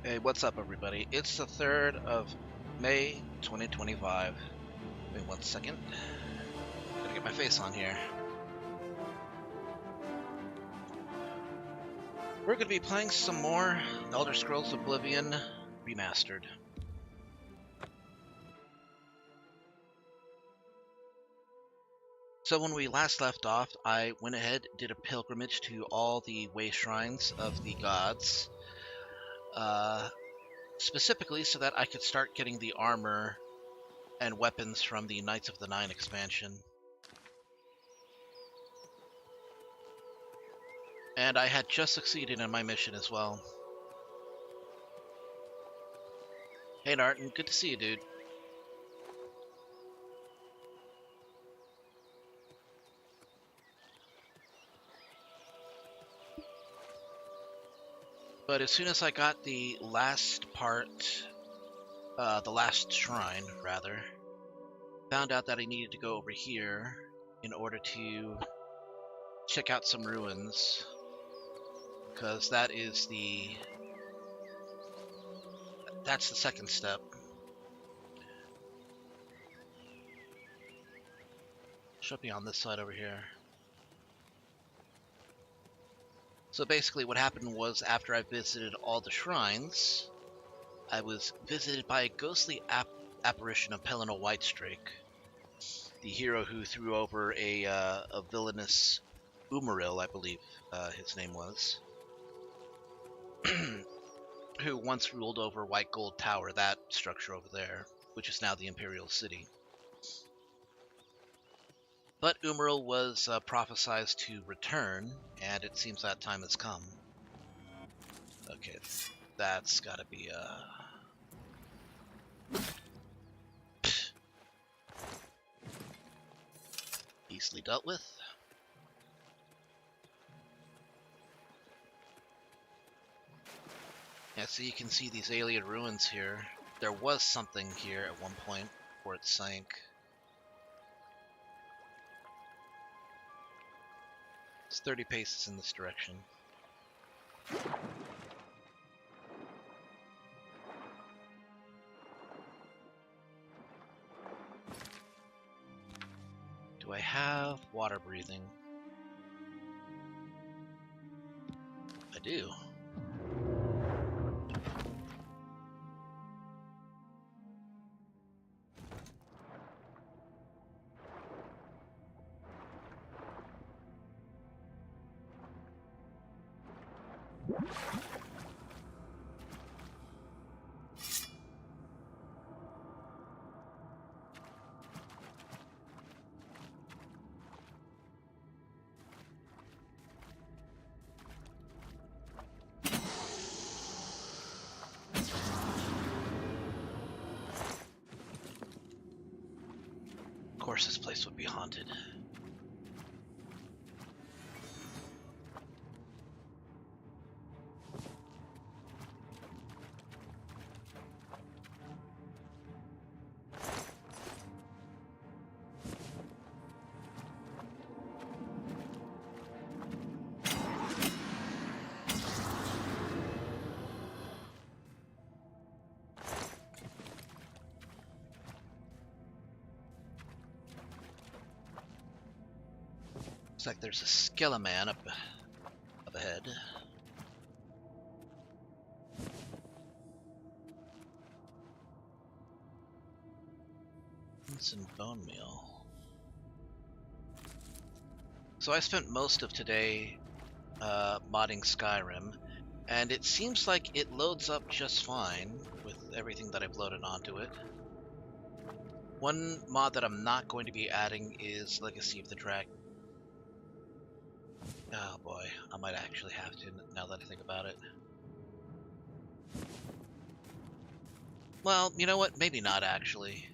Hey, what's up, everybody? It's the 3rd of May 2025. Wait 1 second. Gotta get my face on here. We're gonna be playing some more Elder Scrolls Oblivion Remastered. So when we last left off, I went ahead, did a pilgrimage to all the way shrines of the gods. Specifically so that I could start getting the armor and weapons from the Knights of the Nine expansion. And I had just succeeded in my mission as well. Hey Narton, good to see you, dude. But as soon as I got the last part, the last shrine, rather, found out that I needed to go over here in order to check out some ruins, because that's the second step. Should be on this side over here. So basically what happened was, after I visited all the shrines, I was visited by a ghostly apparition of Pelennor Whitestrake, the hero who threw over a villainous Umaril, I believe his name was, who once ruled over White Gold Tower, that structure over there, which is now the Imperial City. But Umaril was prophesied to return, and it seems that time has come. Okay, that's gotta be easily dealt with. Yeah, so you can see these alien ruins here. There was something here at one point before it sank. It's 30 paces in this direction. Do I have water breathing? I do. Of course this place would be haunted. Looks like there's a Skeleman up ahead. Some bone meal. So I spent most of today modding Skyrim, and it seems like it loads up just fine with everything that I've loaded onto it. One mod that I'm not going to be adding is Legacy of the Dragon. Oh boy, I might actually have to, now that I think about it. Well, you know what? Maybe not actually.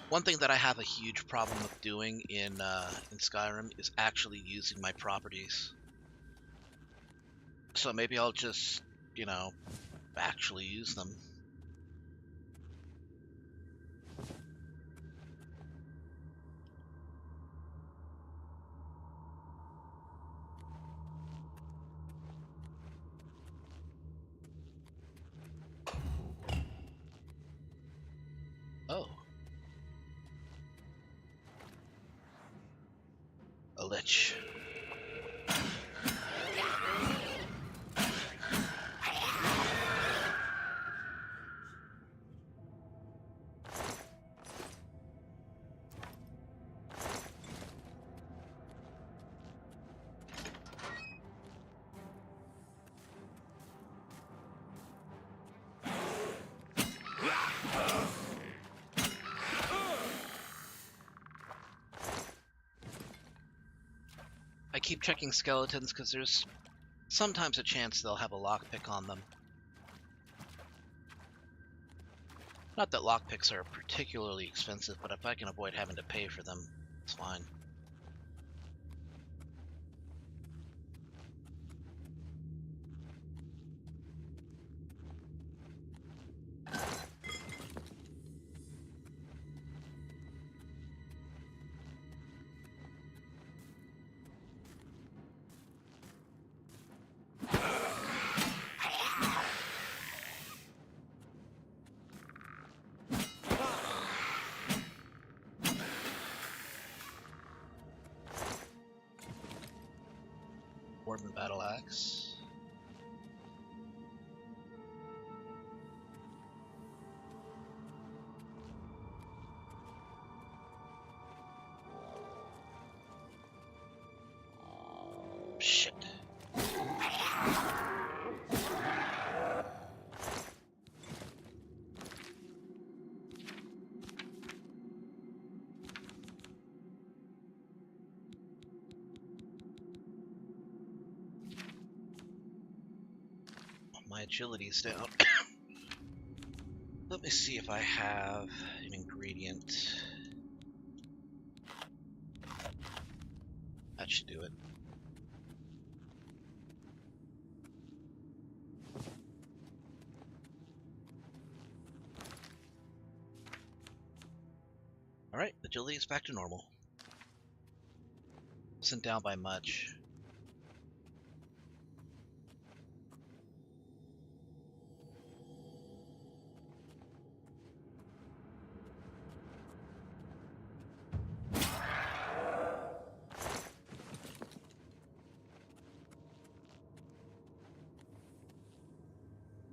One thing that I have a huge problem with doing in Skyrim is actually using my properties. So maybe I'll just, you know, actually use them. lich. I keep checking skeletons because there's sometimes a chance they'll have a lockpick on them. Not that lockpicks are particularly expensive, but if I can avoid having to pay for them, it's fine. Dwarven battle axe. Shit. My agility's down. Let me see if I have an ingredient. That should do it. Alright, agility is back to normal. Wasn't down by much.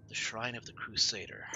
The Shrine of the Crusader.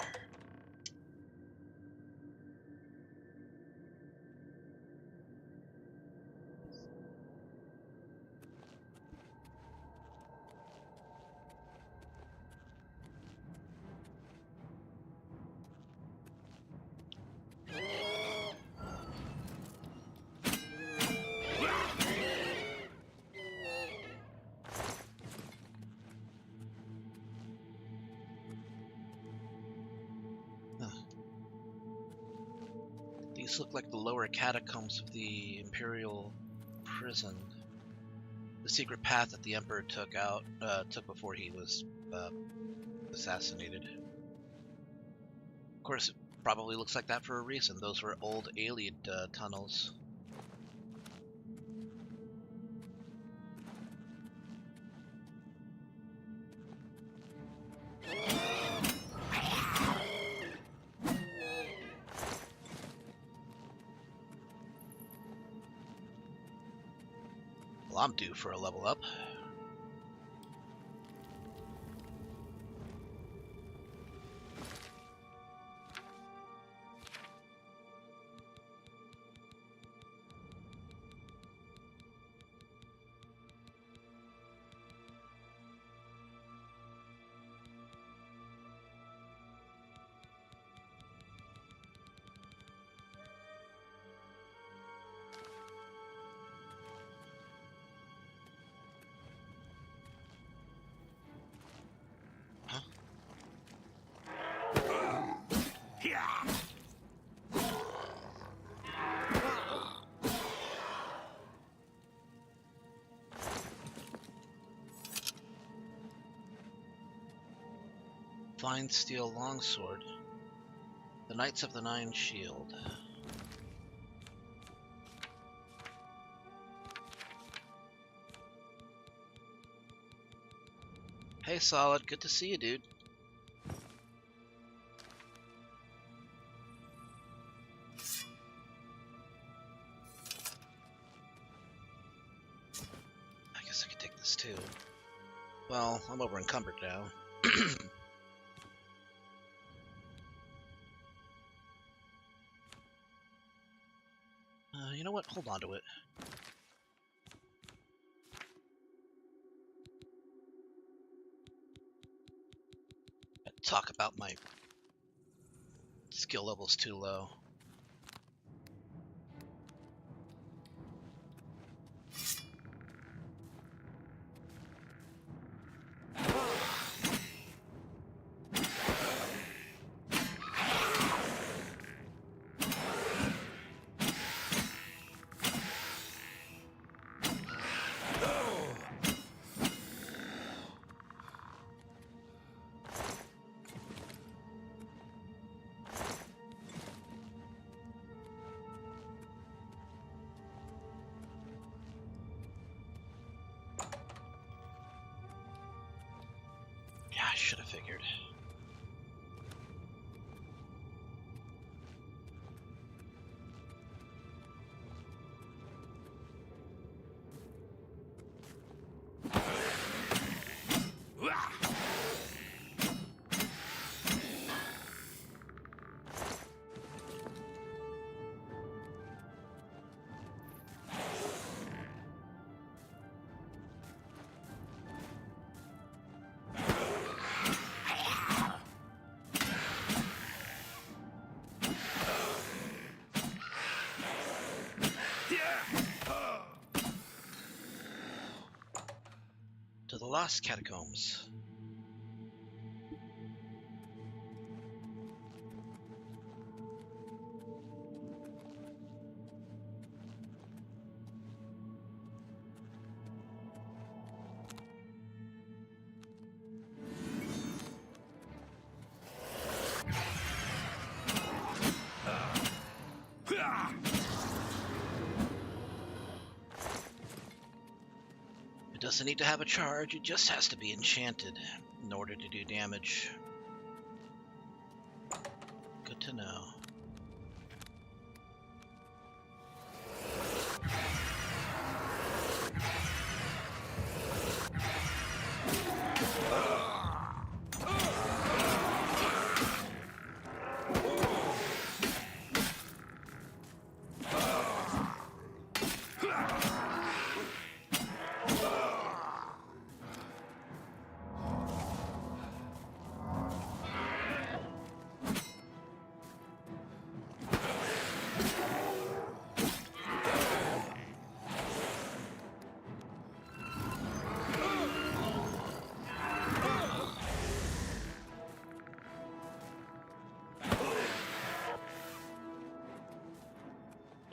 These look like the lower catacombs of the Imperial prison. The secret path that the Emperor took before he was assassinated. Of course, it probably looks like that for a reason. Those were old Alien tunnels. Well, I'm due for a level up. Fine steel longsword. The Knights of the Nine Shield. Hey Solid, good to see you, dude. guess I could take this too. Well, I'm over encumbered now. You know what? Hold on to it. Talk about my skill level's too low. Yeah, I should have figured. To the Lost Catacombs. It doesn't need to have a charge, it just has to be enchanted in order to do damage. Good to know.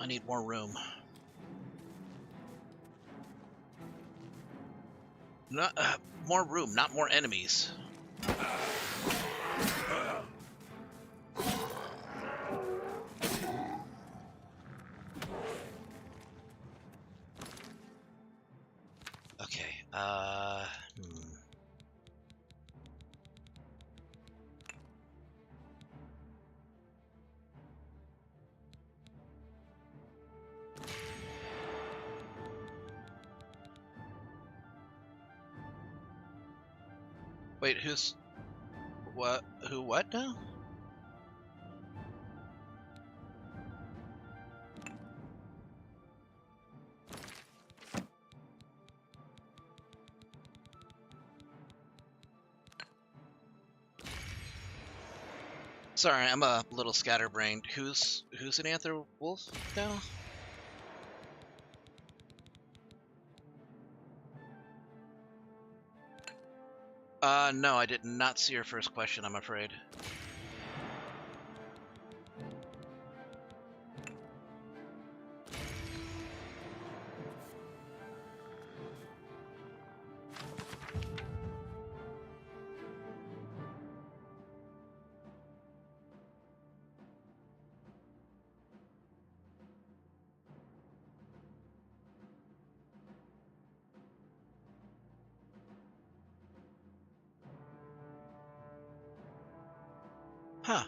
I need more room. Not, more room, not more enemies. Okay, Wait, who's... What? Who what now? Sorry, I'm a little scatterbrained. Who's an Anther Wolf now? No, I did not see your first question, I'm afraid. Huh.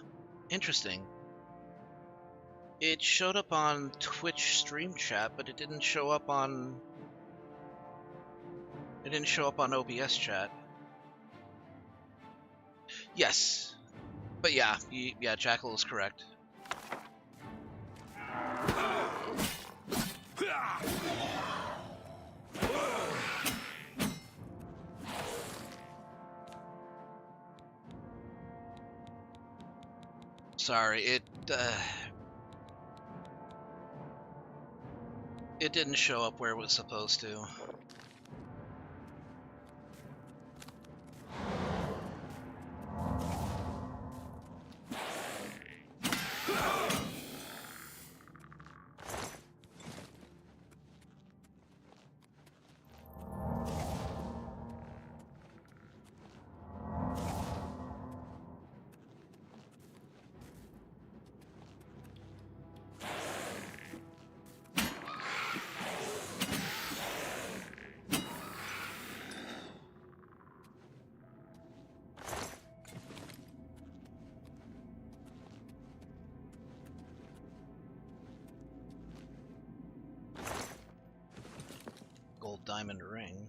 Interesting. It showed up on Twitch stream chat, but it didn't show up on... It didn't show up on OBS chat. Yes. But yeah, yeah, Jackal is correct. Sorry, it didn't show up where it was supposed to. Gold diamond ring.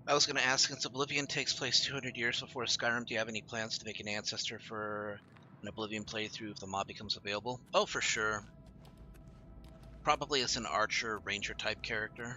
I was going to ask, since Oblivion takes place 200 years before Skyrim, do you have any plans to make an ancestor for an Oblivion playthrough if the mod becomes available? Oh, for sure. Probably as an archer, ranger type character.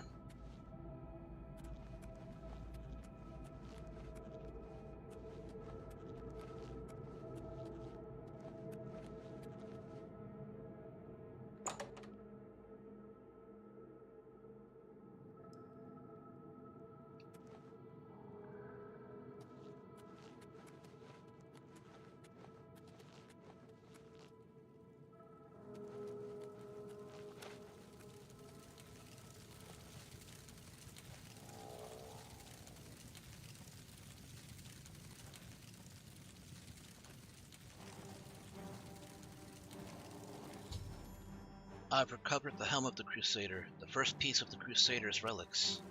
I've recovered the Helm of the Crusader, the first piece of the Crusader's relics.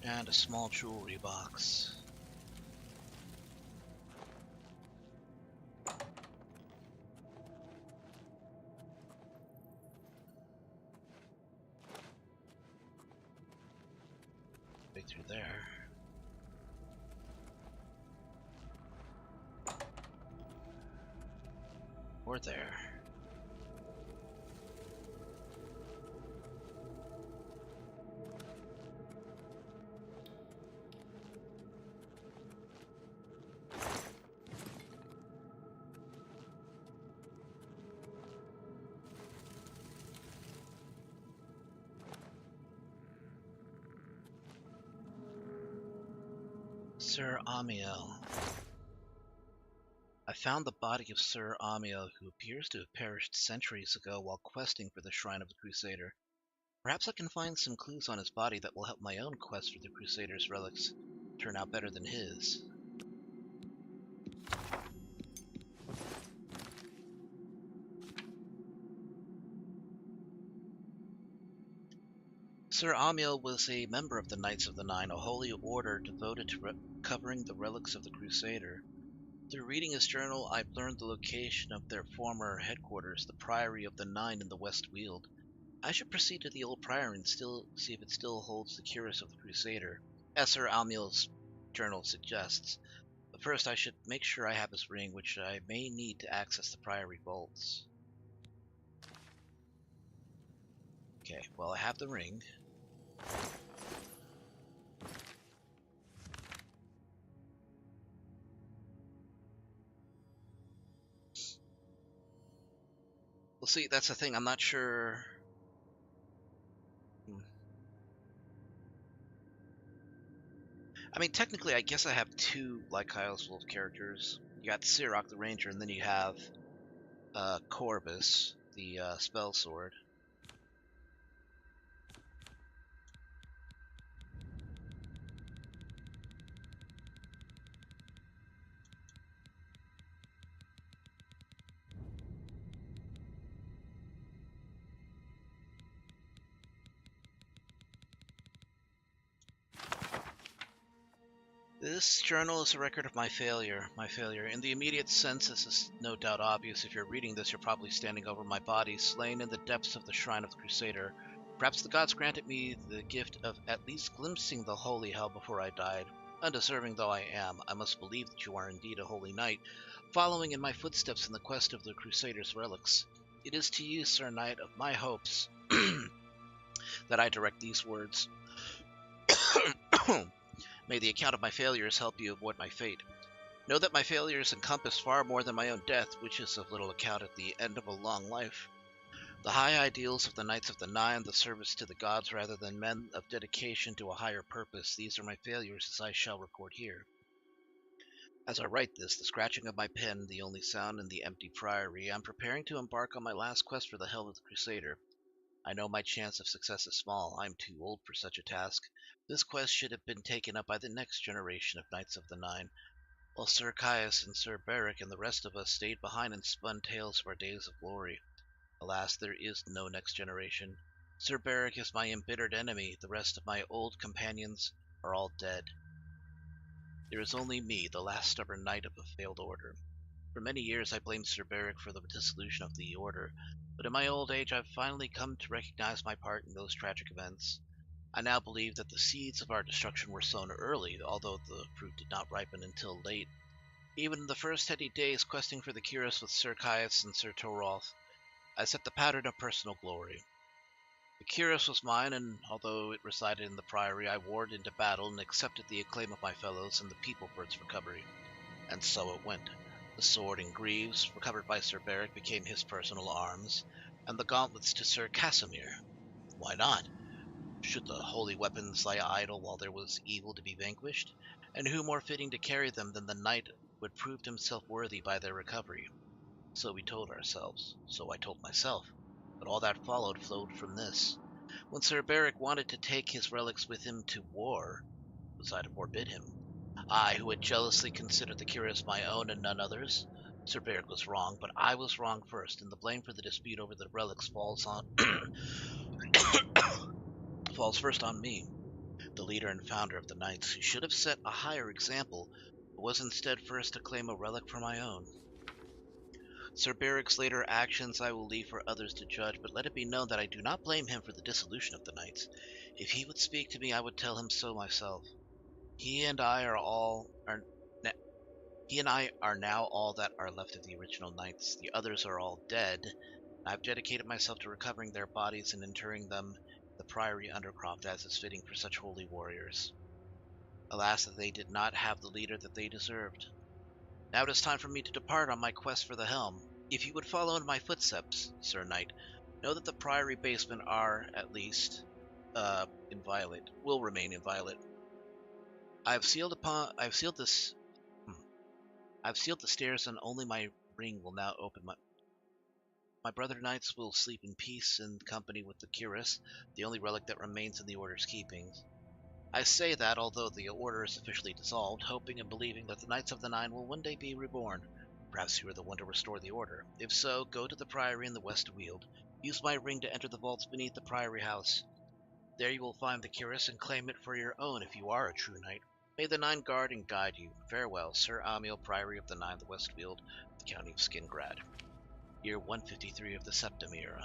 And a small jewelry box. Right through there. Or there. Sir Amiel. I found the body of Sir Amiel, who appears to have perished centuries ago while questing for the Shrine of the Crusader. Perhaps I can find some clues on his body that will help my own quest for the Crusader's relics turn out better than his. Sir Amiel was a member of the Knights of the Nine, a holy order devoted to recovering the relics of the Crusader. Through reading his journal, I've learned the location of their former headquarters, the Priory of the Nine in the West Weald. I should proceed to the old priory and see if it still holds the cuirass of the Crusader, as Sir Amiel's journal suggests. But first I should make sure I have his ring, which I may need to access the Priory vaults. Okay, well, I have the ring. Well, see, that's the thing. I'm not sure. I mean, technically, I guess I have two Lycao's Wolf characters. You got Sirach the Ranger, and then you have Corvus, the spell sword. This journal is a record of my failure. In the immediate sense, this is no doubt obvious. If you're reading this, you're probably standing over my body, slain in the depths of the Shrine of the Crusader. Perhaps the gods granted me the gift of at least glimpsing the holy hell before I died. Undeserving though I am, I must believe that you are indeed a holy knight, following in my footsteps in the quest of the Crusader's relics. It is to you, Sir Knight, of my hopes that I direct these words. May the account of my failures help you avoid my fate. Know that my failures encompass far more than my own death, which is of little account at the end of a long life. The high ideals of the Knights of the Nine, the service to the gods rather than men, of dedication to a higher purpose, these are my failures as I shall record here. As I write this, the scratching of my pen the only sound in the empty priory, I am preparing to embark on my last quest for the helm of the Crusader. I know my chance of success is small. I am too old for such a task. This quest should have been taken up by the next generation of Knights of the Nine, while Sir Caius and Sir Beric and the rest of us stayed behind and spun tales of our days of glory. Alas, there is no next generation. Sir Beric is my embittered enemy. The rest of my old companions are all dead. There is only me, the last stubborn knight of a failed order. For many years I blamed Sir Beric for the dissolution of the order, but in my old age I've finally come to recognize my part in those tragic events. I now believe that the seeds of our destruction were sown early, although the fruit did not ripen until late. Even in the first heady days questing for the cuirass with Sir Caius and Sir Torolf, I set the pattern of personal glory. The cuirass was mine, and although it resided in the priory, I wore it into battle and accepted the acclaim of my fellows and the people for its recovery. And so it went. The sword and greaves, recovered by Sir Beric, became his personal arms, and the gauntlets to Sir Casimir. Why not? Should the holy weapons lie idle while there was evil to be vanquished? And who more fitting to carry them than the knight who had proved himself worthy by their recovery? So we told ourselves. So I told myself. But all that followed flowed from this. When Sir Beric wanted to take his relics with him to war, was I to forbid him? I, who had jealously considered the cuirass my own and none others? Sir Beric was wrong, but I was wrong first, and the blame for the dispute over the relics falls first on me, the leader and founder of the Knights, who should have set a higher example, but was instead first to claim a relic for my own. Sir Beric's later actions I will leave for others to judge, but let it be known that I do not blame him for the dissolution of the Knights. If he would speak to me, I would tell him so myself. He and I are now all that are left of the original Knights. The others are all dead. I've dedicated myself to recovering their bodies and interring them in the Priory Undercroft, as is fitting for such holy warriors. Alas, that they did not have the leader that they deserved. Now it is time for me to depart on my quest for the helm. If you would follow in my footsteps, Sir Knight, know that the Priory basement are, at least, inviolate. Will remain inviolate. I've sealed the stairs, and only my ring will now open my brother knights will sleep in peace in company with the cuirass, the only relic that remains in the order's keeping. I say that, although the order is officially dissolved, hoping and believing that the Knights of the Nine will one day be reborn. Perhaps you are the one to restore the order. If so, go to the Priory in the West Weald. Use my ring to enter the vaults beneath the Priory House. There you will find the cuirass and claim it for your own if you are a true knight. May the Nine guard and guide you. Farewell, Sir Amiel, Priory of the Nine, the West Weald, the County of Skingrad. Year 153 of the Septim Era.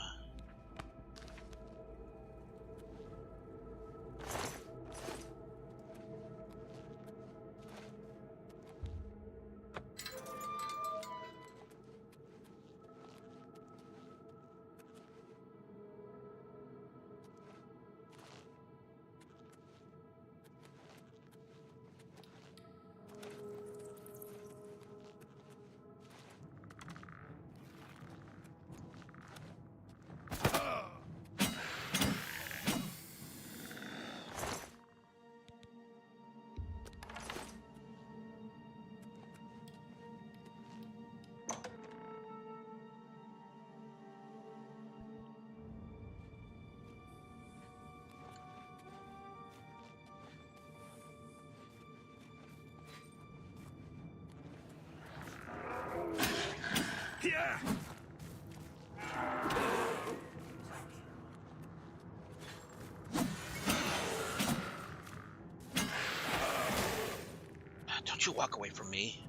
you walk away from me?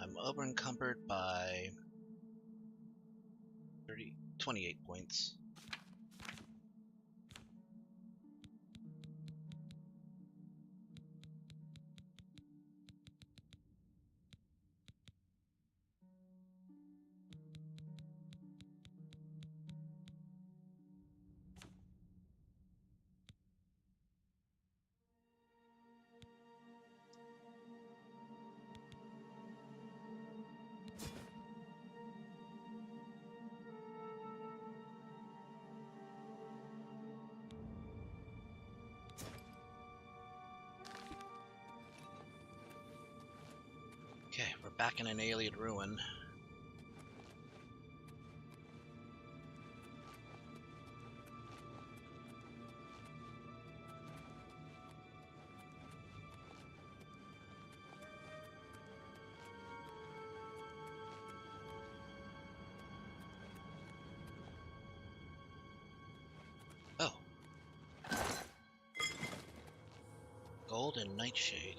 I'm over-encumbered by 28 points. Okay, we're back in an alien ruin. Oh. Gold and nightshade.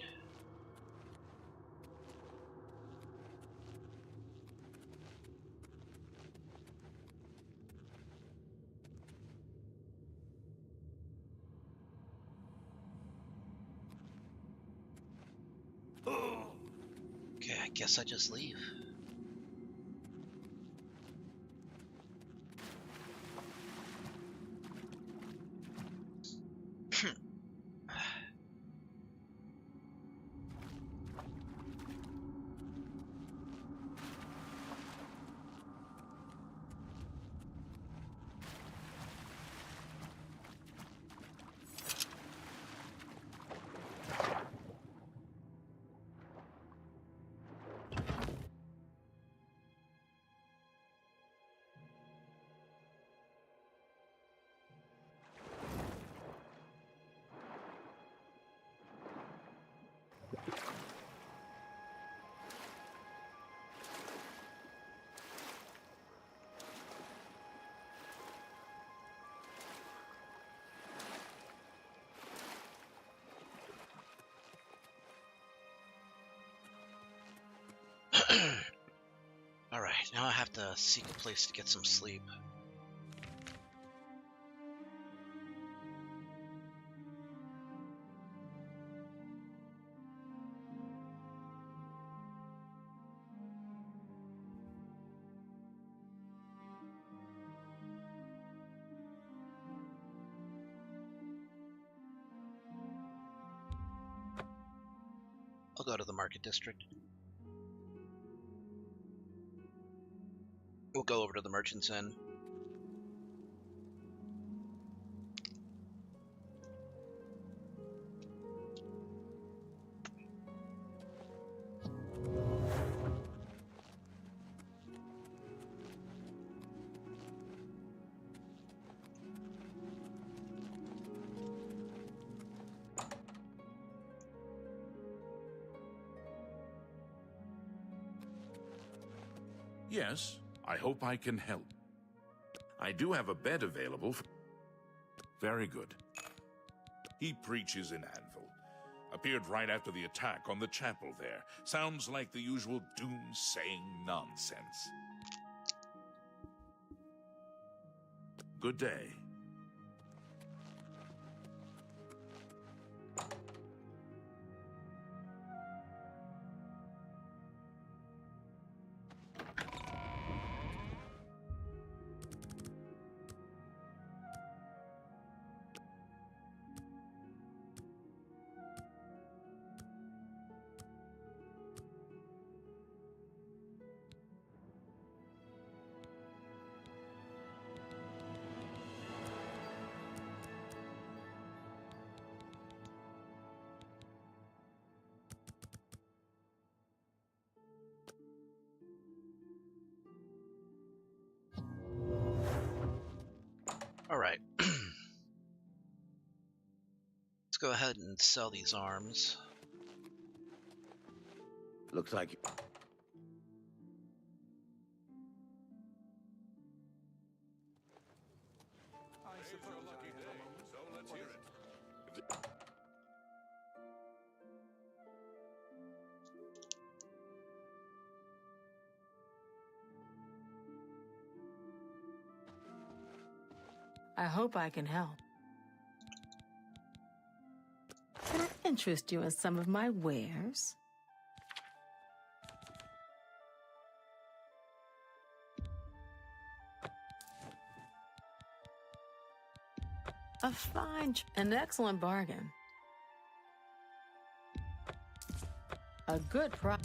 Okay, I guess I just leave. Alright, now I have to seek a place to get some sleep. I'll go to the market district. We'll go over to the Merchant's Inn. Yes, I hope I can help. I do have a bed available for... Very good. He preaches in Anvil. Appeared right after the attack on the chapel there. Sounds like the usual doom-saying nonsense. Good day. go ahead and sell these arms. Looks like... I hope I can help. Can I interest you in some of my wares? An excellent bargain. A good price.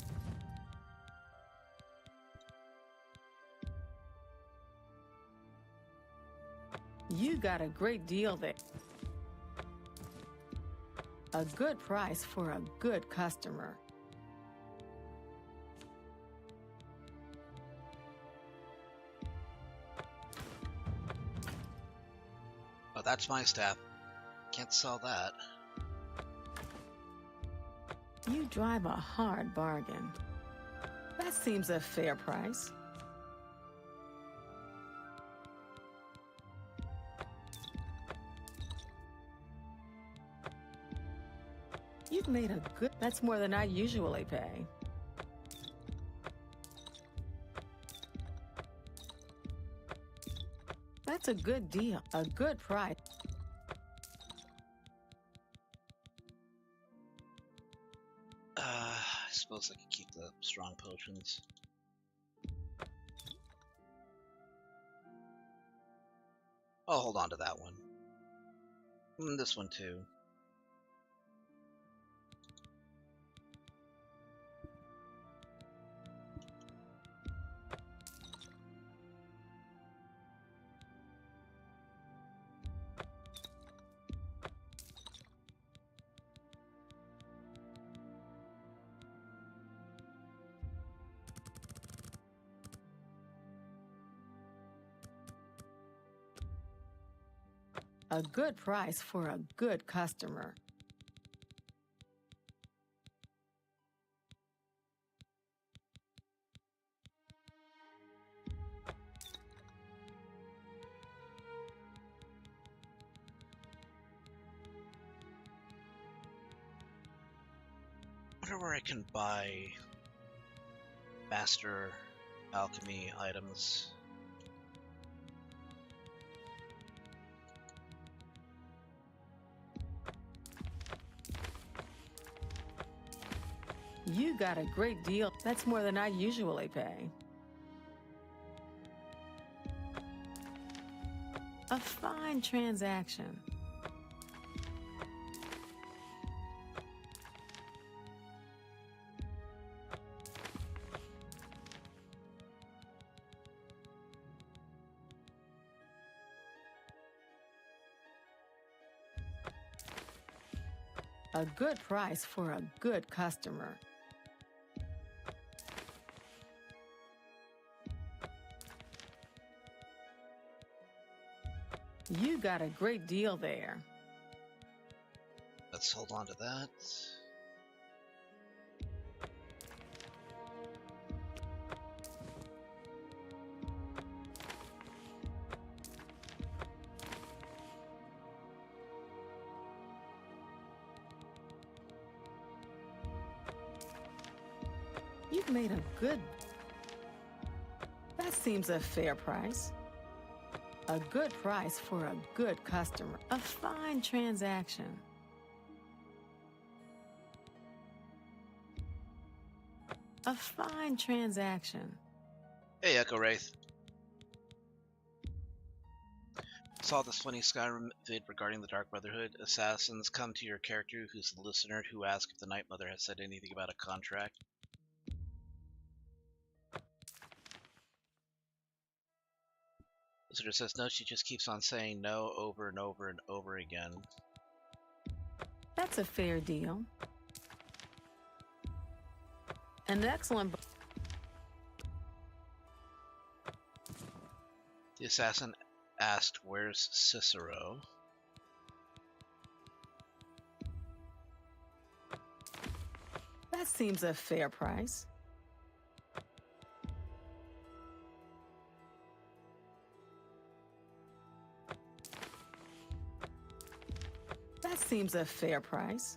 You got a great deal there. A good price for a good customer. Oh, that's my staff. Can't sell that. You drive a hard bargain. That seems a fair price. You've made a good... That's more than I usually pay. That's a good deal. A good price. I suppose I could keep the strong potions. I'll hold on to that one. And this one too. A good price for a good customer. I wonder where I can buy master alchemy items. You got a great deal. That's more than I usually pay. A fine transaction. A good price for a good customer. You got a great deal there. Let's hold on to that. You've made a good... That seems a fair price. A good price for a good customer. A fine transaction. A fine transaction. Hey, Echo Wraith. Saw this funny Skyrim vid regarding the Dark Brotherhood. Assassins come to your character, who's the listener, who asks if the Night Mother has said anything about a contract. Listener says no, she just keeps on saying no over and over and over again. That's a fair deal. An excellent... The assassin asked, "Where's Cicero?" That seems a fair price. That seems a fair price.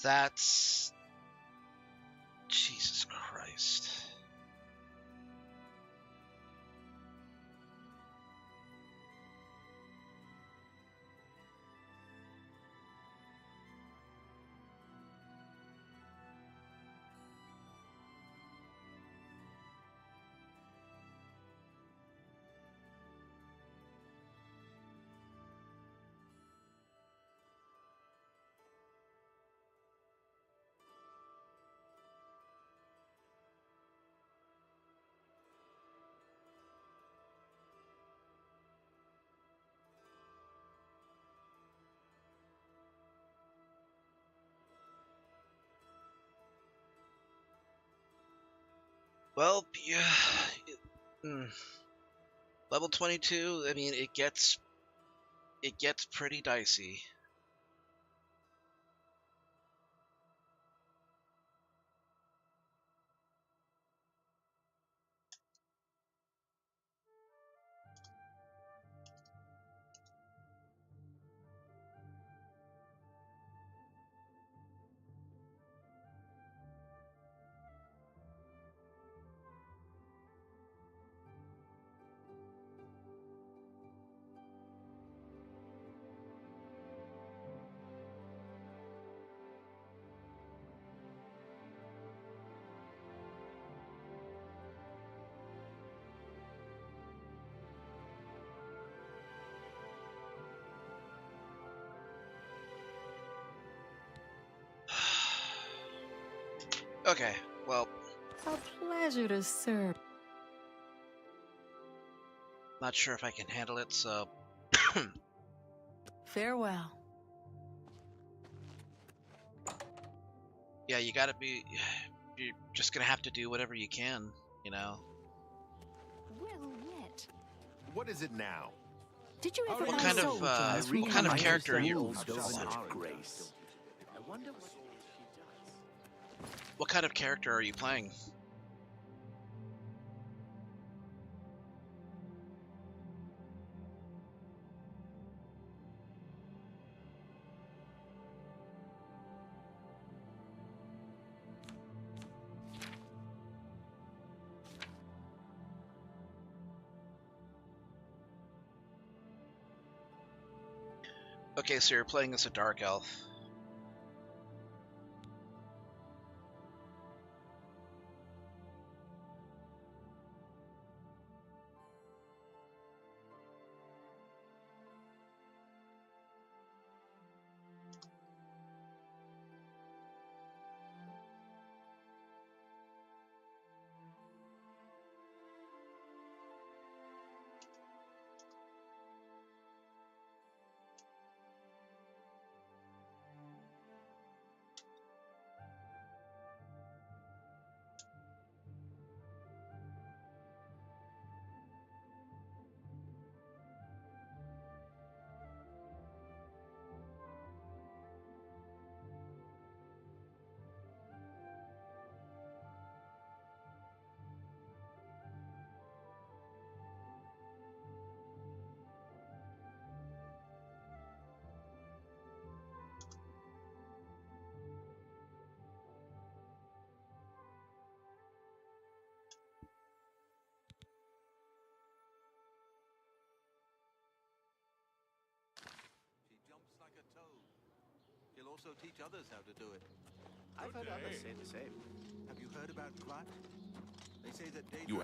That's... Jesus Christ. Well, yeah. Level 22, I mean, it gets pretty dicey. Okay, well, A pleasure to serve. not sure if I can handle it, so... Farewell. Yeah, you gotta be... You're just gonna have to do whatever you can, you know? Well met. What is it now? Did you ever What buy kind of, soldiers from what kind of Congress? character are you... Grace. I wonder what What kind of character are you playing? Okay, so you're playing as a dark elf. She jumps like a toad. She'll also teach others how to do it. I've heard others say the same. Have you heard about Clut? They say that Daedra... You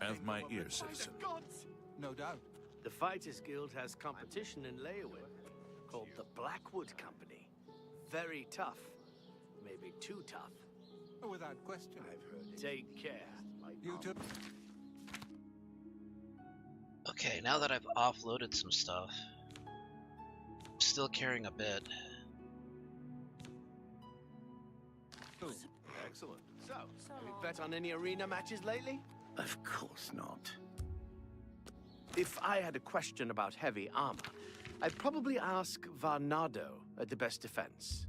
Have my ear, citizen. No doubt. The Fighters Guild has competition in Leyawill called the Blackwood Company. Very tough. Maybe too tough. Without question. I've heard. Take care. You too. Okay, now that I've offloaded some stuff, I'm still carrying a bit. Excellent. So, have you bet on any arena matches lately? Of course not. If I had a question about heavy armor, I'd probably ask Varnado at the best defense.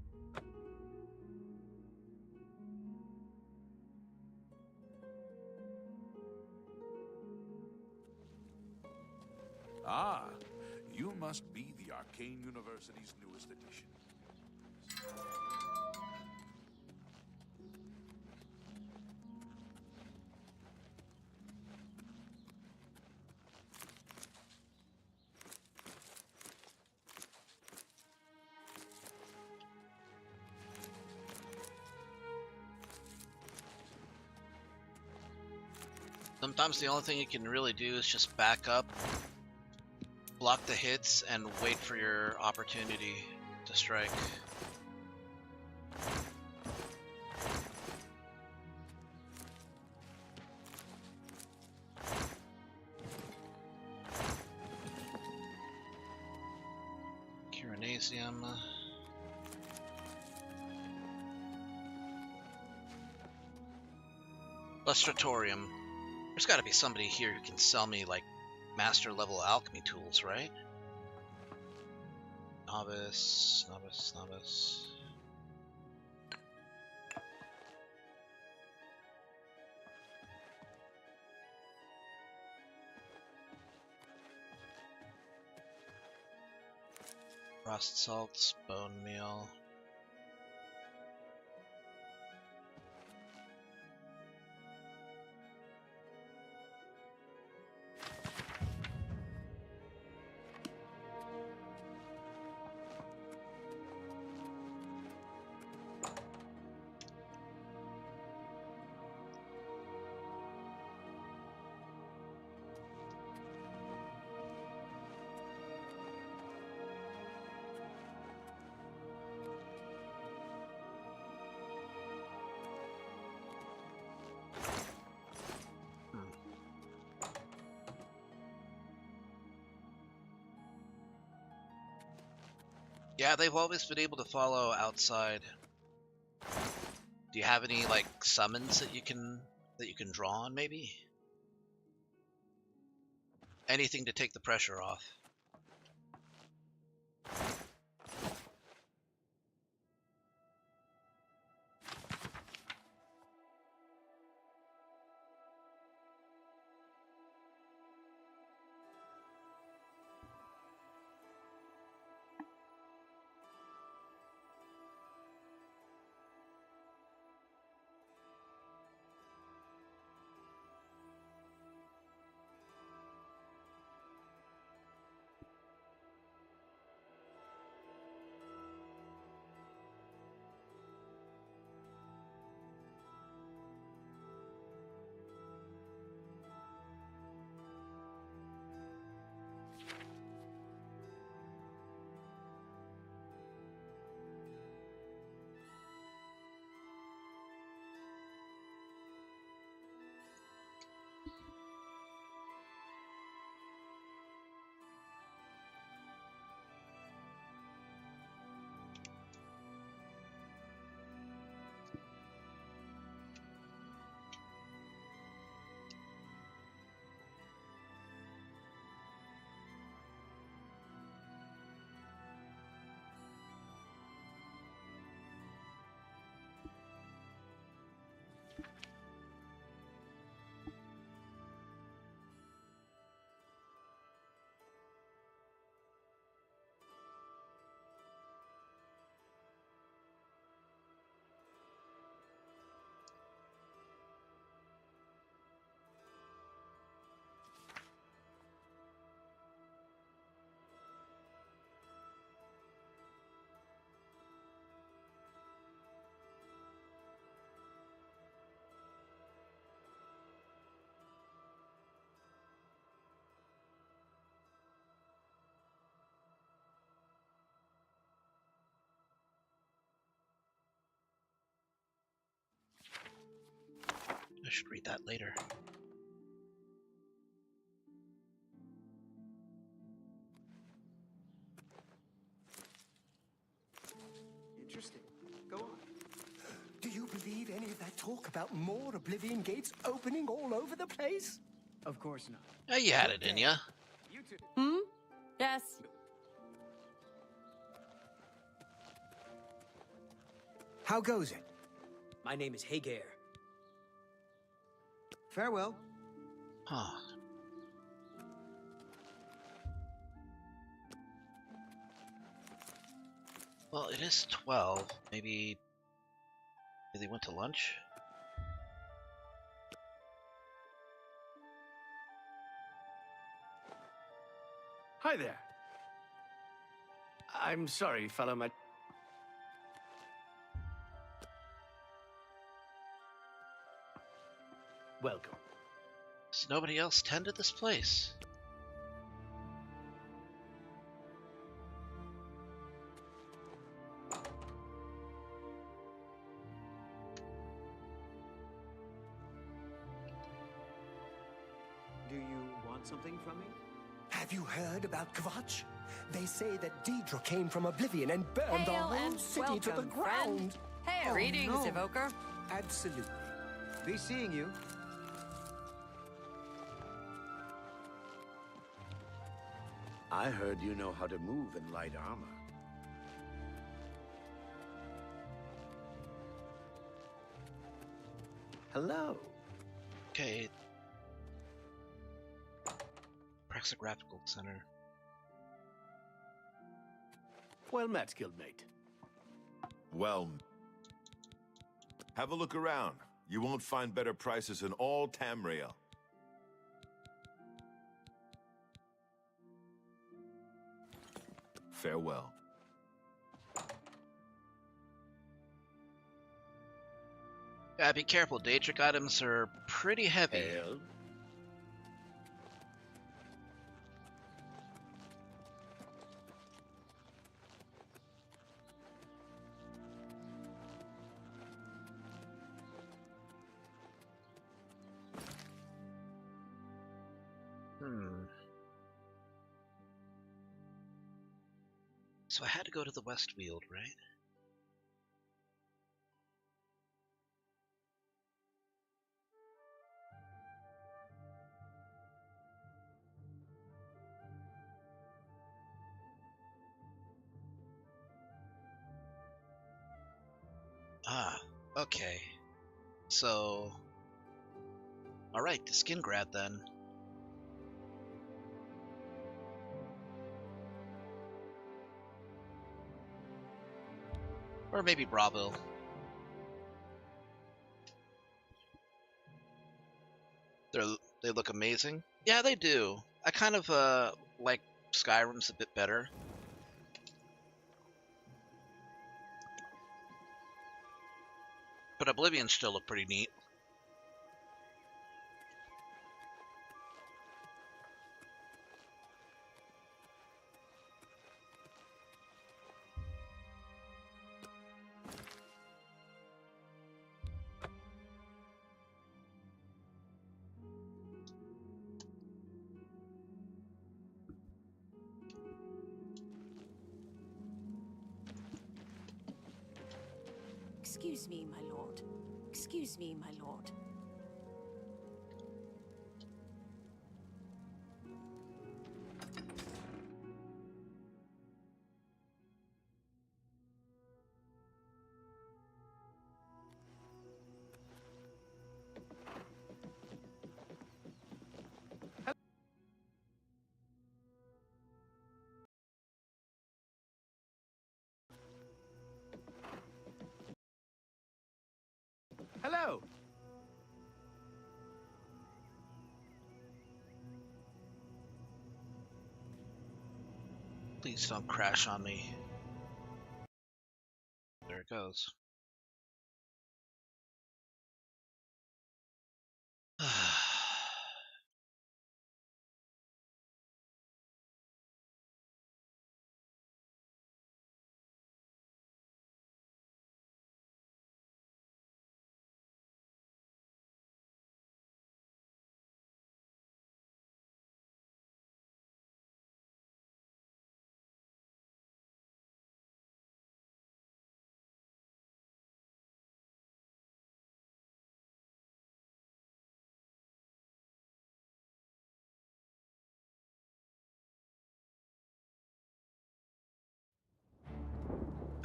Ah, you must be the Arcane University's newest edition. Sometimes the only thing you can really do is just back up, block the hits, and wait for your opportunity to strike. Curanasium. Lustratorium. There's gotta be somebody here who can sell me, like, master level alchemy tools, right? Novice, novice, novice. Frost salts, bone meal. Yeah, they've always been able to follow outside. Do you have any, like, summons that you can draw on, maybe? Anything to take the pressure off. I should read that later. Interesting. Go on. Do you believe any of that talk about more Oblivion gates opening all over the place? Of course not. Oh, you had it in ya. You two. Hmm? Yes. How goes it? My name is Hagar. Farewell. Huh. Well, it is 12. Maybe they went to lunch? Hi there. I'm sorry, fellow Mage. Welcome. Does nobody else tend to this place? Do you want something from me? Have you heard about Kvatch? They say that Deidre came from Oblivion and burned the Hail whole and city to the welcome, ground. friend. Hey, Oh, greetings, no. Evoker. Absolutely. Be seeing you. I heard you know how to move in light armor. Hello. Okay. Praxographical Center. Well met, guildmate. Well, have a look around. You won't find better prices in all Tamriel. Farewell. Yeah, be careful. Daedric items are pretty heavy. Hail. So I had to go to the Westfield, right? Ah, okay. So, alright, the skin grab then. Or maybe Bravo. They look amazing. Yeah, they do. I kind of like Skyrim's a bit better. But Oblivion still look pretty neat. Excuse me, my lord. Excuse me, my lord. Hello. Please don't crash on me. There it goes.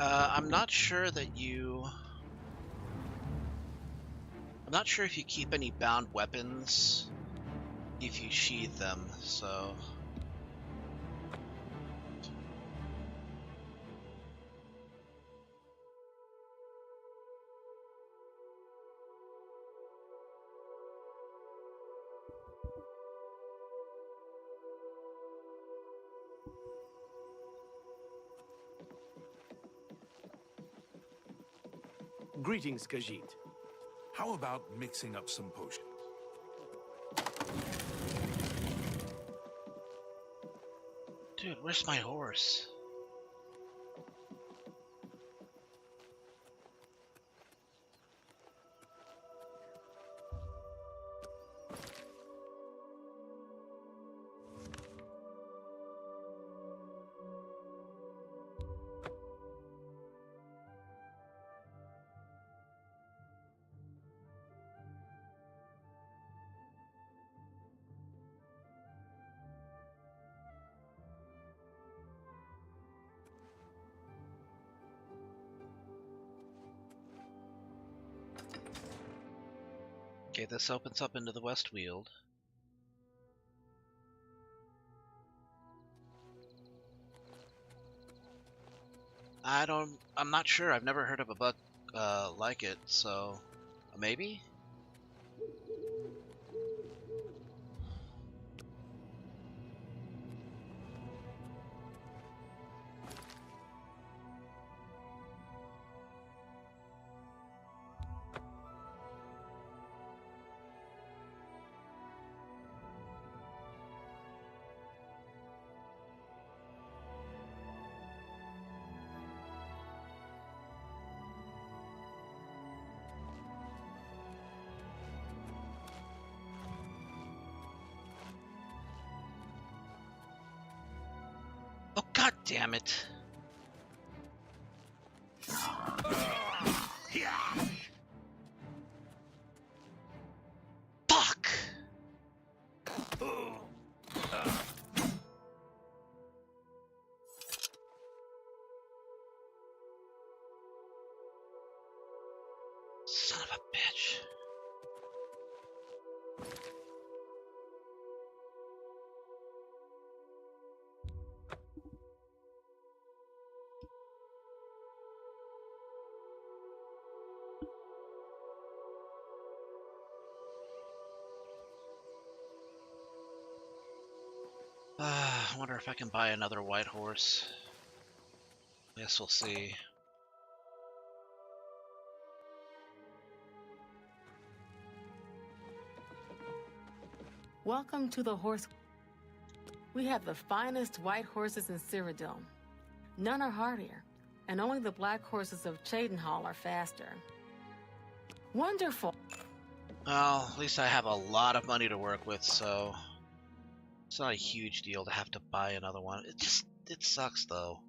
I'm not sure that you... I'm not sure if you keep any bound weapons if you sheathe them, so... Greetings, Khajiit. How about mixing up some potions? Dude, where's my horse? Okay, this opens up into the West Weald. I'm not sure. I've never heard of a bug like it, so maybe? Oh, god damn it. Fuck! Son of a bitch. I wonder if I can buy another white horse. Guess we'll see. Welcome to the horse. We have the finest white horses in Cyrodiil. None are hardier, and only the black horses of Cheydinhal are faster. Wonderful. Well, at least I have a lot of money to work with, so it's not a huge deal to have to buy another one. It sucks though.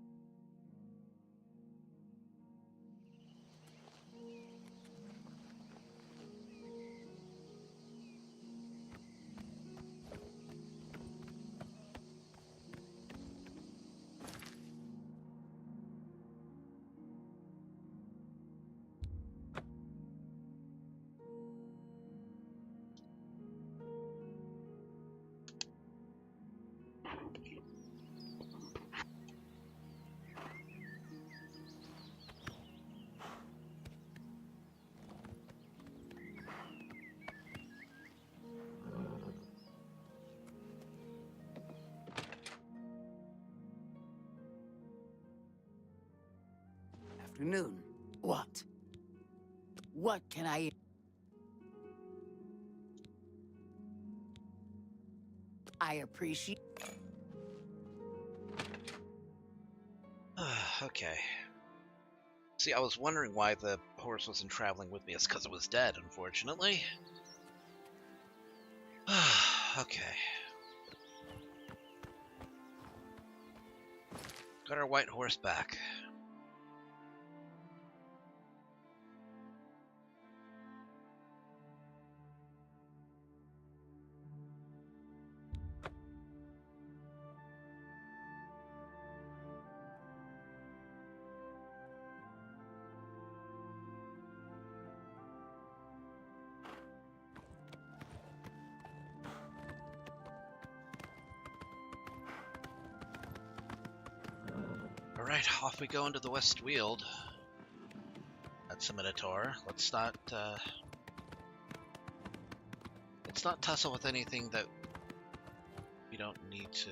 Afternoon. What? What can I... I appreciate... Okay. See, I was wondering why the horse wasn't traveling with me. It's because it was dead, unfortunately. Okay. Got our white horse back. Alright, off we go into the West Weald. That's a Minotaur. Let's not tussle with anything that we don't need to.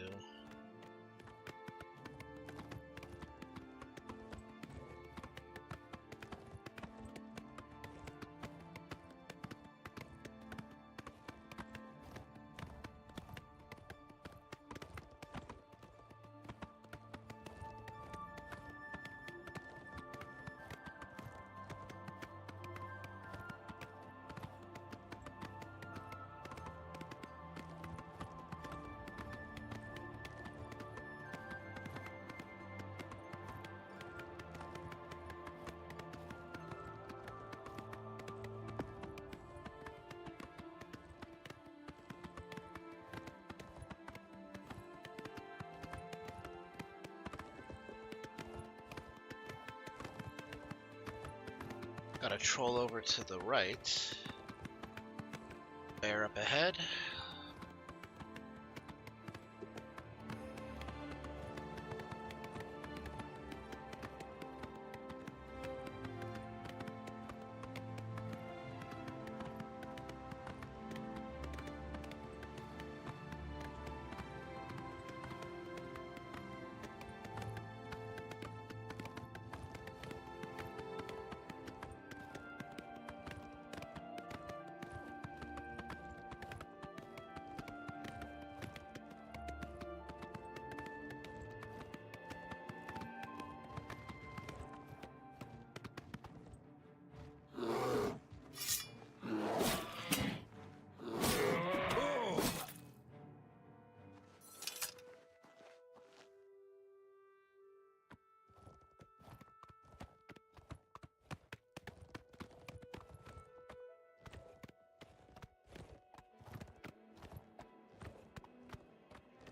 Got a troll over to the right. Bear up ahead.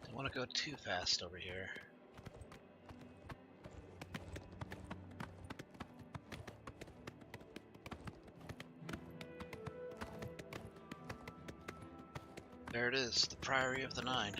Don't want to go too fast over here. There it is, the Priory of the Nine.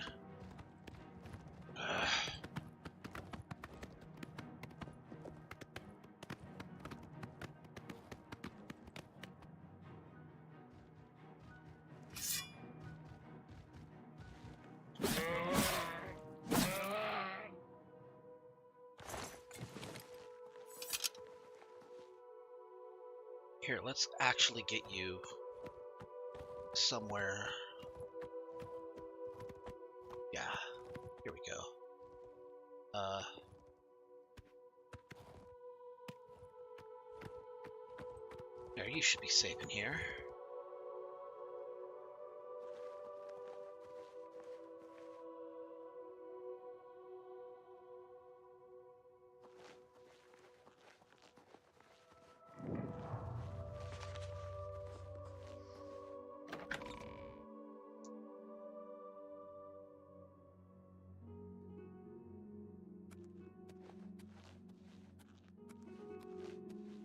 Here, let's actually get you somewhere. Yeah, here we go. There, you should be safe in here.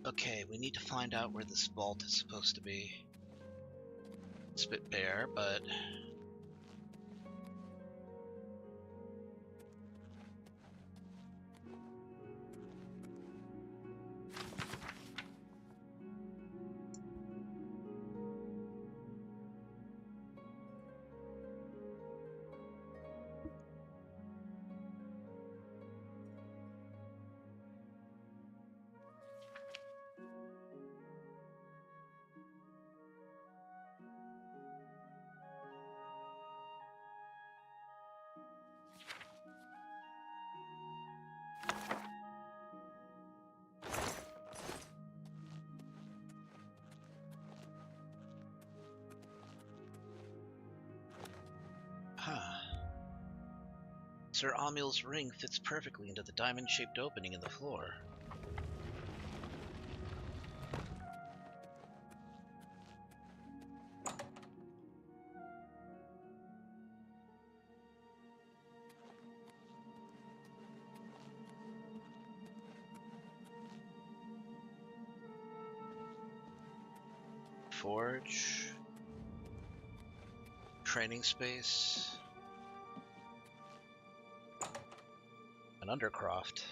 Okay, we need to find out where this vault is supposed to be. It's a bit bare, but... Sir Amil's ring fits perfectly into the diamond-shaped opening in the floor. Forge. Training space. An undercroft.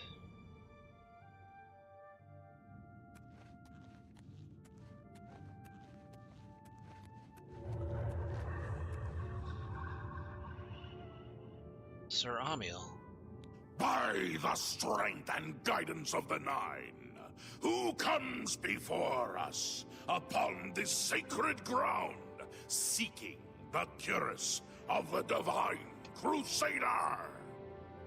Sir Amiel. By the strength and guidance of the Nine, who comes before us upon this sacred ground, seeking the cuirass of the Divine Crusader?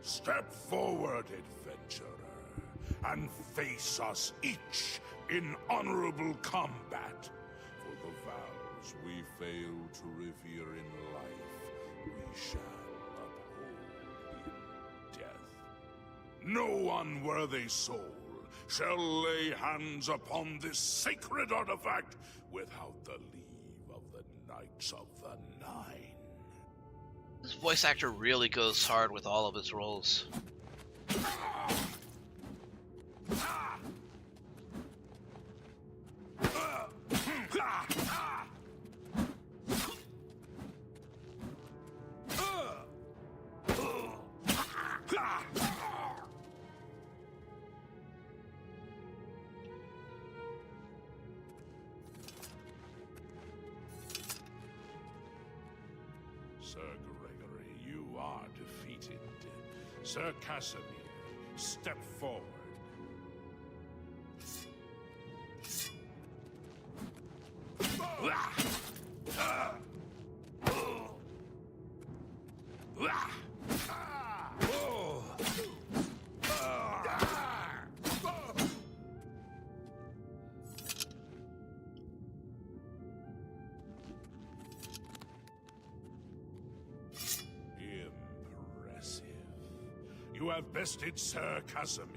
Step forward, adventurer, and face us each in honorable combat. For the vows we fail to revere in life, we shall uphold in death. No unworthy soul shall lay hands upon this sacred artifact without the leave of the Knights of the Nine. This voice actor really goes hard with all of his roles. Sir Gregory, you are defeated. Sir Casimir, step forward. Impressive. You have bested Sir Casimir.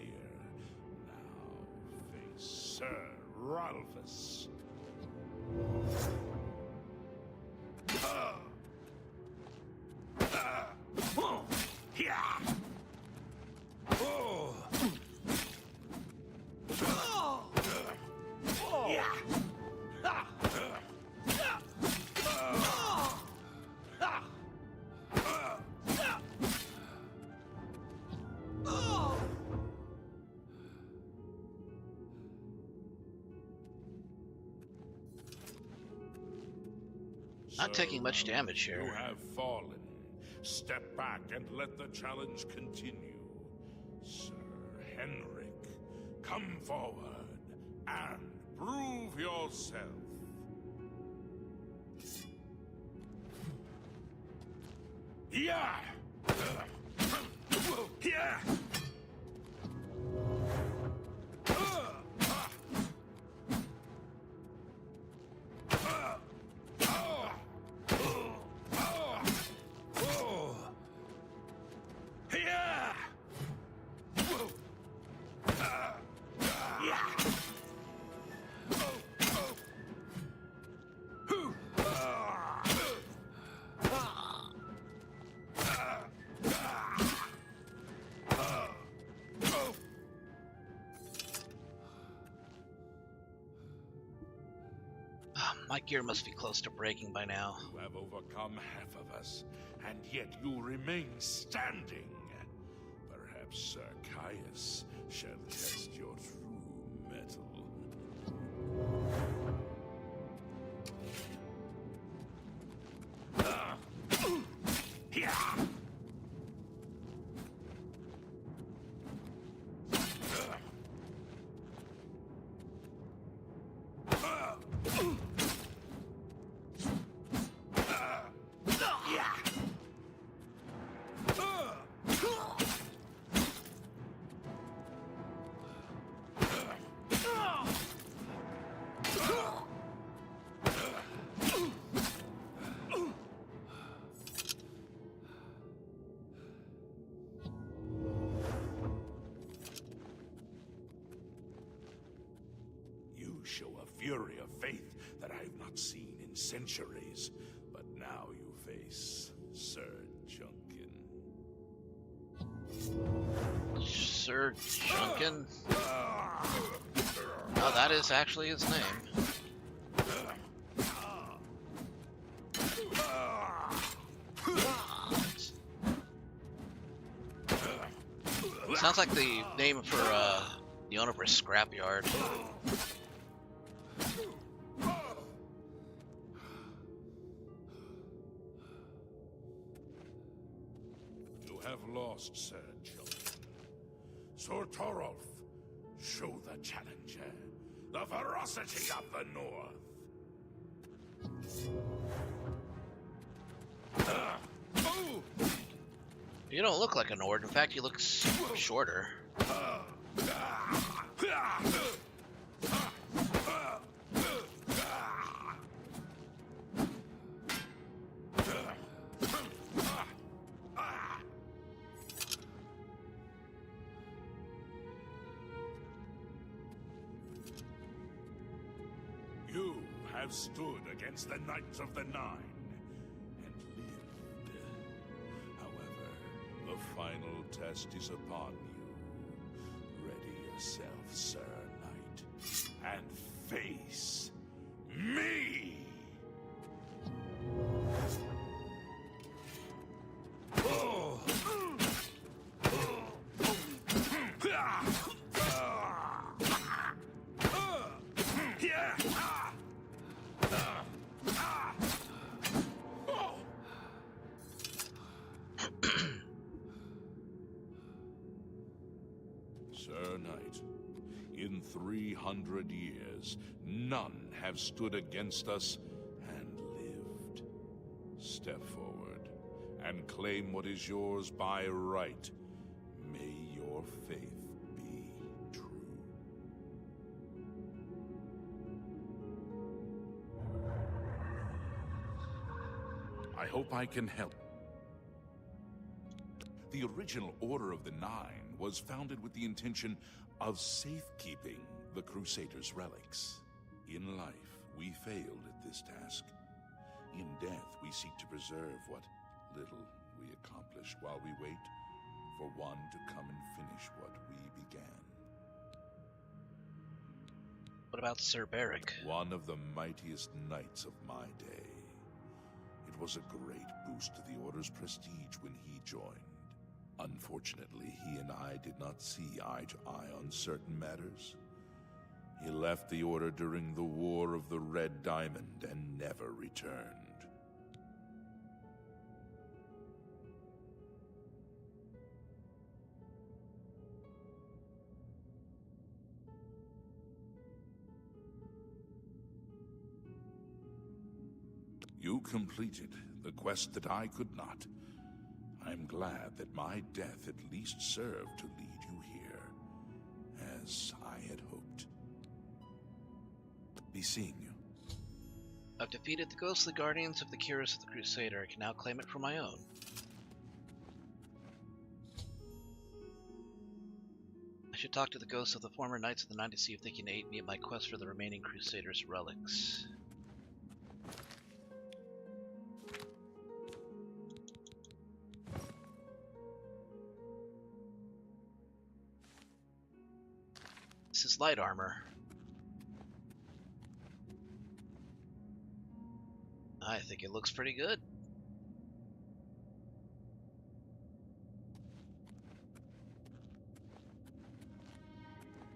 Now face Sir Ralphus. Not taking much damage here. You have fallen. Step back and let the challenge continue. Sir Henrik, come forward and prove yourself. Yeah! Yeah! My gear must be close to breaking by now. You have overcome half of us, and yet you remain standing. Perhaps Sir Caius shall test your true mettle. Show a fury of faith that I have not seen in centuries. But now you face Sir Junkin. Sir Junkin? Oh, that is actually his name. Sounds like the name for the owner of a scrapyard. have lost, Sir Children. Sir Torolf, show the challenger the ferocity of the North. You don't look like a Nord. In fact, you look shorter. You have stood against the Knights of the Nine and lived. However, the final test is upon you. Ready yourself, Sir Knight, and face me! Sir Knight, in 300 years, none have stood against us and lived. Step forward and claim what is yours by right. May your faith be true. I hope I can help. The original Order of the Nine was founded with the intention of safekeeping the Crusaders' relics. In life, we failed at this task. In death, we seek to preserve what little we accomplished while we wait for one to come and finish what we began. What about Sir Beric? One of the mightiest knights of my day. It was a great boost to the Order's prestige when he joined. Unfortunately, he and I did not see eye to eye on certain matters. He left the Order during the War of the Red Diamond and never returned. You completed the quest that I could not. I'm glad that my death at least served to lead you here, as I had hoped. Be seeing you. I've defeated the ghostly guardians of the Cuirass of the Crusader. I can now claim it for my own. I should talk to the ghosts of the former Knights of the Nine to see if they can aid me in my quest for the remaining Crusaders' relics. This is light armor. I think it looks pretty good.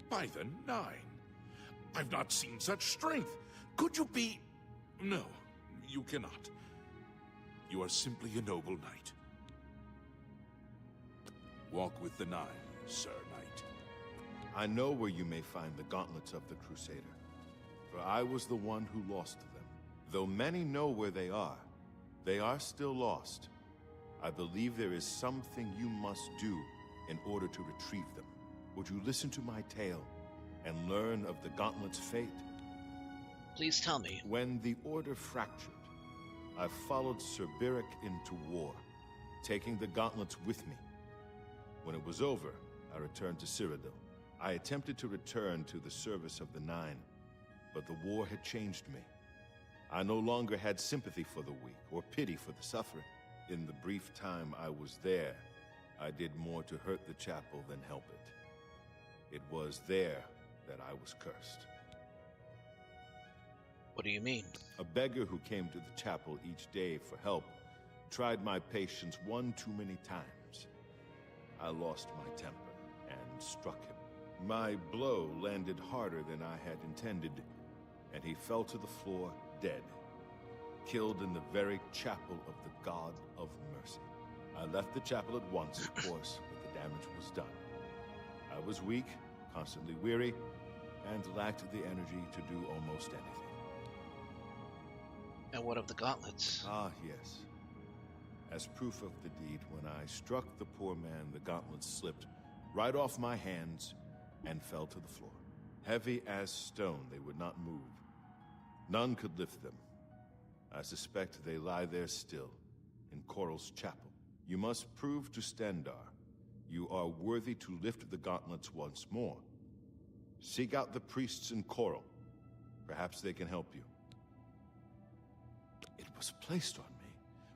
By the Nine, I've not seen such strength. Could you be... No, you cannot. You are simply a noble knight. Walk with the Nine, Sir Knight. I know where you may find the gauntlets of the Crusader, for I was the one who lost them. Though many know where they are still lost. I believe there is something you must do in order to retrieve them. Would you listen to my tale and learn of the gauntlet's fate? Please tell me. When the Order fractured, I followed Sir Beric into war, taking the gauntlets with me. When it was over, I returned to Cyrodiil. I attempted to return to the service of the Nine, but the war had changed me. I no longer had sympathy for the weak or pity for the suffering. In the brief time I was there, I did more to hurt the chapel than help it. It was there that I was cursed. What do you mean? A beggar who came to the chapel each day for help tried my patience one too many times. I lost my temper and struck him. My blow landed harder than I had intended, and he fell to the floor dead, killed in the very chapel of the God of Mercy. I left the chapel at once, of course, but the damage was done. I was weak, constantly weary, and lacked the energy to do almost anything. And what of the gauntlets? Ah, yes. As proof of the deed, when I struck the poor man, the gauntlets slipped right off my hands and fell to the floor. Heavy as stone, they would not move. None could lift them. I suspect they lie there still, in Coral's chapel. You must prove to Stendar you are worthy to lift the gauntlets once more. Seek out the priests in Coral. Perhaps they can help you. It was placed on me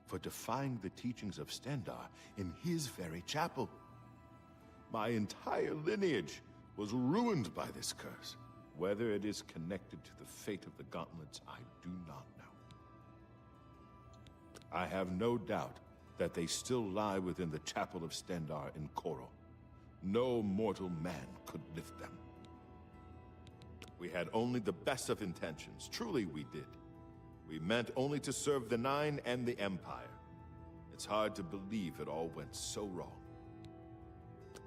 for defying the teachings of Stendar in his very chapel. My entire lineage was ruined by this curse. Whether it is connected to the fate of the gauntlets, I do not know. I have no doubt that they still lie within the chapel of Stendar in Coral. No mortal man could lift them. We had only the best of intentions. Truly we did. We meant only to serve the Nine and the Empire. It's hard to believe it all went so wrong.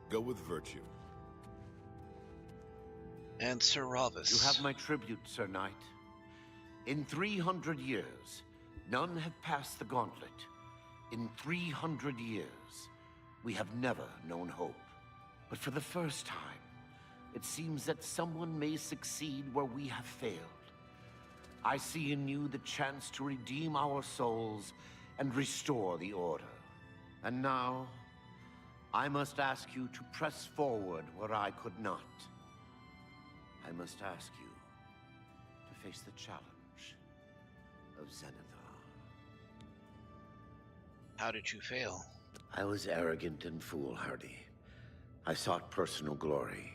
Go with virtue. And Sir Ravus. You have my tribute, Sir Knight. In 300 years, none have passed the gauntlet. In 300 years, we have never known hope. But for the first time, it seems that someone may succeed where we have failed. I see in you the chance to redeem our souls and restore the Order. And now, I must ask you to press forward where I could not. I must ask you to face the challenge of Zenithar. How did you fail? I was arrogant and foolhardy. I sought personal glory.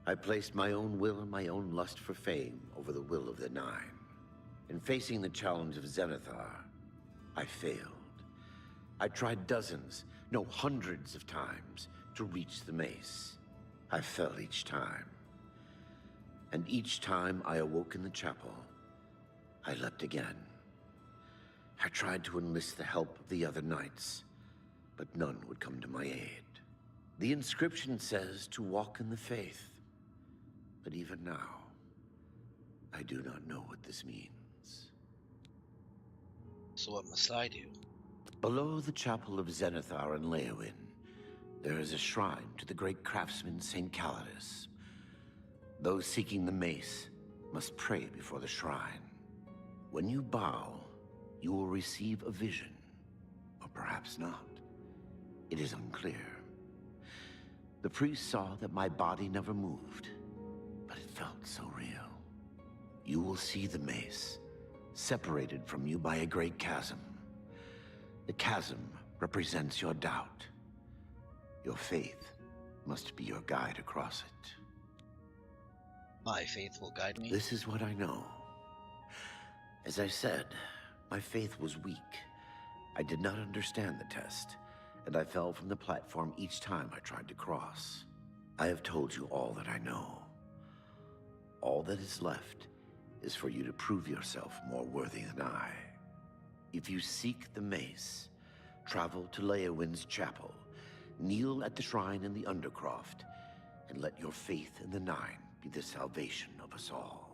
I placed my own will and my own lust for fame over the will of the Nine. In facing the challenge of Zenithar, I failed. I tried dozens, no hundreds of times to reach the mace. I fell each time. And each time I awoke in the chapel, I leapt again. I tried to enlist the help of the other knights, but none would come to my aid. The inscription says to walk in the faith, but even now, I do not know what this means. So what must I do? Below the chapel of Zenithar in Leowyn, there is a shrine to the great craftsman St. Calidus. Those seeking the mace must pray before the shrine. When you bow, you will receive a vision, or perhaps not. It is unclear. The priest saw that my body never moved, but it felt so real. You will see the mace, separated from you by a great chasm. The chasm represents your doubt. Your faith must be your guide across it. My faith will guide me. This is what I know. As I said, my faith was weak. I did not understand the test, and I fell from the platform each time I tried to cross. I have told you all that I know. All that is left is for you to prove yourself more worthy than I. If you seek the mace, travel to Leowyn's chapel, kneel at the shrine in the Undercroft, and let your faith in the Nine be the salvation of us all.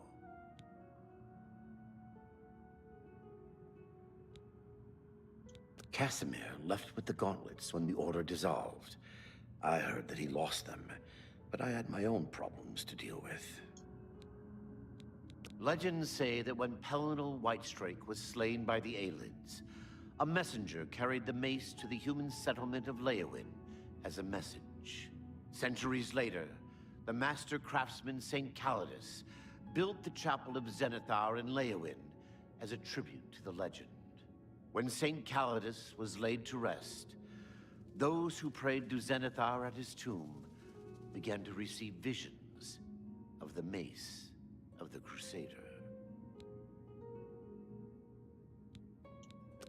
Casimir left with the gauntlets when the Order dissolved. I heard that he lost them, but I had my own problems to deal with. Legends say that when Pellinal Whitestrake was slain by the Aelids, a messenger carried the mace to the human settlement of Leowyn as a message. Centuries later, the master craftsman St. Calidus built the chapel of Zenithar in Leowyn as a tribute to the legend. When St. Calidus was laid to rest, those who prayed to Zenithar at his tomb began to receive visions of the mace of the Crusader.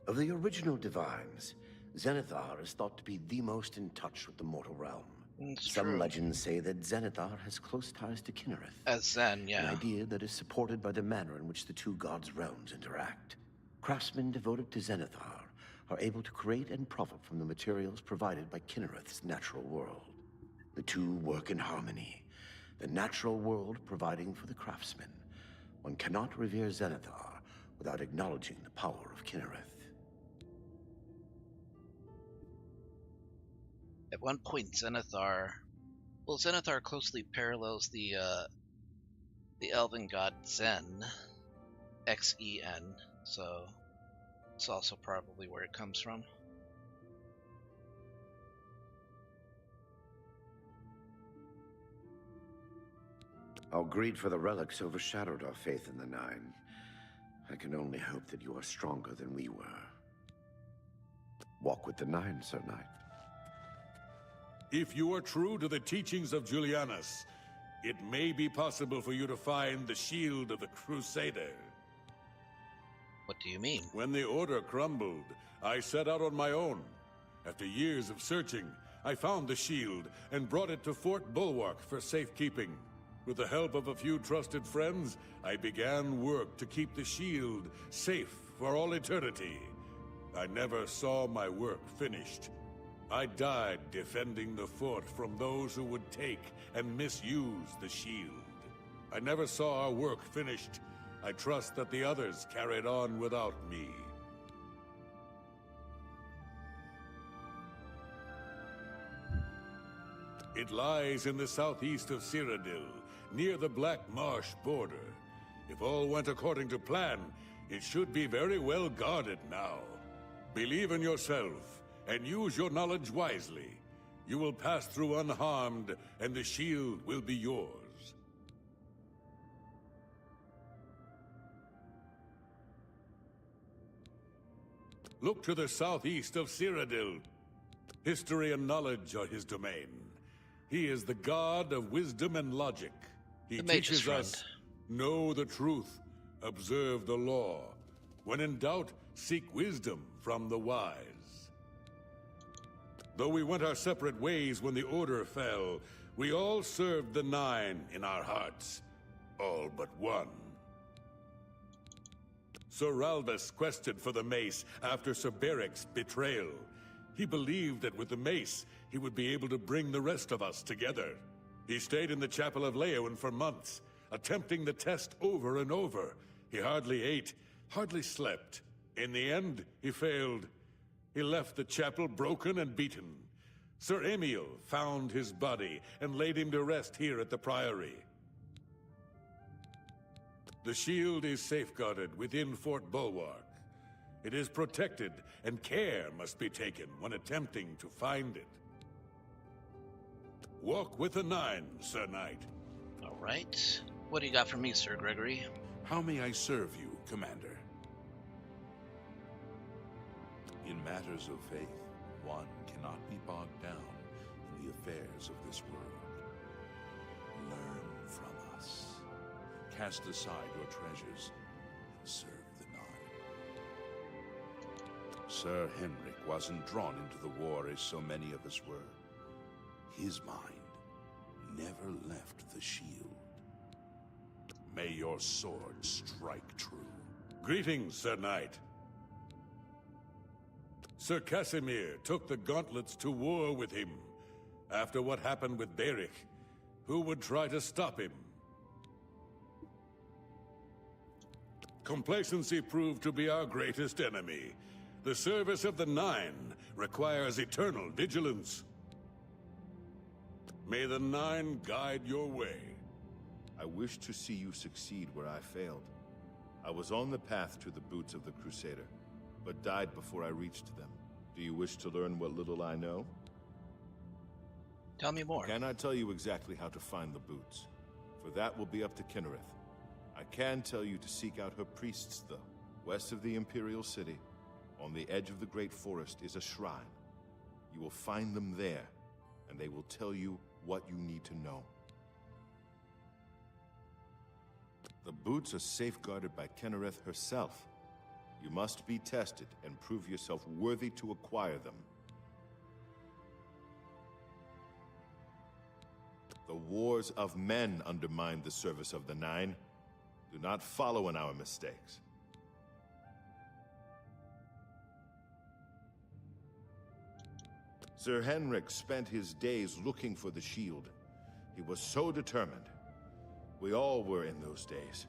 Of the original divines, Zenithar is thought to be the most in touch with the mortal realm. Some legends say that Zenithar has close ties to Kinnereth. As Zen, yeah. An idea that is supported by the manner in which the two gods' realms interact. Craftsmen devoted to Zenithar are able to create and profit from the materials provided by Kinnereth's natural world. The two work in harmony, the natural world providing for the craftsman. One cannot revere Zenithar without acknowledging the power of Kinnereth. At one point, Zenithar closely parallels the elven god Zen, Xen, so it's also probably where it comes from. Our greed for the relics overshadowed our faith in the Nine. I can only hope that you are stronger than we were. Walk with the Nine, Sir Knight. If you are true to the teachings of Julianus, it may be possible for you to find the shield of the Crusader. What do you mean? When the Order crumbled, I set out on my own. After years of searching, I found the shield and brought it to Fort Bulwark for safekeeping. With the help of a few trusted friends, I began work to keep the shield safe for all eternity. I never saw my work finished. I died defending the fort from those who would take and misuse the shield. I never saw our work finished. I trust that the others carried on without me. It lies in the southeast of Cyrodiil, near the Black Marsh border. If all went according to plan, it should be very well guarded now. Believe in yourself, and use your knowledge wisely. You will pass through unharmed, and the shield will be yours. Look to the southeast of Cyrodiil. History and knowledge are his domain. He is the god of wisdom and logic. He teaches us, know the truth, observe the law. When in doubt, seek wisdom from the wise. Though we went our separate ways when the Order fell, we all served the Nine in our hearts. All but one. Sir Ralbus quested for the mace after Sir Beric's betrayal. He believed that with the mace, he would be able to bring the rest of us together. He stayed in the Chapel of Leyawiin for months, attempting the test over and over. He hardly ate, hardly slept. In the end, he failed. He left the chapel broken and beaten. Sir Emil found his body and laid him to rest here at the Priory. The shield is safeguarded within Fort Bulwark. It is protected, and care must be taken when attempting to find it. Walk with the Nine, Sir Knight. All right. What do you got for me, Sir Gregory? How may I serve you, Commander? In matters of faith, one cannot be bogged down in the affairs of this world. Learn from us. Cast aside your treasures and serve the Nine. Sir Henrik wasn't drawn into the war as so many of us were. His mind never left the shield. May your sword strike true. Greetings, Sir Knight. Sir Casimir took the gauntlets to war with him. After what happened with Beric, who would try to stop him? Complacency proved to be our greatest enemy. The service of the Nine requires eternal vigilance. May the Nine guide your way. I wish to see you succeed where I failed. I was on the path to the boots of the Crusader, but died before I reached them. Do you wish to learn what little I know? Tell me more. Can I tell you exactly how to find the boots? For that will be up to Kinnereth. I can tell you to seek out her priests, though. West of the Imperial City, on the edge of the Great Forest, is a shrine. You will find them there, and they will tell you what you need to know. The boots are safeguarded by Kinnereth herself. You must be tested and prove yourself worthy to acquire them. The wars of men undermine the service of the Nine. Do not follow in our mistakes. Sir Henrik spent his days looking for the shield. He was so determined. We all were in those days.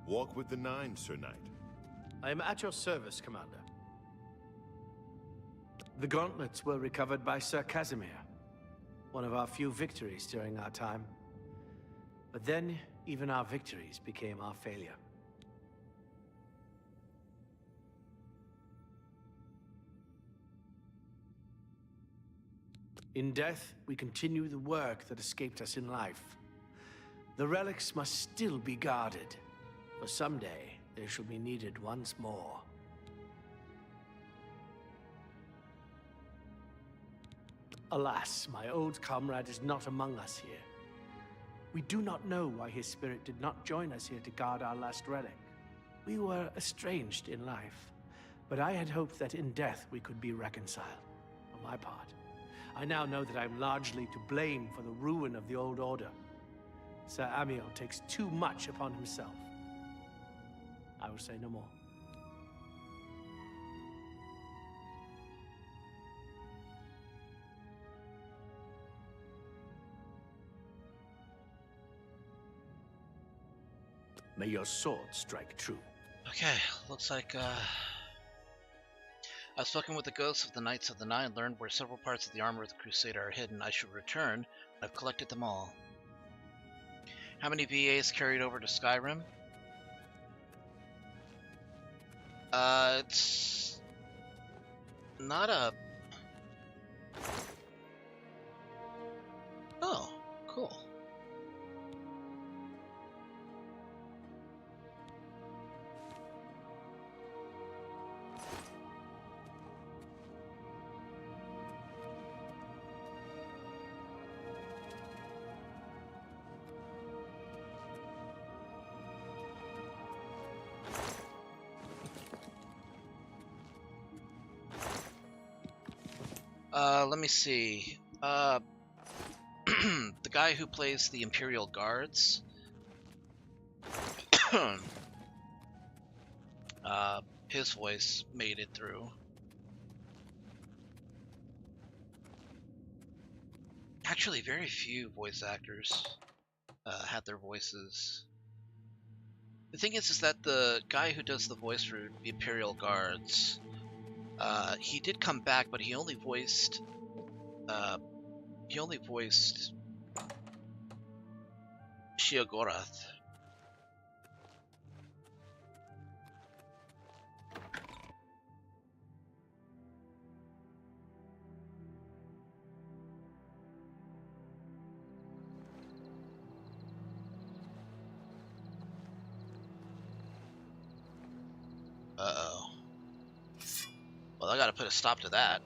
Walk with the Nine, Sir Knight. I am at your service, Commander. The gauntlets were recovered by Sir Casimir, one of our few victories during our time. But then, even our victories became our failure. In death, we continue the work that escaped us in life. The relics must still be guarded, for someday they shall be needed once more. Alas, my old comrade is not among us here. We do not know why his spirit did not join us here to guard our last relic. We were estranged in life, but I had hoped that in death we could be reconciled. For my part, I now know that I am largely to blame for the ruin of the old order. Sir Amiel takes too much upon himself. I will say no more. May your sword strike true. Okay, looks like, I've spoken with the ghosts of the Knights of the Nine, learned where several parts of the armor of the Crusader are hidden. I should return. I've collected them all. How many VAs carried over to Skyrim? It's not a... Oh, cool. Let me see. The guy who plays the Imperial Guards, his voice made it through. Actually, very few voice actors had their voices. The thing is that the guy who does the voice for the Imperial Guards, he did come back, but he only voiced Sheogorath. Uh-oh. Well, I gotta put a stop to that.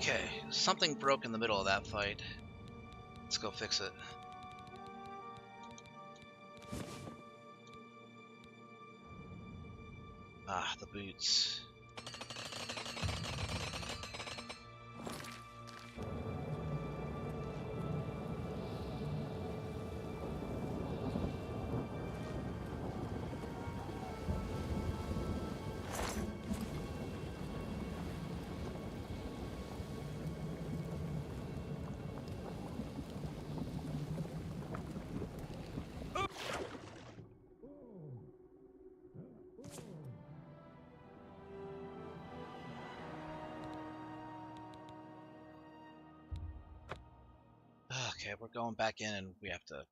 Okay, something broke in the middle of that fight. Let's go fix it. Ah, the boots. Okay, we're going back in and we have to...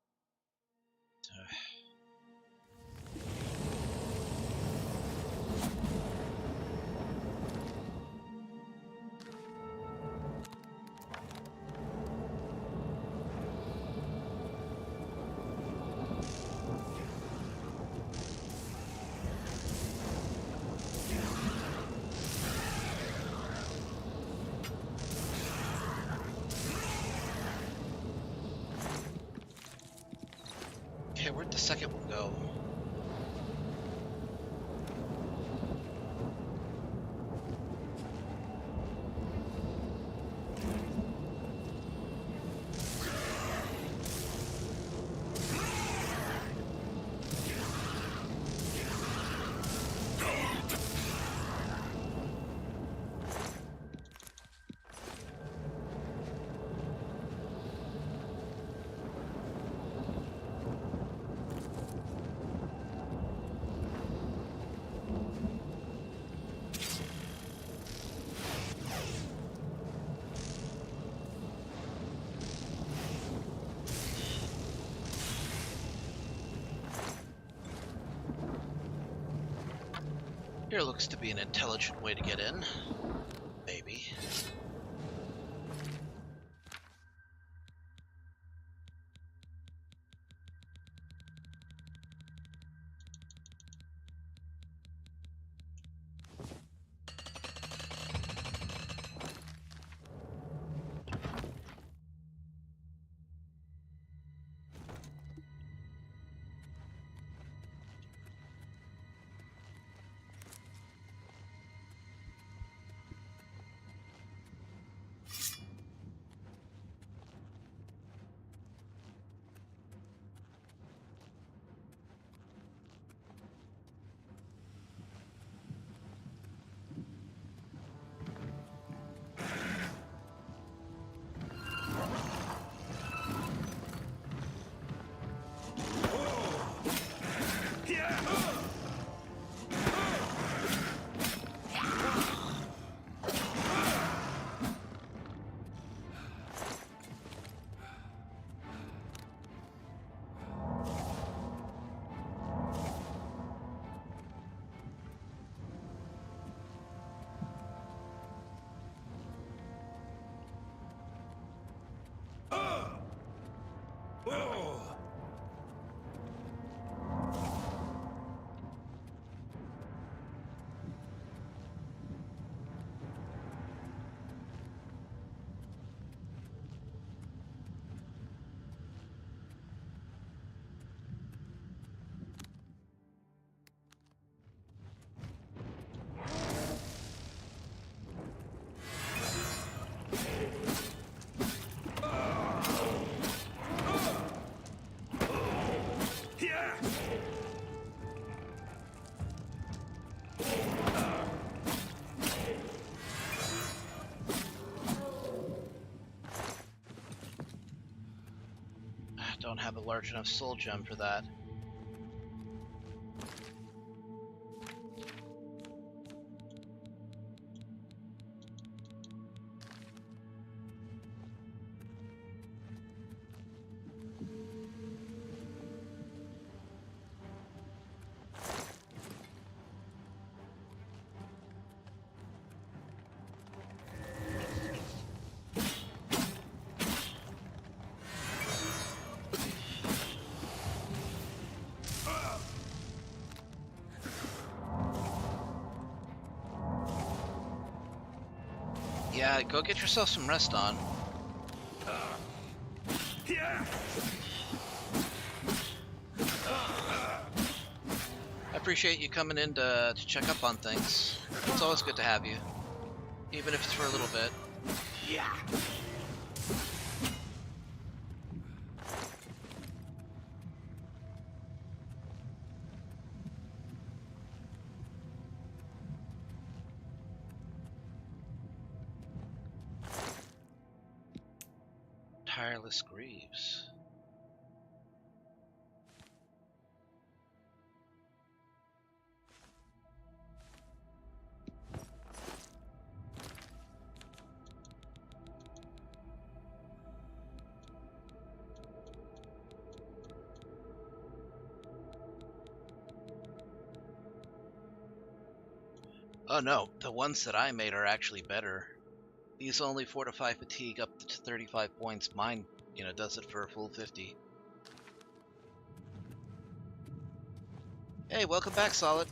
Okay, where'd the second one go? Here looks to be an intelligent way to get in. Maybe. Don't have a large enough soul gem for that. Yeah, go get yourself some rest on. I appreciate you coming in to check up on things. It's always good to have you, even if it's for a little bit. Yeah. Tireless Greaves. Oh no, the ones that I made are actually better. These only fortify fatigue up to 35 points. Mine, does it for a full 50. Hey, welcome back, Solid.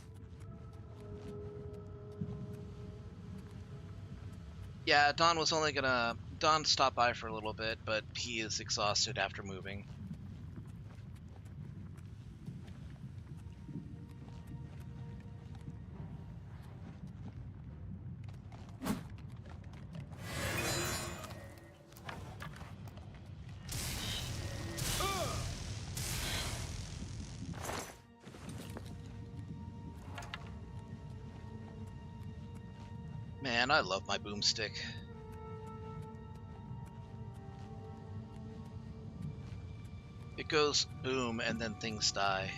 Yeah, Don stopped by for a little bit, but he is exhausted after moving. Man, I love my boomstick. It goes boom and then things die.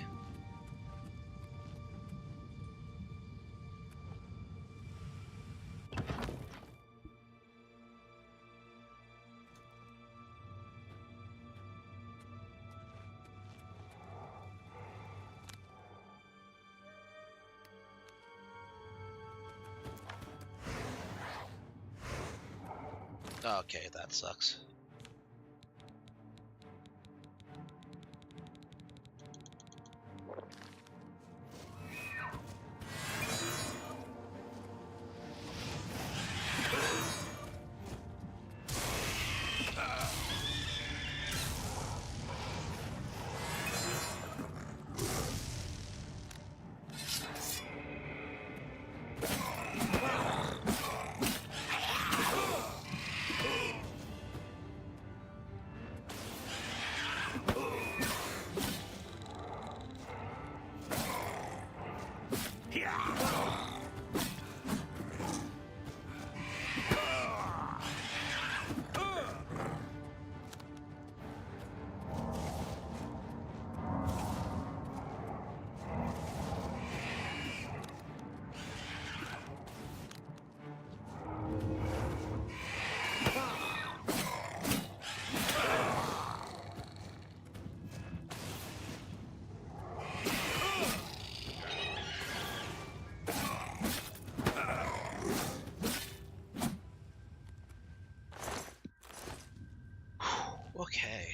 Okay, that sucks. Okay.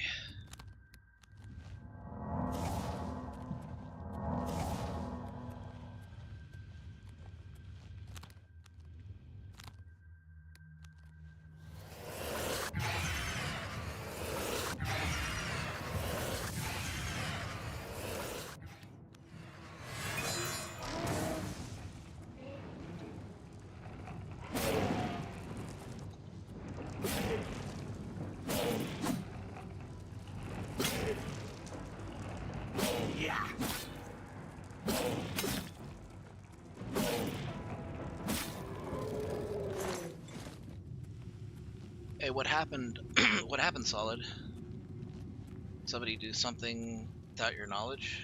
Hey, what happened? What happened, Solid? Somebody do something without your knowledge?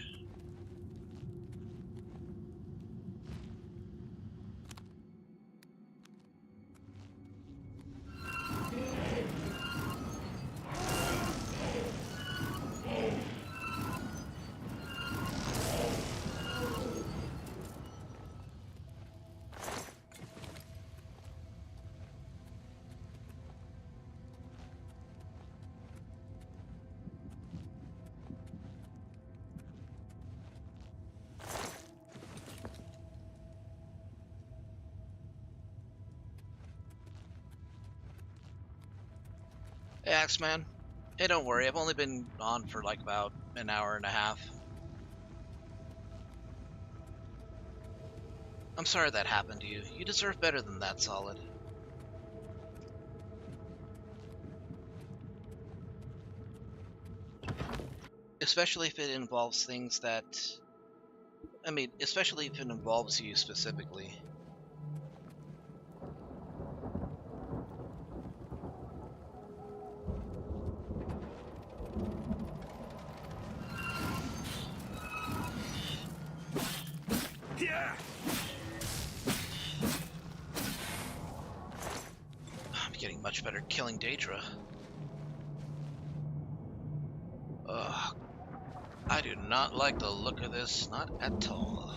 Hey, Axeman. Hey, don't worry. I've only been on for like about an hour and a half. I'm sorry that happened to you. You deserve better than that, Solid. Especially if it involves things that... I mean, especially if it involves you specifically. I'm getting much better at killing Daedra. Ugh. I do not like the look of this, not at all.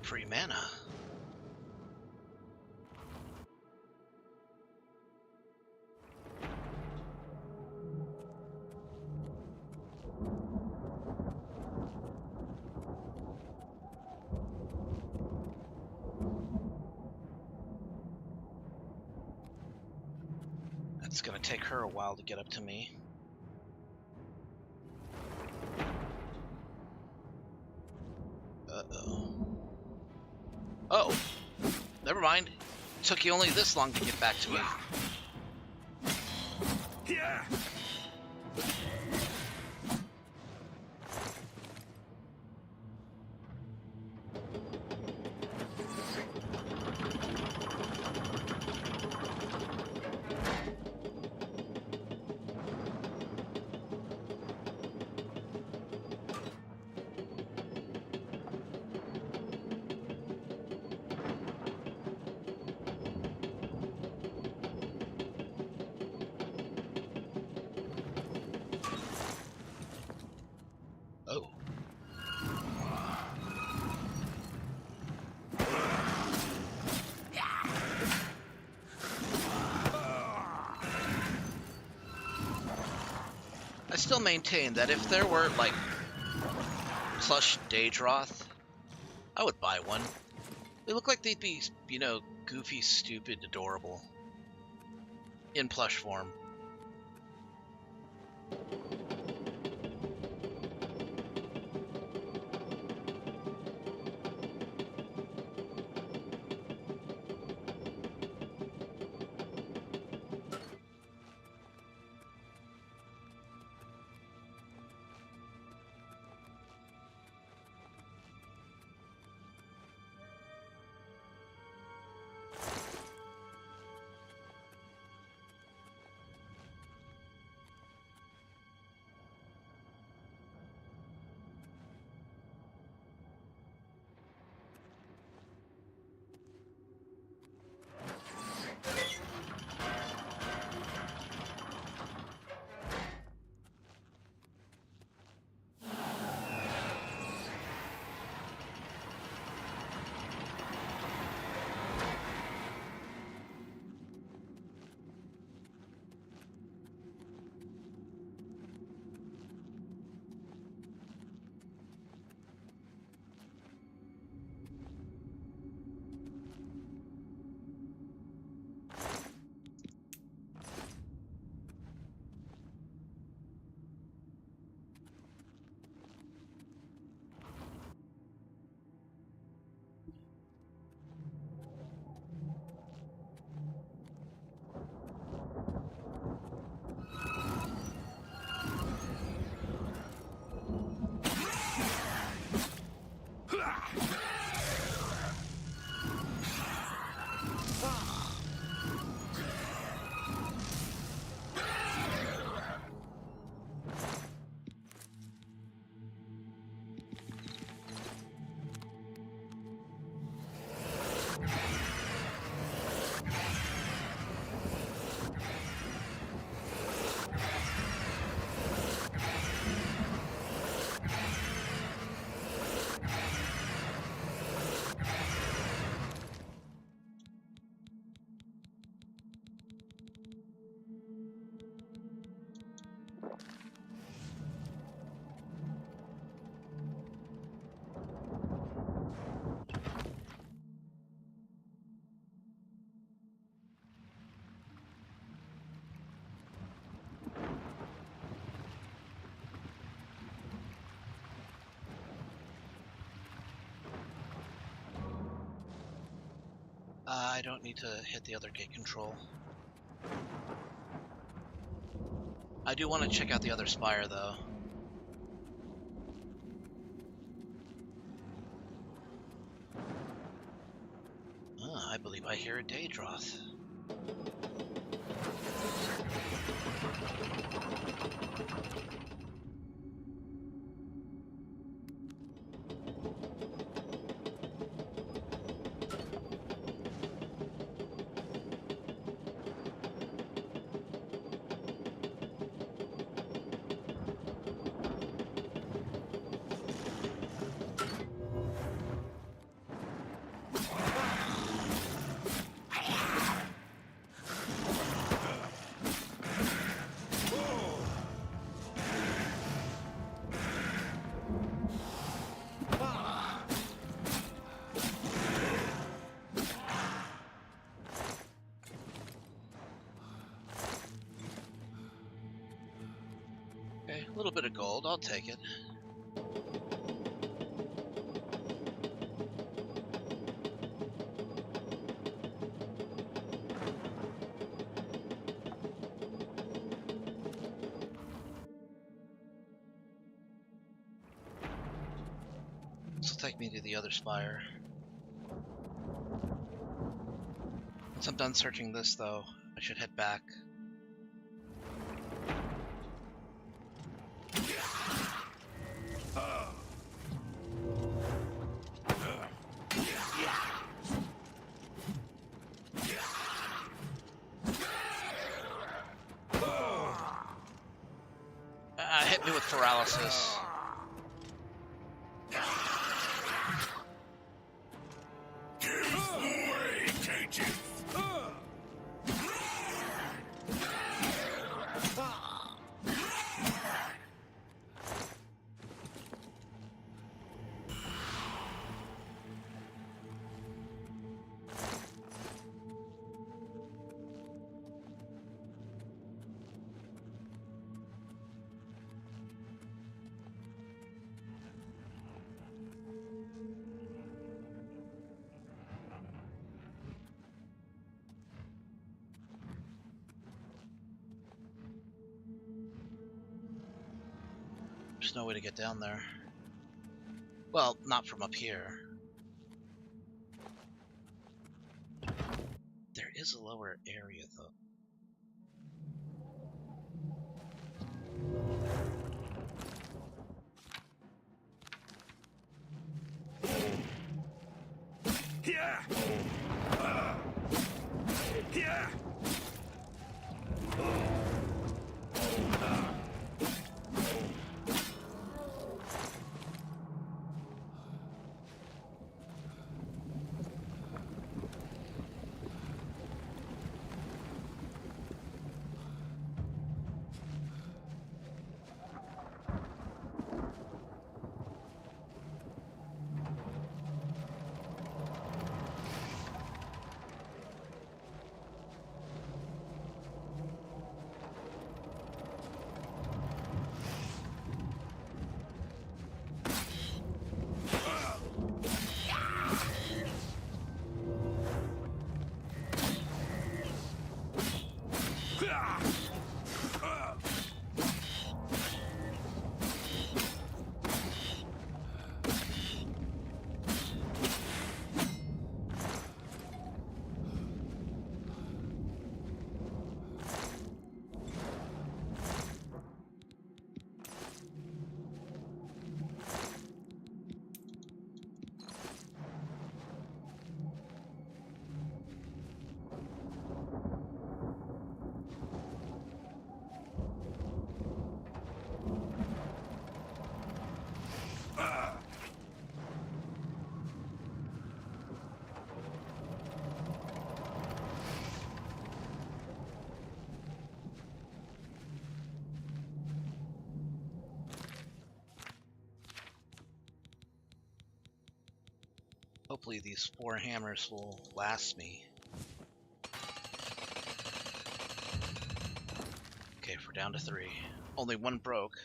Free mana. It's gonna take her a while to get up to me. Uh-oh. Oh, never mind. Took you only this long to get back to me. Oh. I still maintain that if there were, like, plush Daedroth, I would buy one. They look like they'd be, you know, goofy, stupid, adorable. In plush form. I don't need to hit the other gate control. I do want to check out the other spire, though. I believe I hear a Daedroth. Okay, a little bit of gold, I'll take it. This will take me to the other spire. Once I'm done searching this, though, I should head back. Hit me with paralysis. There's no way to get down there. Well, not from up here. There is a lower area, though. Yeah. Yeah. Hopefully these 4 hammers will last me. Okay, we're down to 3. Only 1 broke.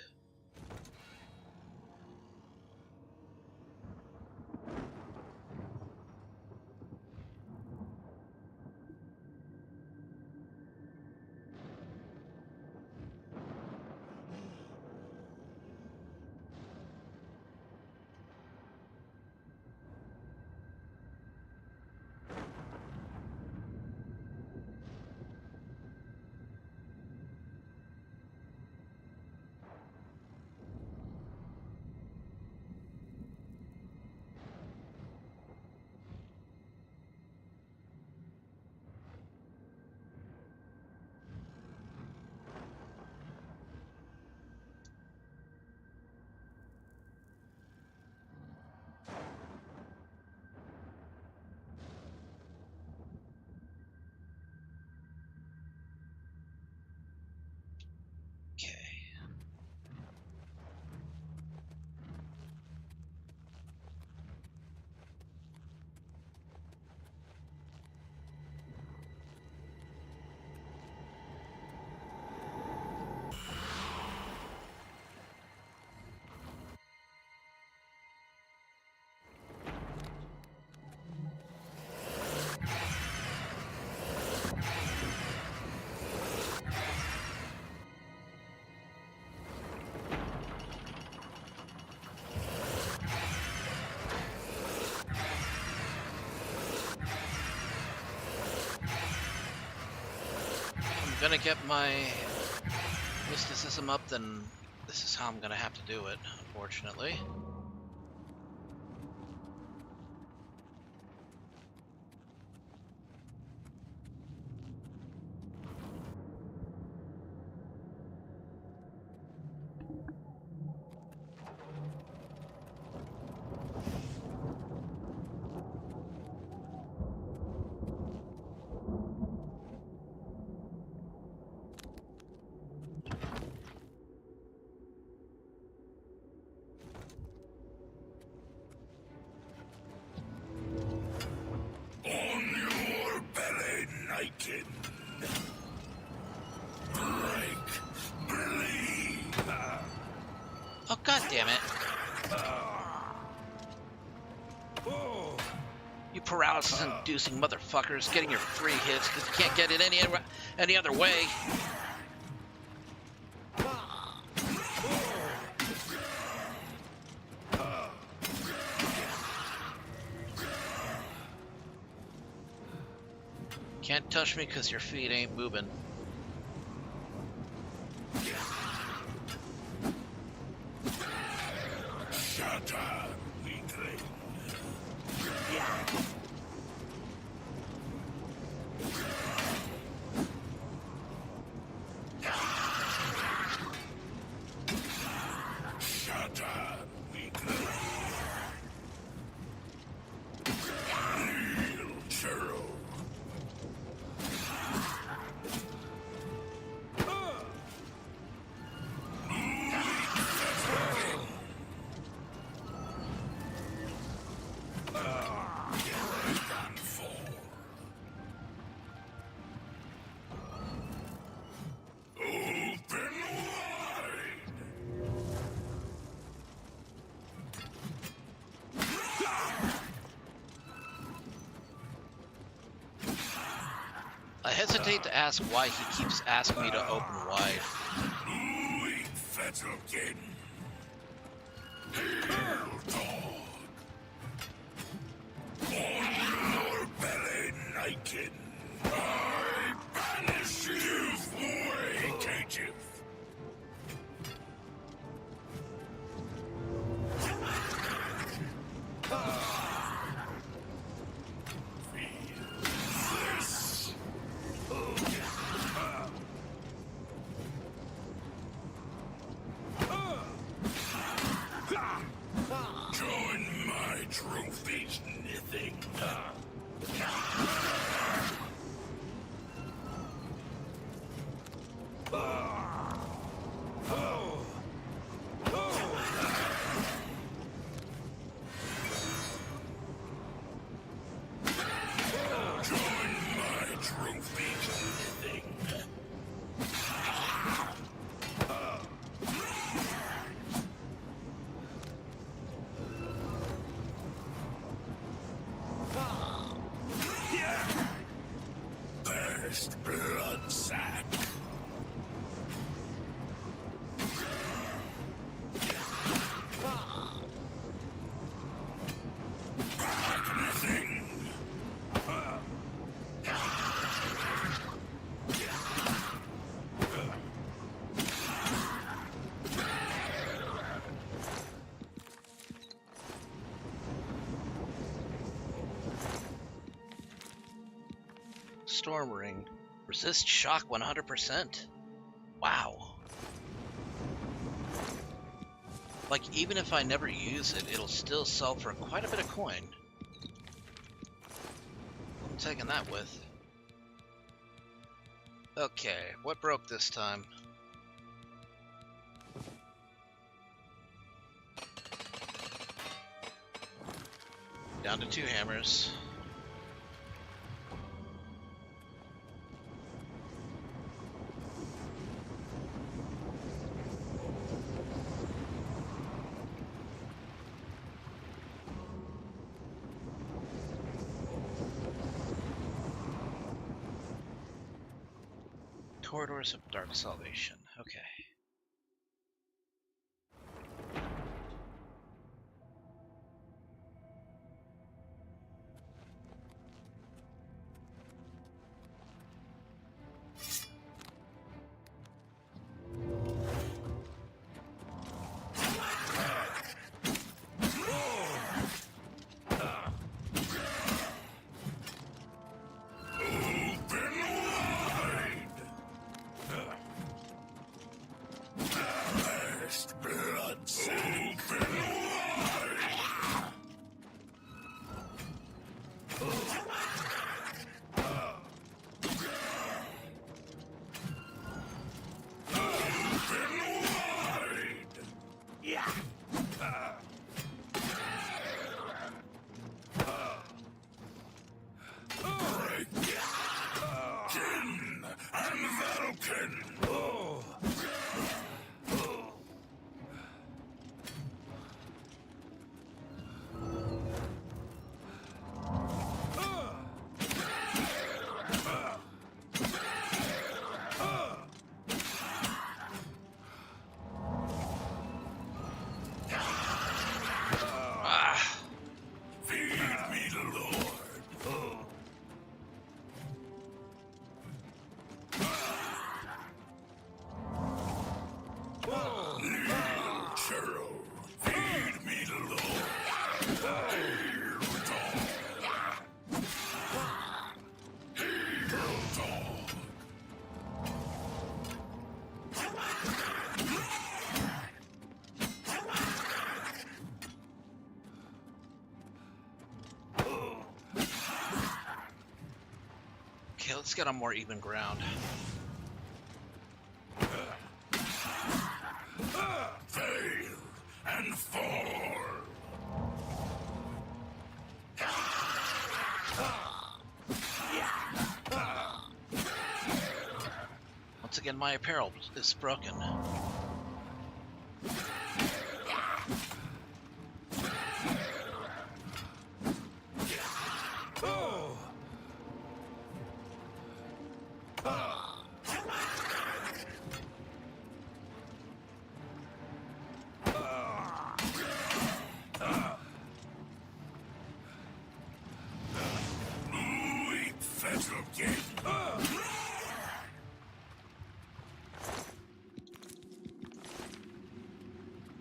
gonna get my mysticism up, then this is how I'm gonna have to do it, unfortunately. Oh, god damn it. You paralysis-inducing motherfuckers getting your free hits because you can't get it any other way. Can't touch me because your feet ain't moving. Shut up, weakling. Shut up, weakling. Real churro. I hesitate to ask why he keeps asking me to open wide. Your belly naked. I banish you for a cages. Join my trophies, nothing. Join my trophies, nothing. Burst blood sack. Nothing. Storm Ring. Resist shock 100%. Wow. Like, even if I never use it, it'll still sell for quite a bit of coin. I'm taking that with. Okay, what broke this time? Down to 2 hammers. Corridors of Dark Salvation. Okay. Okay, let's get on more even ground. Fail and fall. Once again, my apparel is broken.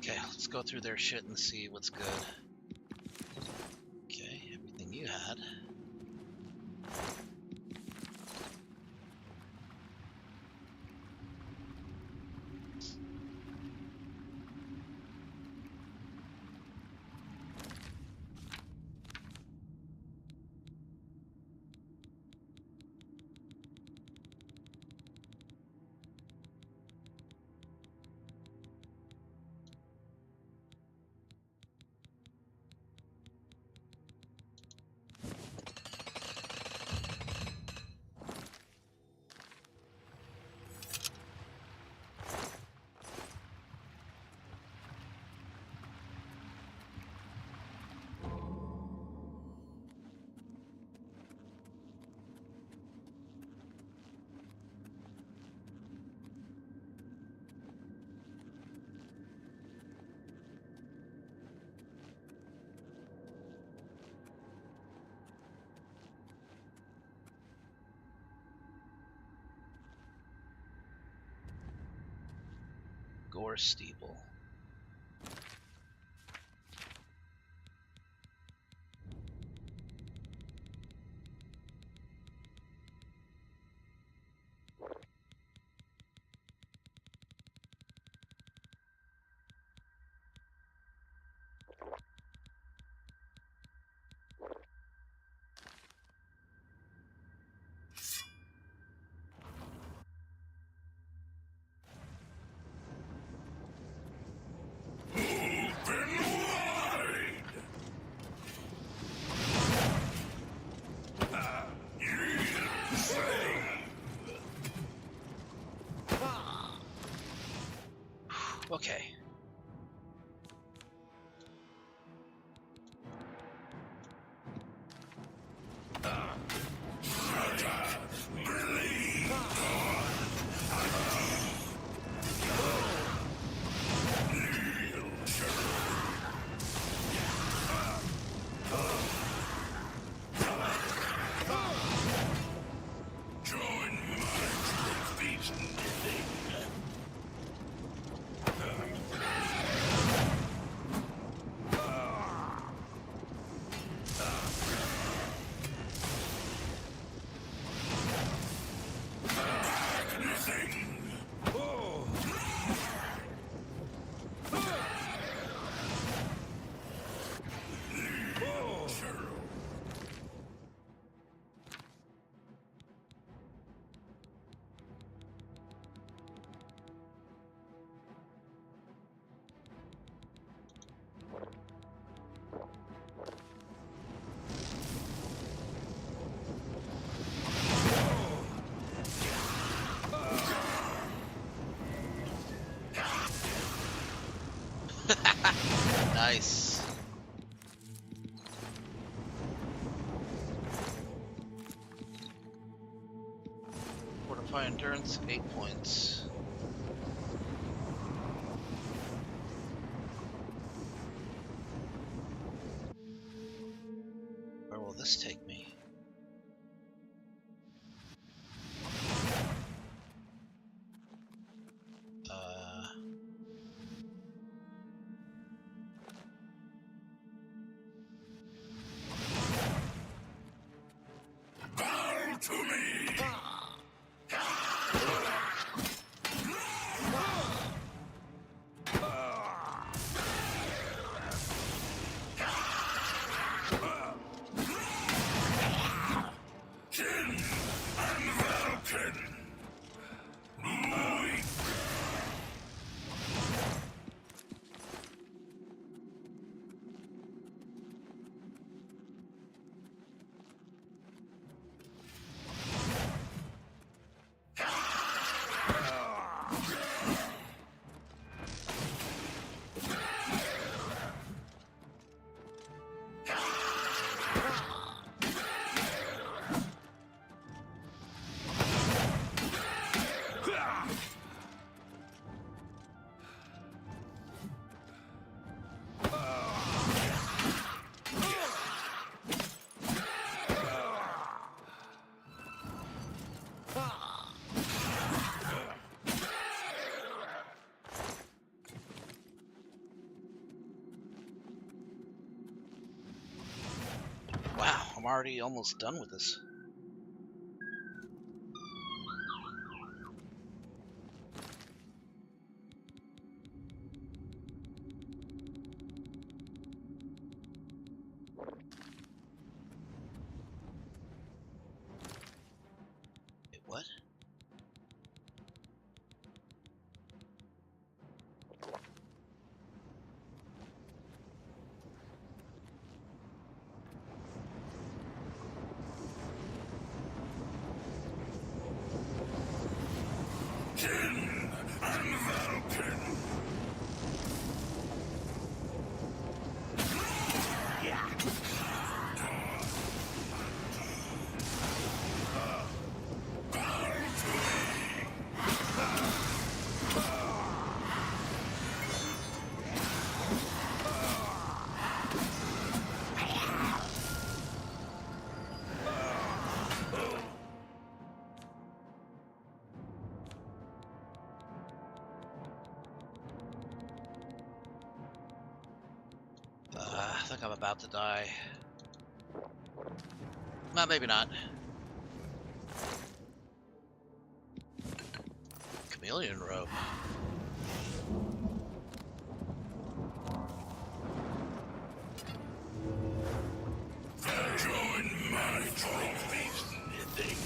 Okay, let's go through their shit and see what's good. Okay, everything you had. Gore Steeple. Okay. Nice. Fortify endurance, 8 points. Where will this take me? To me! Jin and Valken! Wow, I'm already almost done with this. Wait, what? Jin and Valken! I think I'm about to die. No, maybe not. Chameleon robe. Join my trophies, knitting.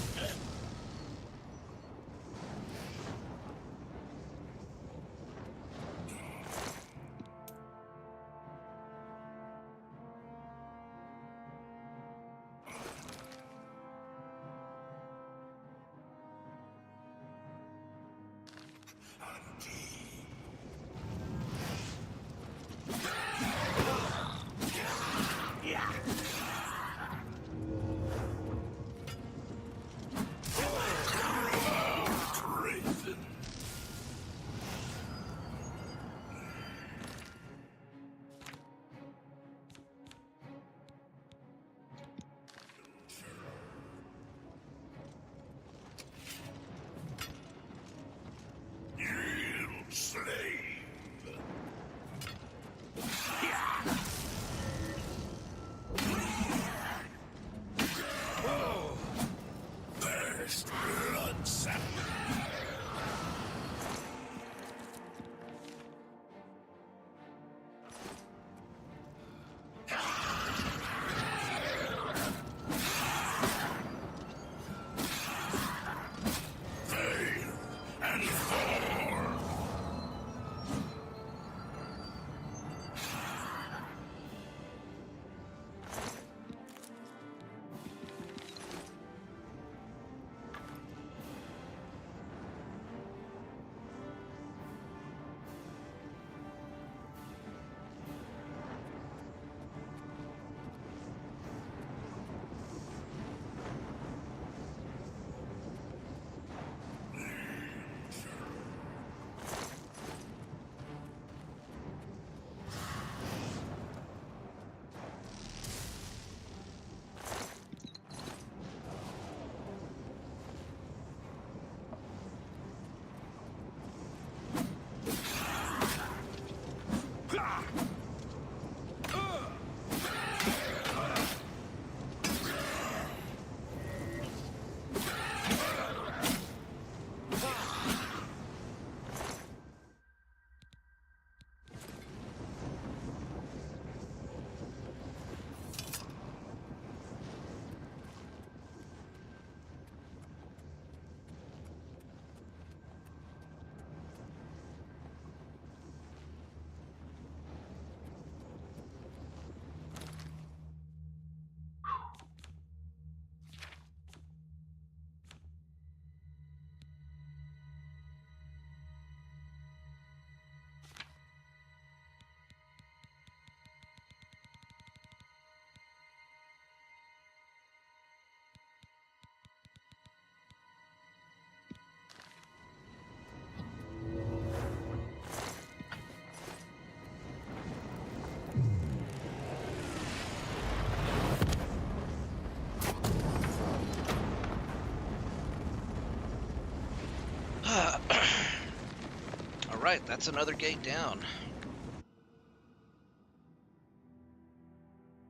Alright, that's another gate down.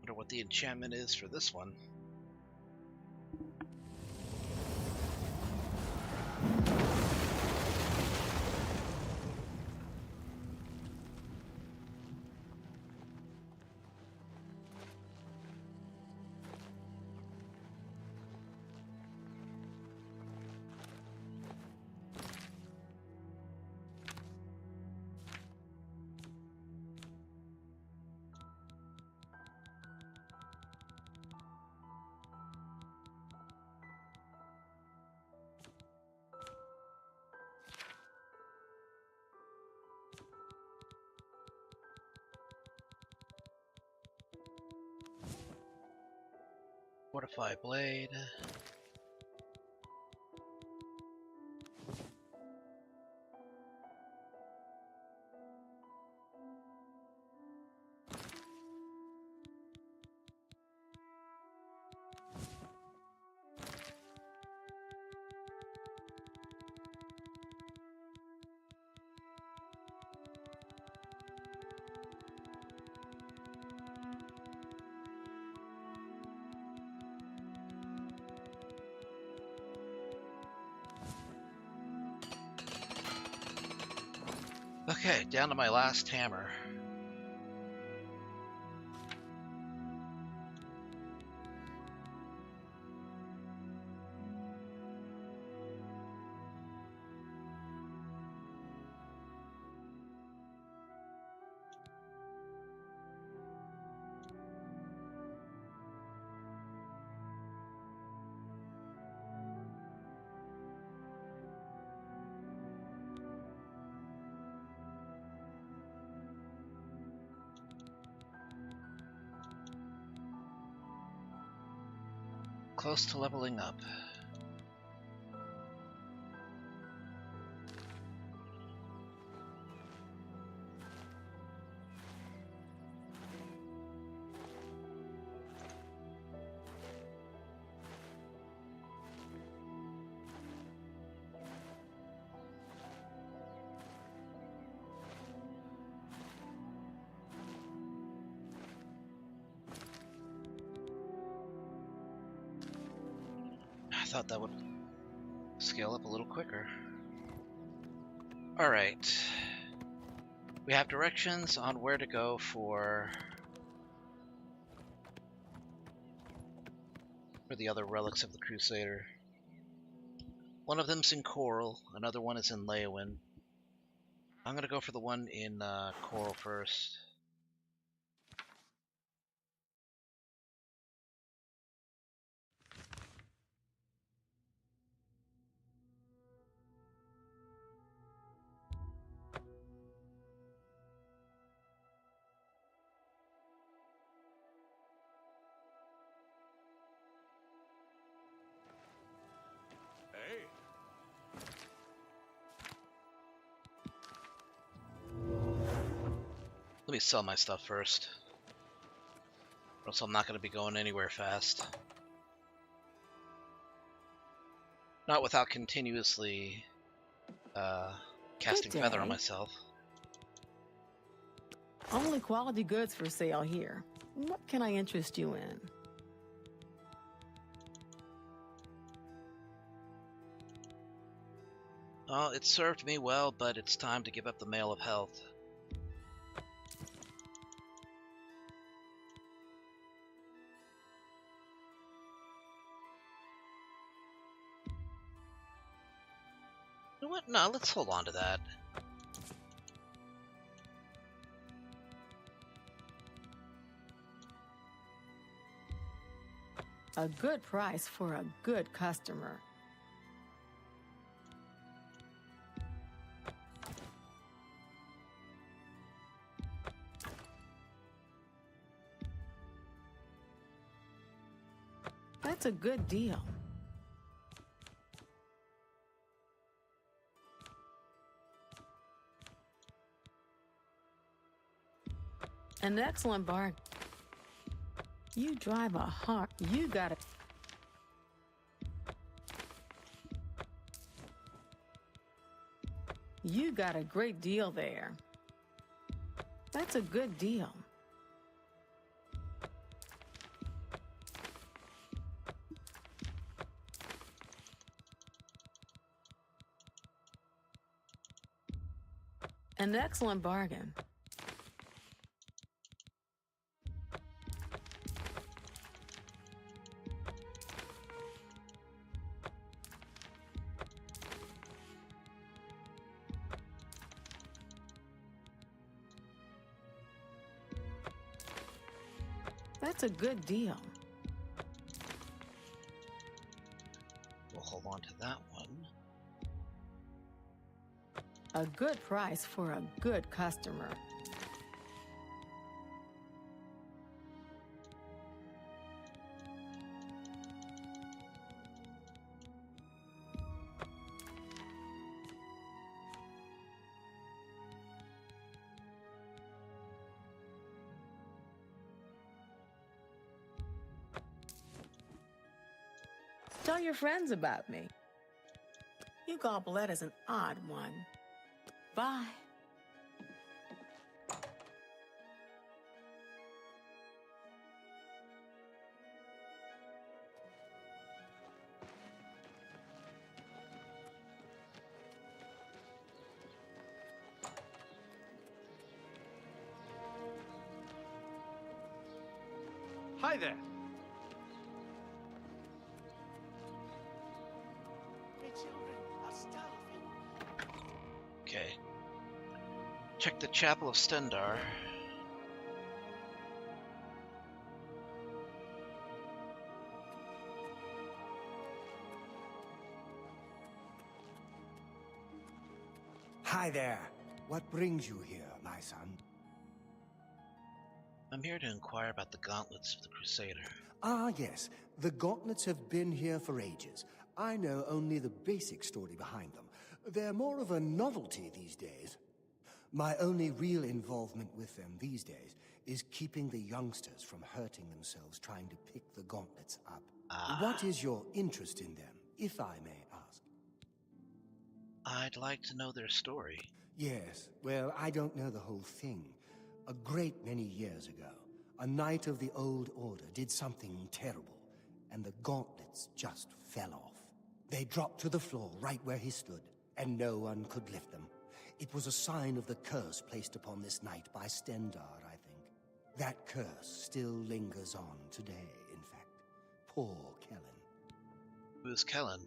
Wonder what the enchantment is for this one. Fortify blade. Okay, down to my last hammer. Close to leveling up. I thought that would scale up a little quicker. Alright. We have directions on where to go for the other relics of the Crusader. One of them's in Coral, another one is in Leowin. I'm gonna go for the one in Coral first. Hey. Let me sell my stuff first, or else I'm not going to be going anywhere fast. Not without continuously casting Good feather on day. myself. Only quality goods for sale here. What can I interest you in? Oh, it served me well, but it's time to give up the Mail of Health. You know what? No, let's hold on to that. A good price for a good customer. That's a good deal. An excellent bargain. You drive a hard. You got it. You got a great deal there. That's a good deal. An excellent bargain. That's a good deal. We'll hold on to that one. A good price for a good customer. Tell your friends about me. You Goblet is an odd one. Bye. Hi there. The children are starving. Okay. Check the Chapel of Stendar. Hi there. What brings you here, my son? I'm here to inquire about the gauntlets of the Crusader. Ah, yes. The gauntlets have been here for ages. I know only the basic story behind them. They're more of a novelty these days. My only real involvement with them these days is keeping the youngsters from hurting themselves trying to pick the gauntlets up. What is your interest in them, if I may ask? I'd like to know their story. Yes, well, I don't know the whole thing. A great many years ago, a knight of the Old Order did something terrible, and the gauntlets just fell off. They dropped to the floor right where he stood, and no one could lift them. It was a sign of the curse placed upon this knight by Stendar, I think. That curse still lingers on today, in fact. Poor Kellen. Who's Kellen?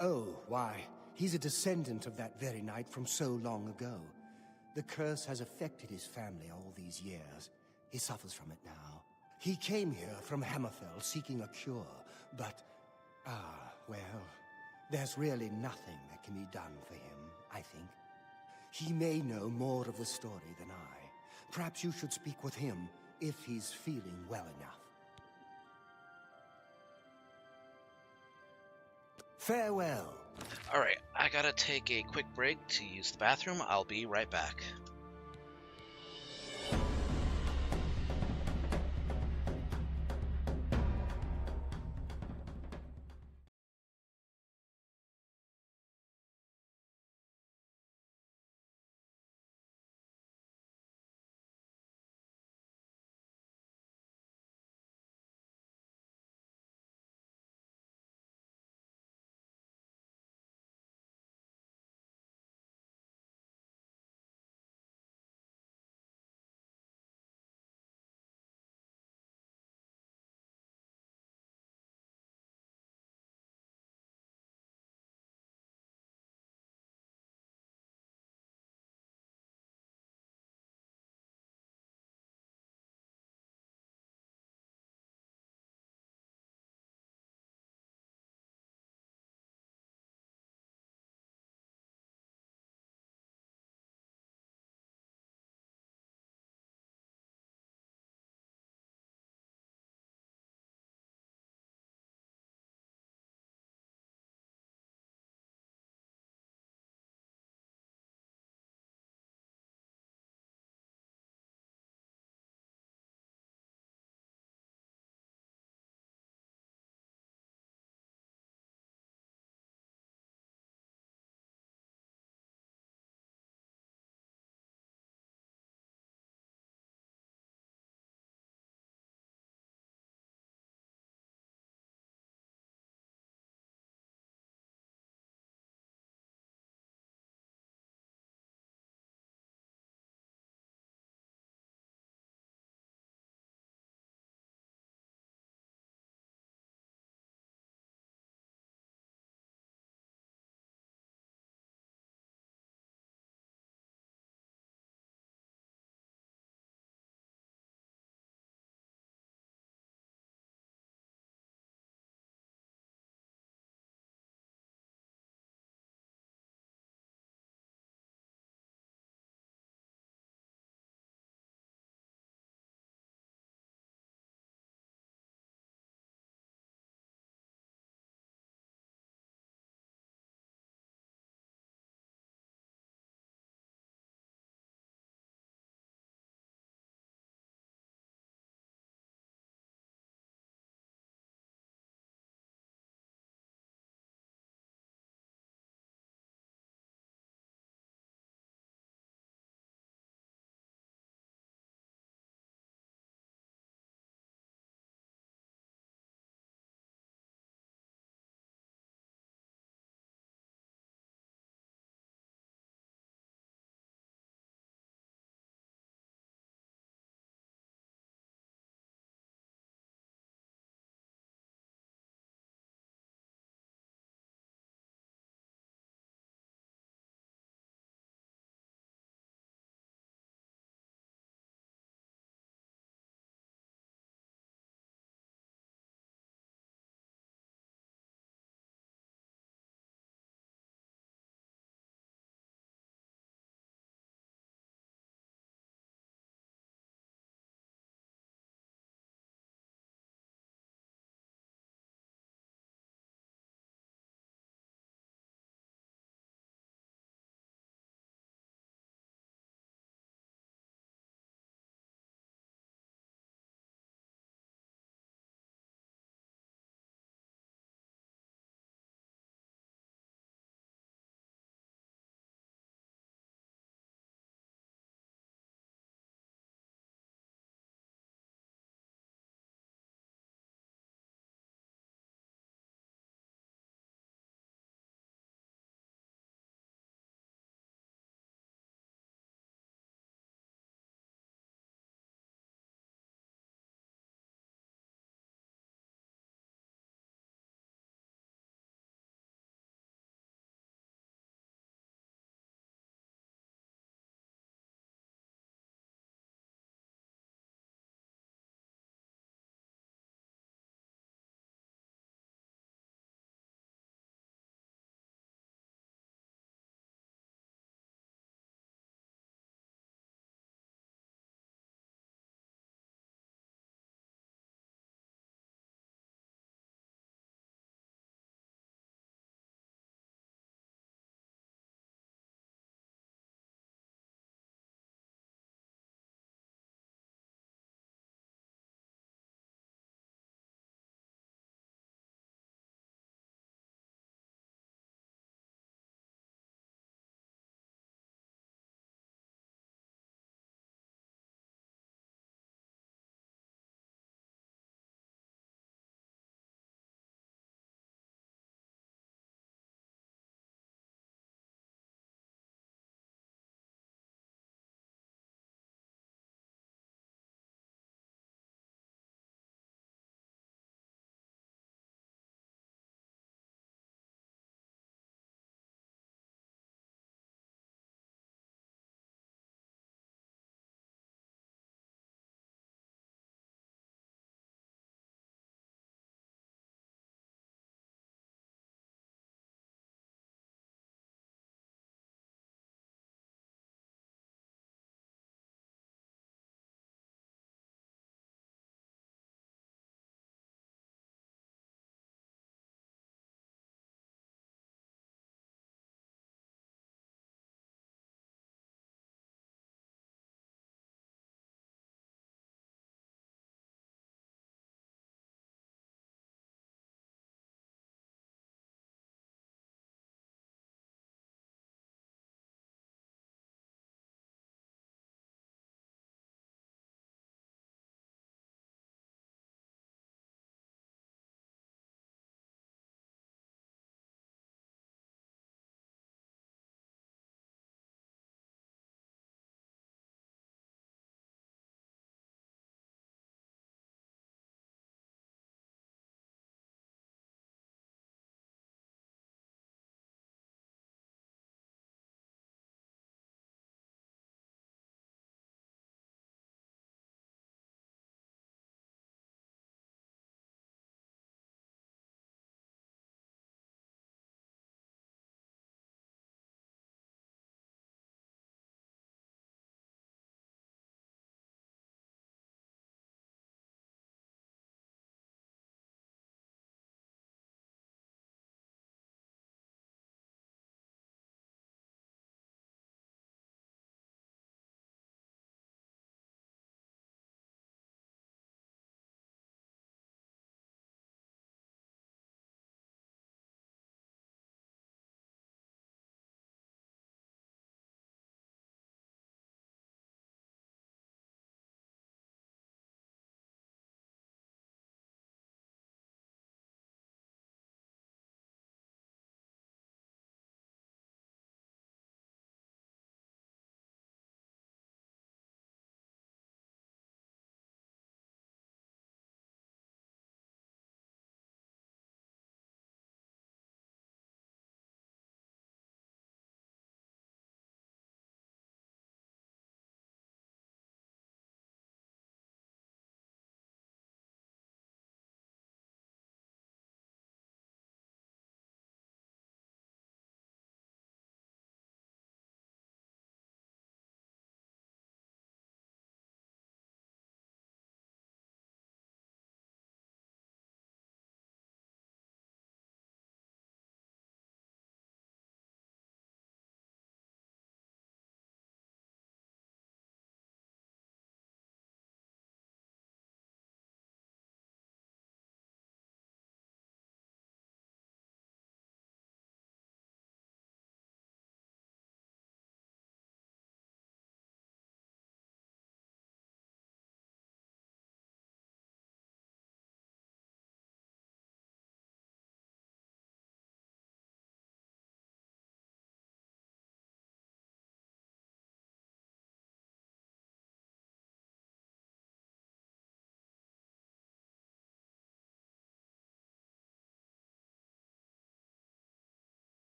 Oh, why, he's a descendant of that very knight from so long ago. The curse has affected his family all these years. He suffers from it now. He came here from Hammerfell seeking a cure, but, well, there's really nothing that can be done for him, I think. He may know more of the story than I. Perhaps you should speak with him if he's feeling well enough. Farewell. Alright, I gotta take a quick break to use the bathroom. I'll be right back.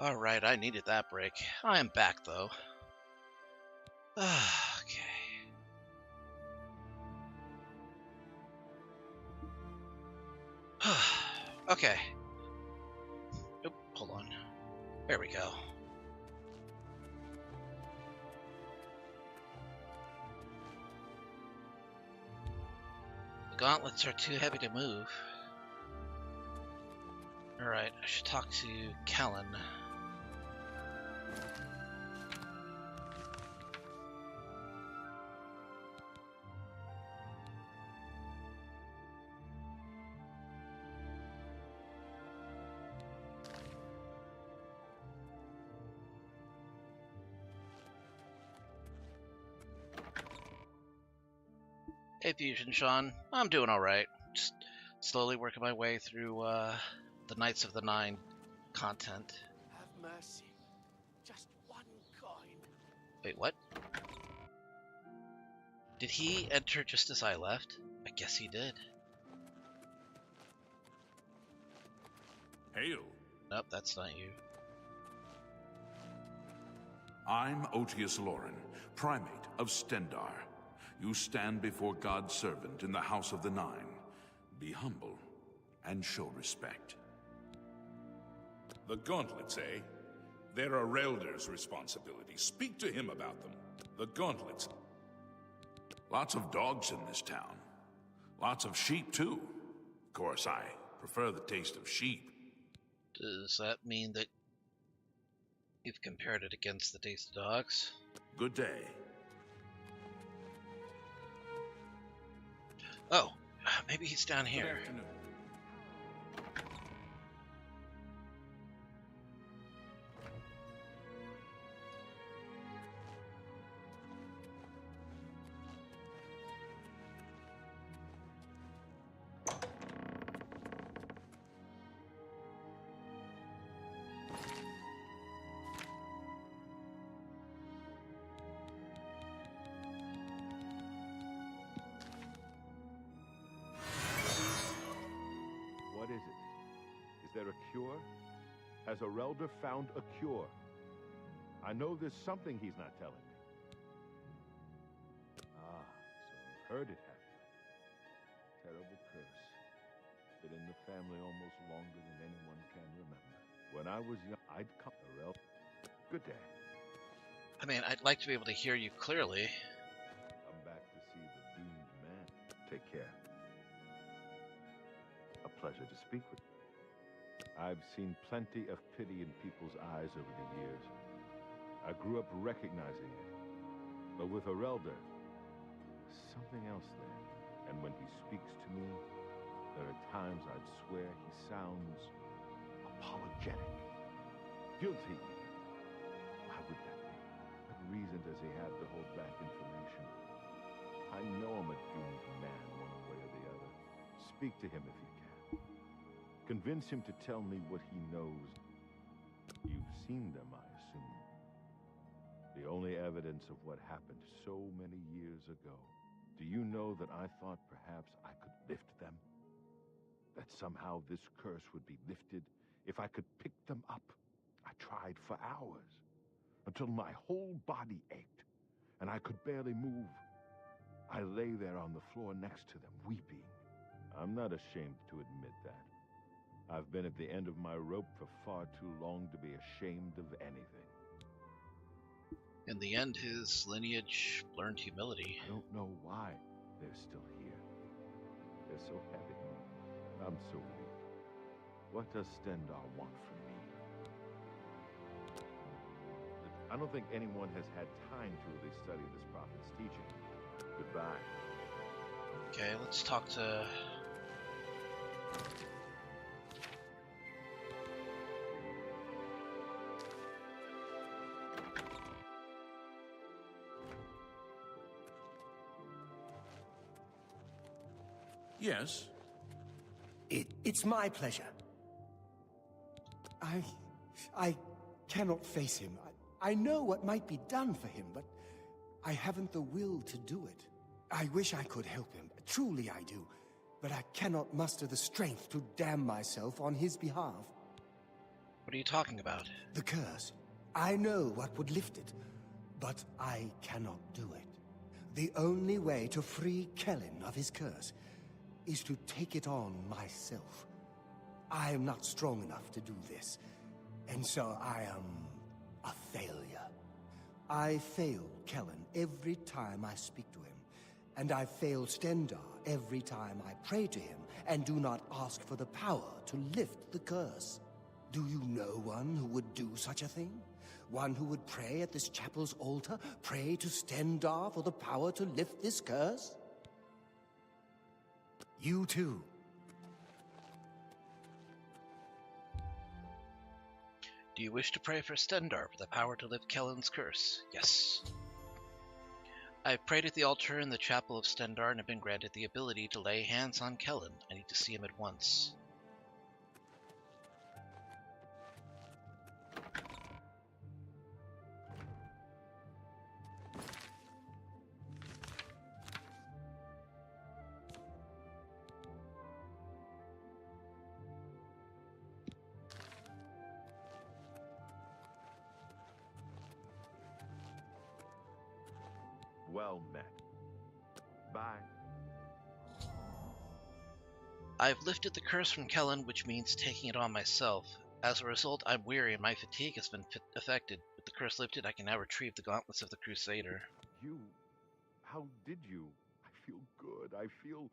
Alright, I needed that break. I am back, though. Okay. Okay. Oop, hold on. There we go. The gauntlets are too heavy to move. Alright, I should talk to Kellen. Hey Fusion Sean, I'm doing alright. Just slowly working my way through the Knights of the Nine content. Have mercy. Just one coin. Wait, what? Did he enter just as I left? I guess he did. Hail! Nope, that's not you. I'm Otius Loren, Primate of Stendar. You stand before God's servant in the House of the Nine. Be humble and show respect. The gauntlets, eh? They're a Relder's responsibility. Speak to him about them. The gauntlets. Lots of dogs in this town. Lots of sheep, too. Of course, I prefer the taste of sheep. Does that mean that you've compared it against the taste of dogs? Good day. Oh, maybe he's down here. Good afternoon. What is it? Is there a cure? Has a Relder found a cure? I know there's something he's not telling me. Ah, so you've heard it, have you? Terrible curse. Been in the family almost longer than anyone can remember. When I was young, I'd come to Relder. Good day. I mean, I'd like to be able to hear you clearly. Come back to see the doomed man. Take care. A pleasure to speak with you. I've seen plenty of pity in people's eyes over the years. I grew up recognizing it. But with Arelder, there's something else there. And when he speaks to me, there are times I'd swear he sounds apologetic. Guilty. Why would that be? What reason does he have to hold back information? I know I'm a doomed man one way or the other. Speak to him if you can. Convince him to tell me what he knows. You've seen them, I assume. The only evidence of what happened so many years ago. Do you know that I thought perhaps I could lift them? That somehow this curse would be lifted if I could pick them up? I tried for hours, until my whole body ached, and I could barely move. I lay there on the floor next to them, weeping. I'm not ashamed to admit that. I've been at the end of my rope for far too long to be ashamed of anything. In the end, his lineage learned humility. I don't know why they're still here. They're so heavy. I'm so weak. What does Stendar want from me? I don't think anyone has had time to really study this prophet's teaching. Goodbye. Okay, let's talk to... Yes? It's my pleasure. I cannot face him. I know what might be done for him, but I haven't the will to do it. I wish I could help him. Truly I do. But I cannot muster the strength to damn myself on his behalf. What are you talking about? The curse. I know what would lift it, but I cannot do it. The only way to free Kellen of his curse is to take it on myself. I am not strong enough to do this, and so I am a failure. I fail Kellen every time I speak to him, and I fail Stendar every time I pray to him and do not ask for the power to lift the curse. Do you know one who would do such a thing? One who would pray at this chapel's altar, pray to Stendar for the power to lift this curse? You too. Do you wish to pray for Stendar for the power to lift Kellen's curse? Yes. I have prayed at the altar in the chapel of Stendar and have been granted the ability to lay hands on Kellen. I need to see him at once. Well met. Bye. I've lifted the curse from Kellen, which means taking it on myself. As a result, I'm weary and my fatigue has been affected. With the curse lifted, I can now retrieve the gauntlets of the Crusader. You... How did you? I feel good. I feel...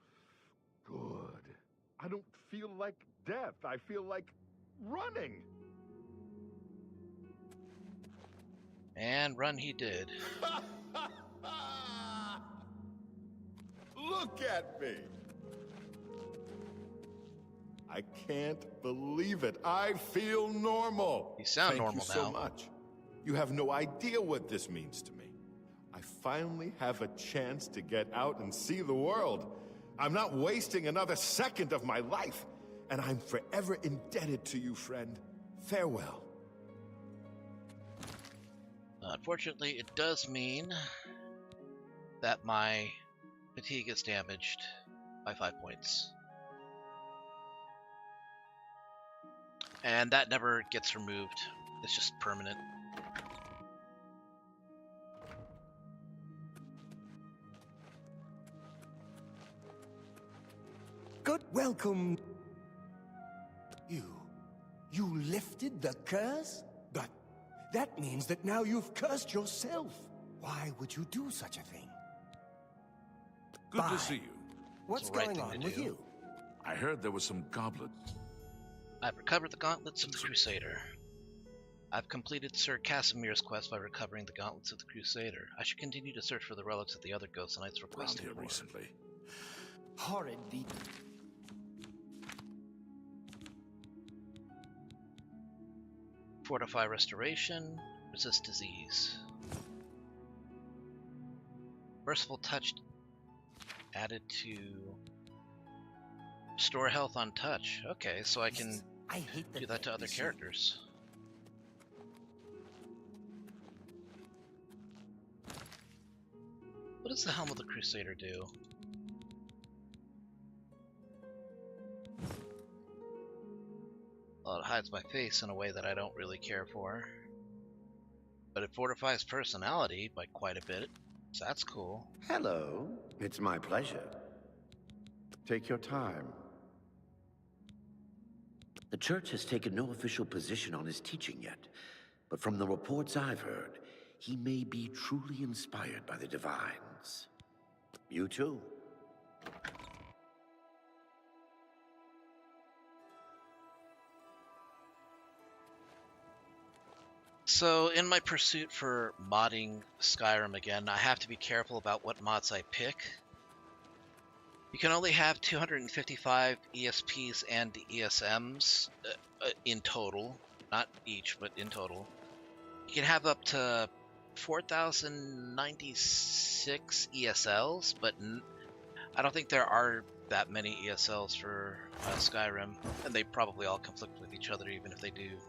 good. I don't feel like death. I feel like running. And run he did. Look at me! I can't believe it. I feel normal. You sound normal Thank you so now. much. You have no idea what this means to me. I finally have a chance to get out and see the world. I'm not wasting another second of my life, and I'm forever indebted to you, friend. Farewell. Unfortunately, it does mean that my fatigue is damaged by 5 points. And that never gets removed. It's just permanent. Good welcome. You lifted the curse? But that means that now you've cursed yourself. Why would you do such a thing? Good Bye. to see you. What's the right going thing on to with do. you? I heard there was some goblet. I've recovered the gauntlets of the Crusader. I've completed Sir Casimir's quest by recovering the gauntlets of the Crusader. I should continue to search for the relics of the other ghost knights Around requested here for. recently. Horrid deed. Fortify restoration, resist disease. Merciful touch added to restore health on touch. Okay, so I can do that to other characters. What does the Helm of the Crusader do? Well, it hides my face in a way that I don't really care for. But it fortifies personality by quite a bit, so that's cool. Hello. It's my pleasure. Take your time. The Church has taken no official position on his teaching yet, but from the reports I've heard, he may be truly inspired by the Divines. You too. So, in my pursuit for modding Skyrim again, I have to be careful about what mods I pick. You can only have 255 ESPs and ESMs in total. Not each, but in total. You can have up to 4,096 ESLs, but I don't think there are that many ESLs for Skyrim, and they probably all conflict with each other even if they do.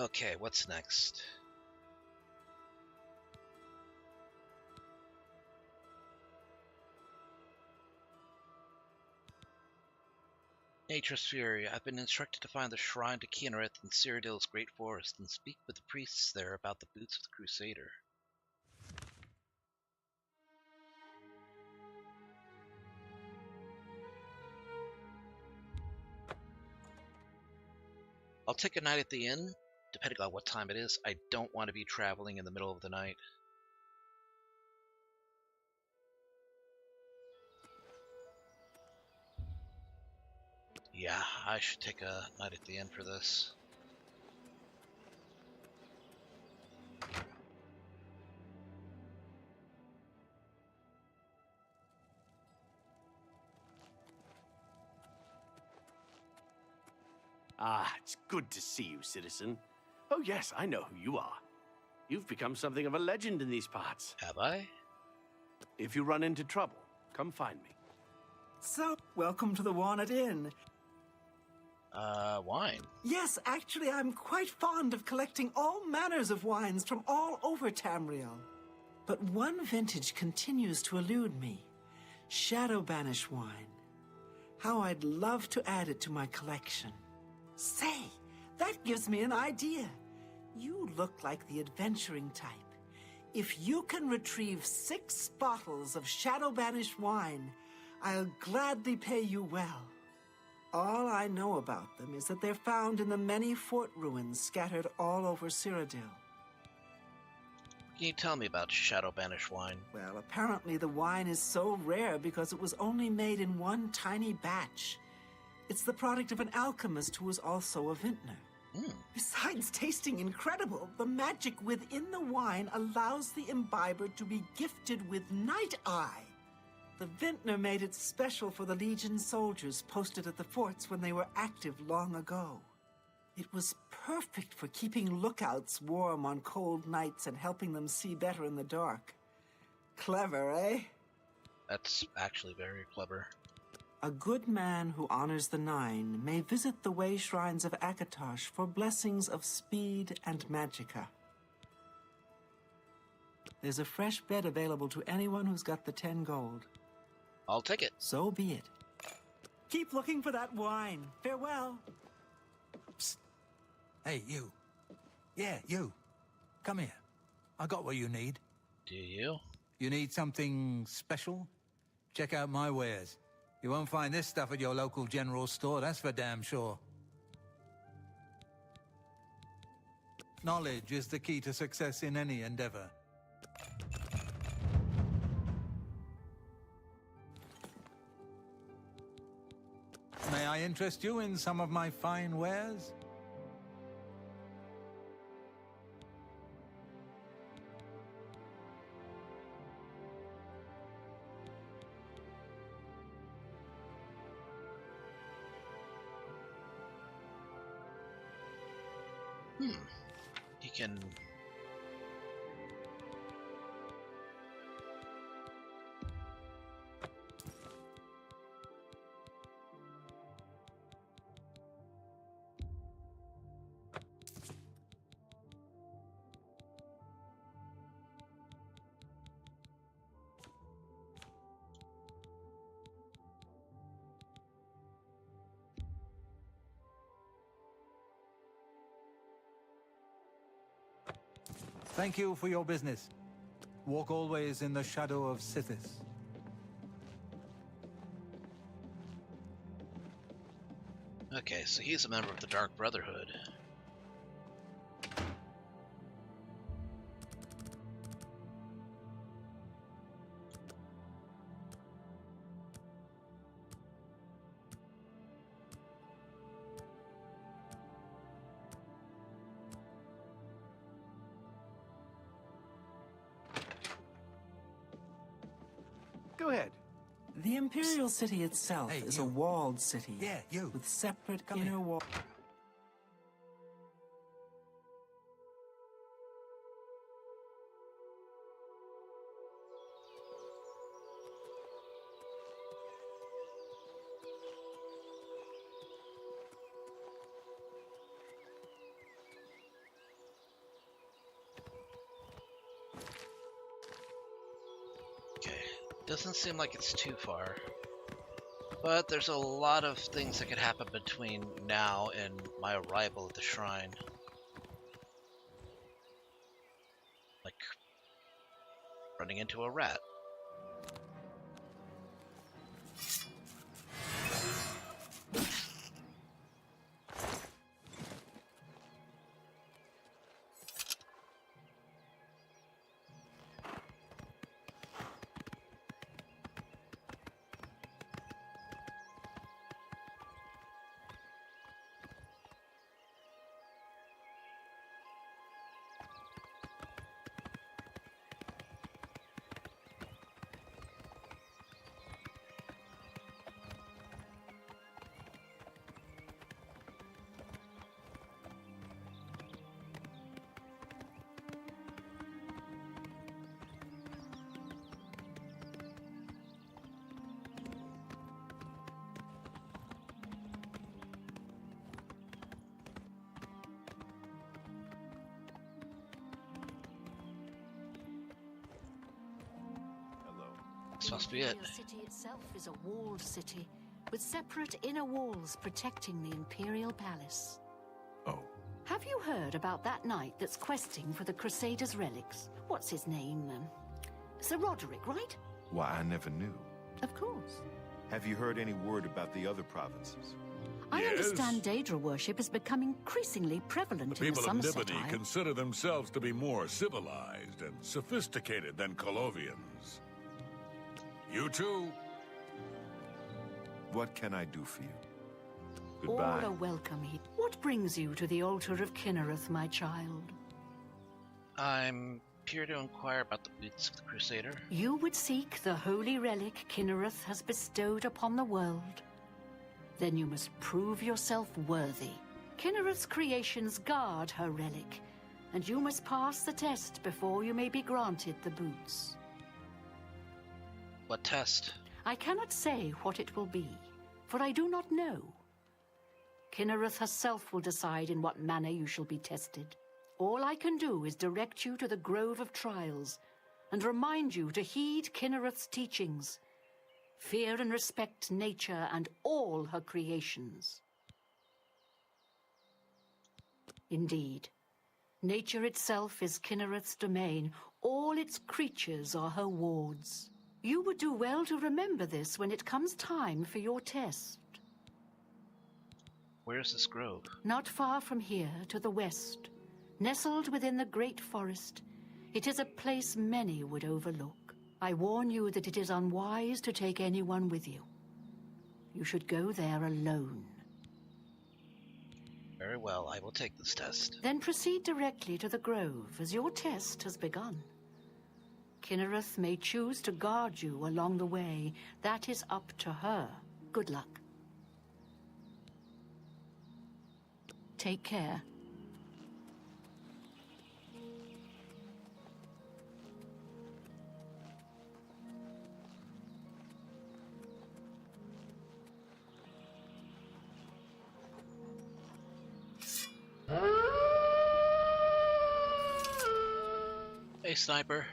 Okay, what's next? Nature's Fury. I've been instructed to find the shrine to Kinnareth in Cyrodiil's Great Forest and speak with the priests there about the boots of the Crusader. I'll take a night at the inn, depending on what time it is. I don't want to be traveling in the middle of the night. Yeah, I should take a night at the inn for this. Ah, it's good to see you, citizen. Oh yes, I know who you are. You've become something of a legend in these parts. Have I? If you run into trouble, come find me. So, welcome to the Walnut Inn. Wine? Yes, actually, I'm quite fond of collecting all manners of wines from all over Tamriel. But one vintage continues to elude me. Shadow Banish wine. How I'd love to add it to my collection. Say, that gives me an idea. You look like the adventuring type. If you can retrieve 6 bottles of Shadow Banish wine, I'll gladly pay you well. All I know about them is that they're found in the many fort ruins scattered all over Cyrodiil. Can you tell me about Shadow Banish wine? Well, apparently the wine is so rare because it was only made in one tiny batch. It's the product of an alchemist who was also a vintner. Besides tasting incredible, the magic within the wine allows the imbiber to be gifted with Night Eye. The vintner made it special for the Legion soldiers posted at the forts when they were active long ago. It was perfect for keeping lookouts warm on cold nights and helping them see better in the dark. Clever, eh? That's actually very clever. A good man who honors the Nine may visit the way shrines of Akatosh for blessings of speed and magicka. There's a fresh bed available to anyone who's got the 10 gold. I'll take it. So be it. Keep looking for that wine. Farewell. Psst. Hey, you. Yeah, you. Come here. I got what you need. Do you? You need something special? Check out my wares. You won't find this stuff at your local general store, that's for damn sure. Knowledge is the key to success in any endeavor. May I interest you in some of my fine wares? You can... Thank you for your business. Walk always in the shadow of Sithis. Okay, so he's a member of the Dark Brotherhood. Go ahead. The Imperial City itself is a walled city. Yeah, you. With separate inner walls. Doesn't seem like it's too far. But there's a lot of things that could happen between now and my arrival at the shrine. Like running into a rat. This must be it. The city itself is a walled city, with separate inner walls protecting the Imperial Palace. Oh. Have you heard about that knight that's questing for the Crusaders' relics? What's his name? Sir Roderick, right? Why, I never knew. Of course. Have you heard any word about the other provinces? I understand Daedra worship is becoming increasingly prevalent The in the people of Sunset Nibony Isle. consider themselves to be more civilized and sophisticated than Colovians. You too? What can I do for you? All Goodbye. are welcome here. What brings you to the altar of Kinnereth, my child? I'm here to inquire about the boots of the Crusader. You would seek the holy relic Kinnereth has bestowed upon the world. Then you must prove yourself worthy. Kinnereth's creations guard her relic, and you must pass the test before you may be granted the boots. What test? I cannot say what it will be, for I do not know. Kinnereth herself will decide in what manner you shall be tested. All I can do is direct you to the Grove of Trials, and remind you to heed Kinnereth's teachings. Fear and respect nature and all her creations. Indeed, nature itself is Kinnereth's domain. All its creatures are her wards. You would do well to remember this when it comes time for your test. Where's this grove? Not far from here, to the west, nestled within the great forest, it is a place many would overlook. I warn you that it is unwise to take anyone with you. You should go there alone. Very well, I will take this test. Then proceed directly to the grove, as your test has begun. Kinnereth may choose to guard you along the way. That is up to her. Good luck. Take care. Hey, sniper.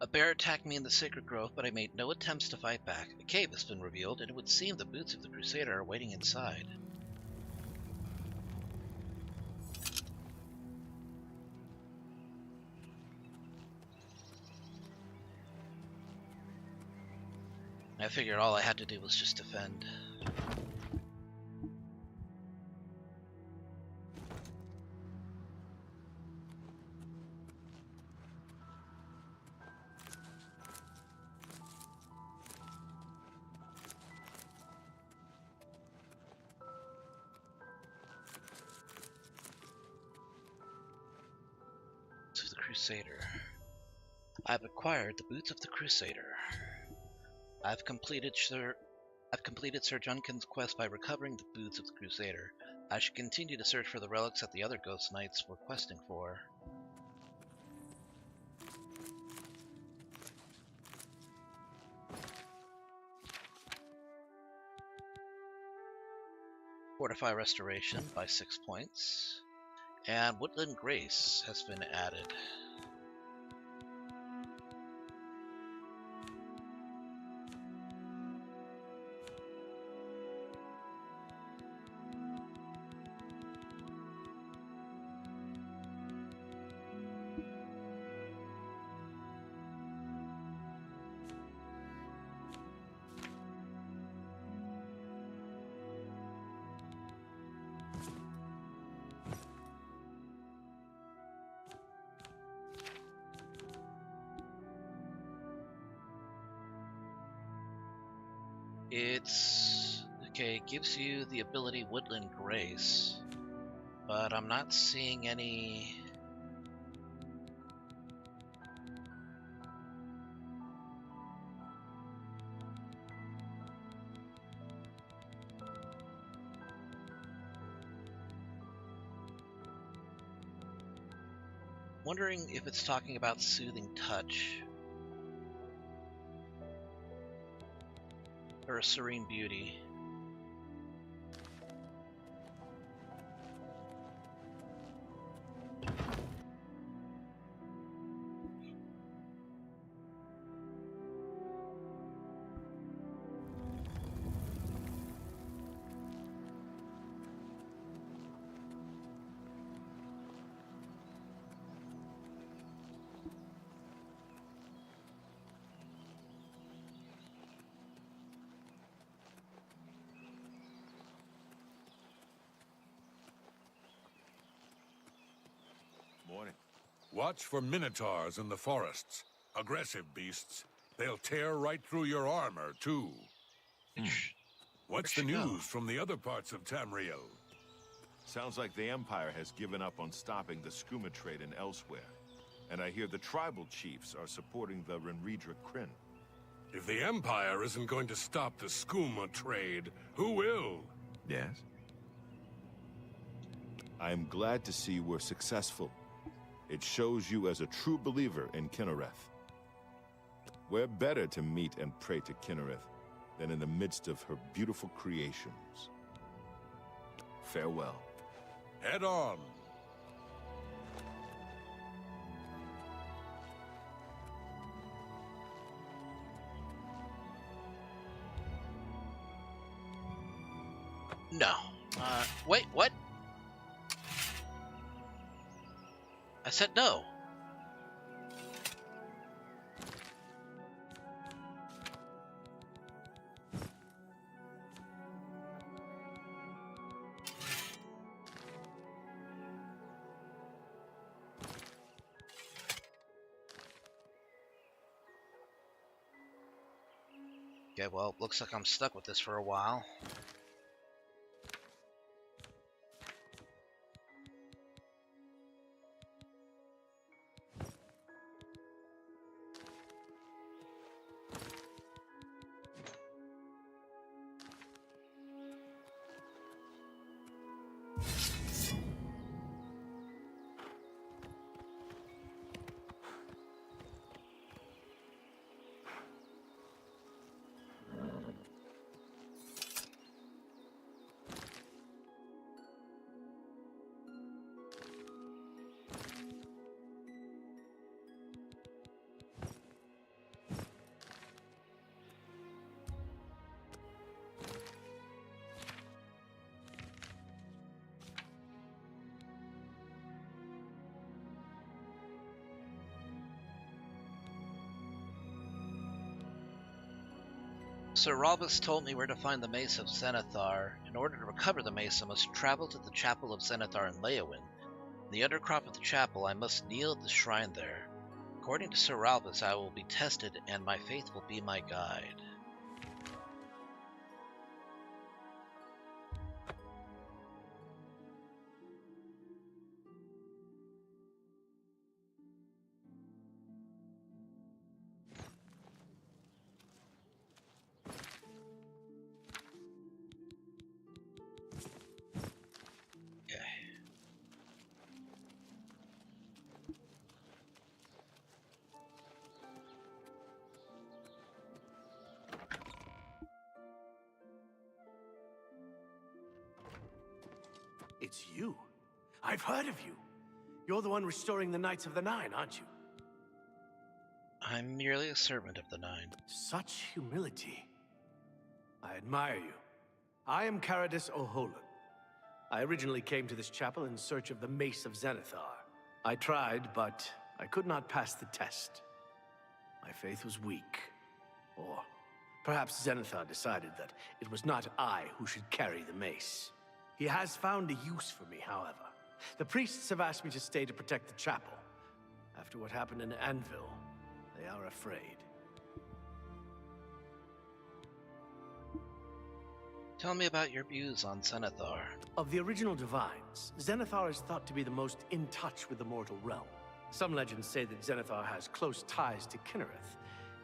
A bear attacked me in the sacred grove, but I made no attempts to fight back. A cave has been revealed, and it would seem the boots of the Crusader are waiting inside. I figured all I had to do was just defend. Crusader. I've acquired the Boots of the Crusader. I've completed Sir Junkin's quest by recovering the Boots of the Crusader. I should continue to search for the relics that the other Ghost Knights were questing for. Fortify Restoration by 6 points. And Woodland Grace has been added. It gives you the ability Woodland Grace, but I'm not seeing any. Wondering if it's talking about Soothing Touch or a Serene Beauty. Morning. Watch for minotaurs in the forests. Aggressive beasts. They'll tear right through your armor, too. What's the news from the other parts of Tamriel? Sounds like the Empire has given up on stopping the skooma trade and elsewhere. And I hear the tribal chiefs are supporting the Renridra Kryn. If the Empire isn't going to stop the skooma trade, who will? Yes? I'm glad to see we're successful. It shows you as a true believer in Kinnereth. Where better to meet and pray to Kinnereth than in the midst of her beautiful creations. Farewell. Head on. No. Wait, what? I said no. Okay, well, looks like I'm stuck with this for a while. Sir Ralbus told me where to find the Mace of Zenithar. In order to recover the mace, I must travel to the Chapel of Zenithar in Leowin. In the undercrop of the chapel, I must kneel at the shrine there. According to Sir Ralbus, I will be tested, and my faith will be my guide. It's you. I've heard of you. You're the one restoring the Knights of the Nine, aren't you? I'm merely a servant of the Nine. Such humility. I admire you. I am Caradus O'Holan. I originally came to this chapel in search of the Mace of Zenithar. I tried, but I could not pass the test. My faith was weak. Or perhaps Zenithar decided that it was not I who should carry the mace. He has found a use for me, however. The priests have asked me to stay to protect the chapel. After what happened in Anvil, they are afraid. Tell me about your views on Zenithar. Of the original Divines, Zenithar is thought to be the most in touch with the mortal realm. Some legends say that Zenithar has close ties to Kinnereth,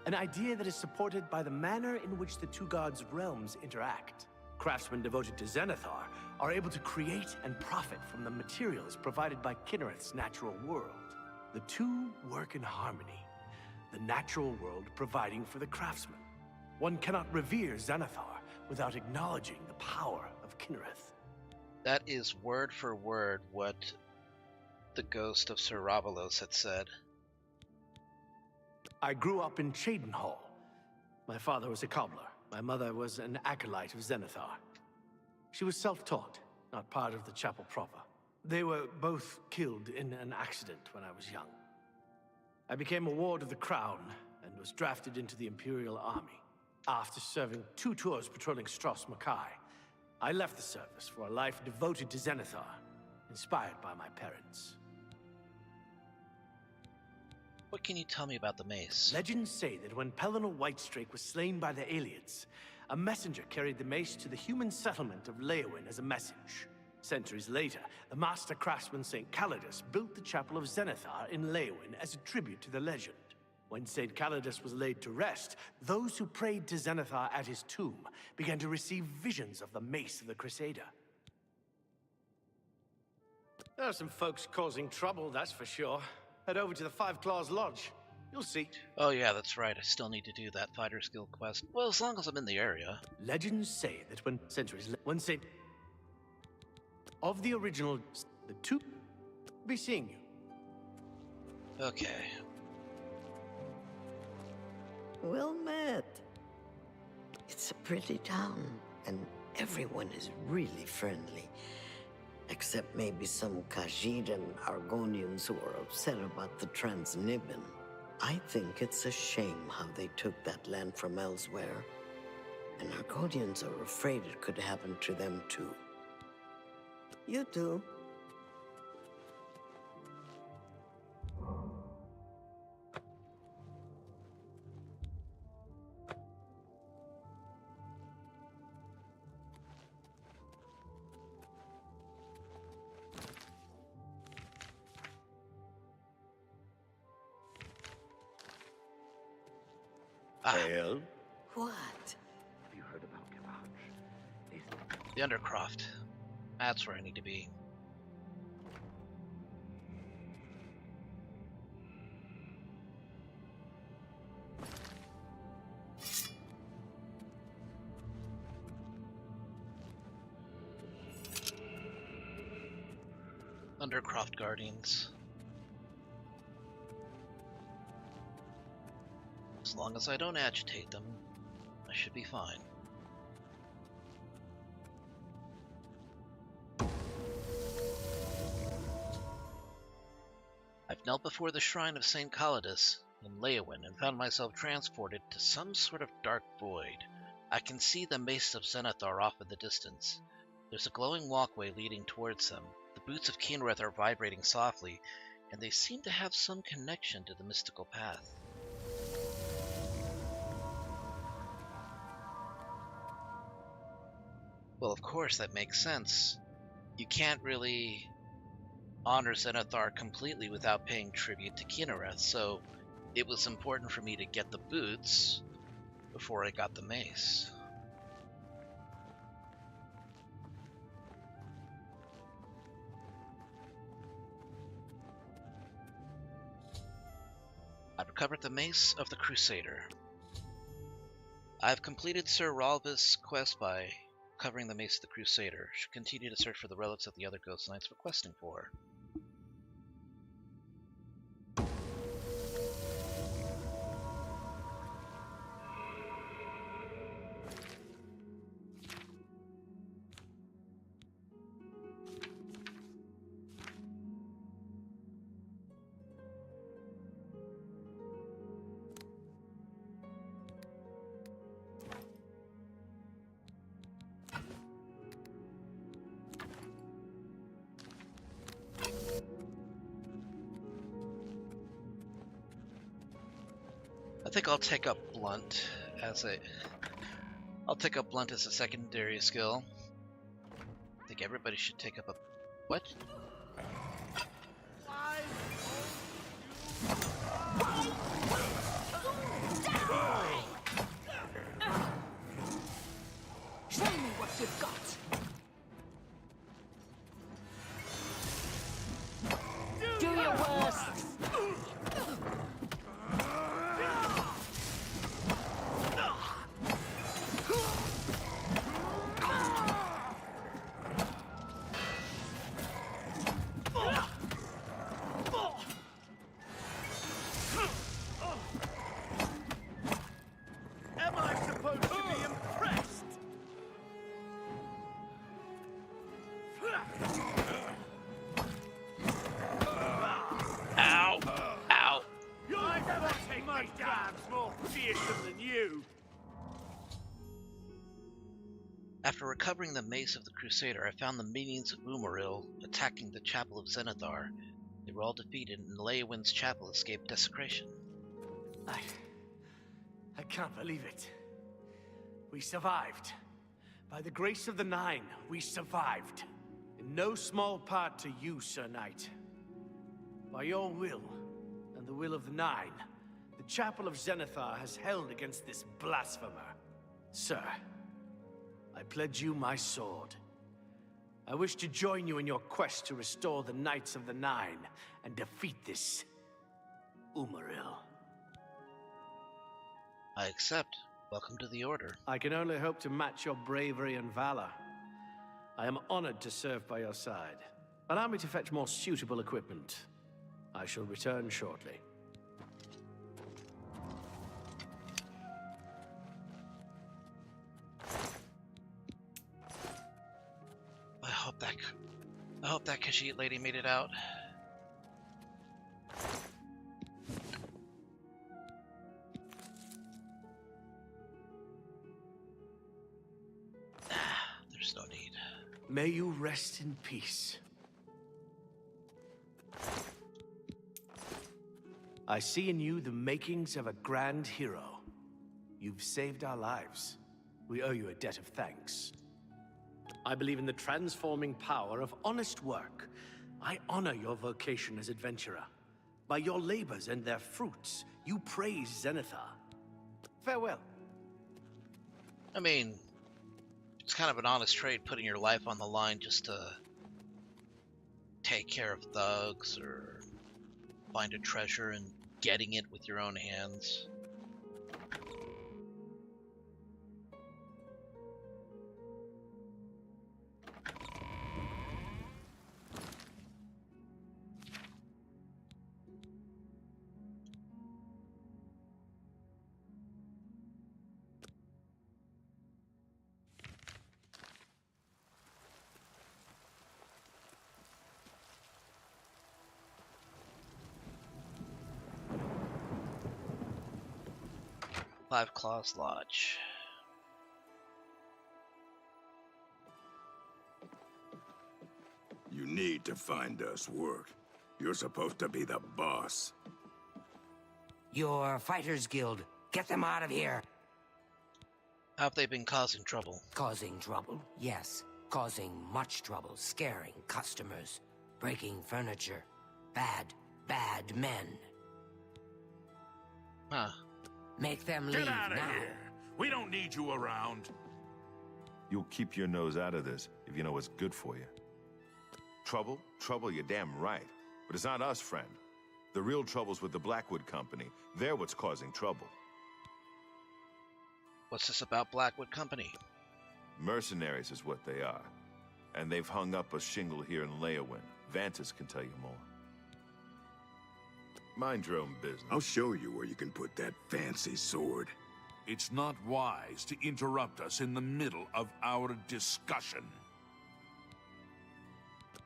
an idea that is supported by the manner in which the two gods' realms interact. Craftsmen devoted to Zenithar are able to create and profit from the materials provided by Kinnereth's natural world. The two work in harmony, the natural world providing for the craftsman. One cannot revere Zenithar without acknowledging the power of Kinnereth. That is word for word what the ghost of Sir Ravalos had said. I grew up in Cheydinhall. My father was a cobbler. My mother was an acolyte of Zenithar. She was self-taught, not part of the chapel proper. They were both killed in an accident when I was young. I became a ward of the crown and was drafted into the Imperial Army. After serving 2 tours patrolling Stros Mackay, I left the service for a life devoted to Zenithar, inspired by my parents. What can you tell me about the mace? Legends say that when Pelennor Whitestrake was slain by the Aelids, a messenger carried the mace to the human settlement of Leowyn as a message. Centuries later, the master craftsman St. Calidus built the Chapel of Zenithar in Leowyn as a tribute to the legend. When St. Calidus was laid to rest, those who prayed to Zenithar at his tomb began to receive visions of the mace of the Crusader. There are some folks causing trouble, that's for sure. Head over to the Five Claws Lodge. You'll see. Oh yeah, that's right. I still need to do that Fighter's Guild quest. Well, as long as I'm in the area. Legends say that when Saint... Of the original... The two... be seeing you. Okay. Well met. It's a pretty town, and everyone is really friendly. Except maybe some Khajiit and Argonians who are upset about the Transnibbin. I think it's a shame how they took that land from elsewhere. And Argonians are afraid it could happen to them too. You too. Hail? What? Have you heard about Gavage? The Undercroft. That's where I need to be. Undercroft Guardians. As long as I don't agitate them, I should be fine. I've knelt before the shrine of St. Calidus in Leowyn and found myself transported to some sort of dark void. I can see the Mace of Zenithar off in the distance. There's a glowing walkway leading towards them. The boots of Kinnereth are vibrating softly, and they seem to have some connection to the mystical path. Well, of course, that makes sense. You can't really honor Zenithar completely without paying tribute to Kinnereth, so it was important for me to get the boots before I got the mace. I've recovered the mace of the Crusader. I've completed Sir Ralvis' quest by covering the Mace of the Crusader. Should continue to search for the relics that the other Ghost Knights were questing for. I think I'll take up Blunt as a secondary skill. I think everybody should take up a what? Show me what you've got. Do your worst. After recovering the Mace of the Crusader, I found the minions of Umaril attacking the Chapel of Zenithar. They were all defeated, and Leowin's chapel escaped desecration. I can't believe it. We survived. By the grace of the Nine, we survived. In no small part to you, Sir Knight. By your will, and the will of the Nine, the Chapel of Zenithar has held against this blasphemer. Sir, I pledge you my sword. I wish to join you in your quest to restore the Knights of the Nine and defeat this Umaril. I accept. Welcome to the Order. I can only hope to match your bravery and valor. I am honored to serve by your side. Allow me to fetch more suitable equipment. I shall return shortly. I hope that Khajiit lady made it out. There's no need. May you rest in peace. I see in you the makings of a grand hero. You've saved our lives. We owe you a debt of thanks. I believe in the transforming power of honest work. I honor your vocation as adventurer. By your labors and their fruits, you praise Zenithar. Farewell. I mean, it's kind of an honest trade putting your life on the line just to take care of thugs or find a treasure and getting it with your own hands. Five Claws Lodge. You need to find us work. You're supposed to be the boss. Your Fighters Guild. Get them out of here. Have they been causing trouble? Causing trouble? Yes. Causing much trouble. Scaring customers. Breaking furniture. Bad, bad men. Huh. Make them leave Get out of now. here! We don't need you around. You'll keep your nose out of this if you know what's good for you. Trouble? Trouble, you're damn right. But it's not us, friend. The real trouble's with the Blackwood Company. They're what's causing trouble. What's this about Blackwood Company? Mercenaries is what they are. And they've hung up a shingle here in Leowin. Vantas can tell you more. Mind your own business. I'll show you where you can put that fancy sword. It's not wise to interrupt us in the middle of our discussion.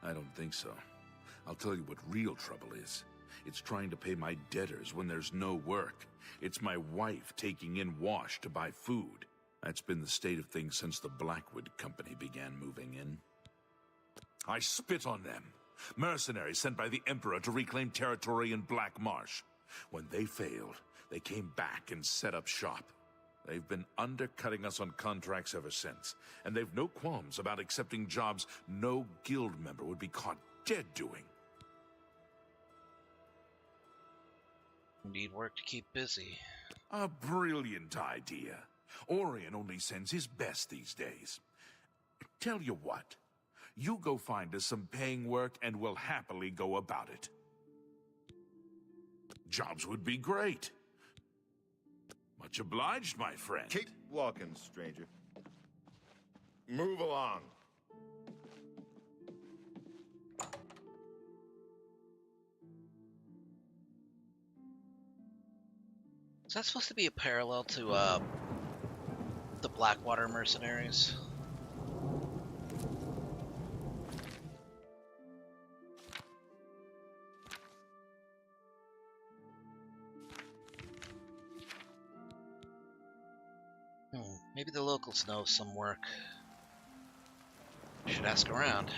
I don't think so. I'll tell you what real trouble is. It's trying to pay my debtors when there's no work. It's my wife taking in wash to buy food. That's been the state of things since the Blackwood Company began moving in. I spit on them. Mercenaries sent by the Emperor to reclaim territory in Black Marsh. When they failed, they came back and set up shop. They've been undercutting us on contracts ever since, and they've no qualms about accepting jobs no guild member would be caught dead doing. Need work to keep busy. A brilliant idea. Orion only sends his best these days. Tell you what, you go find us some paying work and we'll happily go about it. Jobs would be great. Much obliged, my friend. Keep walking, stranger. Move along. Is that supposed to be a parallel to the Blackwater mercenaries? Maybe the locals know some work. Should ask around.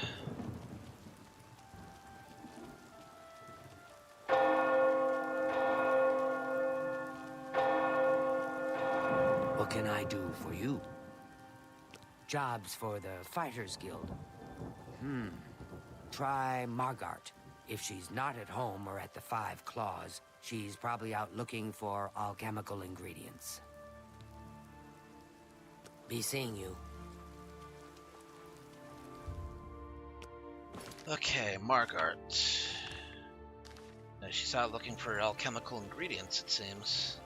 What can I do for you? Jobs for the Fighters Guild. Try Margart. If she's not at home or at the Five Claws, she's probably out looking for alchemical ingredients. Be seeing you. Okay, Margart. Now, she's out looking for alchemical ingredients, it seems.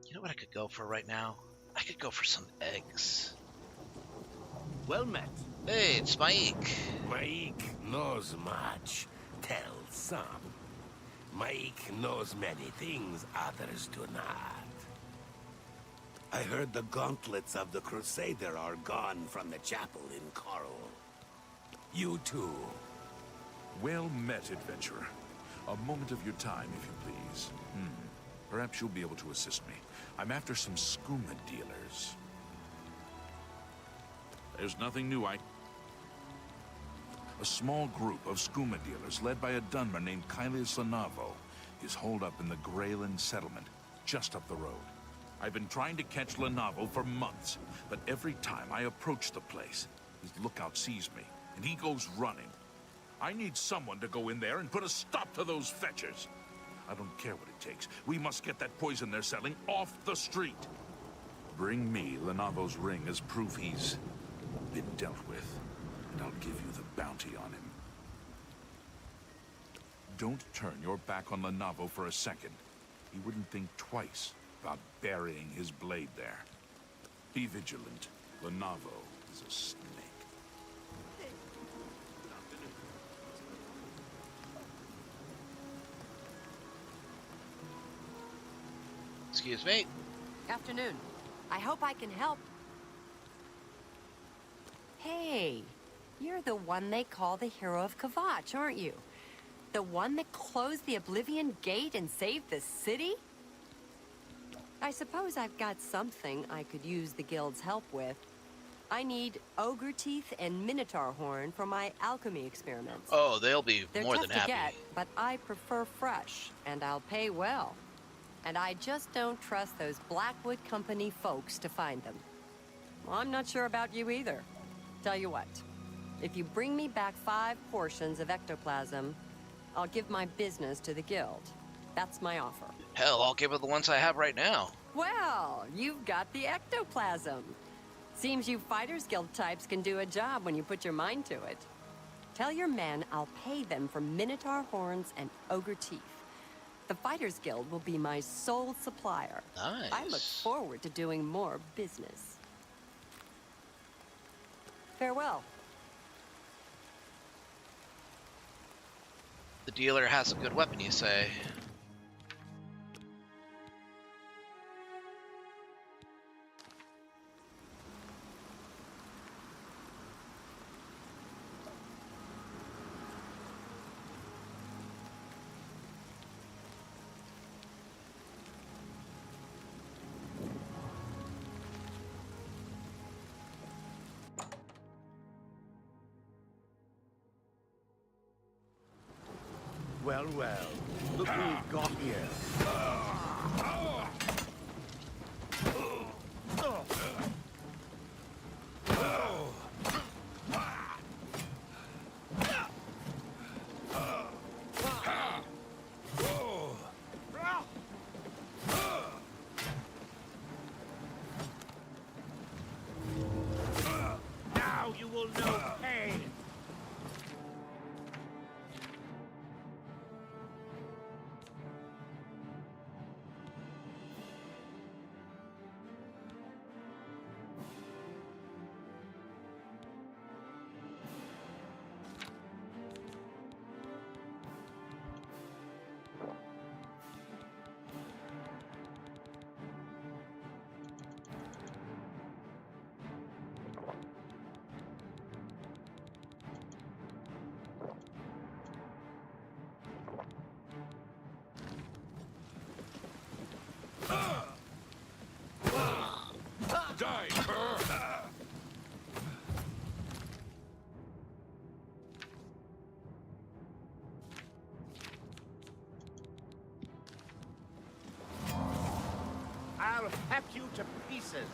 You know what I could go for right now? I could go for some eggs. Well met. Hey, it's Maik. Maik knows much. Tell some. Maik knows many things others do not. I heard the gauntlets of the Crusader are gone from the chapel in Coral. You too. Well met, adventurer. A moment of your time, if you please. Perhaps you'll be able to assist me. I'm after some skooma dealers. There's nothing new, A small group of skooma dealers led by a Dunmer named Kylius Lanavo is holed up in the Greyland settlement, just up the road. I've been trying to catch Lanavo for months, but every time I approach the place, his lookout sees me, and he goes running. I need someone to go in there and put a stop to those fetchers. I don't care what it takes. We must get that poison they're selling off the street. Bring me Lanavo's ring as proof he's been dealt with, and I'll give you the bounty on him. Don't turn your back on Lanavo for a second. He wouldn't think twice about burying his blade there. Be vigilant. Lanavo is a snake. Excuse me. Afternoon. I hope I can help. Hey, you're the one they call the hero of Kvatch, aren't you? The one that closed the Oblivion Gate and saved the city? I suppose I've got something I could use the guild's help with. I need ogre teeth and minotaur horn for my alchemy experiments. Oh, they'll be more than They're tough happy. to get, but I prefer fresh, and I'll pay well. And I just don't trust those Blackwood Company folks to find them. Well, I'm not sure about you either. Tell you what, if you bring me back 5 portions of ectoplasm, I'll give my business to the guild. That's my offer. Hell, I'll give her the ones I have right now. Well, you've got the ectoplasm. Seems you Fighters Guild types can do a job when you put your mind to it. Tell your men I'll pay them for Minotaur horns and ogre teeth. The Fighters Guild will be my sole supplier. Nice. I look forward to doing more business. Farewell. The dealer has a good weapon, you say? Well, well. Look who we've got here. Now you will know pain. Die, cur! I'll hack you to pieces.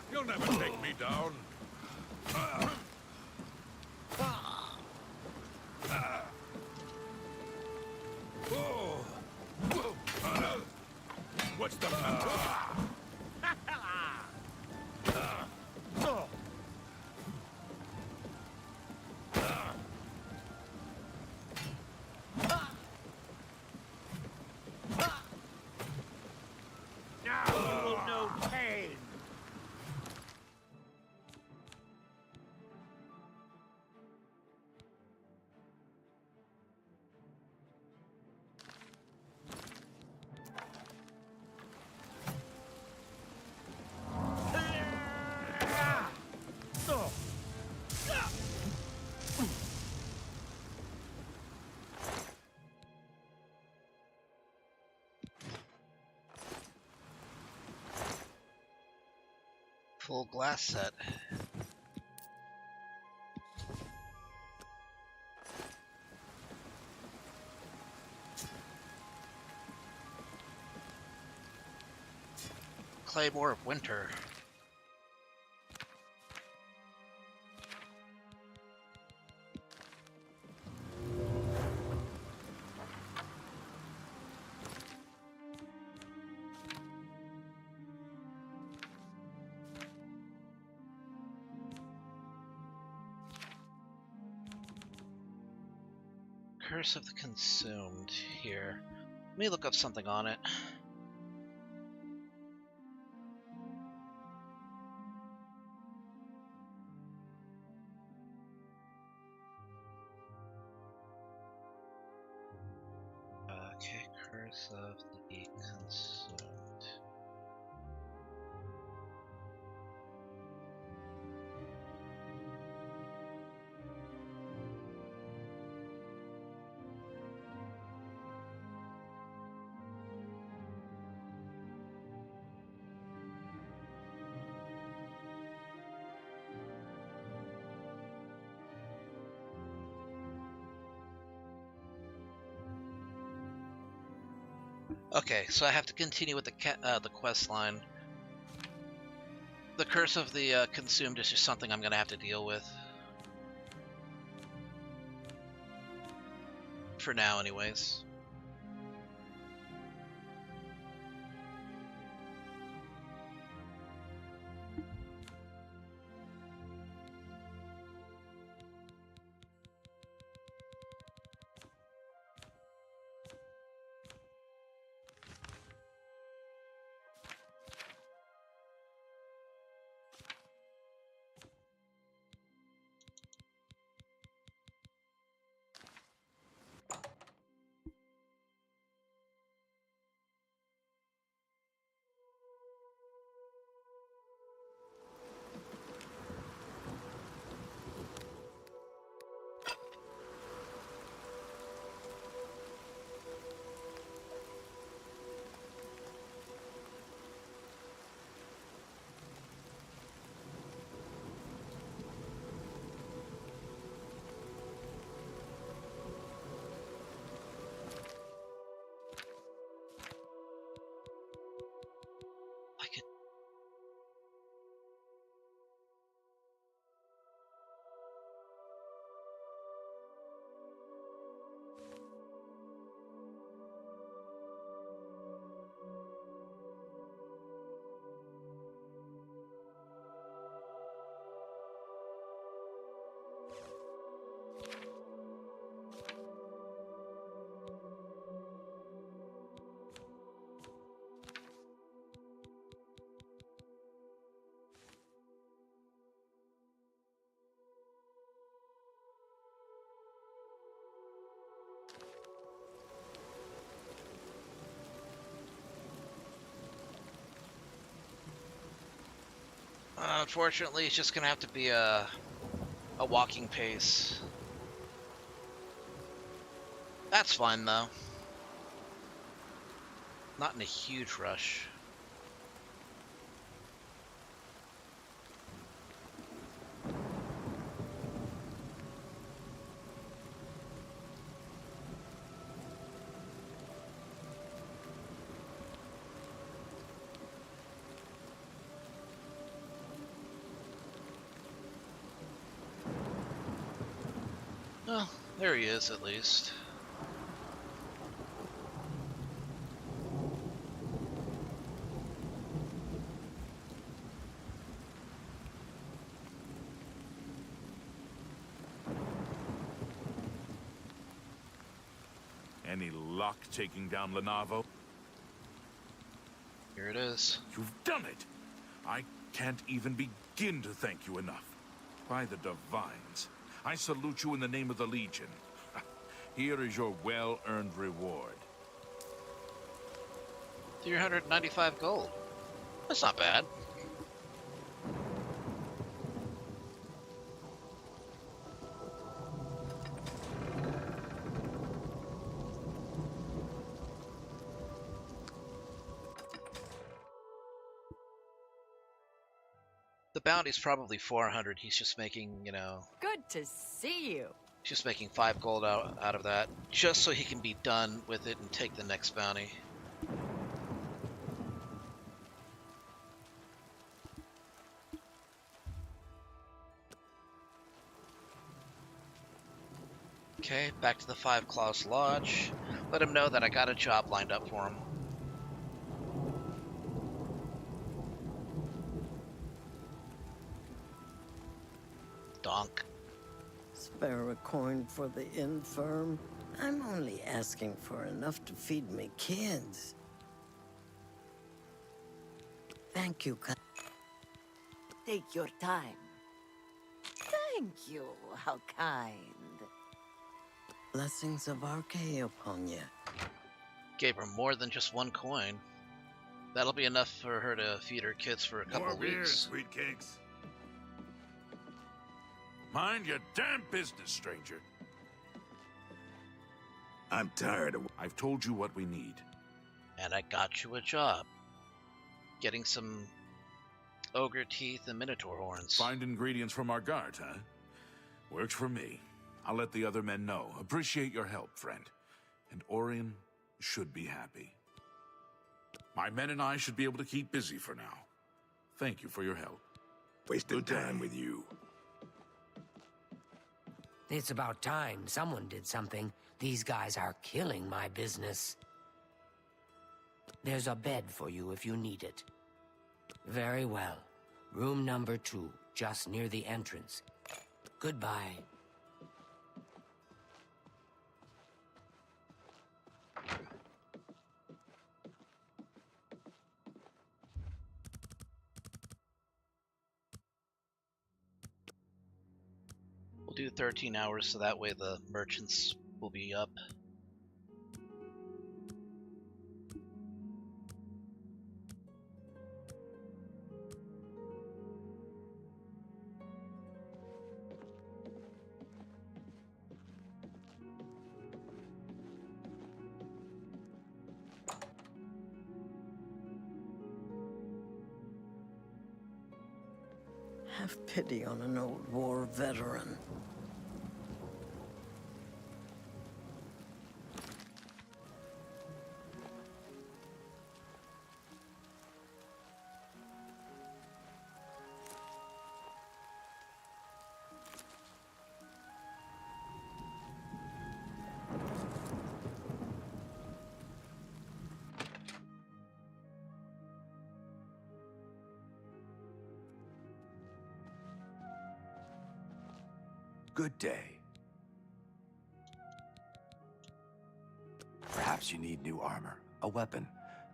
You'll never take me down. What's the matter? Now you will know pain. Full glass set. Claymore of Winter. Curse of the Consumed here. Let me look up something on it. Okay, Curse Relics of the Consumed. Okay, so I have to continue with the quest line. The Curse of the Consumed is just something I'm gonna have to deal with. For now, anyways. Unfortunately, it's just gonna have to be a walking pace. That's fine though. Not in a huge rush. Well, there he is at least. Any luck taking down Lenavo? Here it is. You've done it! I can't even begin to thank you enough. By the Divines, I salute you in the name of the Legion. Here is your well-earned reward. 395 gold. That's not bad. The bounty's probably 400. He's just making, you know... Good to see you. He's just making 5 gold out of that, just so he can be done with it and take the next bounty. Okay, back to the Five Claws Lodge. Let him know that I got a job lined up for him. Donk. Spare a coin for the infirm? I'm only asking for enough to feed me kids. Thank you, Take your time. Thank you. How kind. Blessings of Arche upon you. Gave her more than just 1 coin. That'll be enough for her to feed her kids for a couple More beer, weeks. sweet cakes. Mind your damn business, stranger. I'm tired of... I've told you what we need. And I got you a job. Getting some ogre teeth and minotaur horns. Find ingredients from our guards, huh? Works for me. I'll let the other men know. Appreciate your help, friend. And Orion should be happy. My men and I should be able to keep busy for now. Thank you for your help. Wasted time with you. It's about time someone did something. These guys are killing my business. There's a bed for you if you need it. Very well. Room number 2, just near the entrance. Goodbye. We'll do 13 hours so that way the merchants will be up. Have pity on an old war veteran. Good day. Perhaps you need new armor, a weapon.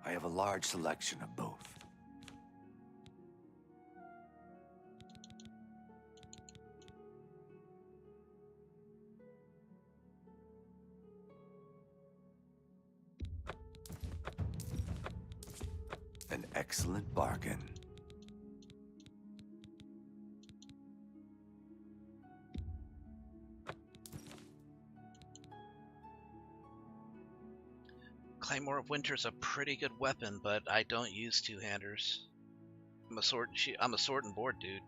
I have a large selection of both. An excellent bargain. Claymore of Winter's a pretty good weapon, but I don't use two-handers. I'm a sword and board dude.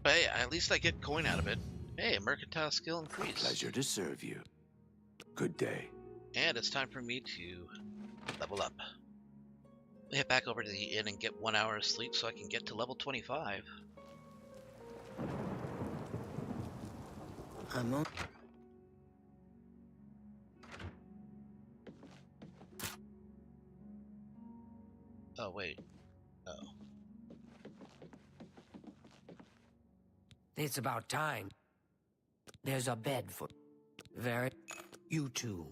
But hey, at least I get coin out of it. Hey, mercantile skill increase. Pleasure to serve you. Good day. And it's time for me to level up. We'll head back over to the inn and get 1 hour of sleep so I can get to level 25. I'm on. Oh, wait. Oh. It's about time. There's a bed for... You too.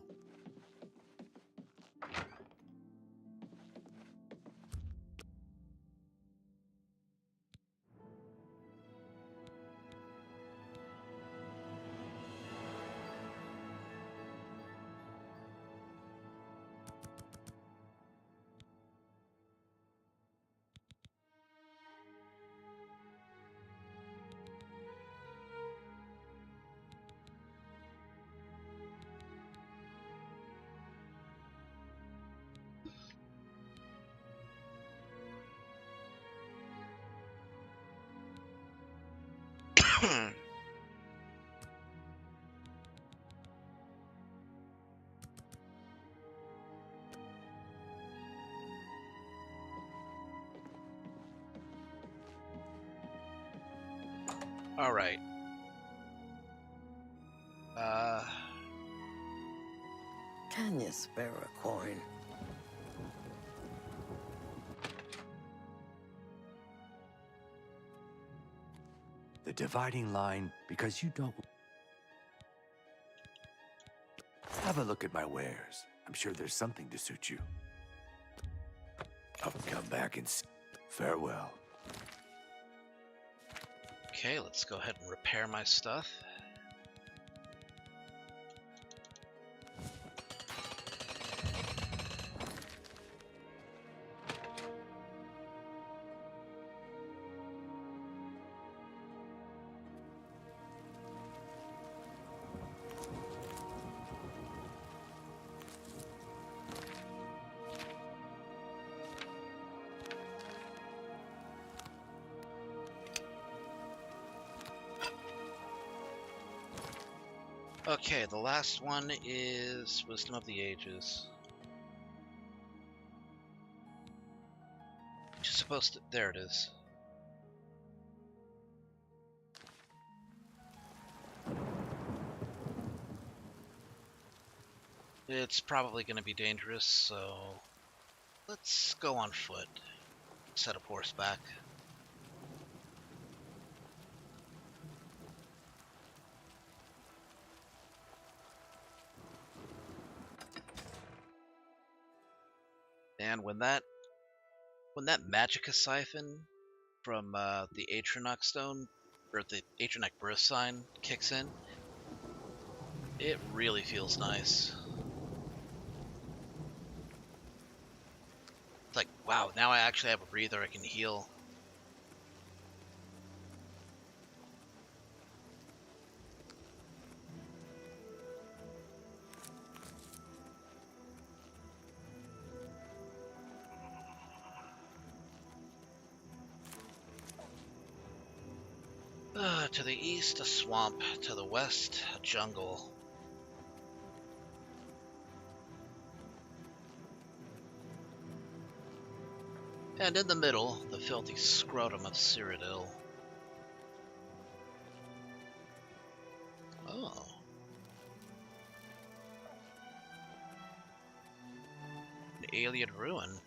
All right. Can you spare a coin? The dividing line, because you don't... Have a look at my wares. I'm sure there's something to suit you. I'll come back and... Farewell. Okay, let's go ahead and repair my stuff. Okay, the last one is Wisdom of the Ages. Which is supposed to... There it is. It's probably going to be dangerous, so let's go on foot instead of horseback. And when that Magicka siphon from the Atronach stone, or the Atronach birth sign, kicks in, it really feels nice. It's like, wow, now I actually have a breather I can heal. To the east, a swamp. To the west, a jungle. And in the middle, the filthy scrotum of Cyrodiil. Oh. An alien ruin.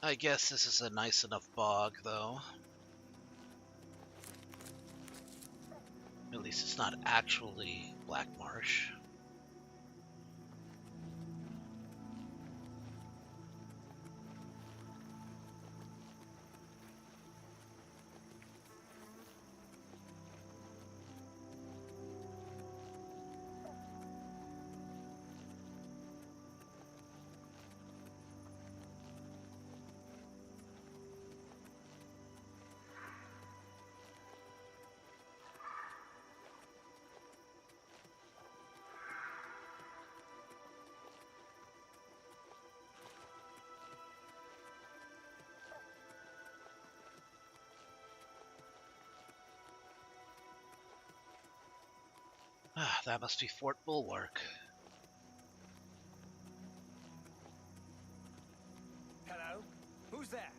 I guess this is a nice enough bog, though. At least it's not actually black marsh. Ah, that must be Fort Bulwark. Hello? Who's there?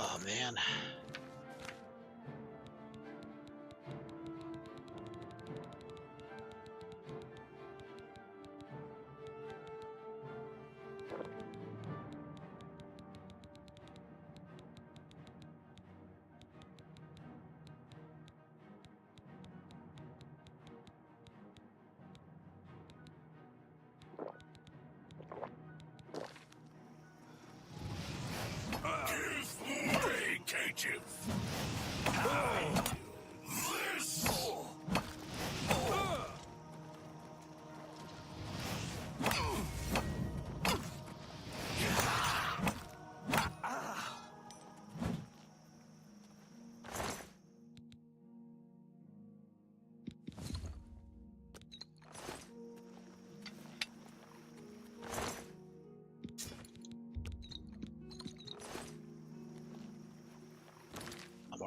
Oh man. Give way, Cage.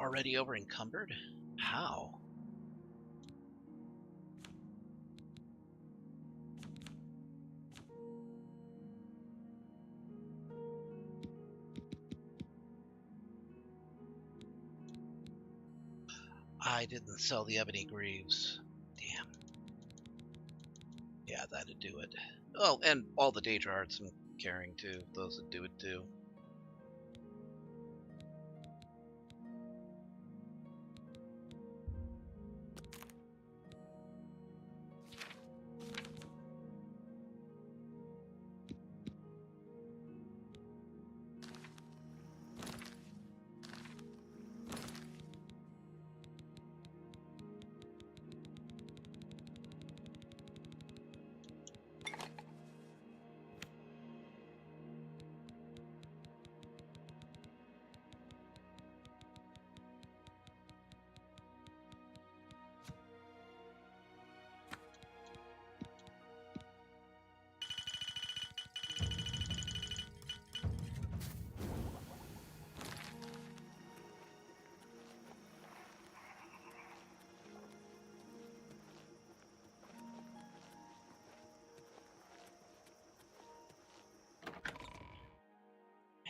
already over encumbered? How? I didn't sell the Ebony Greaves. Damn. Yeah, that'd do it. Oh, and all the Daedra Hearts I'm carrying too. Those that do it too.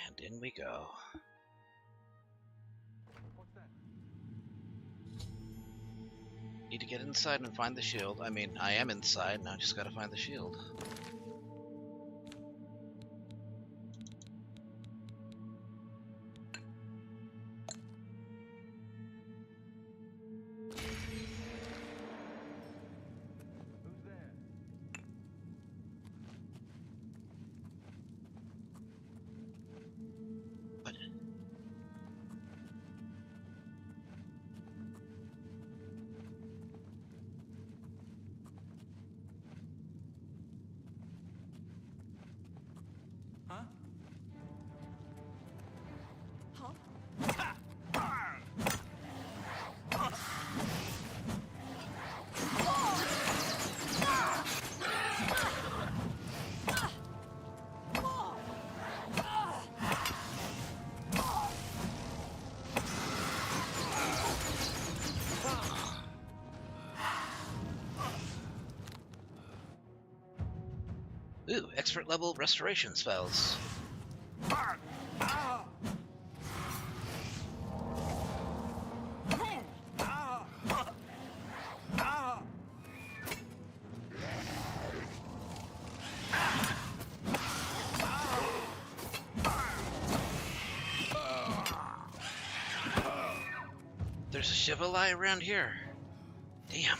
And in we go. Need to get inside and find the shield. I mean, I am inside, now I just gotta find the shield. Ooh, expert level restoration spells. There's a Chevalier around here. Damn.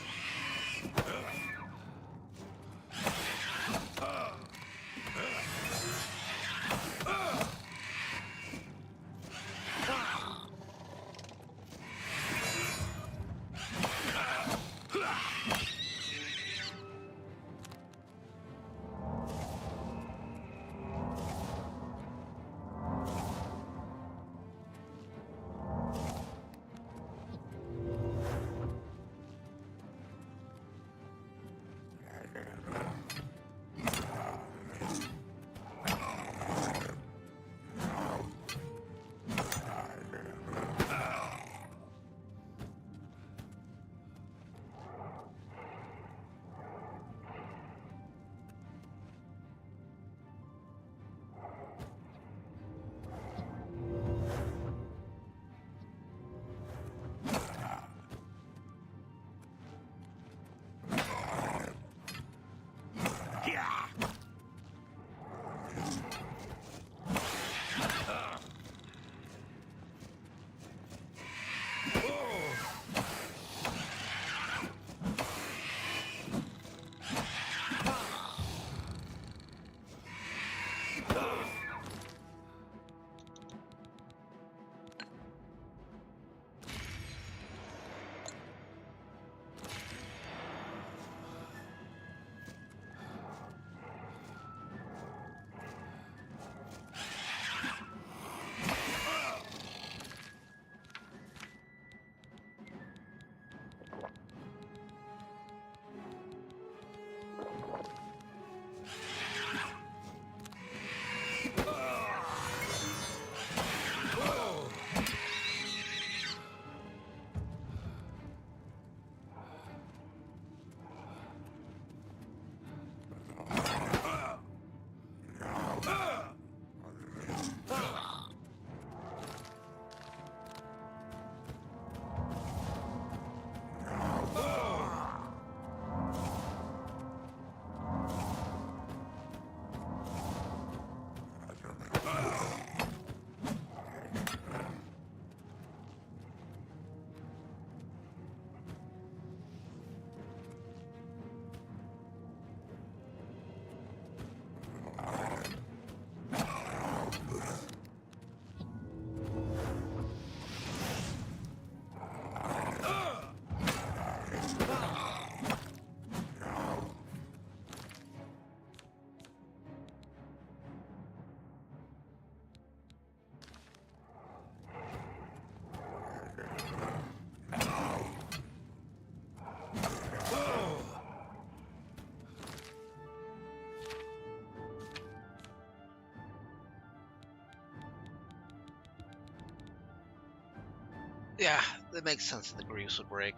Yeah, that makes sense that the greaves would break.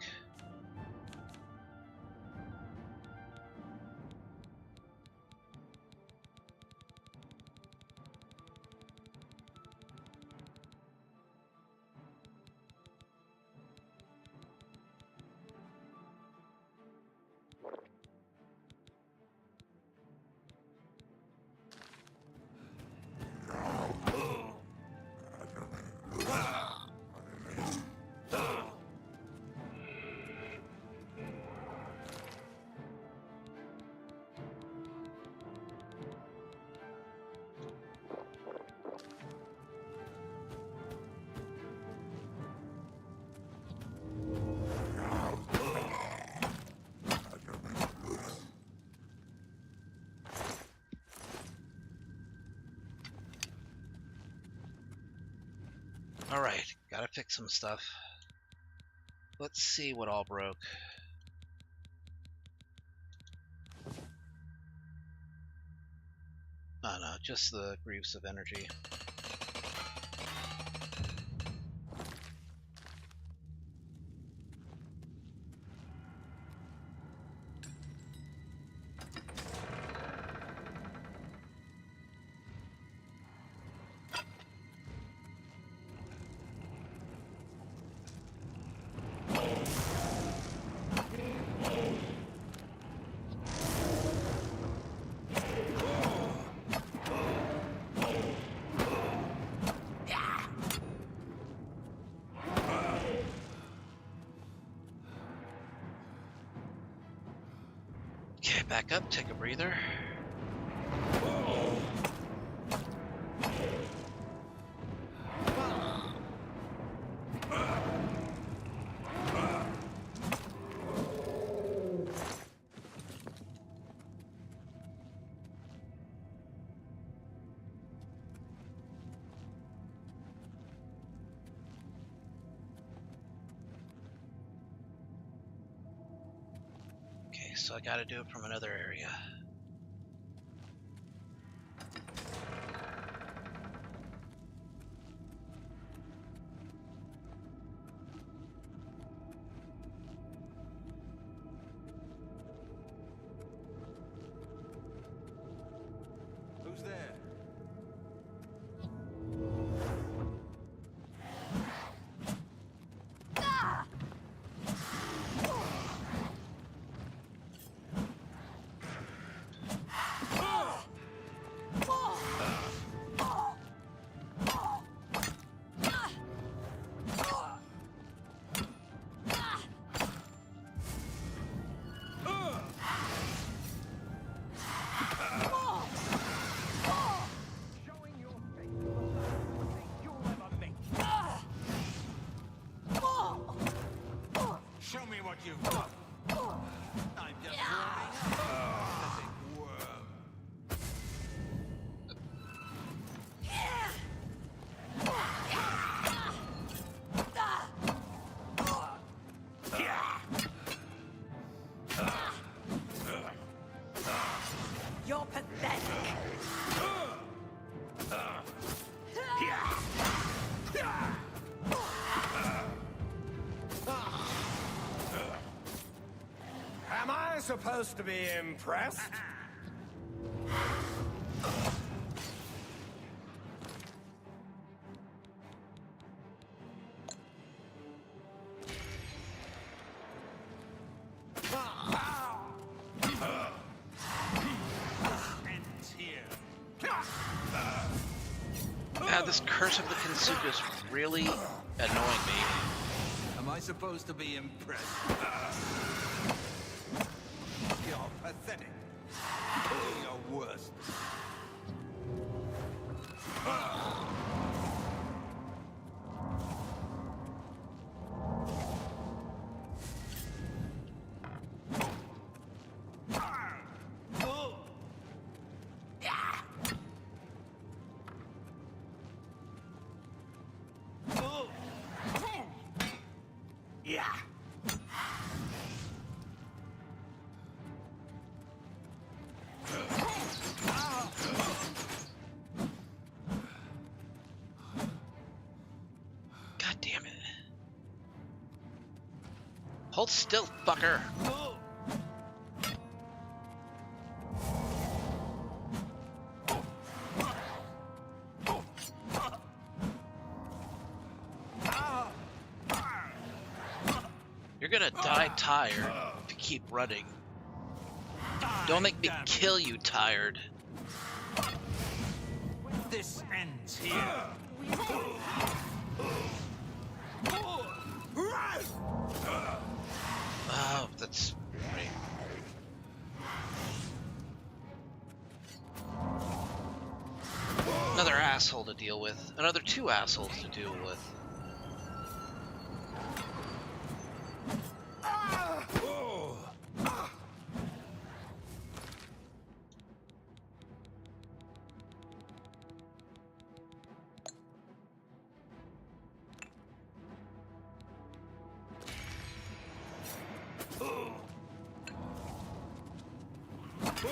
Alright, gotta fix some stuff. Let's see what all broke. Oh no, just the Greaves of Energy. Okay, back up, take a breather. Okay, so I gotta do it from another area. Who's there? Show me what you've got. I'm just warming up. Pathetic worm. You're pathetic. Am I supposed to be impressed? This curse of the Kintsugi is really annoying me. Am I supposed to be impressed? You're pathetic. Do your worst. Hold still, fucker! You're gonna die tired if you keep running. Don't make me kill you tired. This ends here. Oh, that's great. Another asshole to deal with. Another 2 assholes to deal with.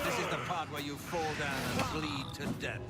This is the part where you fall down and bleed to death.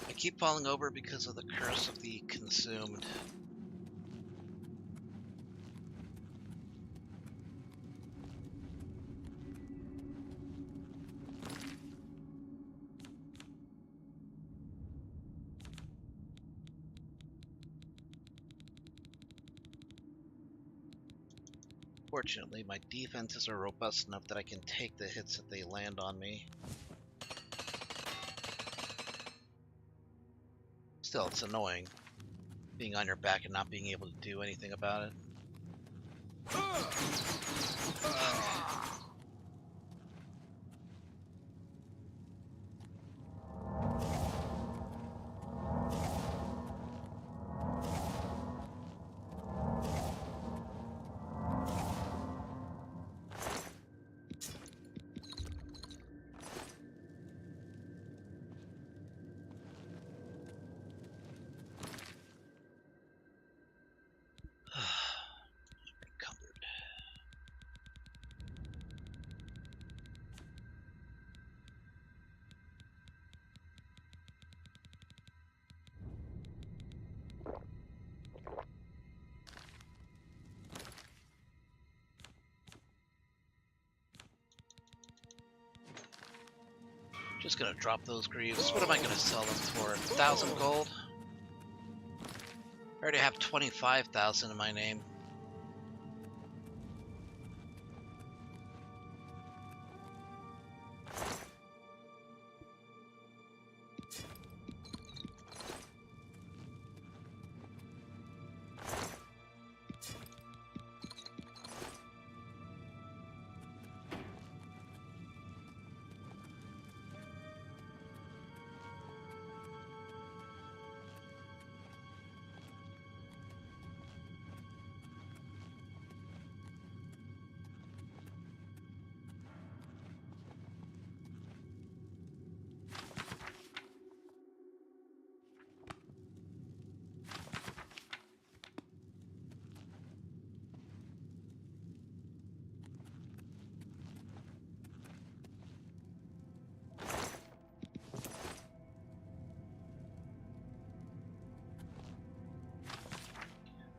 I keep falling over because of the curse of the consumed. Fortunately, my defenses are robust enough that I can take the hits if they land on me. Still, it's annoying being on your back and not being able to do anything about it. Just gonna drop those greaves. What am I gonna sell them for? 1,000 gold? I already have 25,000 in my name.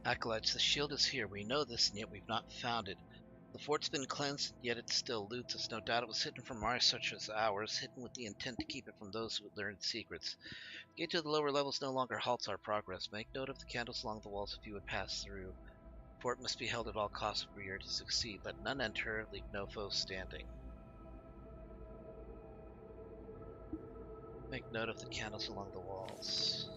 Acolytes, the shield is here. We know this, and yet we've not found it. The fort's been cleansed, yet it still loots us. No doubt it was hidden from eyes such as ours, hidden with the intent to keep it from those who learned secrets. The gate to the lower levels no longer halts our progress. Make note of the candles along the walls if you would pass through. The fort must be held at all costs if we are to succeed. Let none enter, leave no foes standing. Make note of the candles along the walls.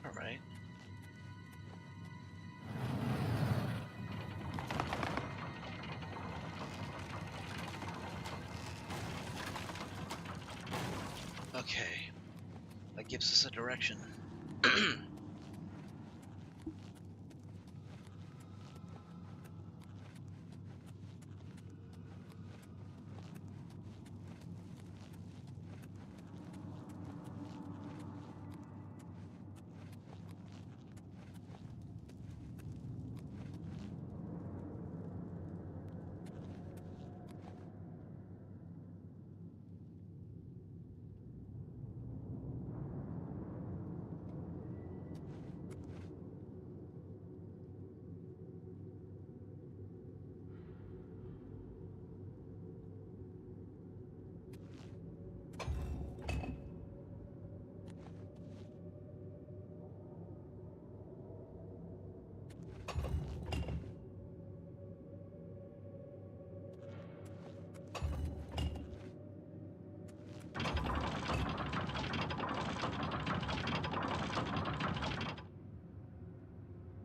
Alright. Okay. That gives us a direction.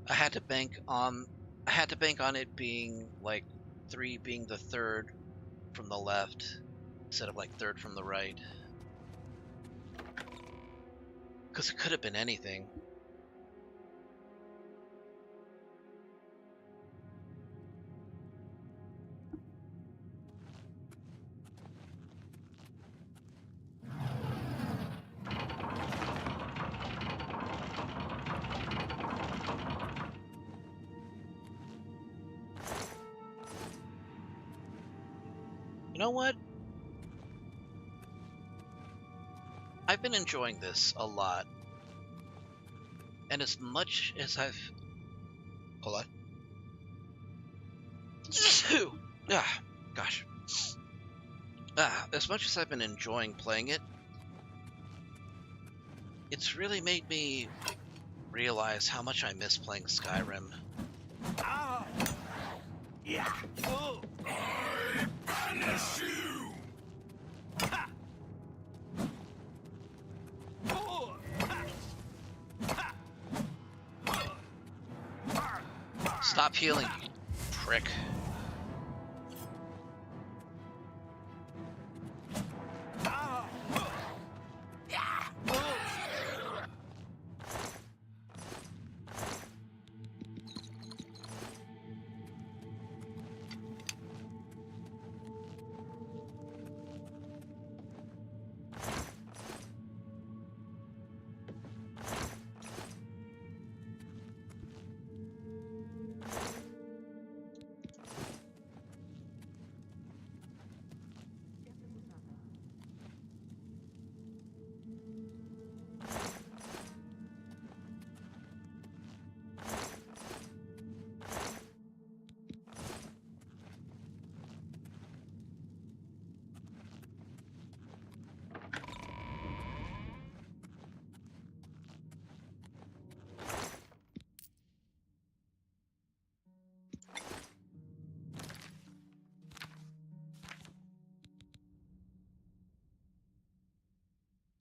I had to bank on it being like 3 being the third from the left instead of like third from the right. Because it could have been anything. You know what? I've been enjoying this a lot. And as much as I've... Hold on. Ah, gosh. As much as I've been enjoying playing it, it's really made me realize how much I miss playing Skyrim. Ow! Yeah! Oh! I punish you! Ha! Oh! Stop healing, you prick.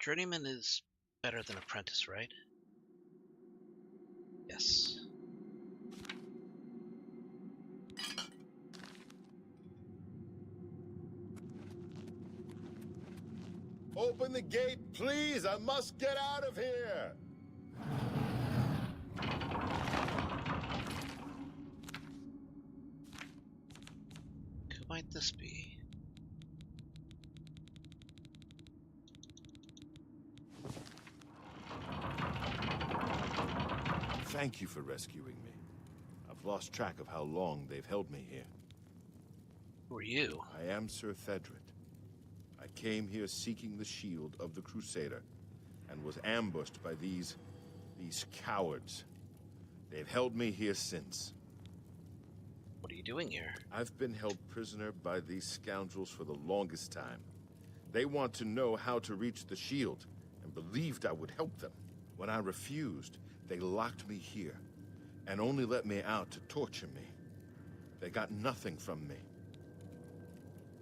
Journeyman is better than Apprentice, right? Yes. Open the gate, please! I must get out of here! Who might this be? Thank you for rescuing me. I've lost track of how long they've held me here. Who are you? I am Sir Thedred. I came here seeking the shield of the Crusader, and was ambushed by these cowards. They've held me here since. What are you doing here? I've been held prisoner by these scoundrels for the longest time. They want to know how to reach the shield, and believed I would help them. When I refused, they locked me here, and only let me out to torture me. They got nothing from me.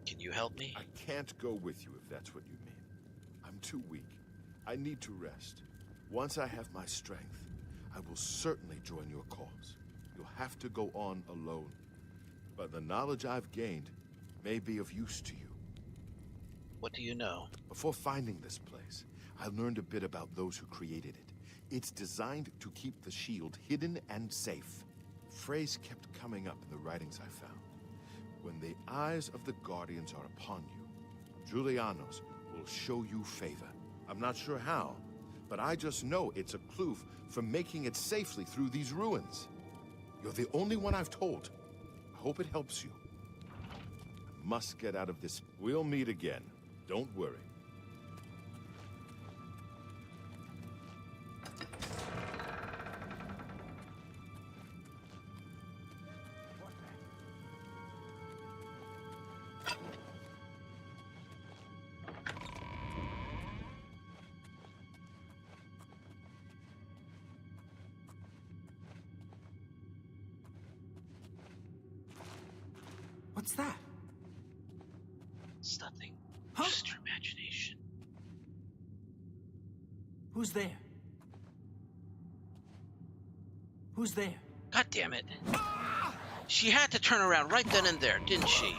Can you help me? I can't go with you if that's what you mean. I'm too weak. I need to rest. Once I have my strength, I will certainly join your cause. You'll have to go on alone. But the knowledge I've gained may be of use to you. What do you know? Before finding this place, I learned a bit about those who created it. It's designed to keep the shield hidden and safe. A phrase kept coming up in the writings I found. When the eyes of the Guardians are upon you, Julianos will show you favor. I'm not sure how, but I just know it's a clue for making it safely through these ruins. You're the only one I've told. I hope it helps you. I must get out of this. We'll meet again. Don't worry. What's that? It's nothing. Just your imagination. Who's there? Who's there? God damn it. She had to turn around right then and there, didn't she?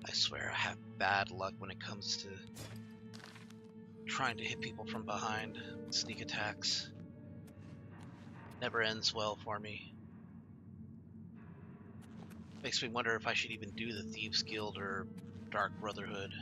I swear I have bad luck when it comes to trying to hit people from behind with sneak attacks. Never ends well for me. Makes me wonder if I should even do the Thieves Guild or Dark Brotherhood.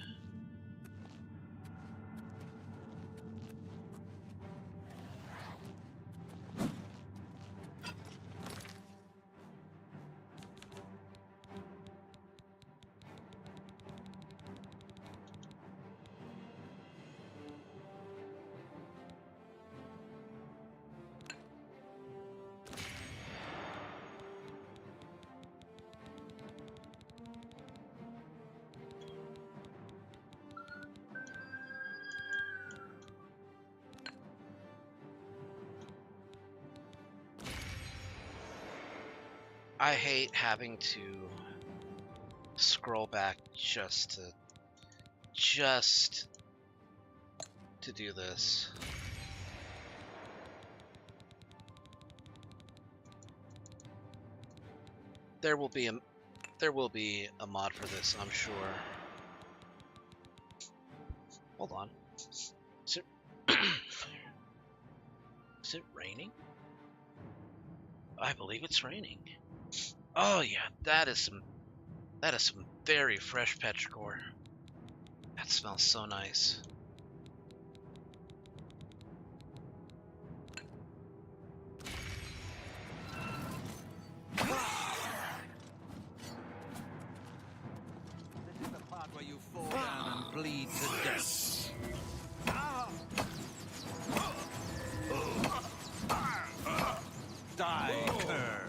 I hate having to scroll back just to do this. There will be a mod for this, I'm sure. Hold on. Is it raining? I believe it's raining. Oh yeah, that is some very fresh petrichor. That smells so nice. This is the part where you fall down and bleed to death. Die, cur.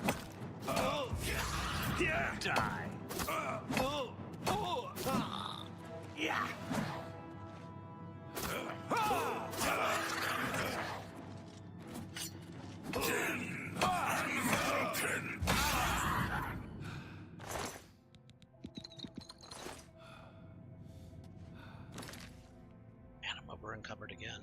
Die. Yeah. Man, I'm over encumbered again.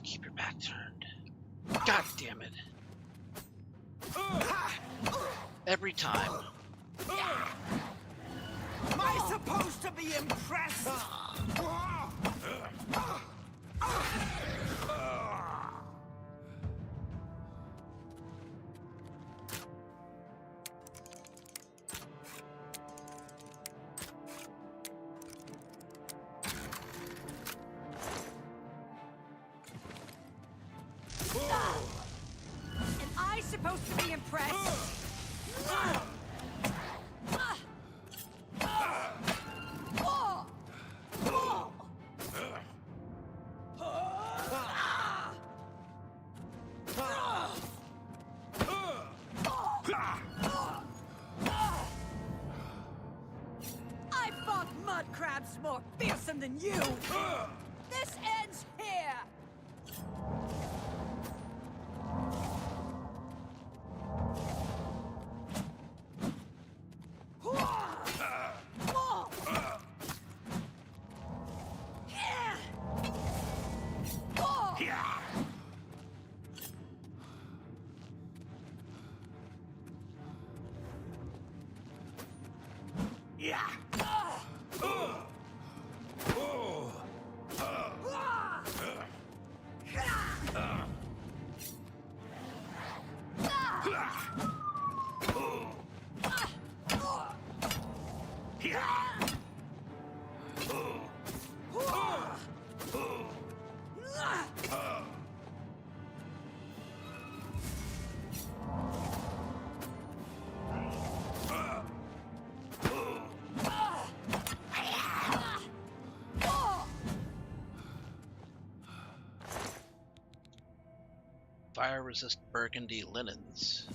you keep your back turned. God damn it. Every time. Am I supposed to be impressed? Am I supposed to be impressed? I fought mud crabs more fearsome than you! This ends here! Fire-resist burgundy linens.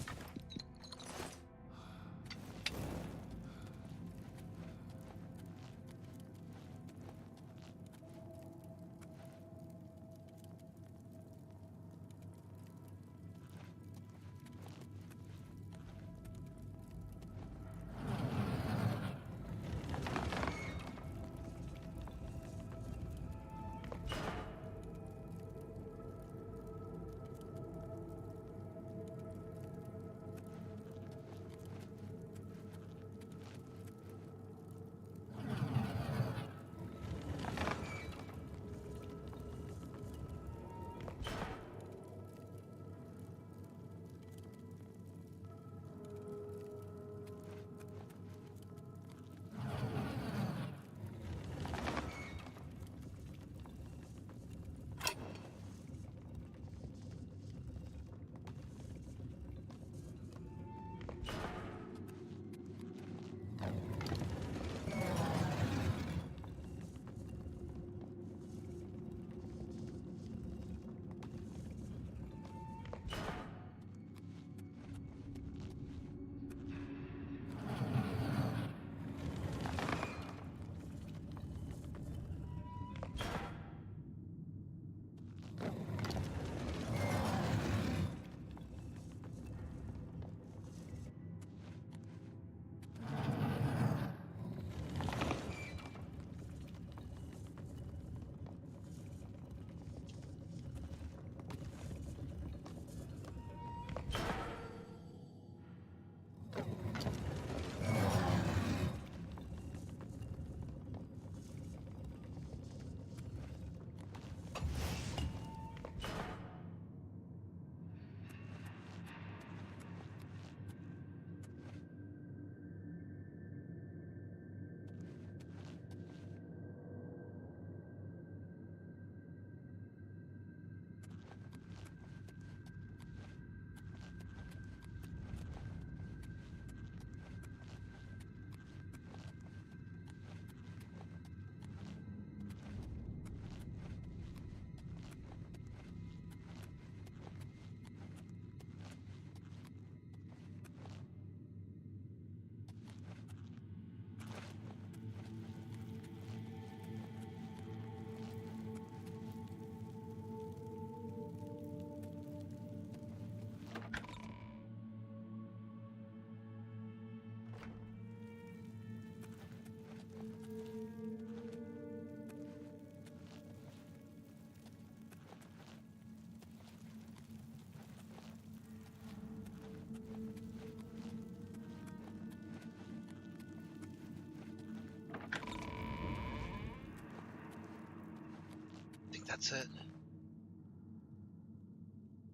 that's it.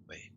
Wait.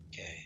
Okay.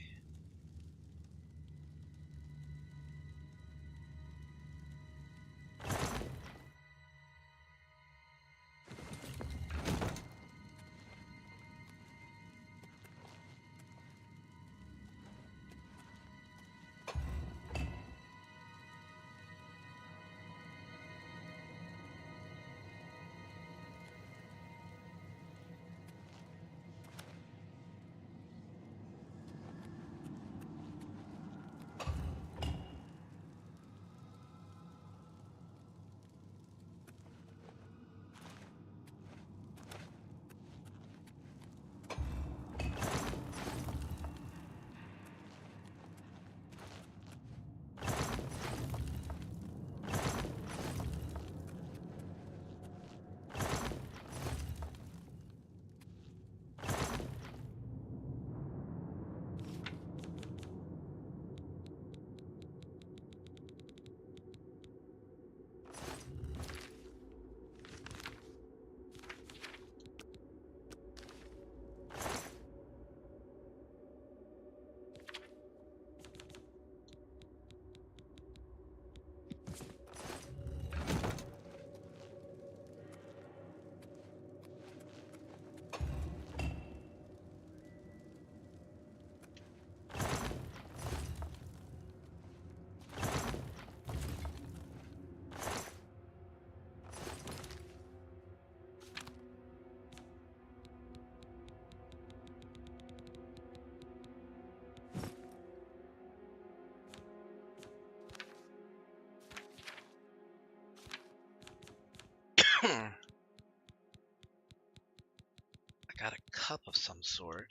I got a cup of some sort.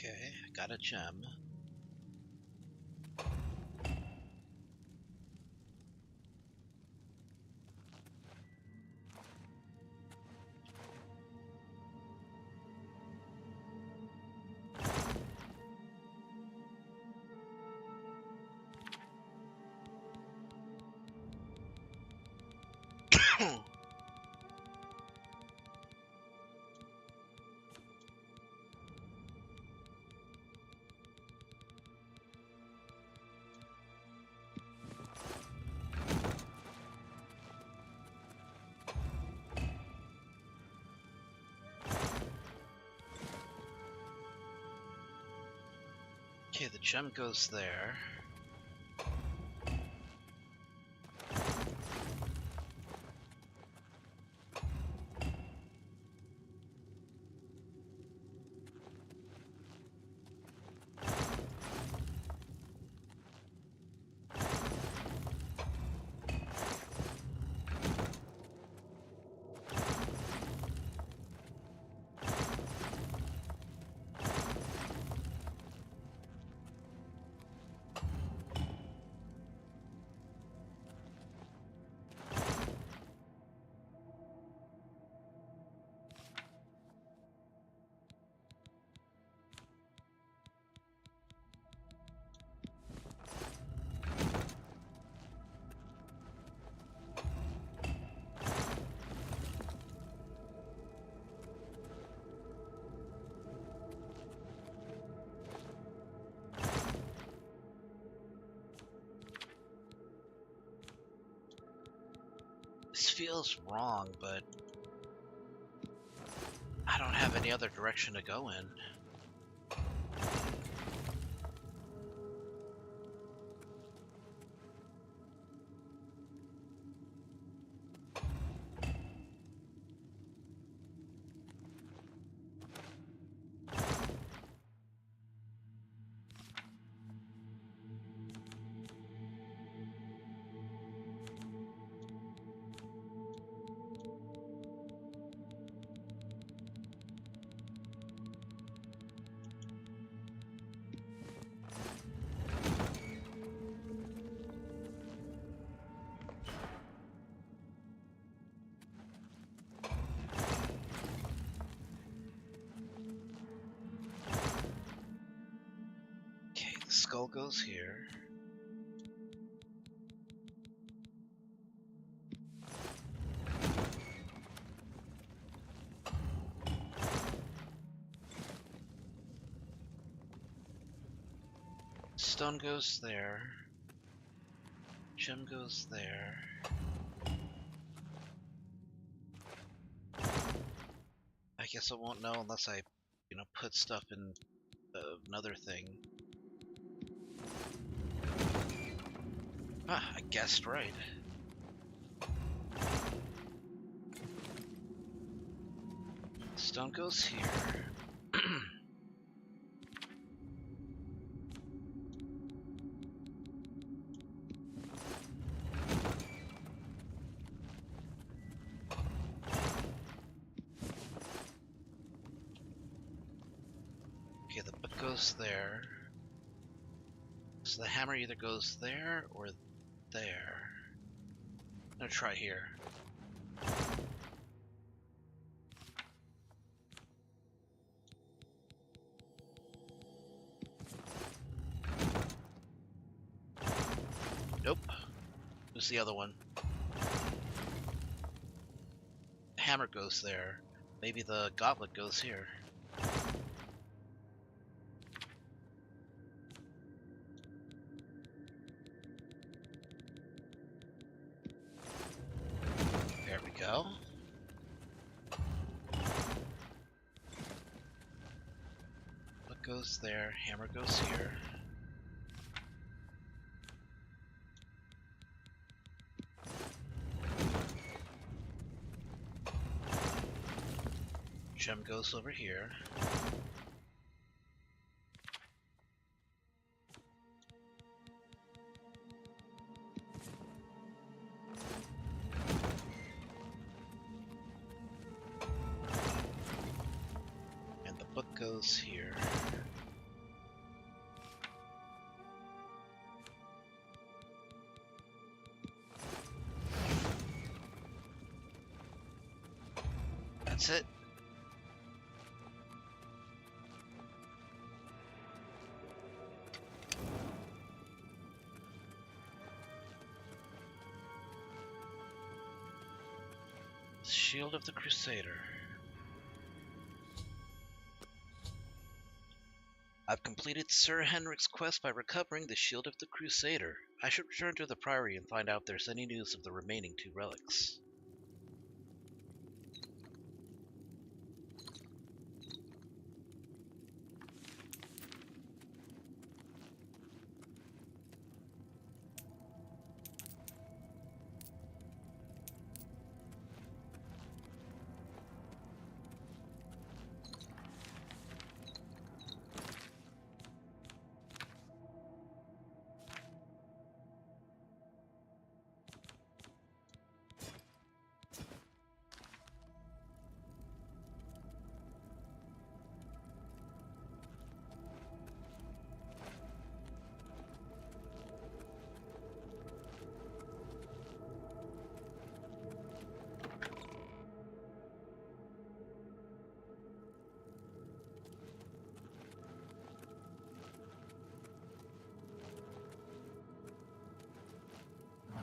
Okay, got a gem. Okay, the gem goes there. This feels wrong, but I don't have any other direction to go in. Okay, the skull goes here. Stone goes there. Gem goes there. I guess I won't know unless I, put stuff in another thing. Ah, I guessed right. Stone goes here. Okay, the book goes there. So the hammer either goes there or there. I'm gonna try here. Nope. Who's the other one? The hammer goes there. Maybe the goblet goes here. There we go. Book goes there, hammer goes here. Gem goes over here. And the book goes here. That's it. Shield of the Crusader. I've completed Sir Henrik's quest by recovering the Shield of the Crusader. I should return to the Priory and find out if there's any news of the remaining 2 relics.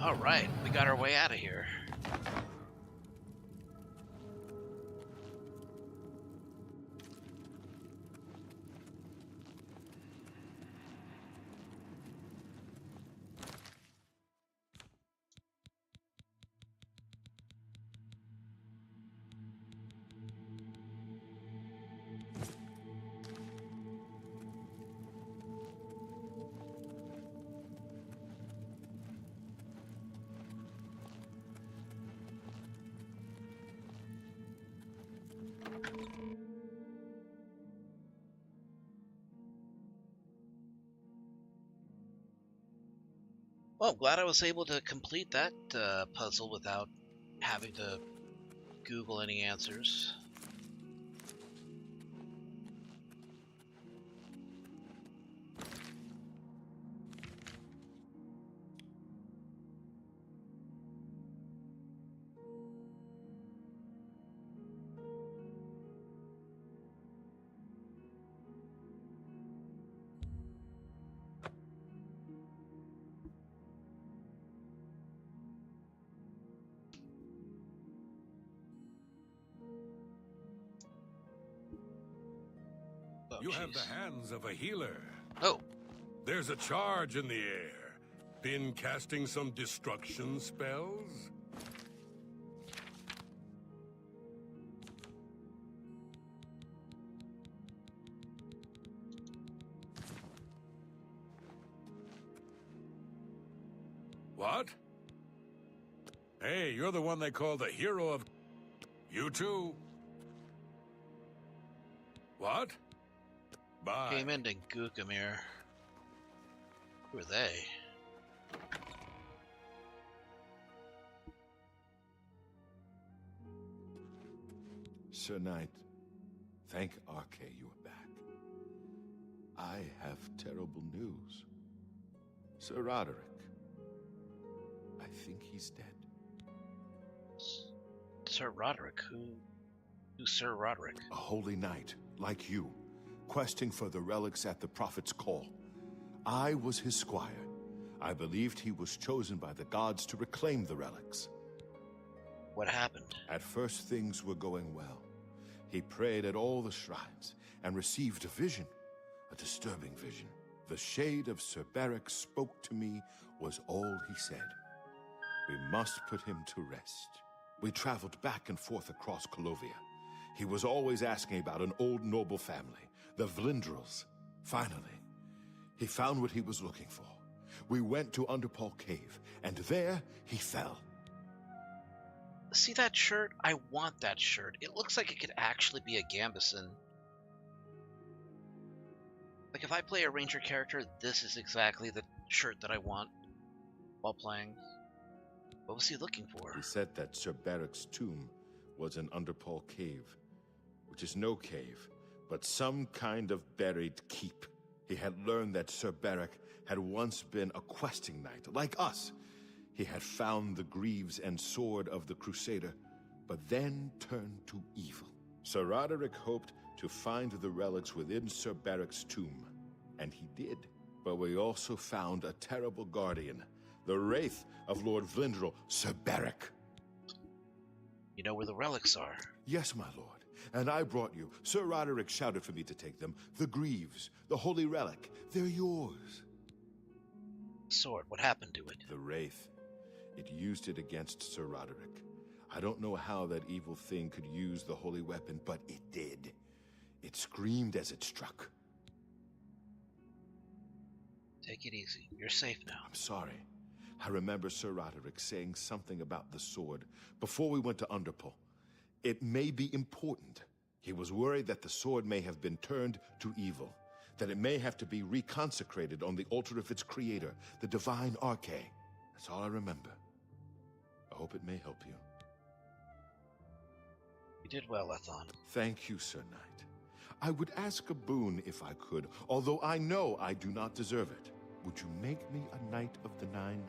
Alright, we got our way out of here. Well, glad I was able to complete that puzzle without having to Google any answers. You have the hands of a healer. Oh. There's a charge in the air. Been casting some destruction spells? What? Hey, you're the one they call the hero of... You too? What? Bye. Came into Gookamir. Who are they? Sir Knight, thank Arke you are back. I have terrible news. Sir Roderick, I think he's dead. Sir Roderick? Who's Sir Roderick? A holy knight, like you, questing for the relics at the Prophet's call. I was his squire. I believed he was chosen by the gods to reclaim the relics. What happened? At first, things were going well. He prayed at all the shrines and received a vision, a disturbing vision. The shade of Sir Beric spoke to me was all he said. We must put him to rest. We traveled back and forth across Colovia. He was always asking about an old noble family, the Vlindrels. Finally, he found what he was looking for. We went to Underpaw Cave, and there he fell. See that shirt? I want that shirt. It looks like it could actually be a Gambison. Like, if I play a ranger character, this is exactly the shirt that I want while playing. What was he looking for? He said that Sir Beric's tomb was in Underpaw Cave, which is no cave, but some kind of buried keep. He had learned that Sir Beric had once been a questing knight, like us. He had found the greaves and sword of the Crusader, but then turned to evil. Sir Roderick hoped to find the relics within Sir Beric's tomb, and he did. But we also found a terrible guardian, the wraith of Lord Vlindrel, Sir Beric. You know where the relics are? Yes, my lord, and I brought you. Sir Roderick shouted for me to take them. The greaves, the holy relic, they're yours. Sword, what happened to it? The wraith. It used it against Sir Roderick. I don't know how that evil thing could use the holy weapon, but it did. It screamed as it struck. Take it easy. You're safe now. I'm sorry. I remember Sir Roderick saying something about the sword before we went to Underpaw. It may be important. He was worried that the sword may have been turned to evil, that it may have to be reconsecrated on the altar of its creator, the divine Arke. That's all I remember. I hope it may help you. You did well, Ethon. Thank you, Sir Knight. I would ask a boon if I could, although I know I do not deserve it. Would you make me a Knight of the Nine?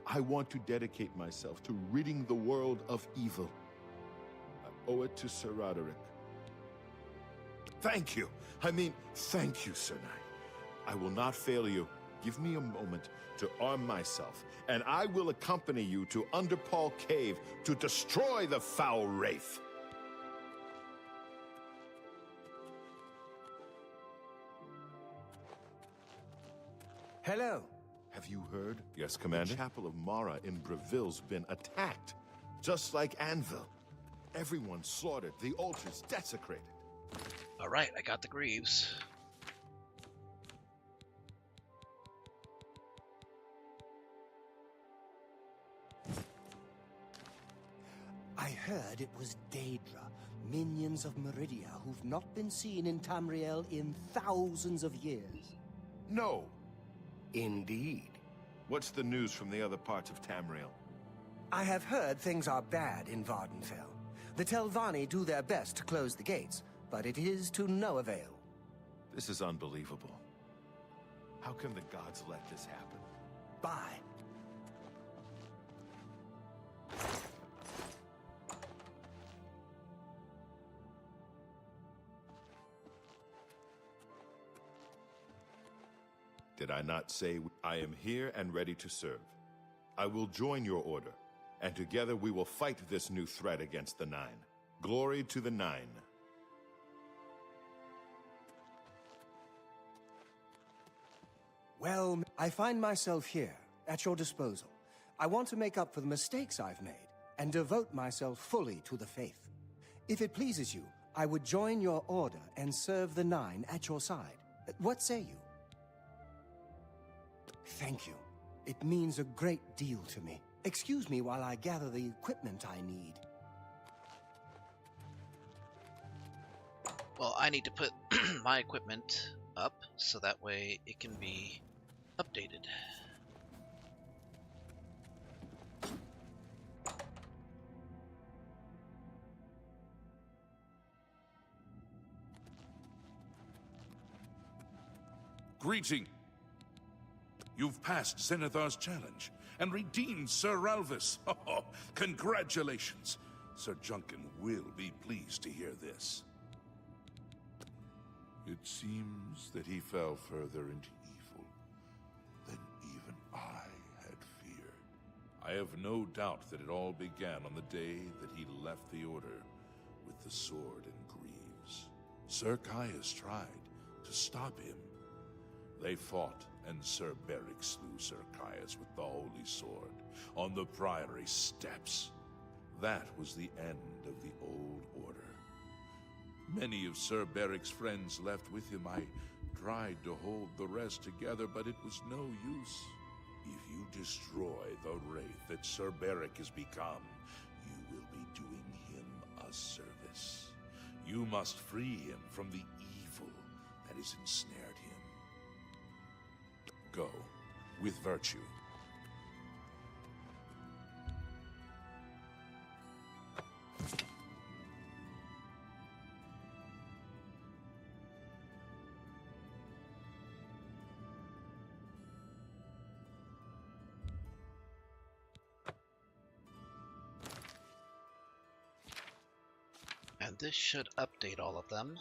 I want to dedicate myself to ridding the world of evil. I owe it to Sir Roderick. Thank you. I mean, thank you, Sir Knight. I will not fail you. Give me a moment to arm myself, and I will accompany you to Underpaw Cave to destroy the foul wraith. Hello. Have you heard? Yes, Commander. The Chapel of Mara in Breville's been attacked, just like Anvil. Everyone slaughtered, the altars desecrated. All right, I got the Greaves. I heard it was Daedra, minions of Meridia, who've not been seen in Tamriel in thousands of years. No. Indeed. What's the news from the other parts of Tamriel? I have heard things are bad in Vardenfell. The Telvanni do their best to close the gates, but it is to no avail. This is unbelievable. How can the gods let this happen? Bye. Did I not say I am here and ready to serve? I will join your order, and together we will fight this new threat against the Nine. Glory to the Nine. Well, I find myself here, at your disposal. I want to make up for the mistakes I've made, and devote myself fully to the faith. If it pleases you, I would join your order and serve the Nine at your side. What say you? Thank you. It means a great deal to me. Excuse me while I gather the equipment I need. Well, I need to put my equipment up so that way it can be updated. Greeting! You've passed Zenithar's challenge and redeemed Sir Ralvis. Oh, congratulations! Sir Junkin will be pleased to hear this. It seems that he fell further into evil than even I had feared. I have no doubt that it all began on the day that he left the Order with the sword and greaves. Sir Caius tried to stop him. They fought, and Sir Beric slew Sir Caius with the Holy Sword on the Priory steps. That was the end of the Old Order. Many of Sir Beric's friends left with him. I tried to hold the rest together, but it was no use. If you destroy the wraith that Sir Beric has become, you will be doing him a service. You must free him from the evil that has ensnared him. Go, with virtue. And this should update all of them.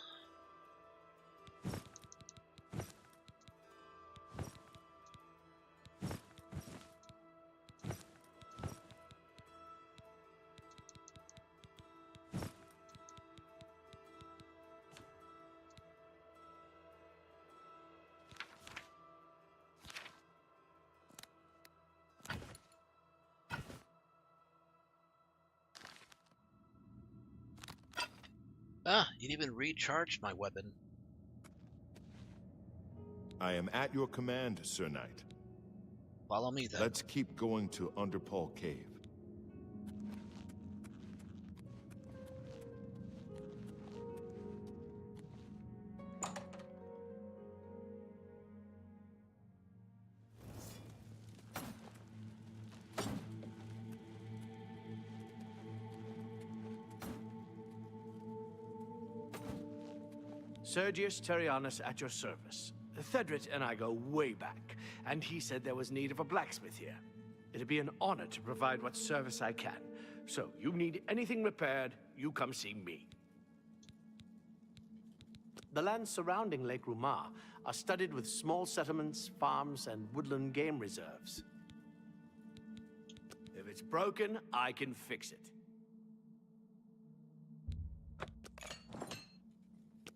Ah, it even recharged my weapon. I am at your command, Sir Knight. Follow me then. Let's keep going to Underpaw Cave. Sergius Terrianus at your service. Thedrit and I go way back, and he said there was need of a blacksmith here. It'd be an honor to provide what service I can. So, you need anything repaired, you come see me. The lands surrounding Lake Rumar are studded with small settlements, farms, and woodland game reserves. If it's broken, I can fix it.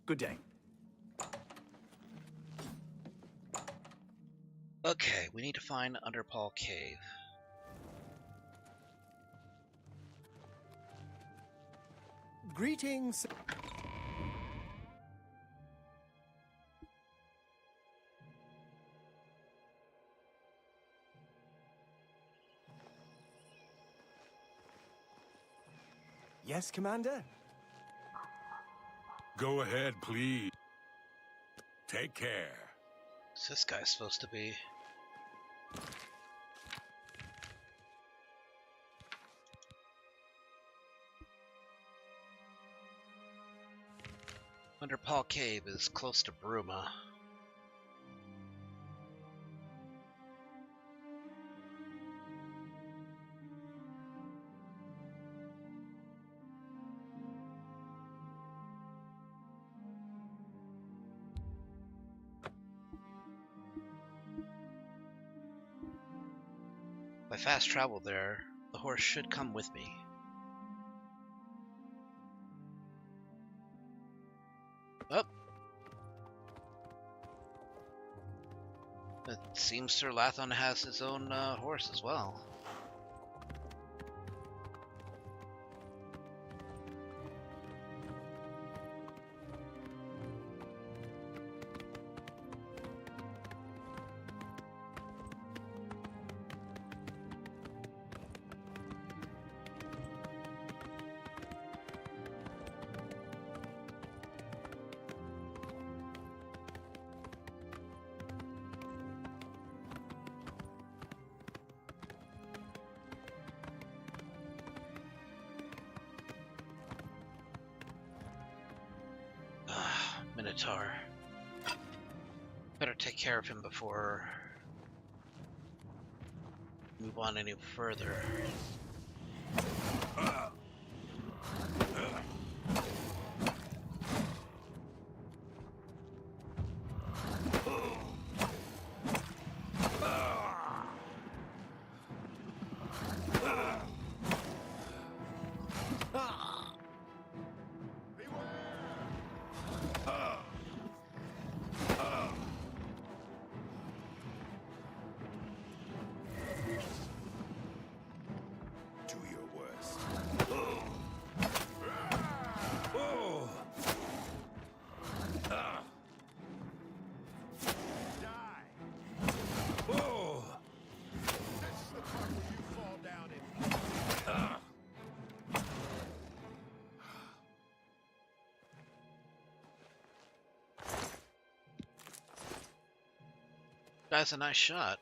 Good day. Okay, we need to find Underpaw Cave. Greetings. Yes, Commander? Go ahead, please. Take care. What's this guy supposed to be? Underpaw Cave is close to Bruma. If I fast travel there, the horse should come with me. Oh. It seems Sir Lathon has his own horse as well. Minotaur. Better take care of him before move on any further. That's a nice shot.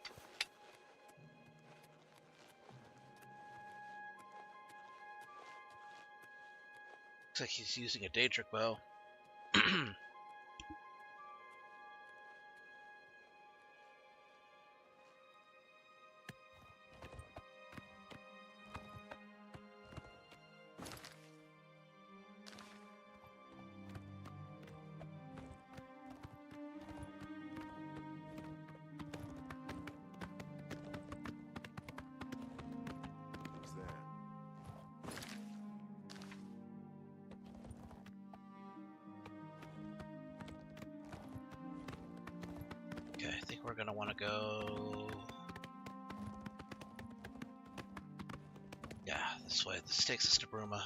Looks like he's using a Daedric bow. Okay, I think we're gonna want to go. Yeah, this way. This takes us to Bruma.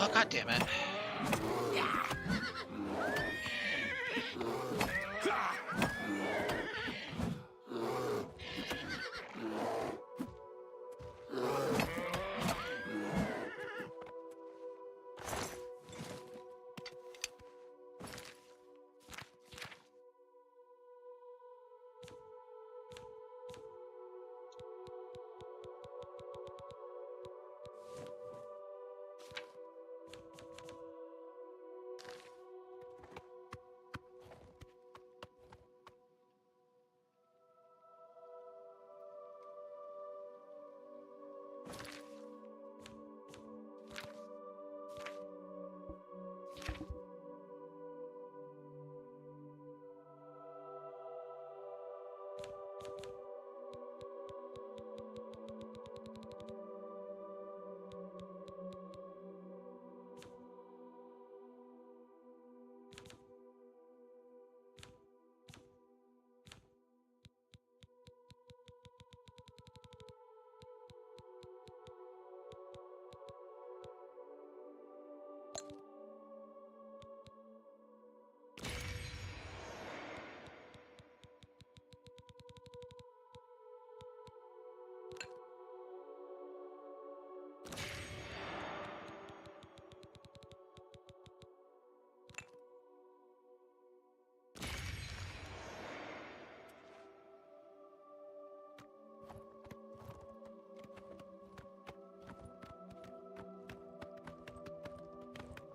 Oh, God damn it.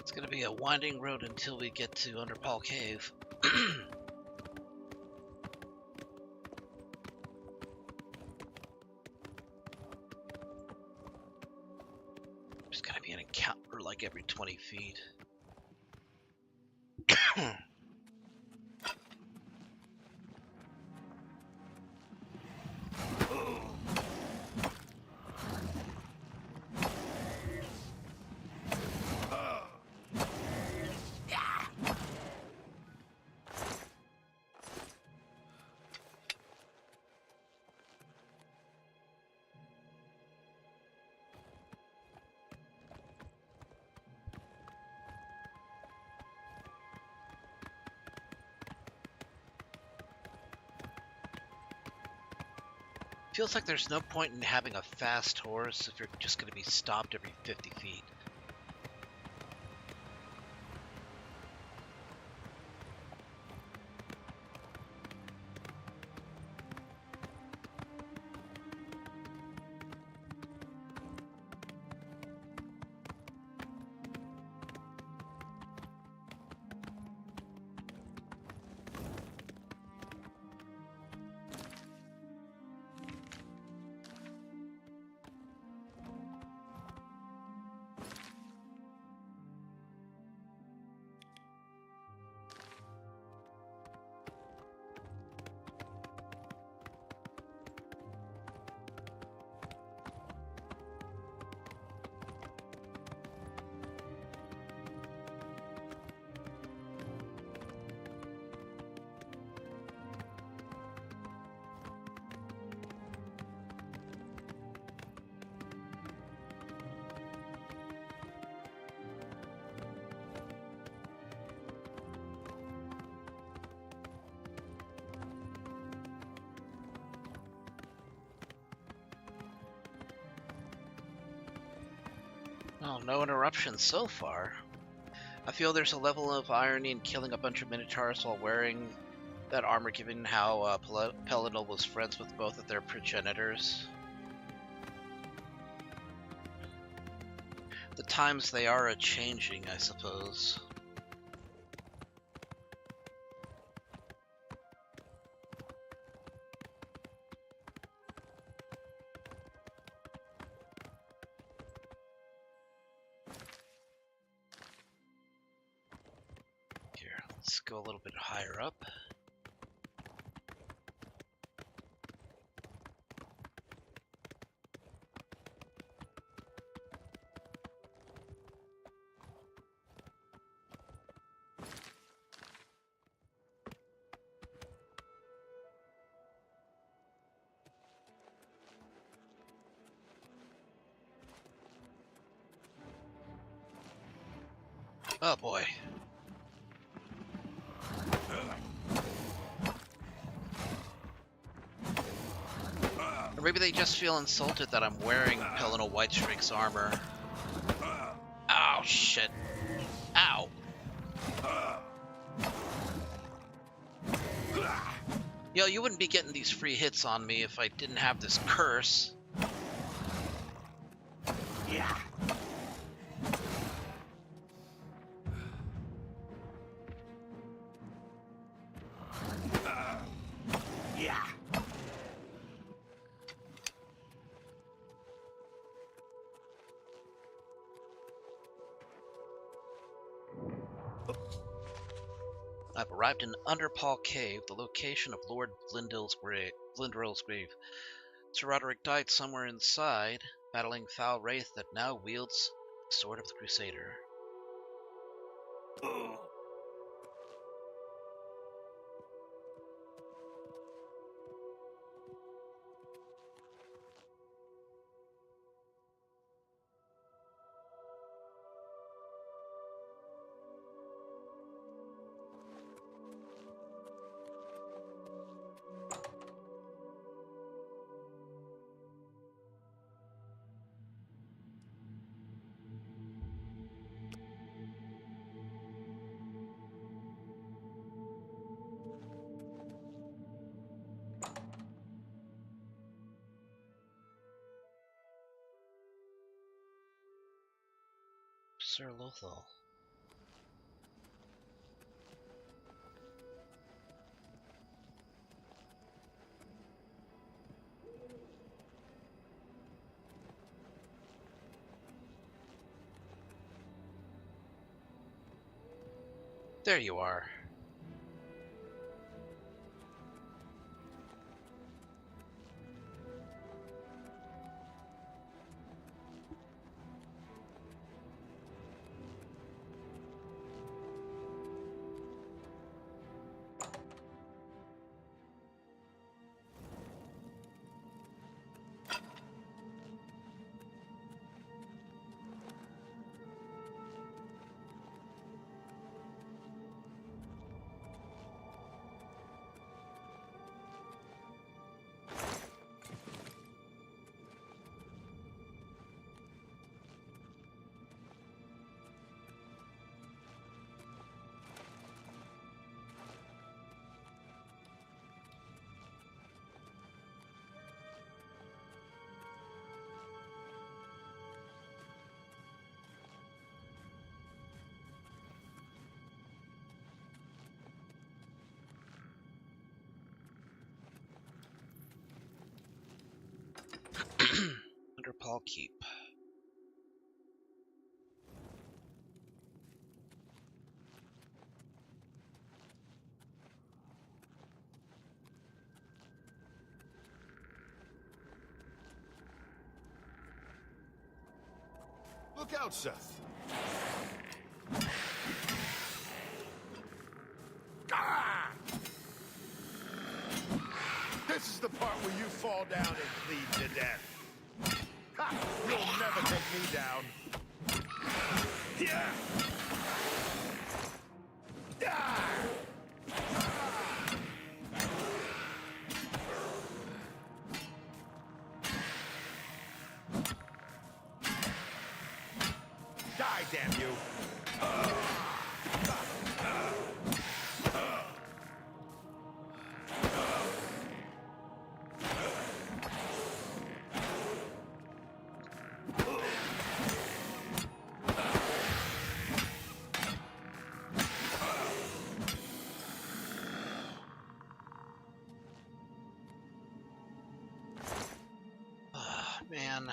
It's gonna be a winding road until we get to Underpaw Cave. There's gotta be an encounter like every 20 feet. Feels like there's no point in having a fast horse if you're just going to be stopped every 50 feet. Oh, no interruptions so far. I feel there's a level of irony in killing a bunch of Minotaurs while wearing that armor, given how Pelennor was friends with both of their progenitors. The times they are a-changing, I suppose. Here, let's go a little bit higher up. Oh boy. Or maybe they just feel insulted that I'm wearing Pelennor Whitestrake's armor. Oh shit. Ow. Yo, you wouldn't be getting these free hits on me if I didn't have this curse. Yeah. Yeah. I've arrived in Underpaw Cave, the location of Lord Glyndril's grave. Sir Roderick died somewhere inside, battling foul wraith that now wields the sword of the Crusader. Sir Lothal. There you are. Underpaw Keep. Look out, Seth. Ah! This is the part where you fall down and bleed to death. Ha! You'll never take me down. Yeah! Ah! Die, damn you! Man.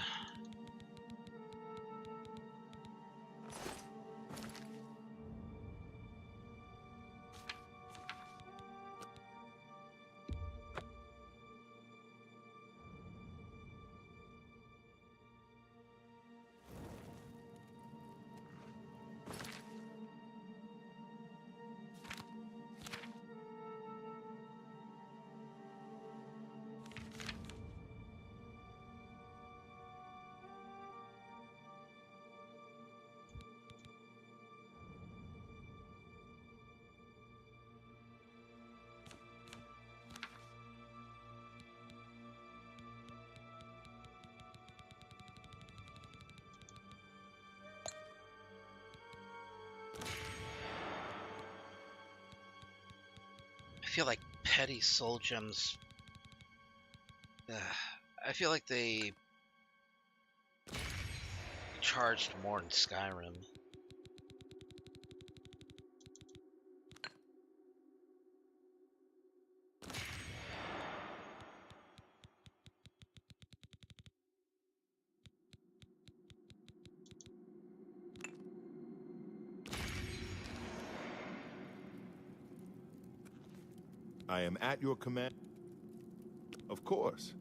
I feel like petty soul gems. I feel like they charged more in Skyrim. I am at your command. Of course.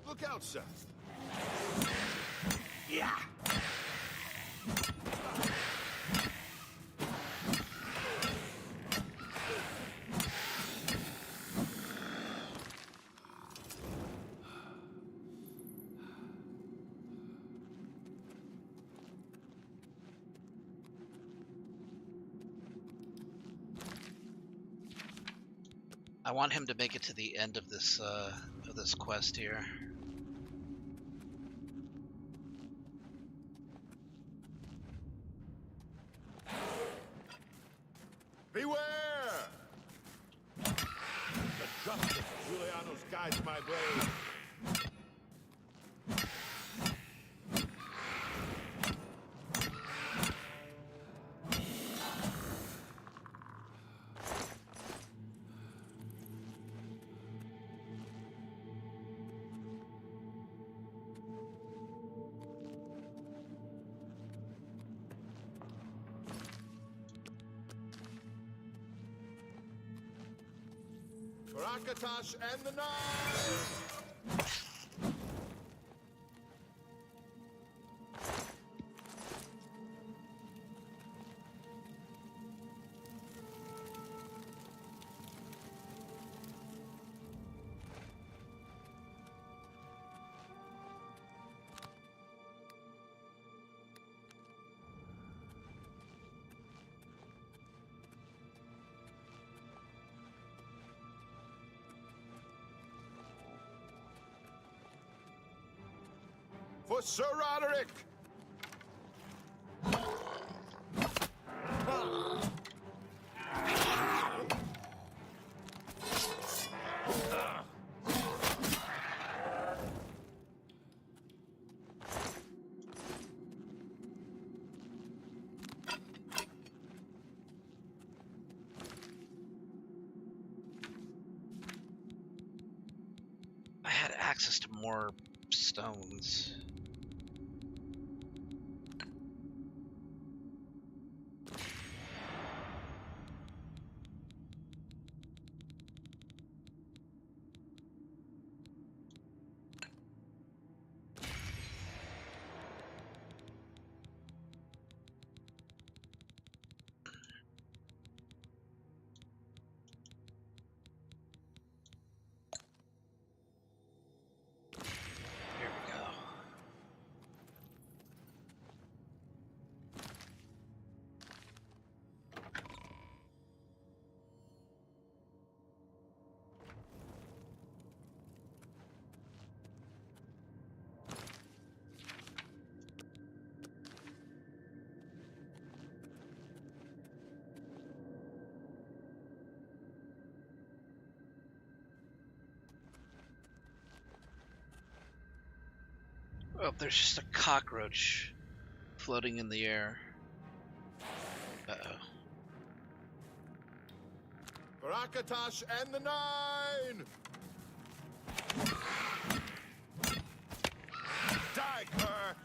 Look out, Seth. Yeah. I want him to make it to the end of this quest here. Beware! The justice of Julianos guides my blade. Rakatash and the Nine! For Sir Roderick! I had access to more stones. Here we go. Oh, there's just a cockroach floating in the air. Uh-oh. Rakatash and the Nine! Die, cur!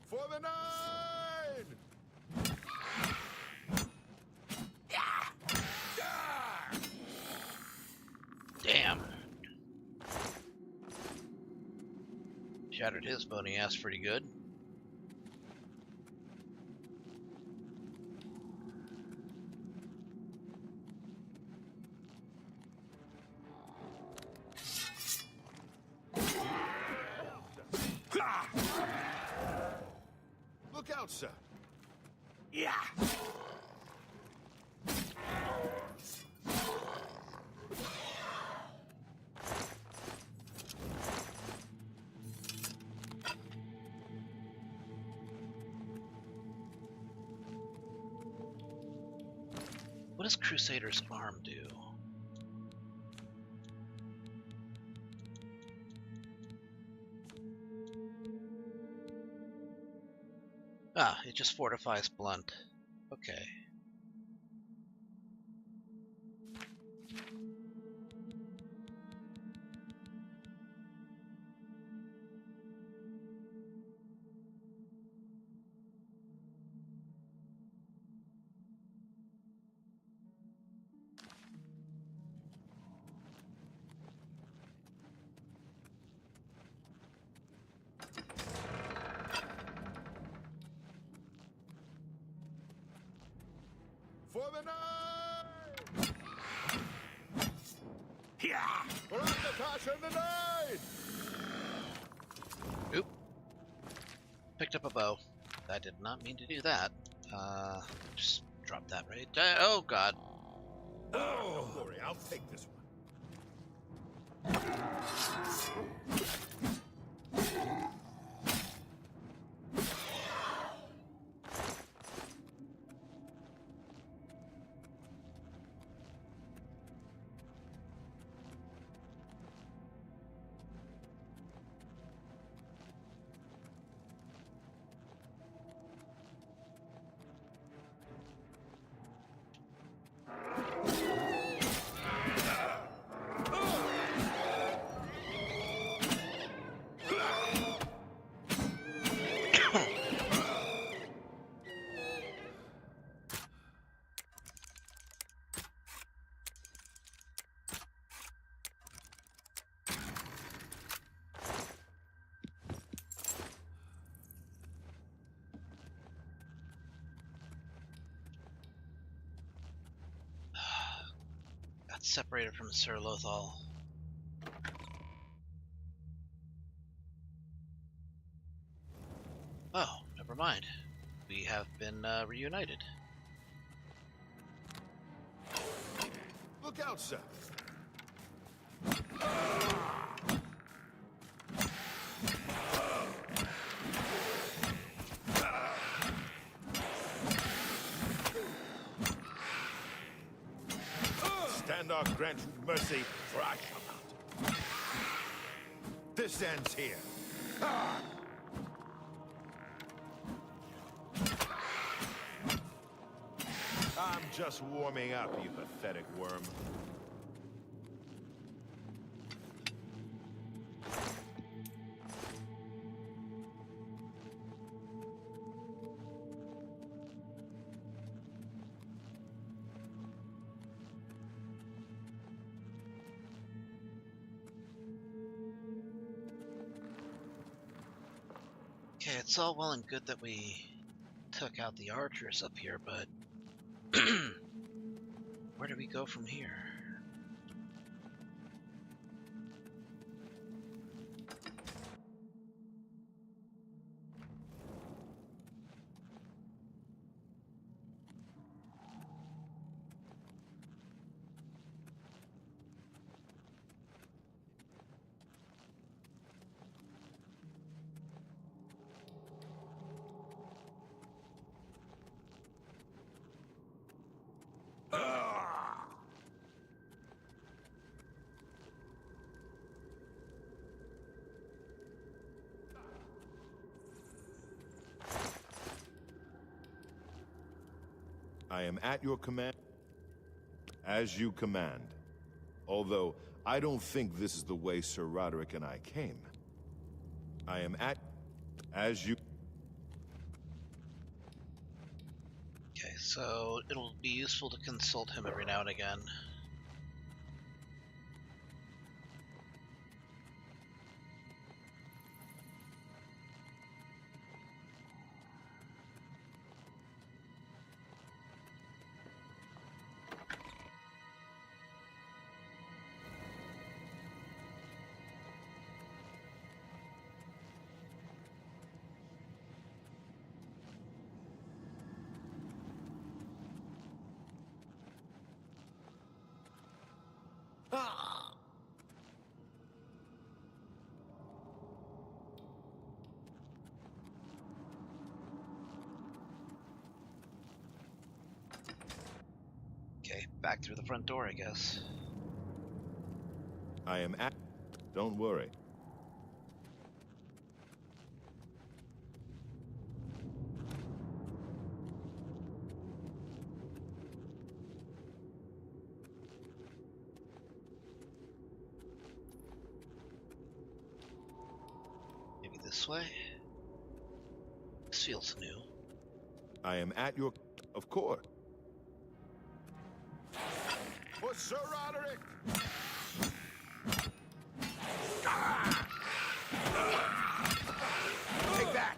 For the Nine! Damn. Shattered his bony ass pretty good. Look out, sir! Yeah! What does Crusader's arm do? Ah, it just fortifies blunt. Okay. For the night! Yeah! For Natasha and the night! Oop. Picked up a bow. I did not mean to do that. Just drop that right there. Oh, God. Oh, don't worry, I'll take this one. Got separated from Sir Lothal. Oh, never mind. We have been reunited. Look out, sir. Standoff grant you mercy, for I shall not. This ends here. I'm just warming up, you pathetic worm. Okay, it's all well and good that we took out the archers up here, but where do we go from here? I am at your command, as you command. Although, I don't think this is the way Sir Roderick and I came. I am at, as you... Okay, so it'll be useful to consult him every now and again. Okay, back through the front door, I guess. I am at... Don't worry. Maybe this way? This feels new. I am at your... Of course. For Sir Roderick! Take that!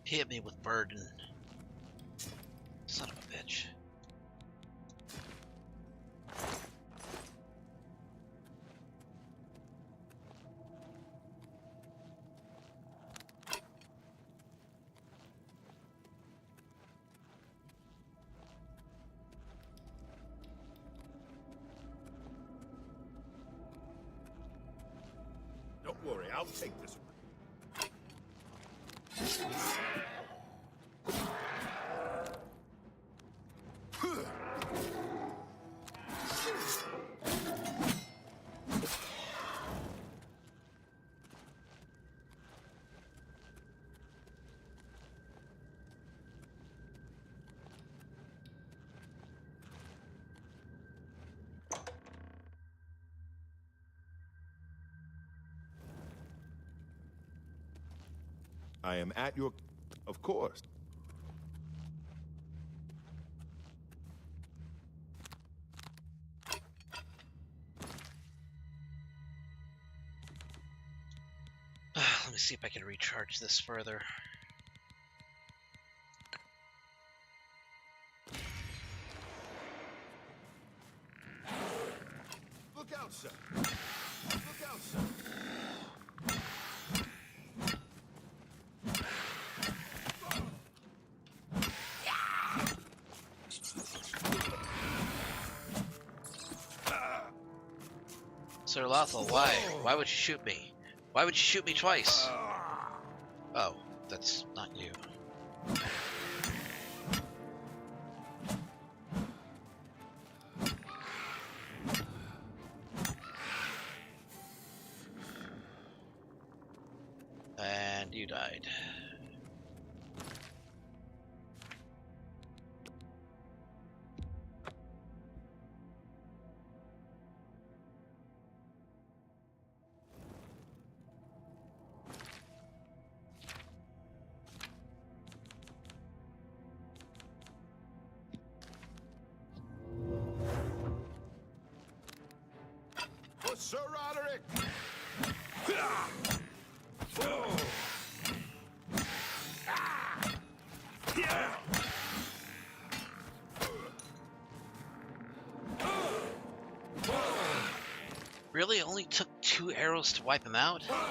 Hit me with burden. Son of a bitch. Don't worry, I'll take this one. I am at your... Of course. Let me see if I can recharge this further. Look out, sir. Look out, sir. Sir Lothal, why? Why would you shoot me? Why would you shoot me twice? Oh, that's not you. And you died. For Sir Roderick! Really? It only took 2 arrows to wipe him out? I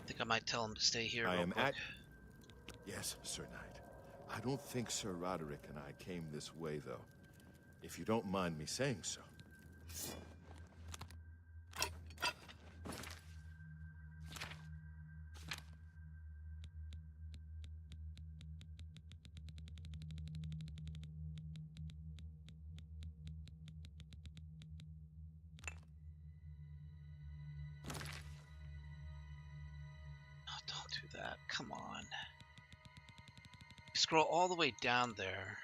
think I might tell him to stay here. I real am quick. at... Yes, Sir Knight. I don't think Sir Roderick and I came this way, though. If you don't mind me saying so. Oh, don't do that. Come on. Scroll all the way down there.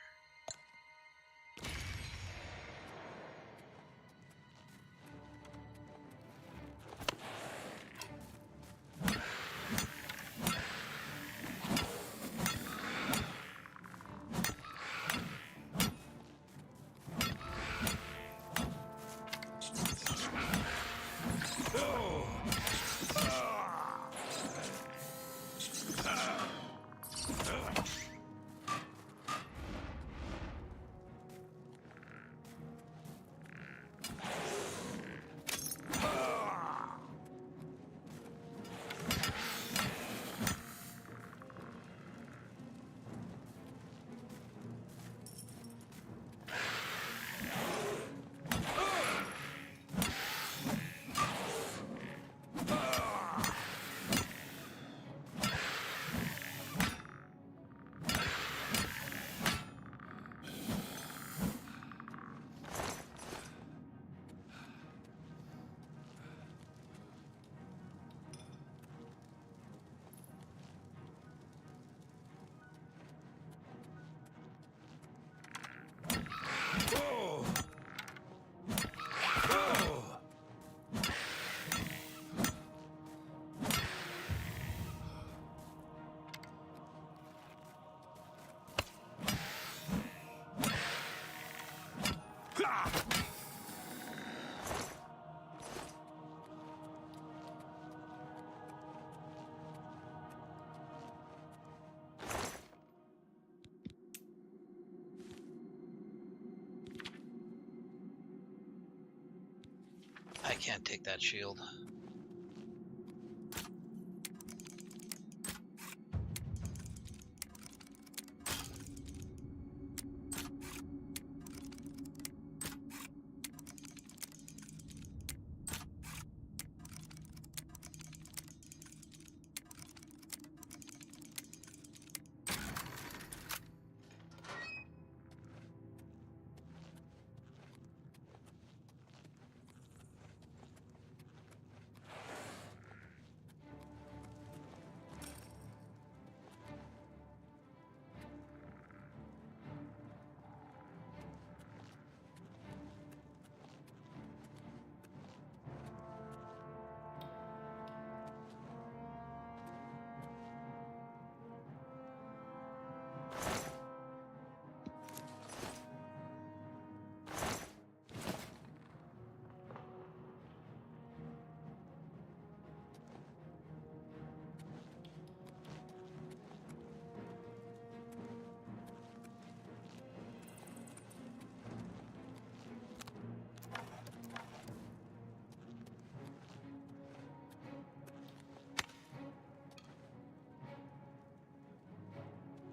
can't take that shield.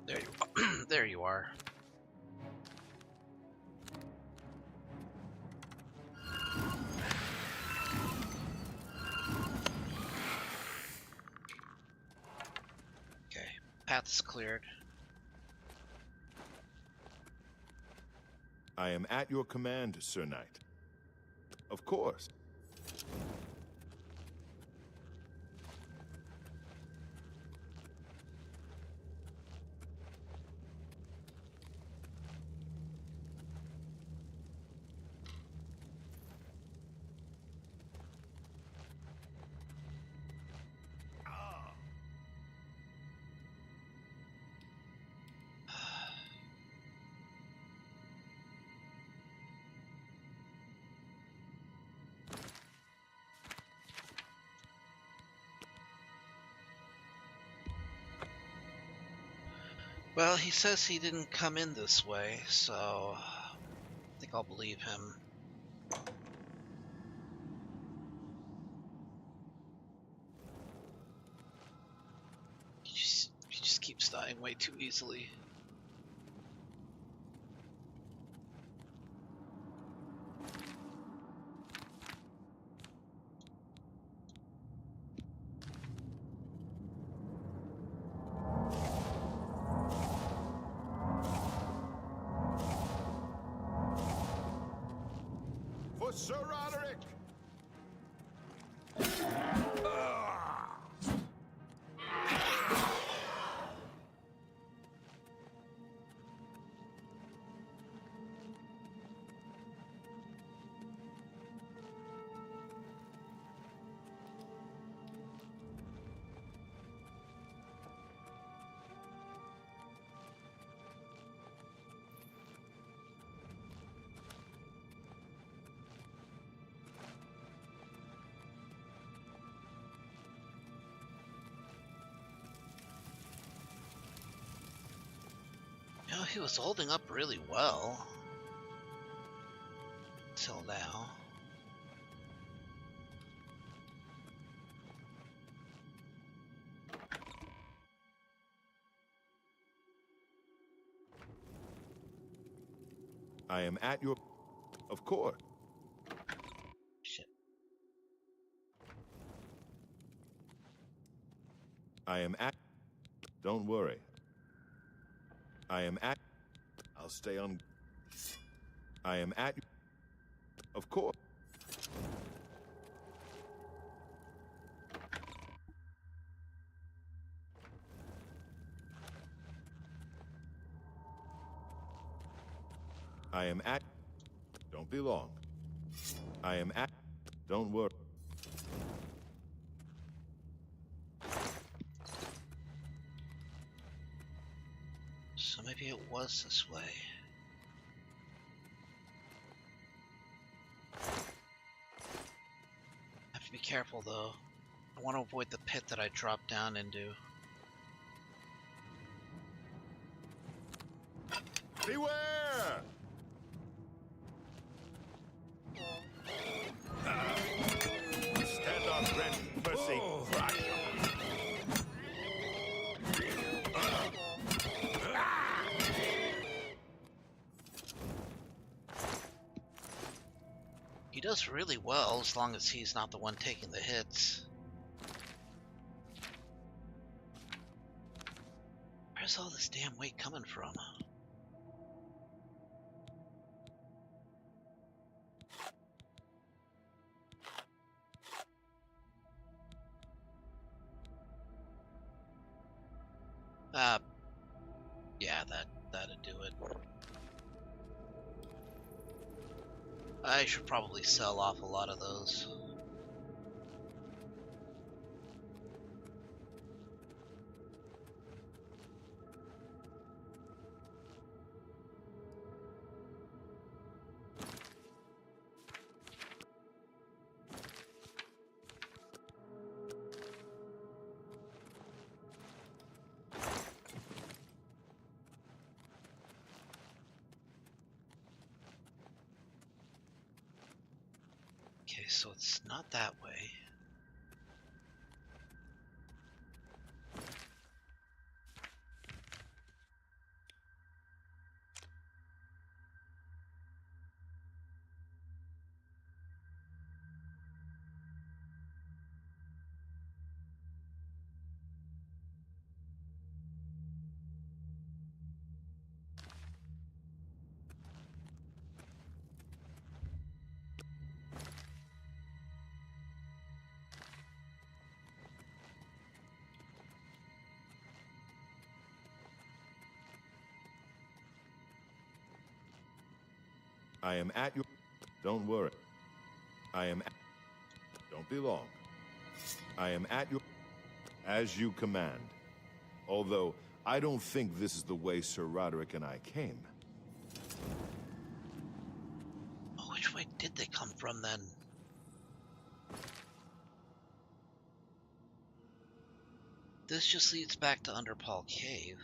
There you there you are. Okay, path's cleared. I am at your command, Sir Knight. Of course. Well, he says he didn't come in this way, so I think I'll believe him. He just keeps dying way too easily. For Sir Roderick! You know, he was holding up really well. Till now. I am at your... Of course. Shit. I am at... Don't worry. I am at... I'll stay on... I am at... Of course. I am at... Don't be long. I am at... Don't worry. So maybe it was this way. Have to be careful though. I want to avoid the pit that I dropped down into. Beware! does really well as long as he's not the one taking the hits. Where's all this damn weight coming from? Yeah, that'd do it. I should probably sell off a lot of those. Okay, so it's not that way. I am at your... Don't worry. I am at... Don't be long. I am at your... As you command. Although, I don't think this is the way Sir Roderick and I came. Oh, which way did they come from then? This just leads back to Underpaw Cave.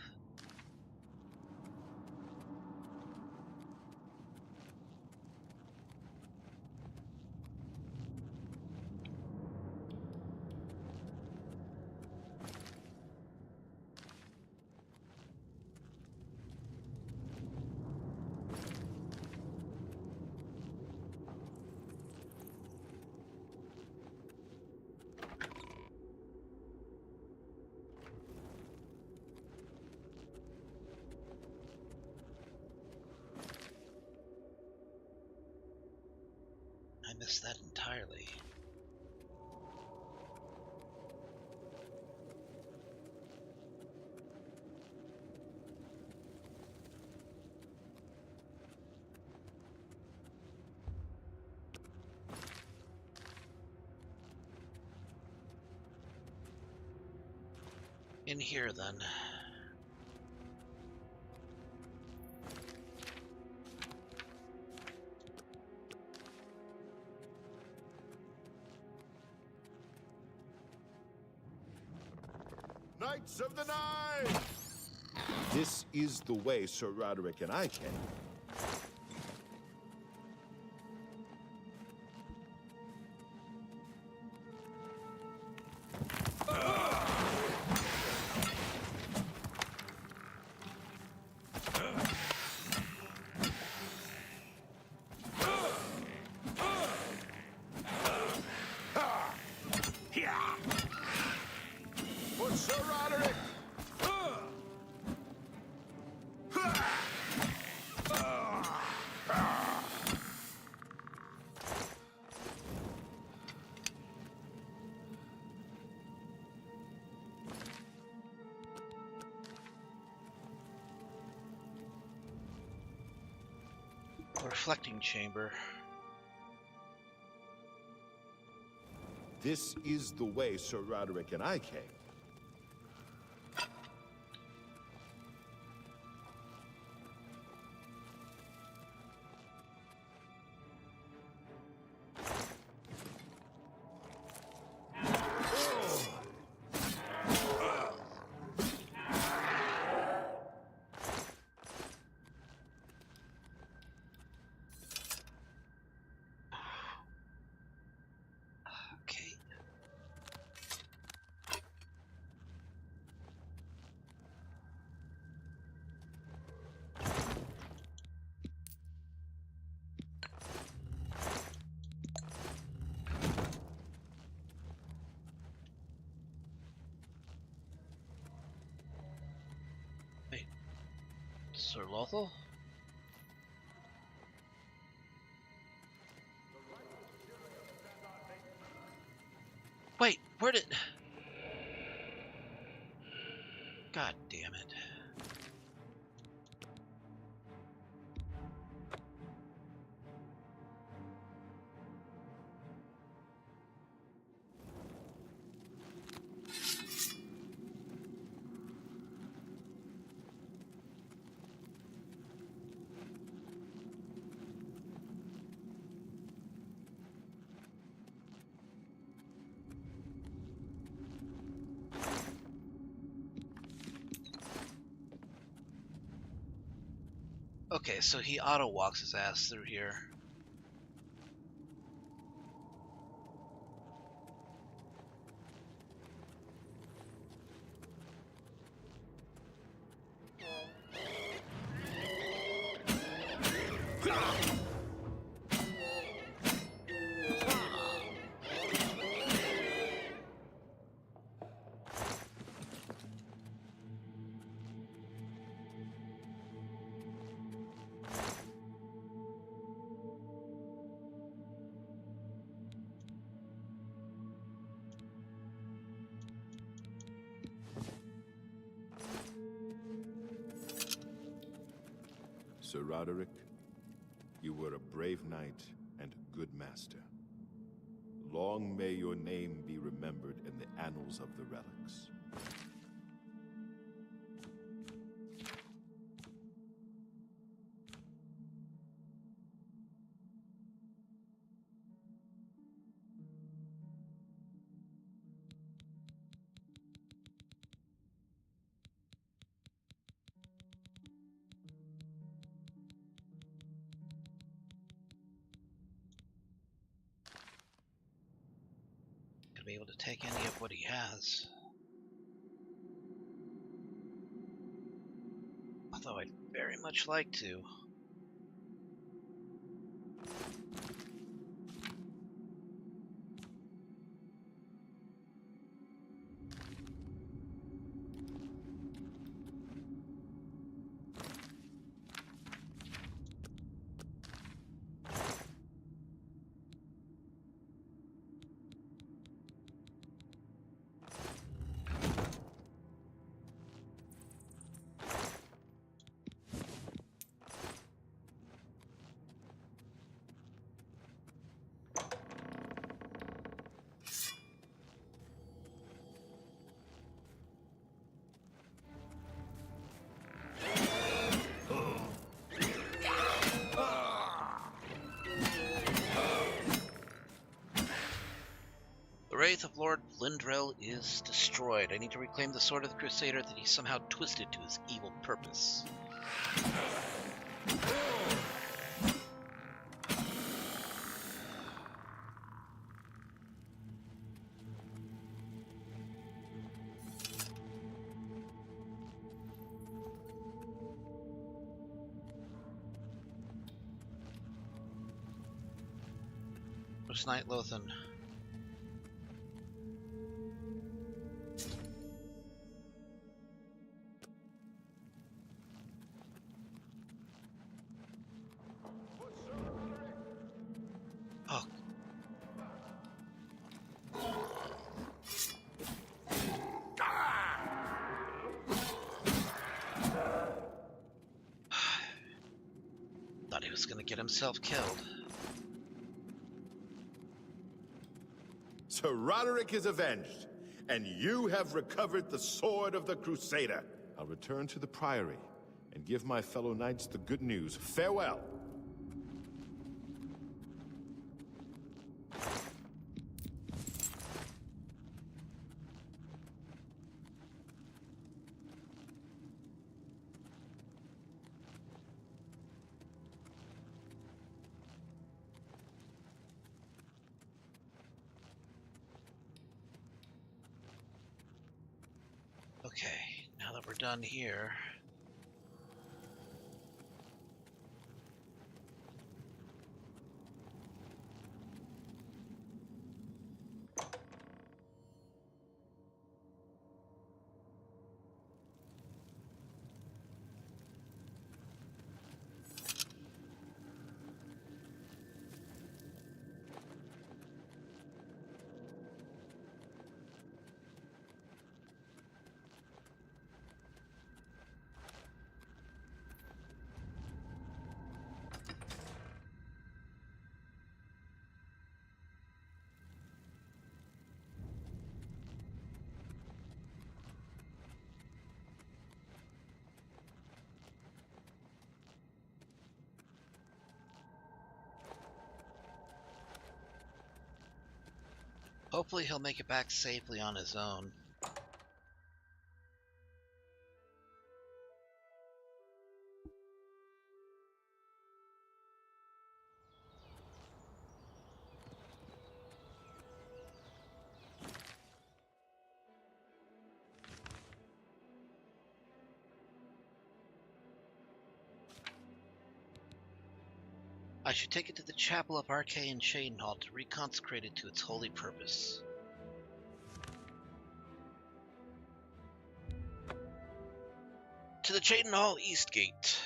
I missed that entirely. In here, then. Knights of the Nine! This is the way Sir Roderick and I came. For Sir Roderick! A reflecting chamber. This is the way Sir Roderick and I came. Sir Lothal? Wait, where did... God damn it. Okay, so he auto-walks his ass through here. Sir Roderick, you were a brave knight and a good master. Long may your name be remembered in the annals of the relics. To be able to take any of what he has. Although I'd very much like to. The Wraith of Lord Lindrel is destroyed. I need to reclaim the Sword of the Crusader that he somehow twisted to his evil purpose. Where's Knight Lothan? Oh. Thought he was gonna get himself killed. Sir Roderick is avenged, and you have recovered the Sword of the Crusader. I'll return to the Priory and give my fellow knights the good news. Farewell! Okay, now that we're done here... Hopefully he'll make it back safely on his own. I should take it to the Chapel of Arcane Shadenhall to reconsecrate it to its holy purpose. To the Shadenhall East Gate.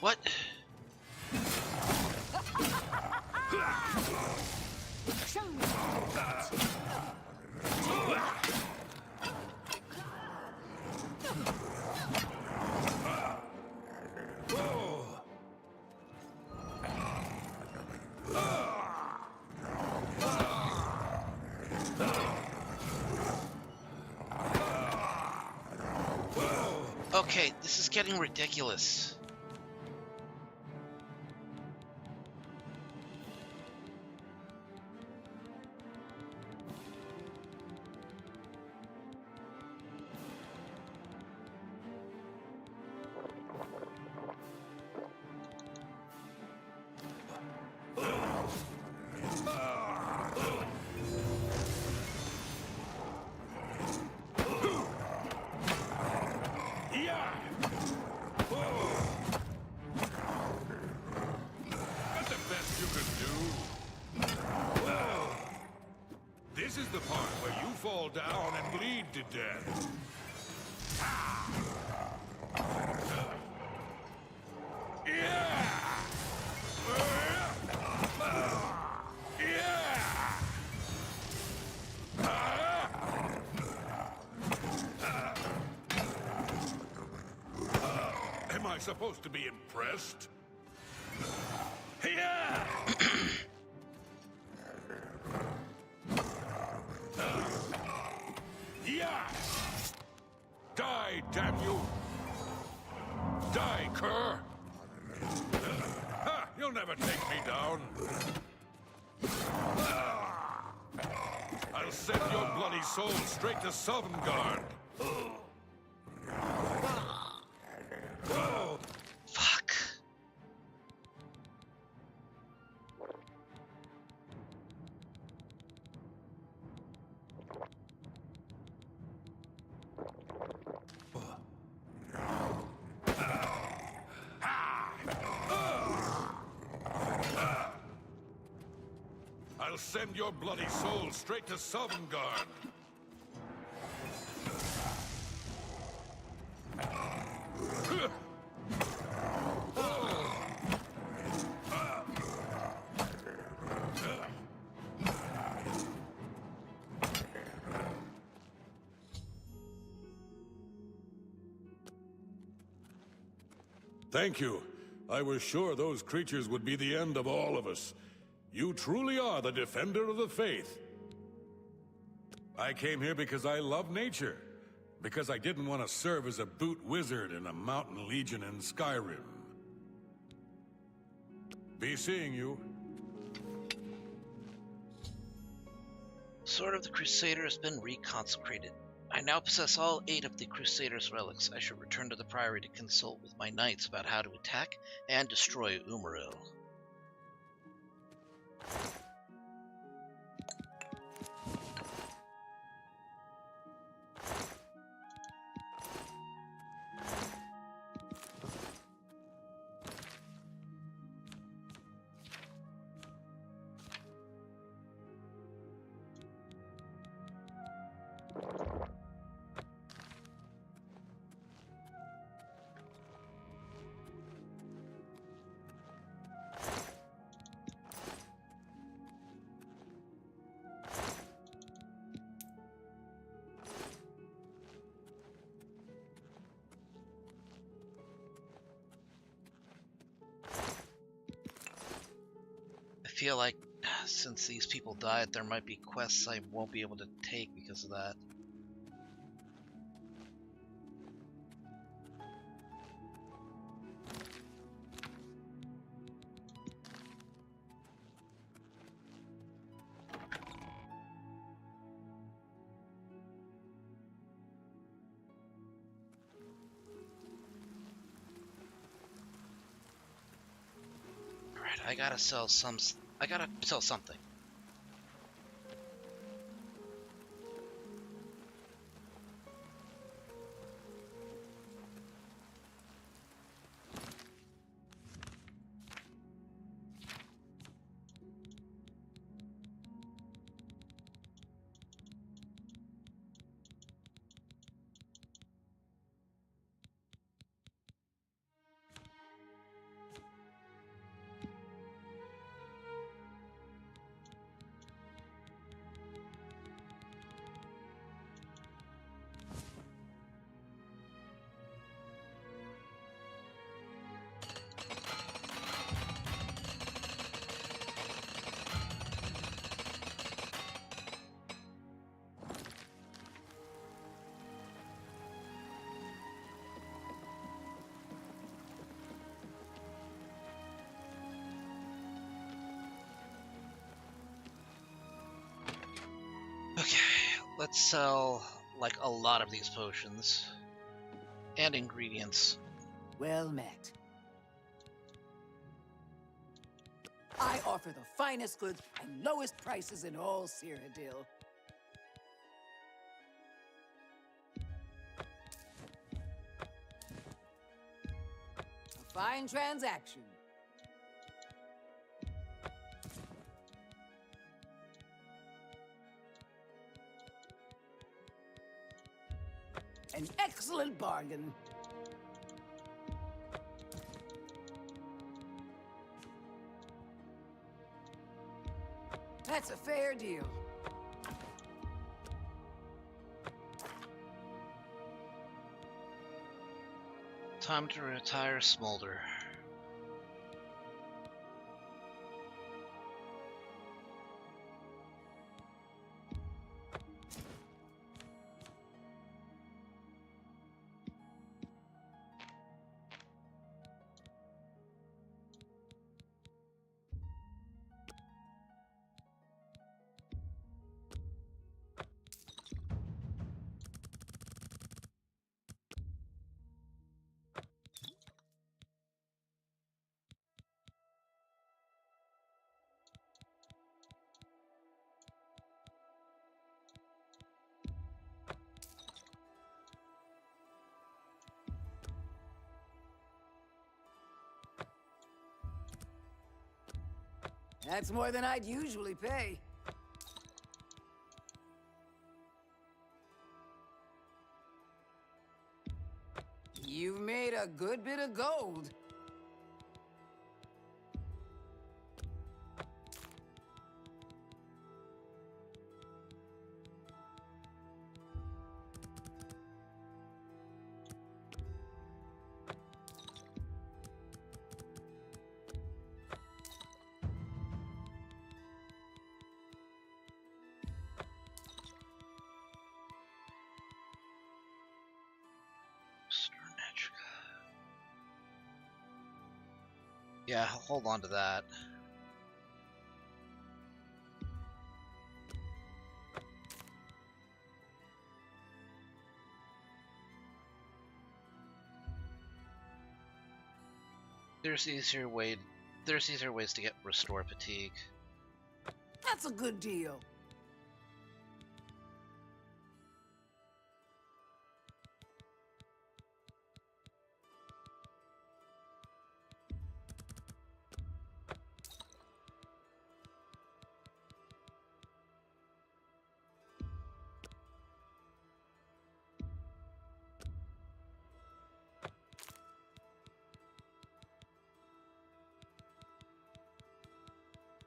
What? Okay, this is getting ridiculous. This is the part where you fall down and bleed to death. Am I supposed to be impressed? Die, damn you! Die, cur! Ha! You'll never take me down! I'll send your bloody soul straight to Sovngarde! Fuck. I'll send your bloody soul straight to Sovngarde. Thank you. I was sure those creatures would be the end of all of us. You truly are the defender of the faith. I came here because I love nature. Because I didn't want to serve as a boot wizard in a mountain legion in Skyrim. Be seeing you. Sword of the Crusader has been reconsecrated. I now possess all 8 of the Crusader's relics. I should return to the Priory to consult with my knights about how to attack and destroy Umaril. feel like since these people died, there might be quests I won't be able to take because of that. Alright, I gotta sell something. Okay, let's sell like a lot of these potions and ingredients. Well met. I offer the finest goods and lowest prices in all Cyrodiil. A fine transaction. An excellent bargain. That's a fair deal. Time to retire Smolder. That's more than I'd usually pay. You've made a good bit of gold. Yeah, hold on to that. There's easier ways to get restore fatigue. That's a good deal.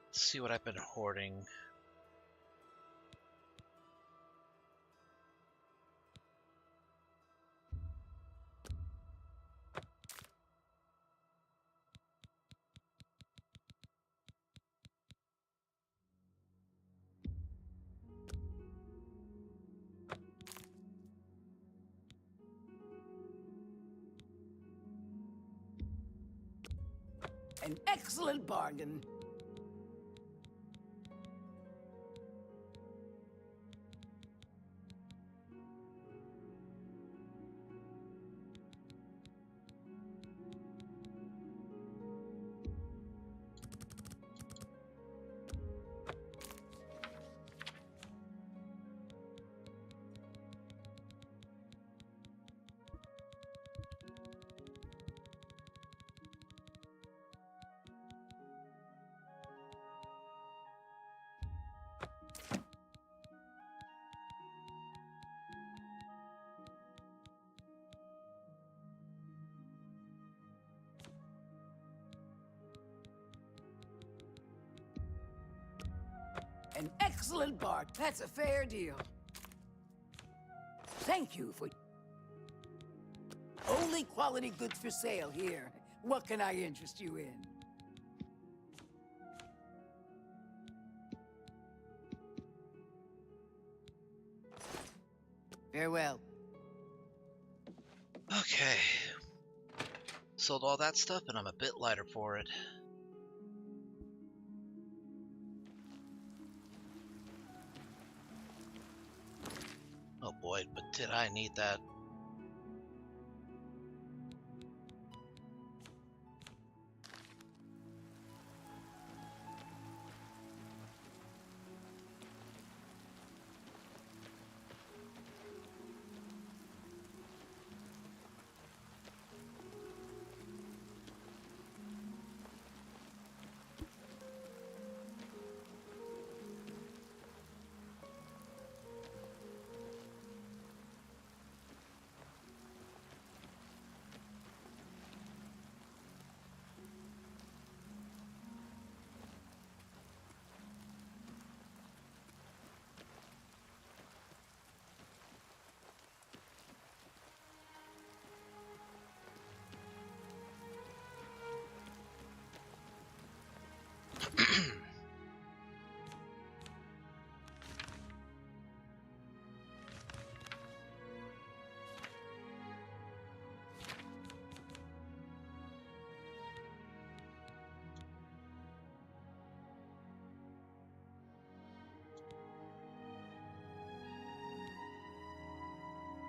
Let's see what I've been hoarding. An excellent bargain. An excellent bargain. That's a fair deal. Thank you for... Only quality goods for sale here. What can I interest you in? Farewell. Okay. Sold all that stuff, and I'm a bit lighter for it. Oh boy, but did I need that.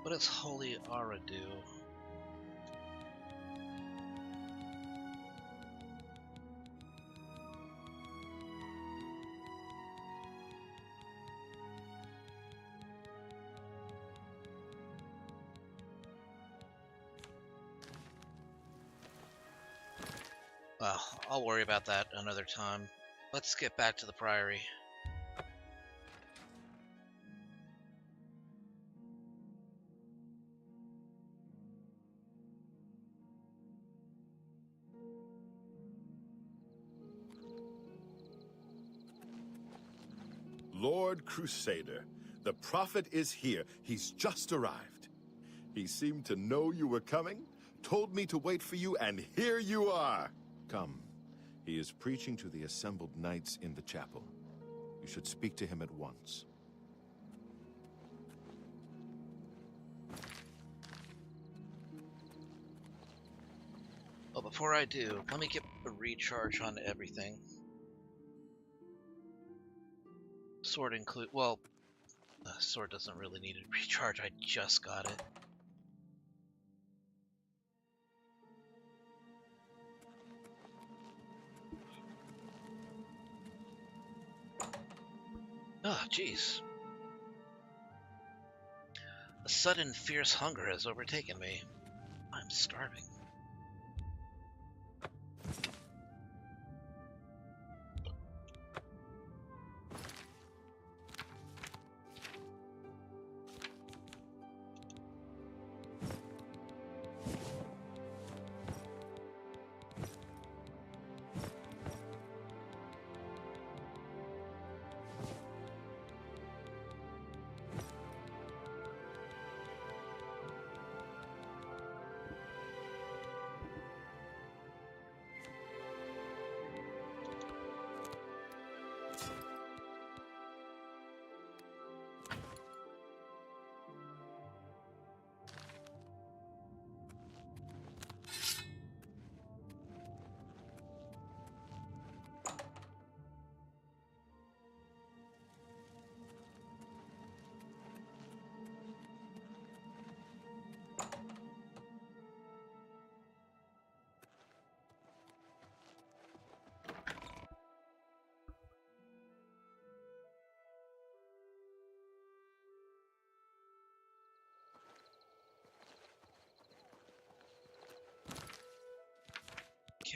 What does Holy Aura do? Well, I'll worry about that another time. Let's get back to the Priory. Lord Crusader, the Prophet is here. He's just arrived. He seemed to know you were coming, told me to wait for you, and here you are. Come. He is preaching to the assembled knights in the chapel. You should speak to him at once. Well, before I do, let me get a recharge on everything. Sword include... Well, the sword doesn't really need a recharge. I just got it. Ah, jeez. A sudden fierce hunger has overtaken me. I'm starving.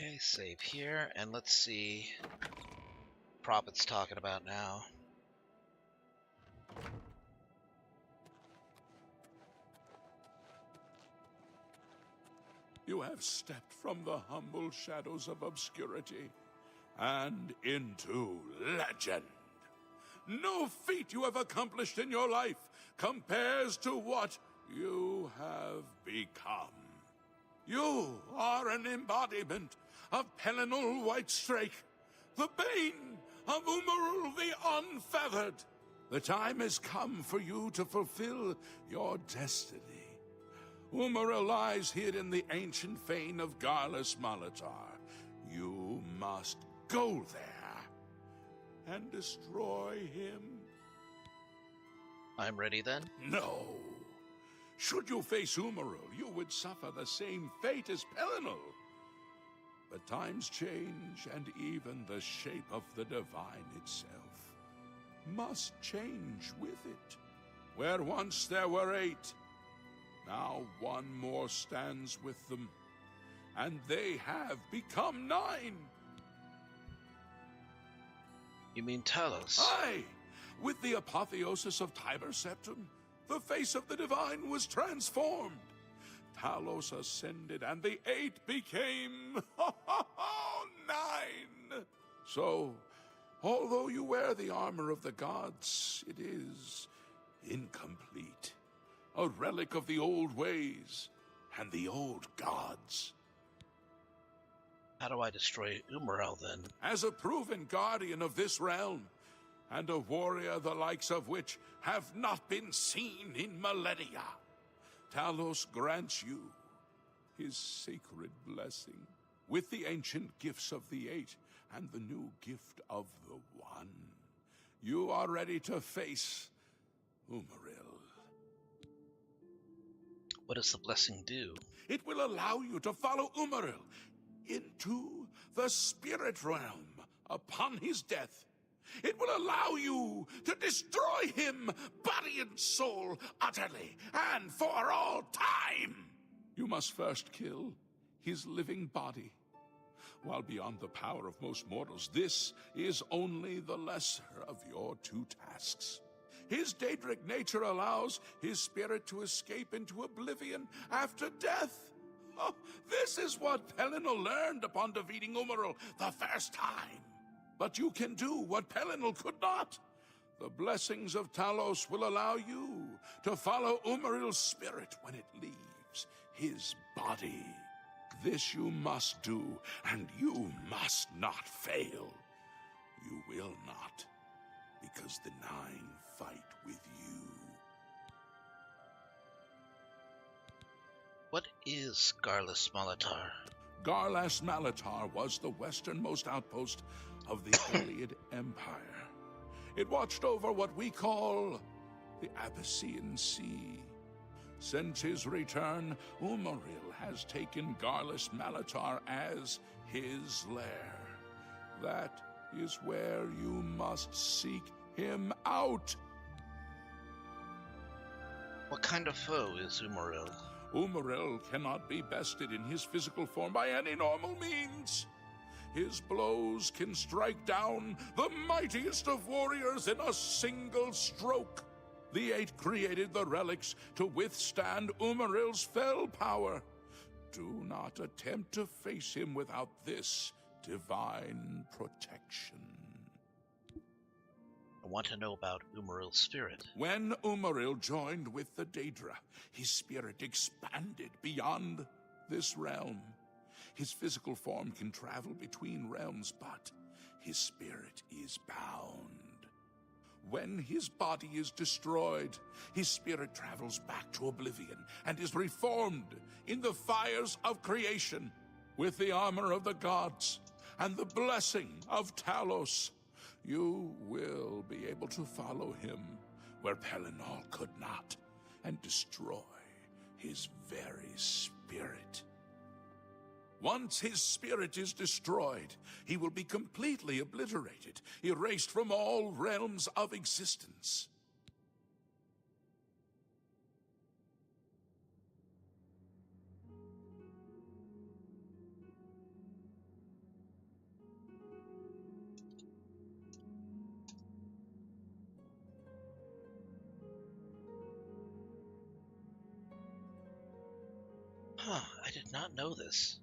Okay, save here, and let's see Prophet's talking about now. You have stepped from the humble shadows of obscurity and into legend. No feat you have accomplished in your life compares to what you have become. You are an embodiment of Pelinal Whitestrake, the bane of Umarul the Unfeathered. The time has come for you to fulfill your destiny. Umaril lies hid in the ancient fane of Garlus Malatar. You must go there and destroy him. I'm ready then? No. Should you face Umaril, you would suffer the same fate as Pelinal. But times change, and even the shape of the divine itself must change with it. Where once there were 8, now one more stands with them, and they have become 9. You mean Talos? Aye! With the apotheosis of Tiber Septum, the face of the divine was transformed. Talos ascended, and the 8 became 9. So, although you wear the armor of the gods, it is incomplete. A relic of the old ways and the old gods. How do I destroy Umaril then? As a proven guardian of this realm, and a warrior the likes of which have not been seen in millennia, Talos grants you his sacred blessing, with the ancient gifts of the 8 and the new gift of the 1. You are ready to face Umaril. What does the blessing do? It will allow you to follow Umaril into the spirit realm upon his death. It will allow you to destroy him, body and soul, utterly and for all time. You must first kill his living body. While beyond the power of most mortals, this is only the lesser of your 2 tasks. His Daedric nature allows his spirit to escape into oblivion after death. Oh, this is what Pelinal learned upon defeating Umaril the first time. But you can do what Pelinal could not. The blessings of Talos will allow you to follow Umaril's spirit when it leaves his body. This you must do, and you must not fail. You will not, because the 9 fight with you. What is Garlus Malatar? Garlas Malatar was the westernmost outpost of the Iliad Empire. It watched over what we call the Abyssinian Sea. Since his return, Umaril has taken Garlus Malatar as his lair. That is where you must seek him out. What kind of foe is Umaril? Umaril cannot be bested in his physical form by any normal means. His blows can strike down the mightiest of warriors in a single stroke. The 8 created the relics to withstand Umaril's fell power. Do not attempt to face him without this divine protection. I want to know about Umaril's spirit. When Umaril joined with the Daedra, his spirit expanded beyond this realm. His physical form can travel between realms, but his spirit is bound. When his body is destroyed, his spirit travels back to Oblivion and is reformed in the fires of creation with the armor of the gods and the blessing of Talos. You will be able to follow him where Pelinal could not and destroy his very spirit. Once his spirit is destroyed, he will be completely obliterated, erased from all realms of existence. Huh, I did not know this.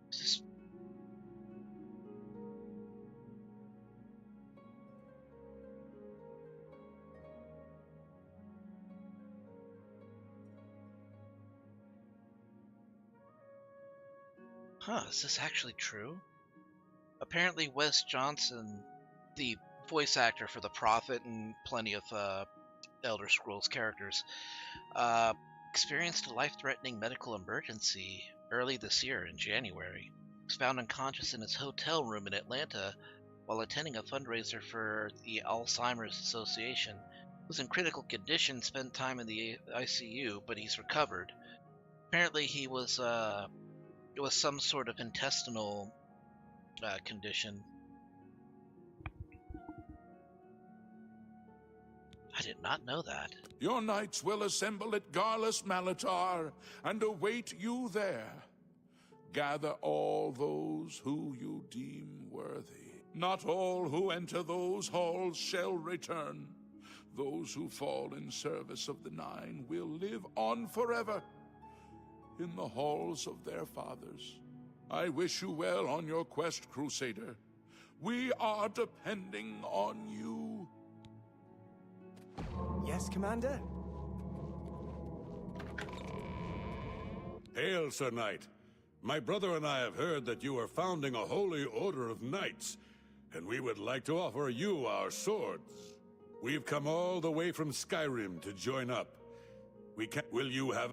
Is this... Huh, is this actually true? Apparently Wes Johnson, the voice actor for the Prophet and plenty of Elder Scrolls characters, experienced a life-threatening medical emergency early this year in January. He was found unconscious in his hotel room in Atlanta while attending a fundraiser for the Alzheimer's Association. He was in critical condition, spent time in the ICU, but he's recovered. Apparently he was it was some sort of intestinal condition. I did not know that. Your knights will assemble at Garlus Malatar and await you there. Gather all those who you deem worthy. Not all who enter those halls shall return. Those who fall in service of the Nine will live on forever in the halls of their fathers. I wish you well on your quest, Crusader. We are depending on you. Yes, Commander? Hail, Sir Knight. My brother and I have heard that you are founding a holy order of knights, and we would like to offer you our swords. We've come all the way from Skyrim to join up. Will you have...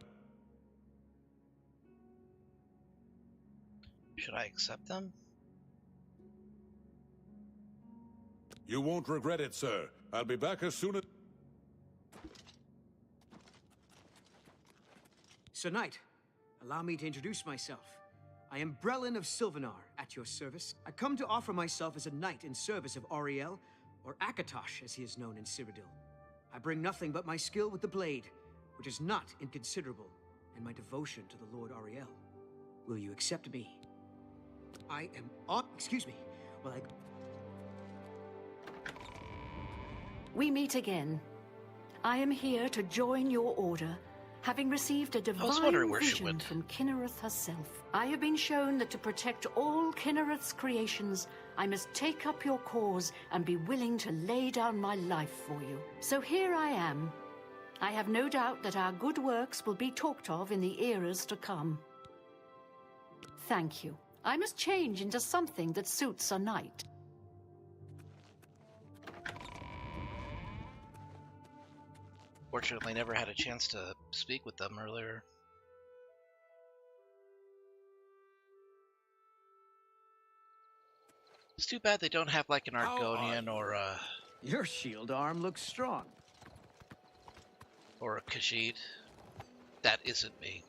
Should I accept them? You won't regret it, sir. I'll be back as soon as... Sir Knight, allow me to introduce myself. I am Brelin of Sylvanar, at your service. I come to offer myself as a knight in service of Auriel, or Akatosh, as he is known in Cyrodiil. I bring nothing but my skill with the blade, which is not inconsiderable, and my devotion to the Lord Auriel. Will you accept me? I am... excuse me. Well, We meet again. I am here to join your order, having received a divine vision from Kinnereth herself. I have been shown that to protect all Kinnereth's creations, I must take up your cause and be willing to lay down my life for you. So here I am. I have no doubt that our good works will be talked of in the eras to come. Thank you. I must change into something that suits a knight. Fortunately, never had a chance to speak with them earlier. It's too bad they don't have like an Argonian or a... Your shield arm looks strong. Or a Khajiit. That isn't me.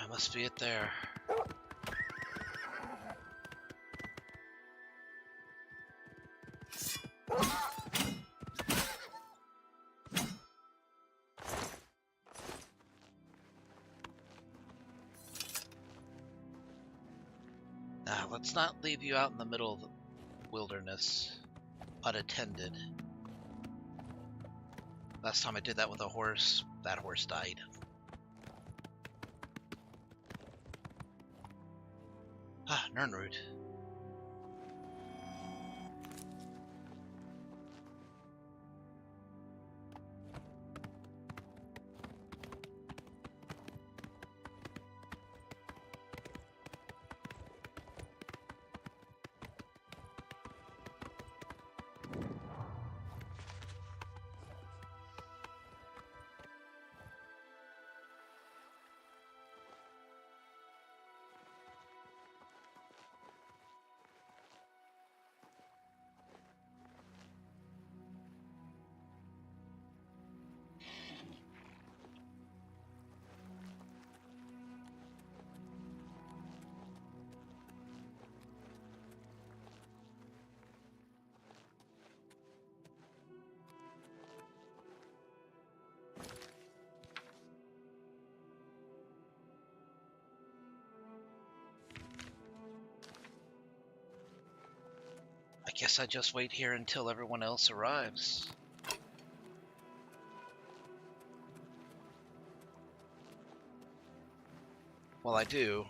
Must be it there. Now, let's not leave you out in the middle of the wilderness, unattended. Last time I did that with a horse, that horse died. Ah, Nirnroot. Guess I just wait here until everyone else arrives. Well, I do.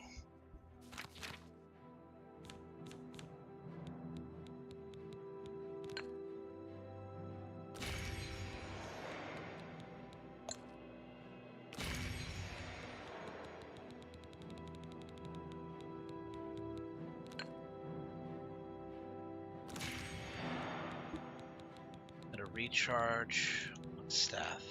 And a recharge on staff.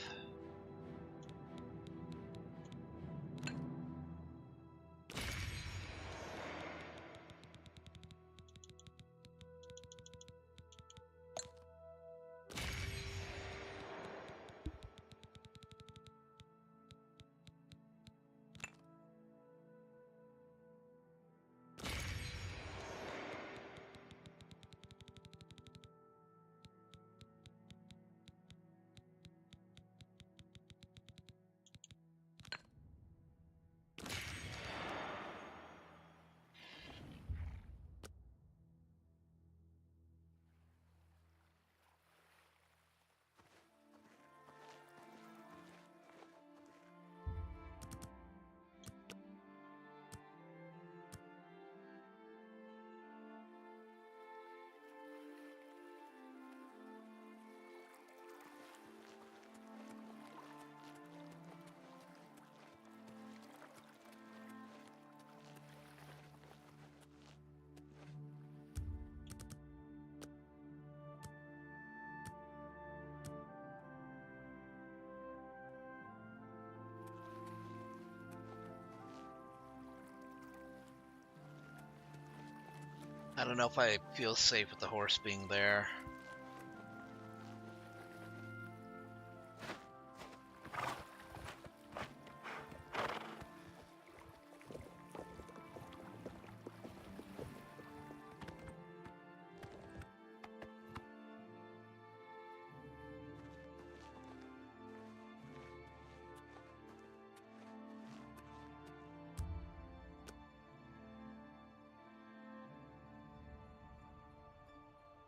I don't know if I feel safe with the horse being there.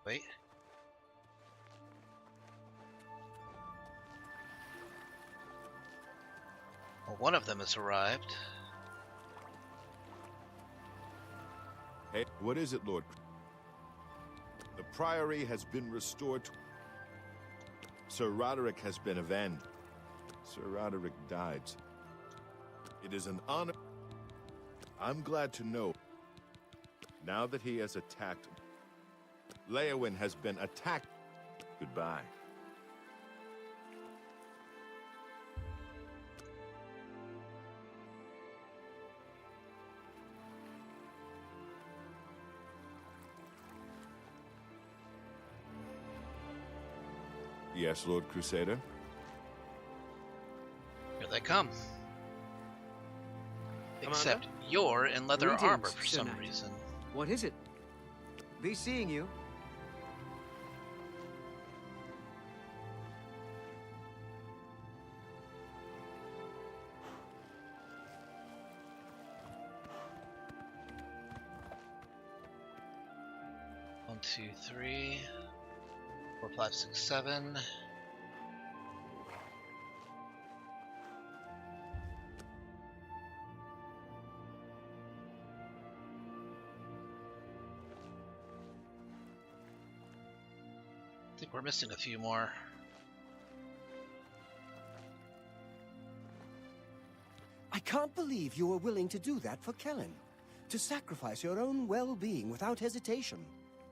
Wait. Well, one of them has arrived. Hey, what is it, Lord? The Priory has been restored to... Sir Roderick has been avenged. Sir Roderick died. It is an honor. I'm glad to know, now that he has attacked... Leowyn has been attacked. Goodbye. Yes, Lord Crusader? Here they come. Except Commander? you're in leather Greetings, armor for Sir some Knight. reason. What is it? Be seeing you. One, two, three, 4, 5, 6, 7. I think we're missing a few more. I can't believe you were willing to do that for Kellen. To sacrifice your own well-being without hesitation.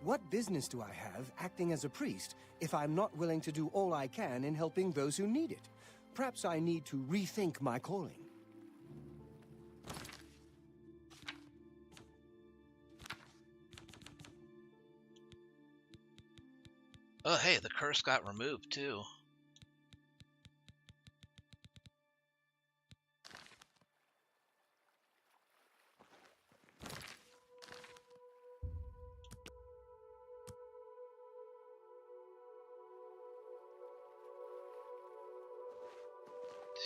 What business do I have acting as a priest if I'm not willing to do all I can in helping those who need it? Perhaps I need to rethink my calling. Oh, hey, the curse got removed too.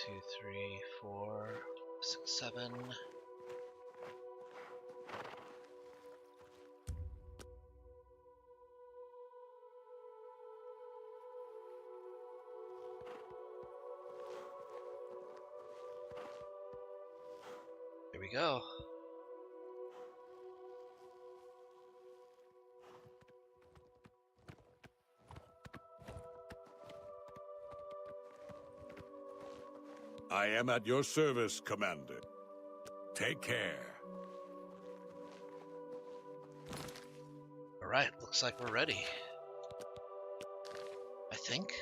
Two, 3, 4, 6, 7. we go. I am at your service, Commander. Take care. Alright, looks like we're ready. I think.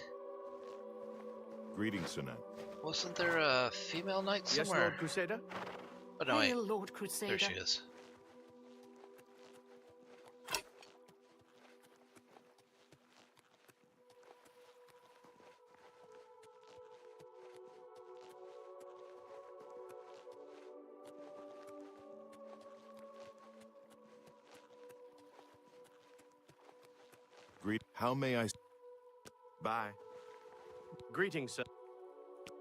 Greetings, Sir Knight. Wasn't there a female knight somewhere? Yes, Lord Crusader? Oh, no, wait. Hail, Lord Crusader. There she is. How may I... Bye. Greetings, sir.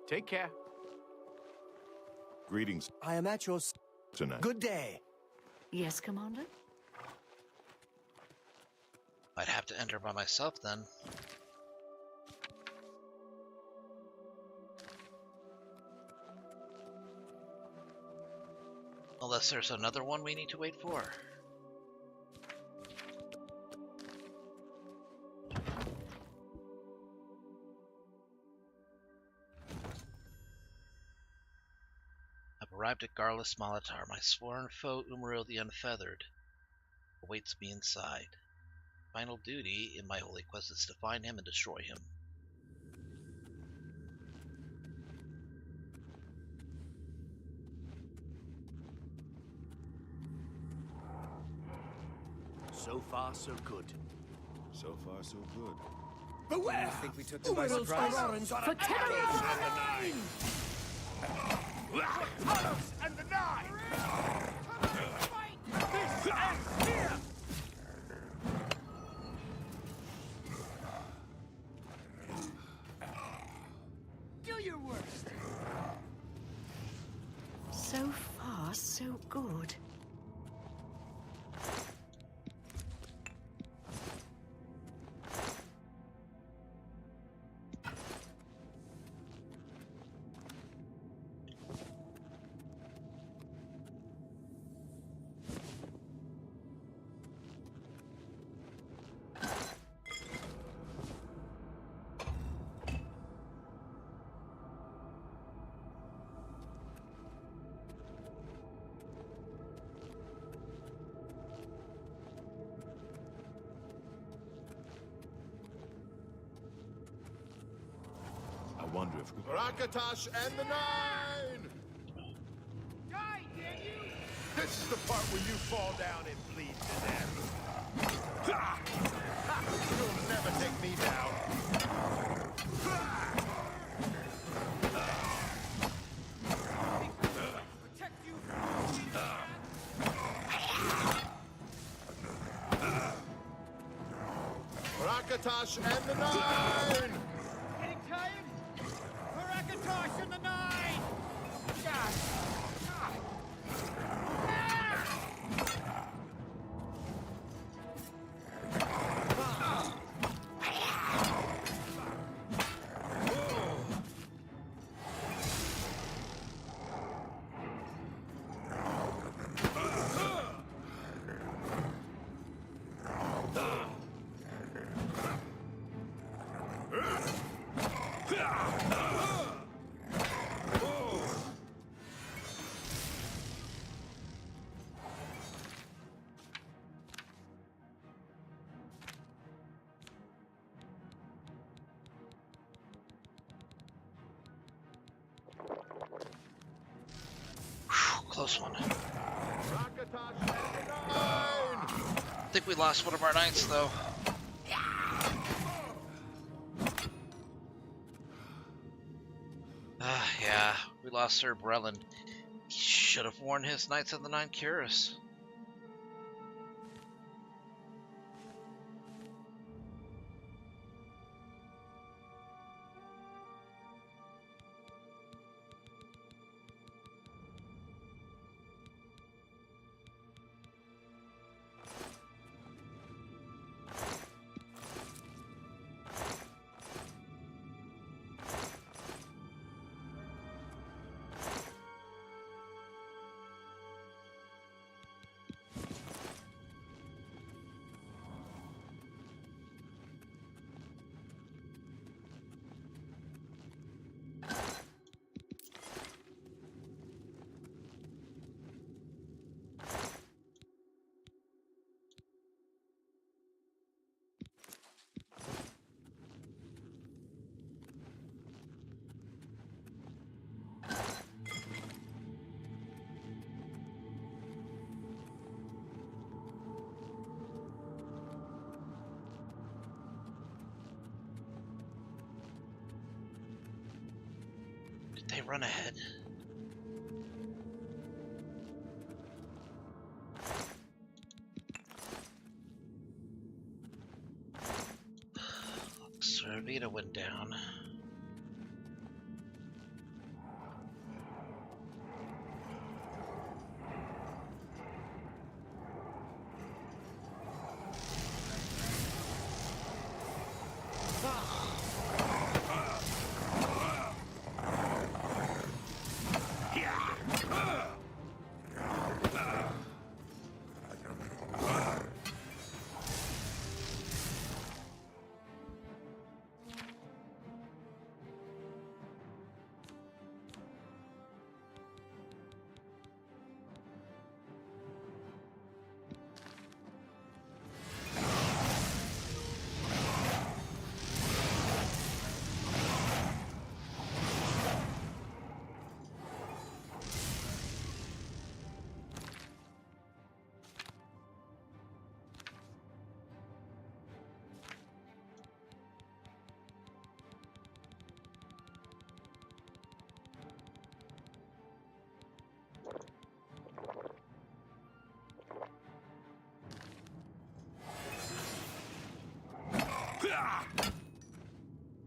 Take care. Greetings. I am at your... Sir Knight. Good day. Yes, Commander? I'd have to enter by myself then. Unless there's another one we need to wait for. Arrived at Garlus Malatar. My sworn foe, Umril the Unfeathered, awaits me inside. Final duty in my holy quest is to find him and destroy him. So far, so good. So far, so good. Beware! I think we took them by surprise. For Talos and the Nine! This ends here! Do your worst! So far, so good. I wonder if... Rakatosh and the Nine! Die, damn you! This is the part where you fall down and bleed to death. Ha! Ha! You'll never take me down. Protect you! Rakatosh and the Nine! Getting tired? Parakatosh and the Nine! God! Close one. I think we lost one of our knights, though. Yeah, we lost Sir Brelin. He should have warned his knights of the Nine Cuirass. Did they run ahead? Servita went down.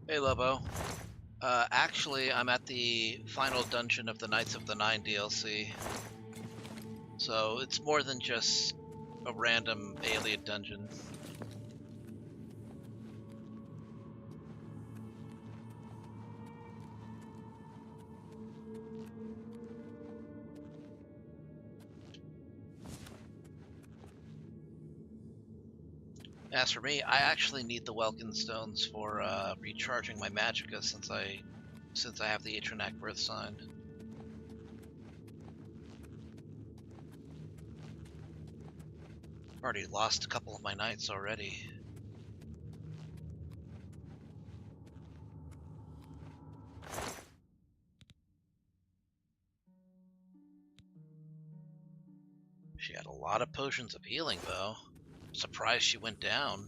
Hey Lobo. Actually, I'm at the final dungeon of the Knights of the Nine DLC. So it's more than just a random alien dungeon. As for me, I actually need the Welkin Stones for recharging my magicka since I have the Atronak Birth Sign. Already lost a couple of my knights already. She had a lot of potions of healing though. Surprised she went down.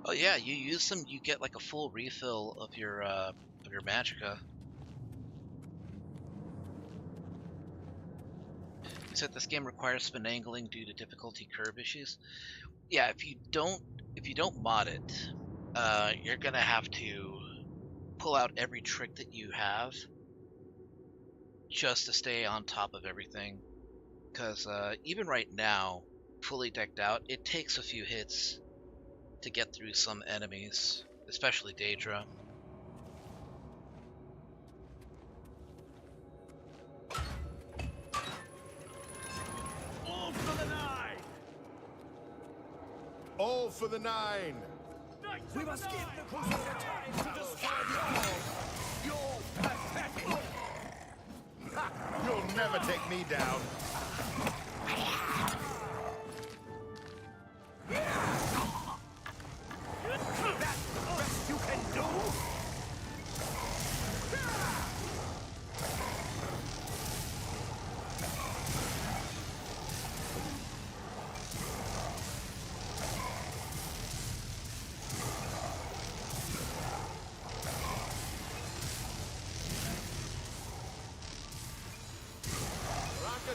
Oh yeah, you use them, you get like a full refill of your magicka. You said this game requires finagling due to difficulty curve issues. Yeah, if you don't mod it, you're gonna have to pull out every trick that you have just to stay on top of everything. Because even right now, fully decked out, it takes a few hits to get through some enemies, especially Daedra. All for the nine! All for the nine! We must give the Crusader time to destroy the all! You're pathetic! Ha! You'll never take me down! That's the best you can do?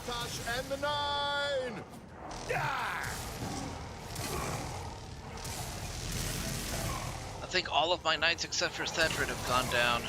Akatosh and the Nine! I think all of my knights except for Thedred have gone down.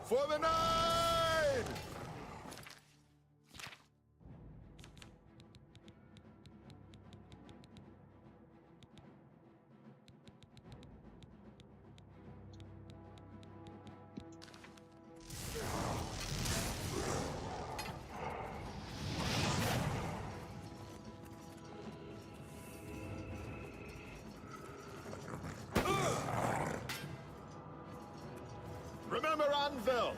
For the Nine! Remember Anvil!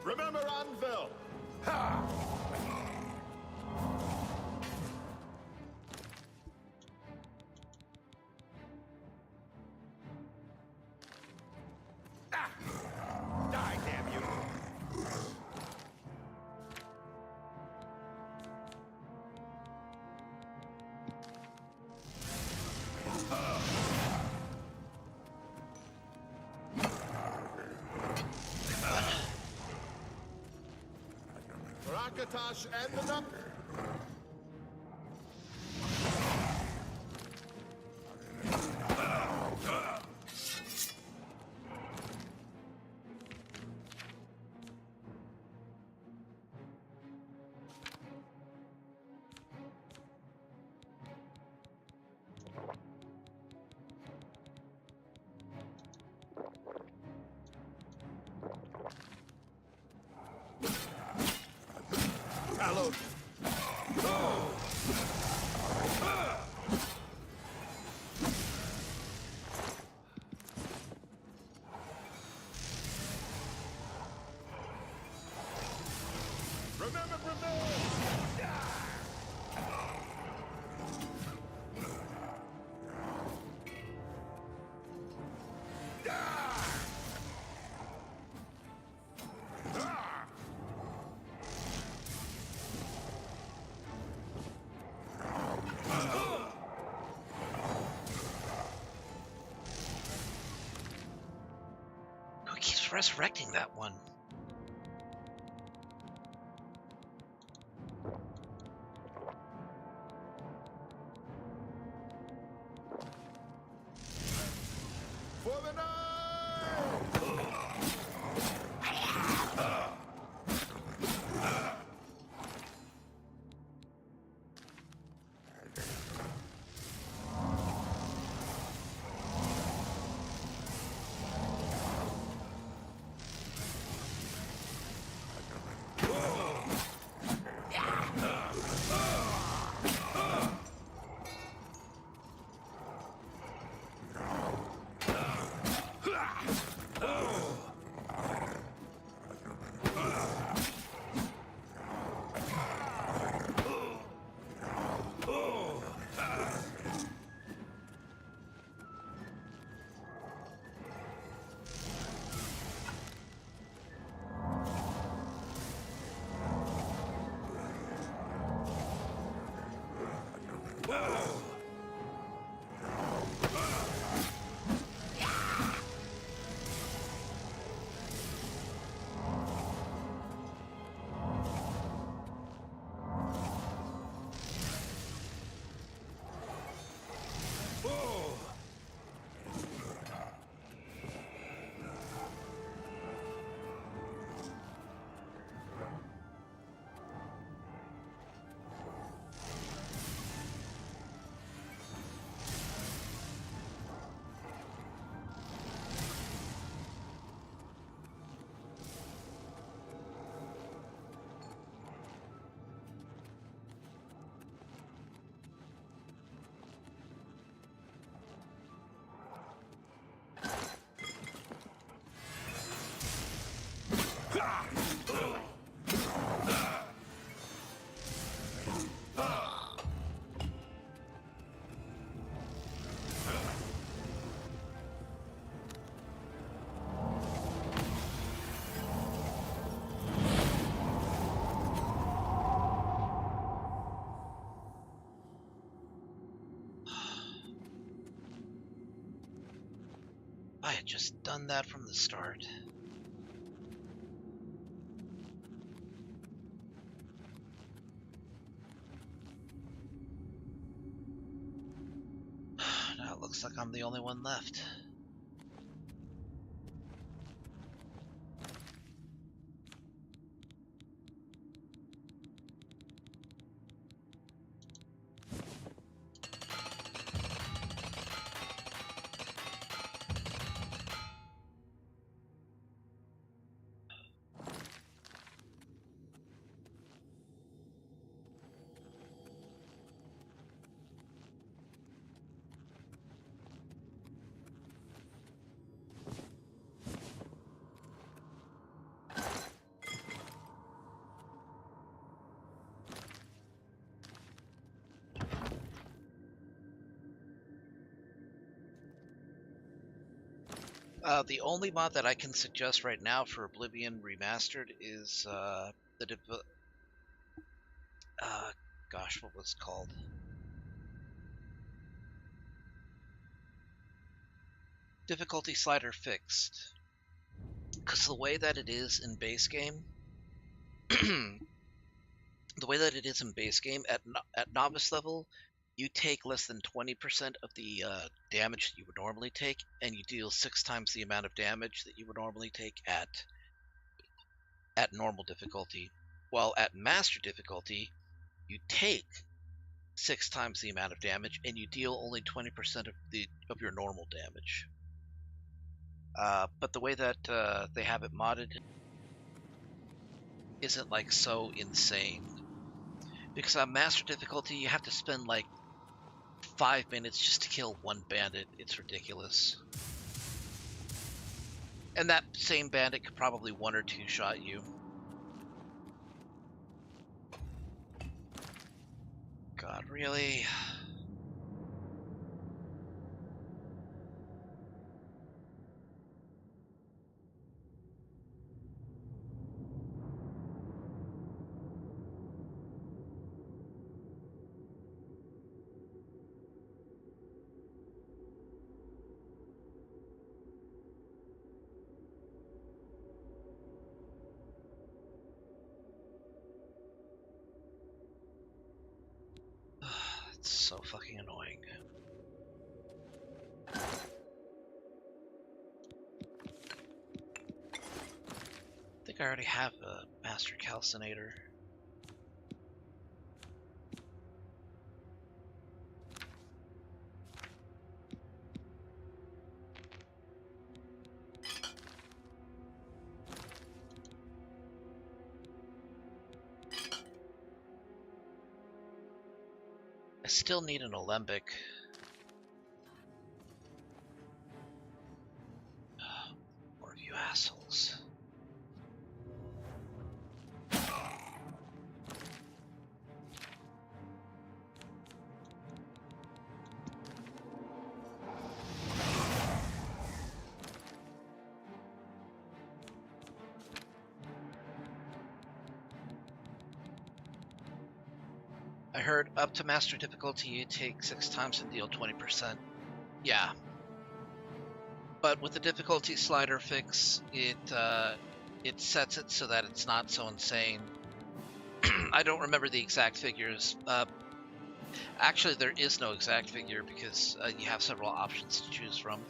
Remember Anvil! Ha! Die, damn you! For Akatosh and the Nine! Hallowed. Remember Brunel! Who keeps resurrecting that one? For the Nine! I had just done that from the start. Now it looks like I'm the only one left. The only mod that I can suggest right now for Oblivion Remastered is gosh, what was it called? Difficulty slider fixed. Because the way that it is in base game, at novice level, you take less than 20% of the damage that you would normally take, and you deal 6 times the amount of damage that you would normally take at normal difficulty. While at master difficulty, you take 6 times the amount of damage, and you deal only 20% of your normal damage. But the way that they have it modded isn't like so insane. Because on master difficulty, you have to spend like 5 minutes just to kill one bandit. It's ridiculous. And that same bandit could probably 1 or 2 shot you. God, really? It's so fucking annoying. I think I already have a Master Calcinator. I still need an alembic. More of you assholes. I heard up to master difficulty you take 6 times and deal 20%. Yeah. But with the difficulty slider fix, it sets it so that it's not so insane. I don't remember the exact figures. Actually, there is no exact figure because you have several options to choose from.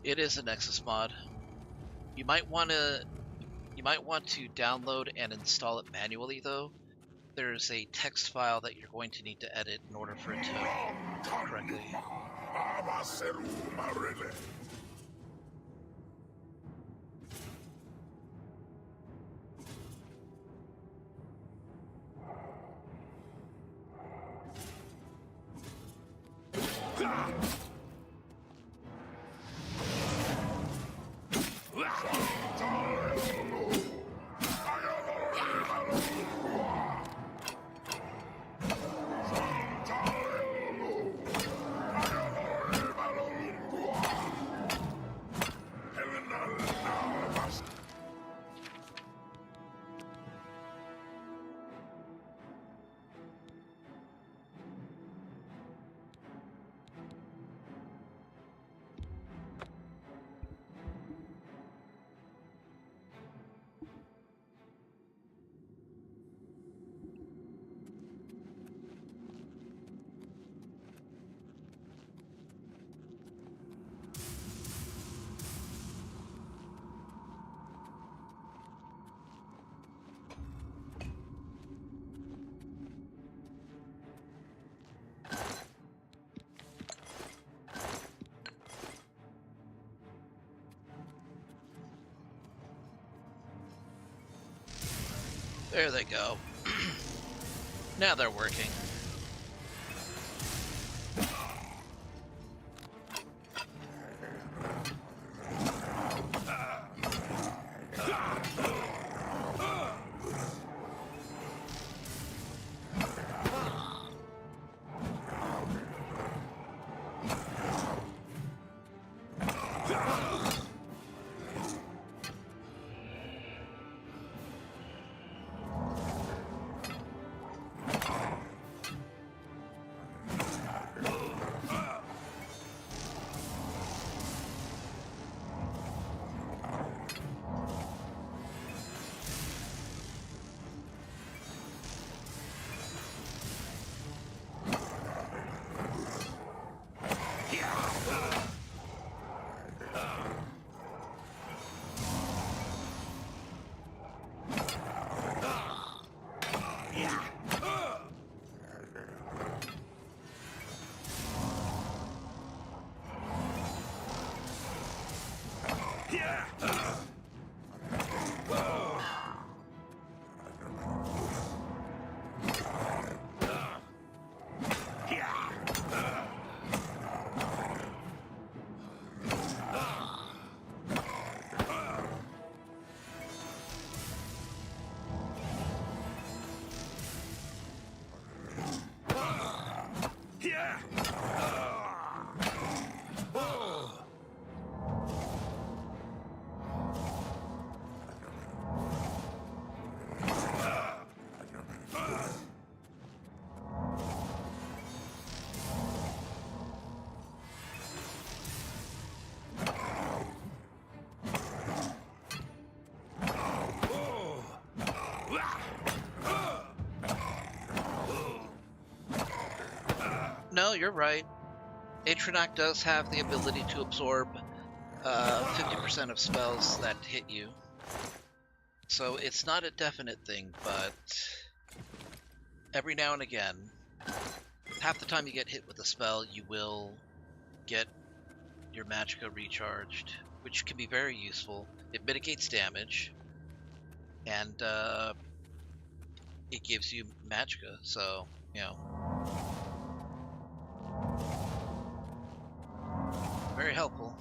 It is a Nexus mod. You might want to download and install it manually though. There's a text file that you're going to need to edit in order for it to work correctly. There they go. Now they're working. No, you're right. Atronach does have the ability to absorb 50% of spells that hit you. So it's not a definite thing, but every now and again, half the time you get hit with a spell, you will get your magicka recharged, which can be very useful. It mitigates damage, and it gives you magicka, so, you know. Very helpful.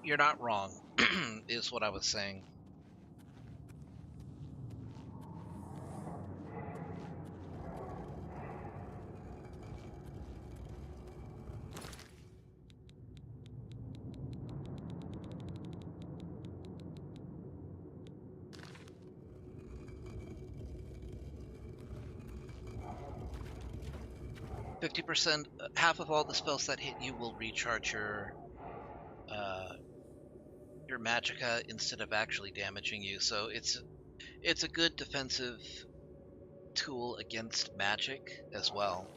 You're not wrong. is what I was saying. Half of all the spells that hit you will recharge your magicka instead of actually damaging you. So it's a good defensive tool against magic as well.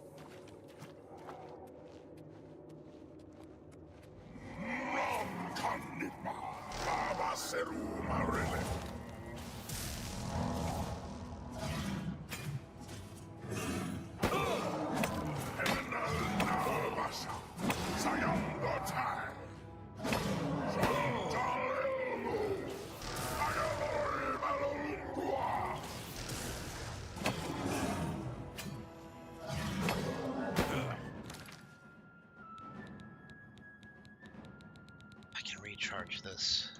I can recharge this.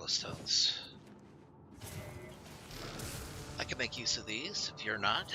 Stones. I can make use of these if you're not.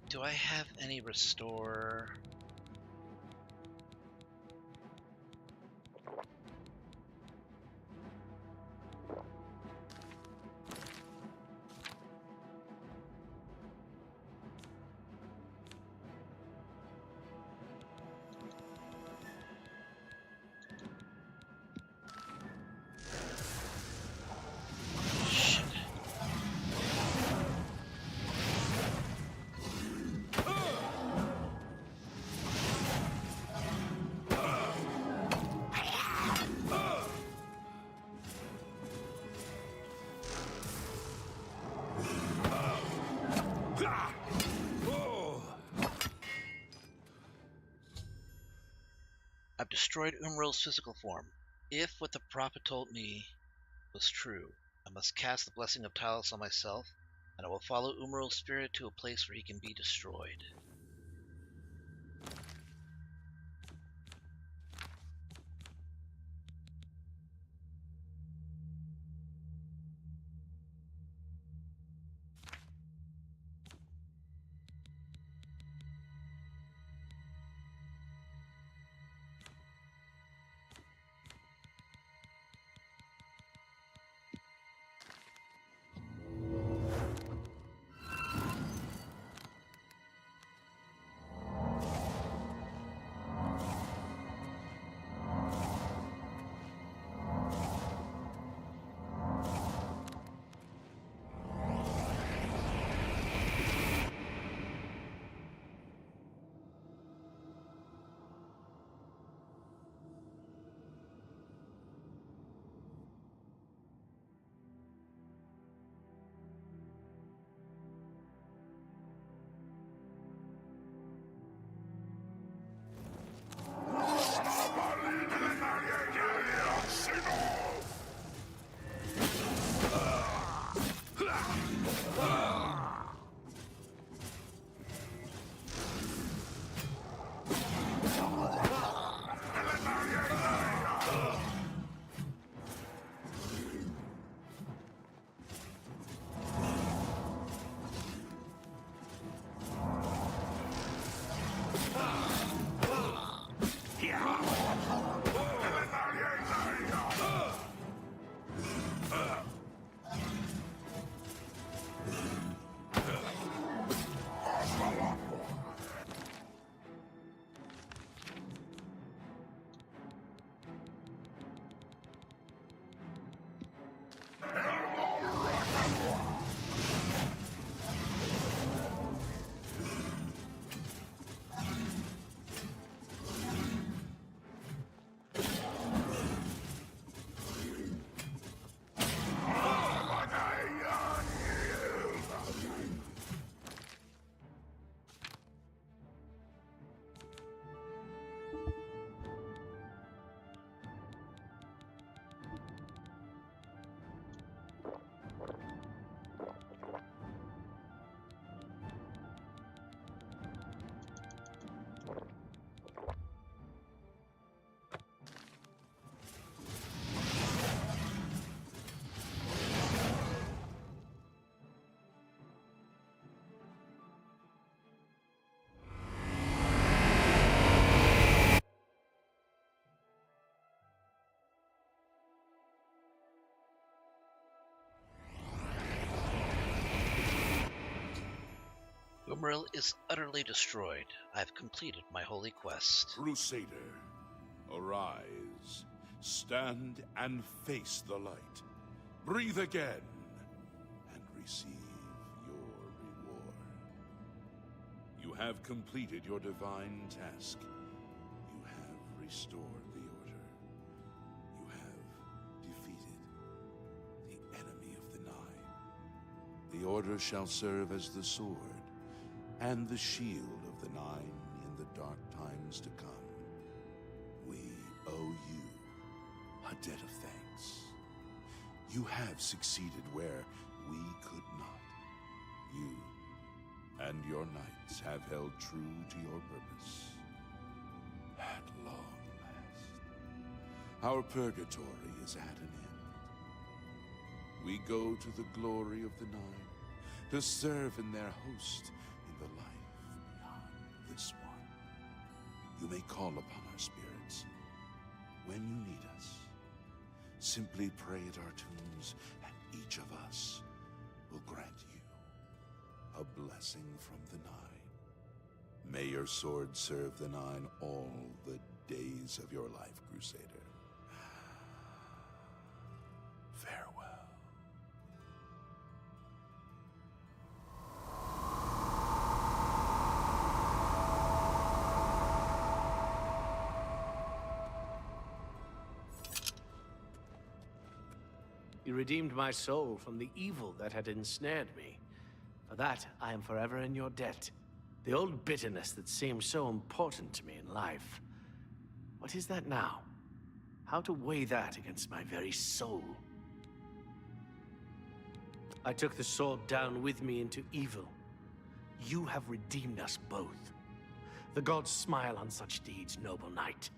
Do I have any restore? I've destroyed Umril's physical form. If what the prophet told me was true, I must cast the blessing of Talos on myself, and I will follow Umril's spirit to a place where he can be destroyed. Tamriel is utterly destroyed. I've completed my holy quest. Crusader, arise. Stand and face the light. Breathe again and receive your reward. You have completed your divine task. You have restored the Order. You have defeated the enemy of the Nine. The Order shall serve as the sword and the shield of the Nine in the dark times to come. We owe you a debt of thanks. You have succeeded where we could not. You and your knights have held true to your purpose. At long last, our purgatory is at an end. We go to the glory of the Nine to serve in their host in the life beyond this one. You may call upon our spirits when you need us. Simply pray at our tombs, and each of us will grant you a blessing from the Nine. May your sword serve the Nine all the days of your life, Crusader. Farewell. You redeemed my soul from the evil that had ensnared me. For that, I am forever in your debt. The old bitterness that seemed so important to me in life. What is that now? How to weigh that against my very soul? I took the sword down with me into evil. You have redeemed us both. The gods smile on such deeds, noble knight.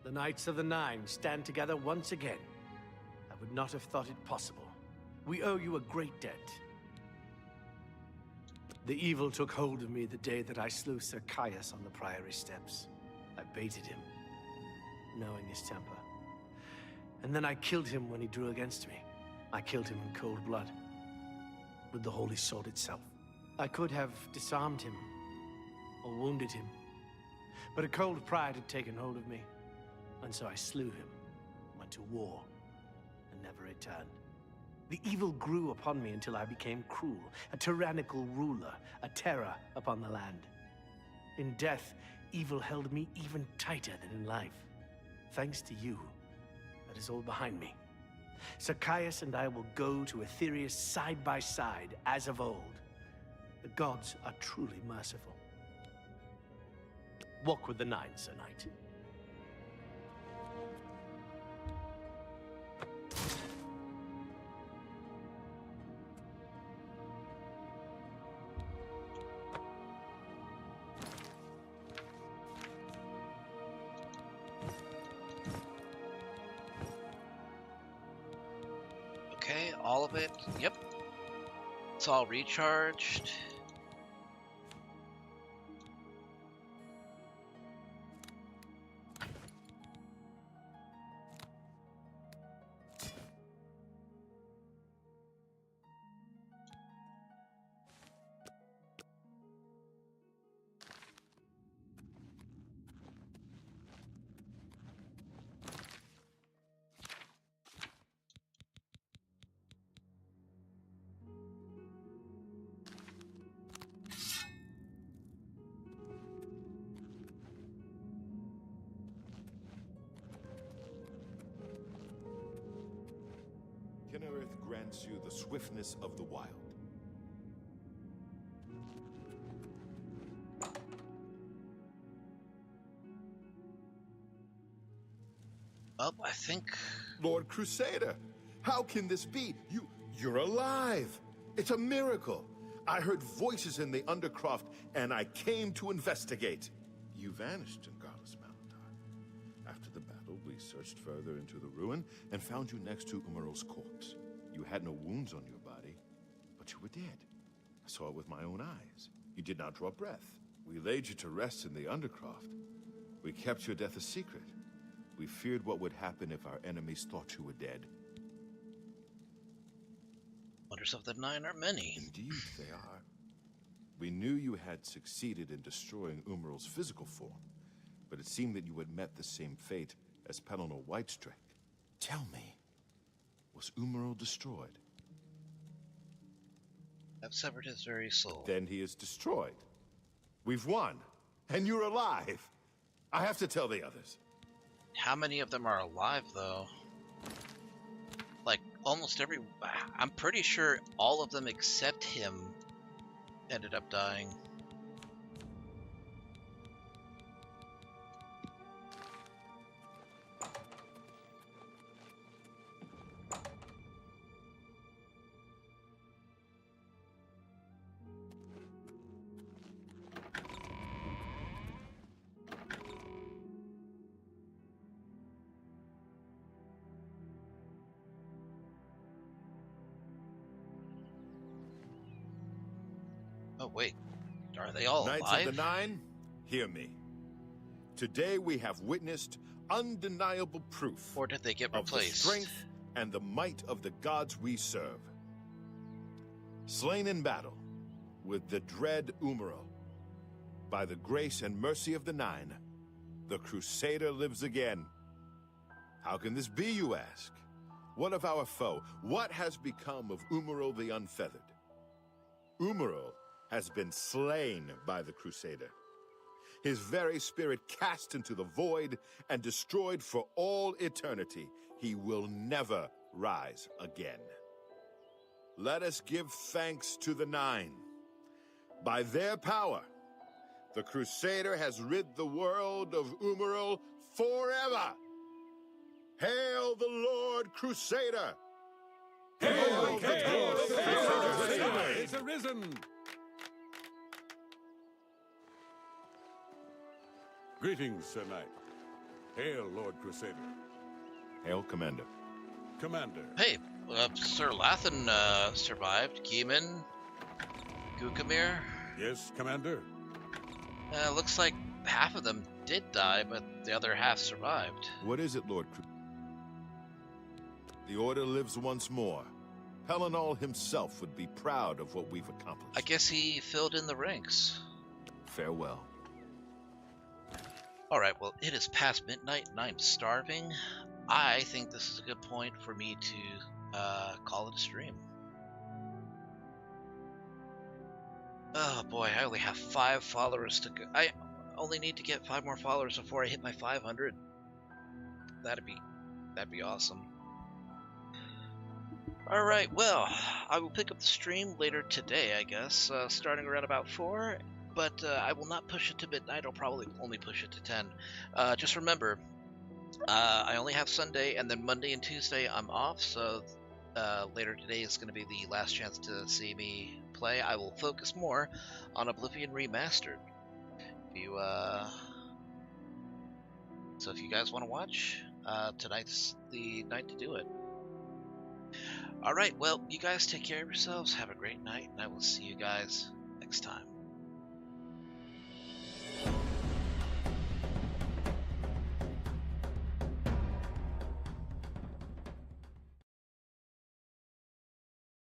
The Knights of the Nine stand together once again. I would not have thought it possible. We owe you a great debt. The evil took hold of me the day that I slew Sir Caius on the Priory steps. I baited him, knowing his temper. And then I killed him when he drew against me. I killed him in cold blood, with the holy sword itself. I could have disarmed him, or wounded him, but a cold pride had taken hold of me, and so I slew him, went to war, and never returned. The evil grew upon me until I became cruel, a tyrannical ruler, a terror upon the land. In death, evil held me even tighter than in life. Thanks to you, that is all behind me. Sir Caius and I will go to Aetherius side by side, as of old. The gods are truly merciful. Walk with the Nine, Sir Knight. Okay, all of it. Yep. It's all recharged. Kinnereth grants you the swiftness of the wild. Well, I think... Lord Crusader, how can this be? You're alive! It's a miracle! I heard voices in the Undercroft, and I came to investigate. You vanished in Garlus Malindar. After the battle, we searched further into the ruin and found you next to Umaral's corpse. You had no wounds on your body, but you were dead. I saw it with my own eyes. You did not draw breath. We laid you to rest in the Undercroft. We kept your death a secret. We feared what would happen if our enemies thought you were dead. Wonders of the Nine are many. Indeed, they are. We knew you had succeeded in destroying Umaral's physical form, but it seemed that you had met the same fate as Pelennor Whitestrake. Tell me, was Umaral destroyed? I've severed his very soul. Then he is destroyed. We've won, and you're alive. I have to tell the others. How many of them are alive, though? Like, almost every... I'm pretty sure all of them except him ended up dying. Oh, wait. Are they all Knights alive? of the Nine, hear me. Today we have witnessed undeniable proof Or did they get of the replaced? strength and the might of the gods we serve. Slain in battle with the dread Umaral, by the grace and mercy of the Nine, the Crusader lives again. How can this be, you ask? What of our foe? What has become of Umaral the Unfeathered? Umaral has been slain by the Crusader. His very spirit cast into the void and destroyed for all eternity. He will never rise again. Let us give thanks to the Nine. By their power, the Crusader has rid the world of Umaral forever. Hail the Lord Crusader! Hail, hail, the Crusader is arisen! Greetings, Sir Knight. Hail, Lord Crusader. Hail, Commander. Commander. Hey, Sir Lathan survived. Geeman, Gukamir. Yes, Commander? Looks like half of them did die, but the other half survived. What is it, Lord Crusader? The Order lives once more. Pelennor himself would be proud of what we've accomplished. I guess he filled in the ranks. Farewell. Alright, well, it is past midnight and I'm starving. I think this is a good point for me to call it a stream. Oh boy, I only have 5 followers to go. I only need to get 5 more followers before I hit my 500. That'd be awesome. Alright, well, I will pick up the stream later today, I guess, starting around about 4. But I will not push it to midnight. I'll probably only push it to 10. Just remember, I only have Sunday, and then Monday and Tuesday I'm off, so later today is going to be the last chance to see me play. I will focus more on Oblivion Remastered. So if you guys want to watch, tonight's the night to do it. Alright, well, you guys take care of yourselves, have a great night, and I will see you guys next time.